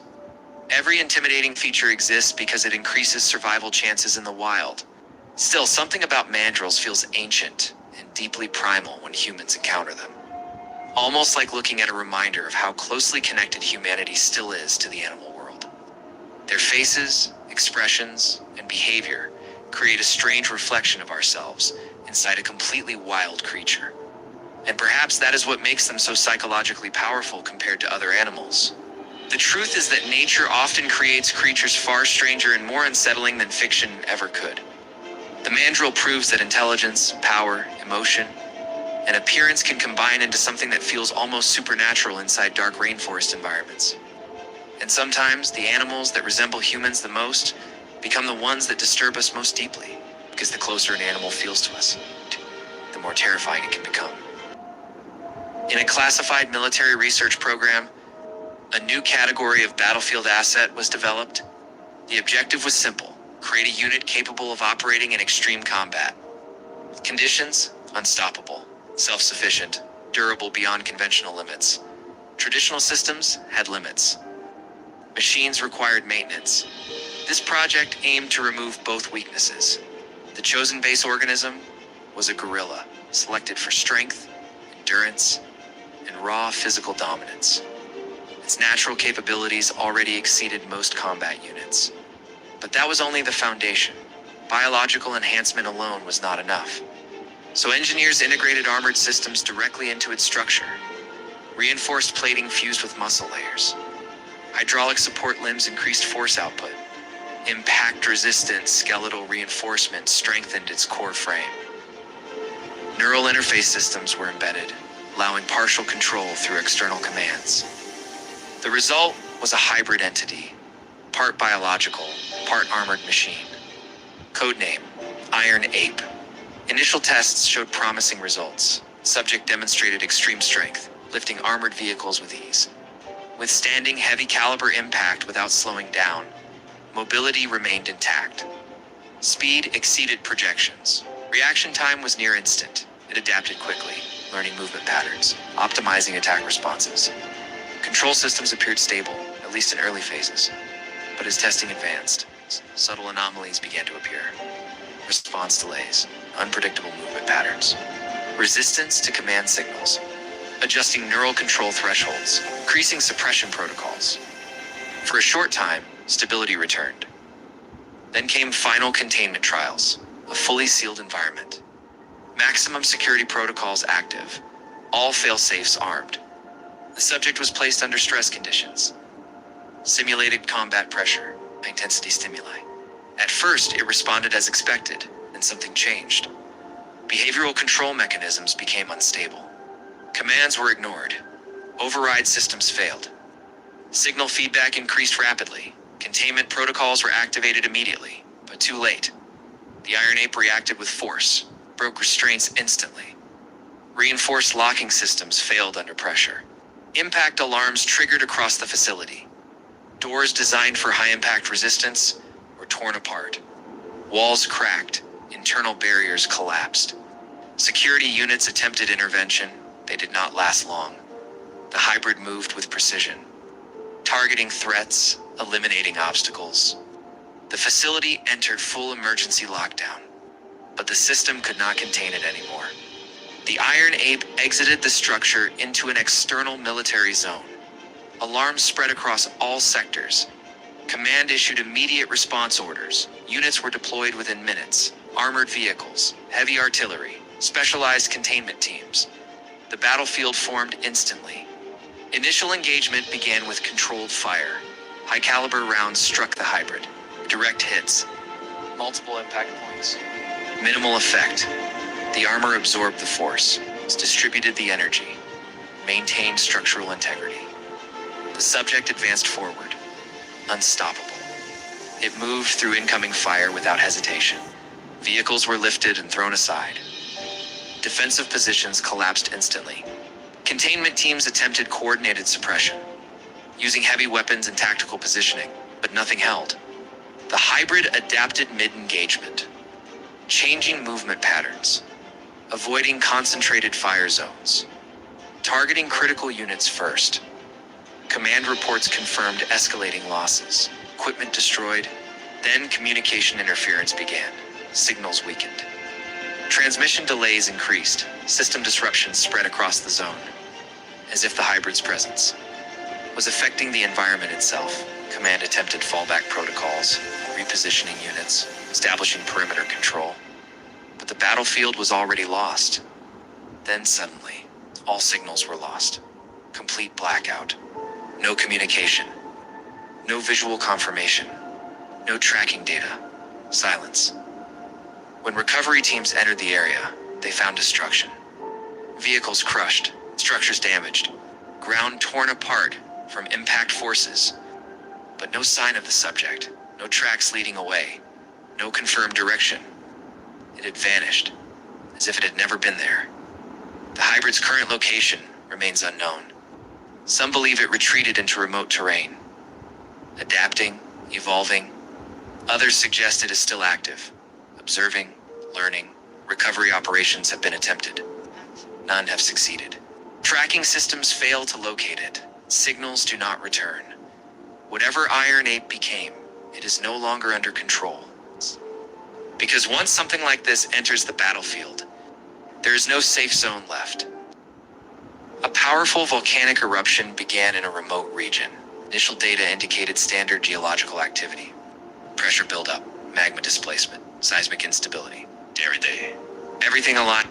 Speaker 1: Every intimidating feature exists because it increases survival chances in the wild. Still, something about mandrills feels ancient and deeply primal when humans encounter them. Almost like looking at a reminder of how closely connected humanity still is to the animal world. Their faces, expressions, and behavior create a strange reflection of ourselves inside a completely wild creature. And perhaps that is what makes them so psychologically powerful compared to other animals. The truth is that nature often creates creatures far stranger and more unsettling than fiction ever could. The mandrill proves that intelligence, power, emotion, and appearance can combine into something that feels almost supernatural inside dark rainforest environments. And sometimes, the animals that resemble humans the most become the ones that disturb us most deeply, because the closer an animal feels to us, the more terrifying it can become. In a classified military research program, a new category of battlefield asset was developed. The objective was simple: create a unit capable of operating in extreme combat. Conditions: unstoppable, self-sufficient, durable beyond conventional limits. Traditional systems had limits. Machines required maintenance. This project aimed to remove both weaknesses. The chosen base organism was a gorilla, selected for strength, endurance, and raw physical dominance. Its natural capabilities already exceeded most combat units. But that was only the foundation. Biological enhancement alone was not enough. So engineers integrated armored systems directly into its structure. Reinforced plating fused with muscle layers. Hydraulic support limbs increased force output. Impact-resistant skeletal reinforcement strengthened its core frame. Neural interface systems were embedded, allowing partial control through external commands. The result was a hybrid entity, part biological, part armored machine. Codename, Iron Ape. Initial tests showed promising results. Subject demonstrated extreme strength, lifting armored vehicles with ease. Withstanding heavy caliber impact without slowing down, mobility remained intact. Speed exceeded projections. Reaction time was near instant. It adapted quickly, learning movement patterns, optimizing attack responses. Control systems appeared stable, at least in early phases. But as testing advanced, subtle anomalies began to appear. Response delays, unpredictable movement patterns, resistance to command signals, adjusting neural control thresholds, increasing suppression protocols. For a short time, stability returned. Then came final containment trials, a fully sealed environment. Maximum security protocols active, all fail-safes armed. The subject was placed under stress conditions. Simulated combat pressure, high-intensity stimuli. At first, it responded as expected, then something changed. Behavioral control mechanisms became unstable. Commands were ignored. Override systems failed. Signal feedback increased rapidly. Containment protocols were activated immediately, but too late. The Iron Ape reacted with force, broke restraints instantly. Reinforced locking systems failed under pressure. Impact alarms triggered across the facility. Doors designed for high-impact resistance were torn apart. Walls cracked, internal barriers collapsed. Security units attempted intervention. They did not last long. The hybrid moved with precision, targeting threats, eliminating obstacles. The facility entered full emergency lockdown, but the system could not contain it anymore. The Iron Ape exited the structure into an external military zone. Alarms spread across all sectors. Command issued immediate response orders. Units were deployed within minutes. Armored vehicles, heavy artillery, specialized containment teams. The battlefield formed instantly. Initial engagement began with controlled fire. High-caliber rounds struck the hybrid. Direct hits. Multiple impact points. Minimal effect. The armor absorbed the force, distributed the energy, maintained structural integrity. The subject advanced forward, unstoppable. It moved through incoming fire without hesitation. Vehicles were lifted and thrown aside. Defensive positions collapsed instantly. Containment teams attempted coordinated suppression, using heavy weapons and tactical positioning, but nothing held. The hybrid adapted mid-engagement, changing movement patterns, avoiding concentrated fire zones, targeting critical units first. Command reports confirmed escalating losses, equipment destroyed, then communication interference began, signals weakened. Transmission delays increased, system disruptions spread across the zone, as if the hybrid's presence was affecting the environment itself. Command attempted fallback protocols, repositioning units, establishing perimeter control. But the battlefield was already lost. Then suddenly, all signals were lost. Complete blackout. No communication. No visual confirmation. No tracking data. Silence. When recovery teams entered the area, they found destruction. Vehicles crushed, structures damaged, ground torn apart from impact forces. But no sign of the subject, no tracks leading away, no confirmed direction. It had vanished, as if it had never been there. The hybrid's current location remains unknown. Some believe it retreated into remote terrain, adapting, evolving. Others suggest it is still active, observing, learning. Recovery operations have been attempted. None have succeeded. Tracking systems fail to locate it. Signals do not return. Whatever Iron Ape became, it is no longer under control. Because once something like this enters the battlefield, there is no safe zone left. A powerful volcanic eruption began in a remote region. Initial data indicated standard geological activity. Pressure buildup, magma displacement, seismic instability. Everything aligned.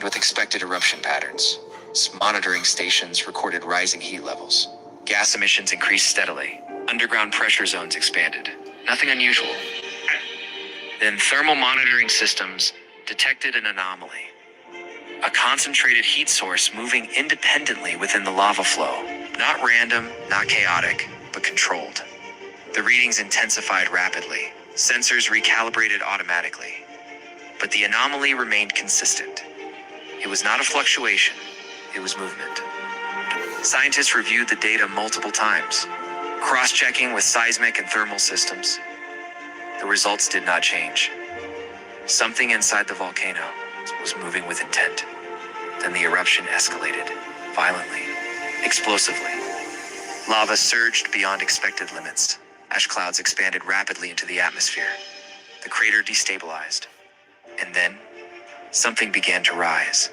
Speaker 1: with expected eruption patterns. Monitoring stations recorded rising heat levels. Gas emissions increased steadily. Underground pressure zones expanded. Nothing unusual. Then thermal monitoring systems detected an anomaly. A concentrated heat source moving independently within the lava flow. Not random, not chaotic, but controlled. The readings intensified rapidly. Sensors recalibrated automatically. But the anomaly remained consistent. It was not a fluctuation, it was movement. Scientists reviewed the data multiple times, cross-checking with seismic and thermal systems. The results did not change. Something inside the volcano was moving with intent. Then the eruption escalated, violently, explosively. Lava surged beyond expected limits. Ash clouds expanded rapidly into the atmosphere. The crater destabilized. And then, something began to rise.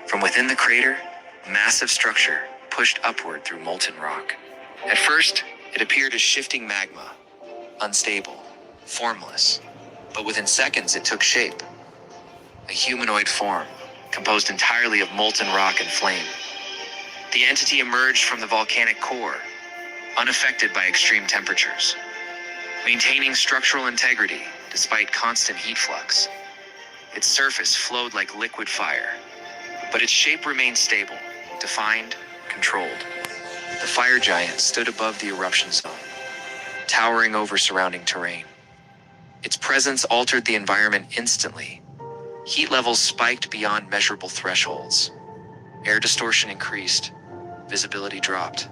Speaker 1: From within the crater, a massive structure pushed upward through molten rock. At first, it appeared as shifting magma, unstable, formless. But within seconds, it took shape. A humanoid form, composed entirely of molten rock and flame. The entity emerged from the volcanic core, unaffected by extreme temperatures, maintaining structural integrity despite constant heat flux. Its surface flowed like liquid fire, but its shape remained stable, defined, controlled. The fire giant stood above the eruption zone, towering over surrounding terrain. Its presence altered the environment instantly. Heat levels spiked beyond measurable thresholds. Air distortion increased. Visibility dropped.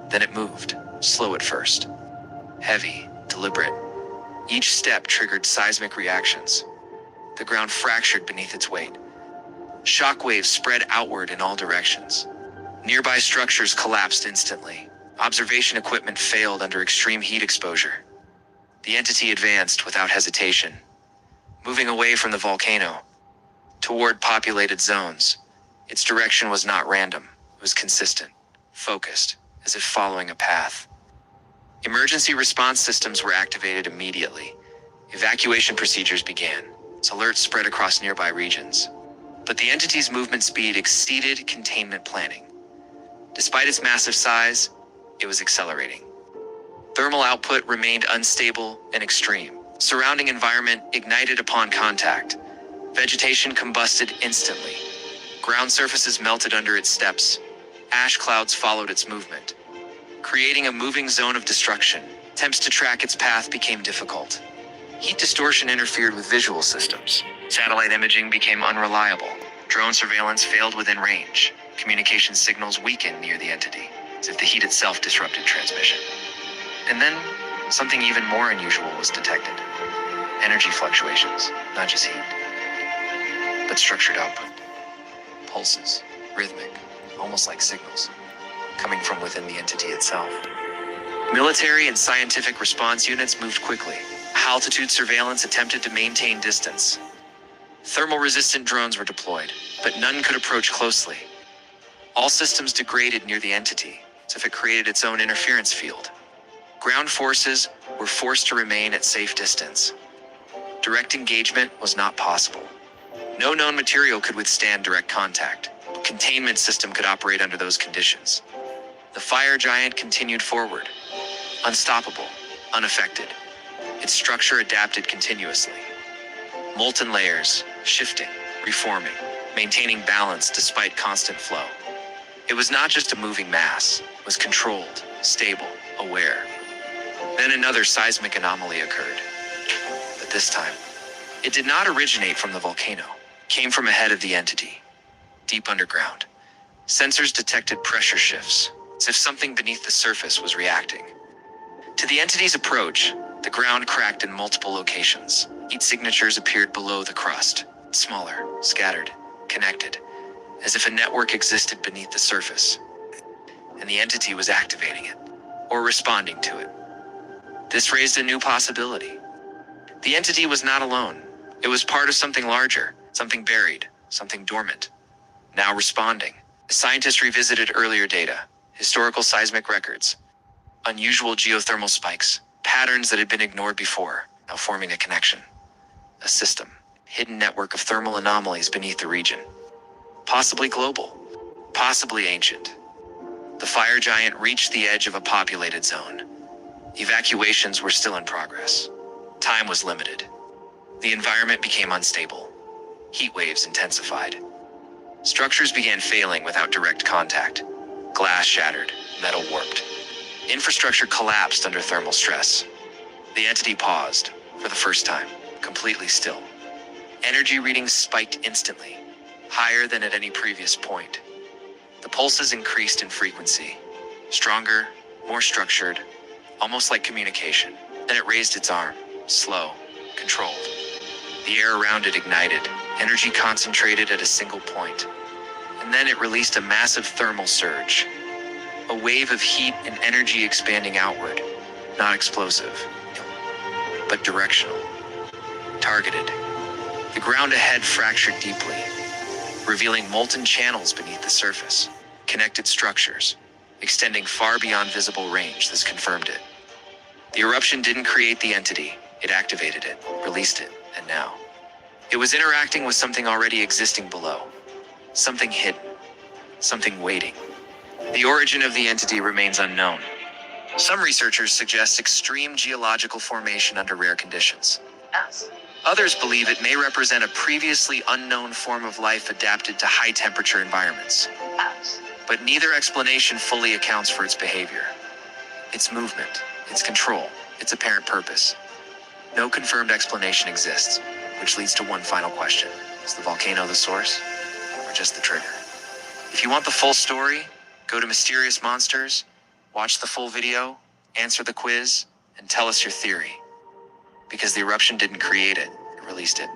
Speaker 1: Then it moved, slow at first. Heavy, deliberate. Each step triggered seismic reactions. The ground fractured beneath its weight. Shockwaves spread outward in all directions. Nearby structures collapsed instantly. Observation equipment failed under extreme heat exposure. The entity advanced without hesitation, moving away from the volcano, toward populated zones. Its direction was not random. It was consistent, focused, as if following a path. Emergency response systems were activated immediately. Evacuation procedures began. Its alerts spread across nearby regions. But the entity's movement speed exceeded containment planning. Despite its massive size, it was accelerating. Thermal output remained unstable and extreme. Surrounding environment ignited upon contact. Vegetation combusted instantly. Ground surfaces melted under its steps. Ash clouds followed its movement, creating a moving zone of destruction. Attempts to track its path became difficult. Heat distortion interfered with visual systems. Satellite imaging became unreliable. Drone surveillance failed within range. Communication signals weakened near the entity, as if the heat itself disrupted transmission. And then, something even more unusual was detected. Energy fluctuations, not just heat, but structured output. Pulses, rhythmic, almost like signals, coming from within the entity itself. Military and scientific response units moved quickly. Altitude surveillance attempted to maintain distance. Thermal-resistant drones were deployed, but none could approach closely. All systems degraded near the entity, as if it created its own interference field. Ground forces were forced to remain at safe distance. Direct engagement was not possible. No known material could withstand direct contact. Containment system could operate under those conditions. The fire giant continued forward, unstoppable, unaffected. Its structure adapted continuously. Molten layers, shifting, reforming, maintaining balance despite constant flow. It was not just a moving mass, it was controlled, stable, aware. Then another seismic anomaly occurred. But this time, it did not originate from the volcano. It came from ahead of the entity, deep underground. Sensors detected pressure shifts, as if something beneath the surface was reacting. To the entity's approach, the ground cracked in multiple locations. Heat signatures appeared below the crust, smaller, scattered, connected, as if a network existed beneath the surface. And the entity was activating it, or responding to it. This raised a new possibility. The entity was not alone. It was part of something larger, something buried, something dormant, now responding. Scientists revisited earlier data, historical seismic records, unusual geothermal spikes, patterns that had been ignored before, now forming a connection. A system, hidden network of thermal anomalies beneath the region. possibly global, possibly ancient. The fire giant reached the edge of a populated zone. Evacuations were still in progress. Time was limited. The environment became unstable. Heat waves intensified. Structures began failing without direct contact. Glass shattered, metal warped. Infrastructure collapsed under thermal stress. The entity paused, for the first time, completely still. Energy readings spiked instantly, higher than at any previous point. The pulses increased in frequency, stronger, more structured, almost like communication. Then it raised its arm, slow, controlled. The air around it ignited, energy concentrated at a single point. And then it released a massive thermal surge. A wave of heat and energy expanding outward, not explosive, but directional, targeted. The ground ahead fractured deeply, revealing molten channels beneath the surface, connected structures, extending far beyond visible range. This confirmed it. The eruption didn't create the entity, it activated it, released it, and now it was interacting with something already existing below. Something hidden, something waiting. The origin of the entity remains unknown. Some researchers suggest extreme geological formation under rare conditions. Others believe it may represent a previously unknown form of life adapted to high-temperature environments. But neither explanation fully accounts for its behavior, its movement, its control, its apparent purpose. No confirmed explanation exists, which leads to one final question. Is the volcano the source, or just the trigger? If you want the full story, go to Mysterious Monsters, watch the full video, answer the quiz, and tell us your theory. Because the eruption didn't create it, it released it.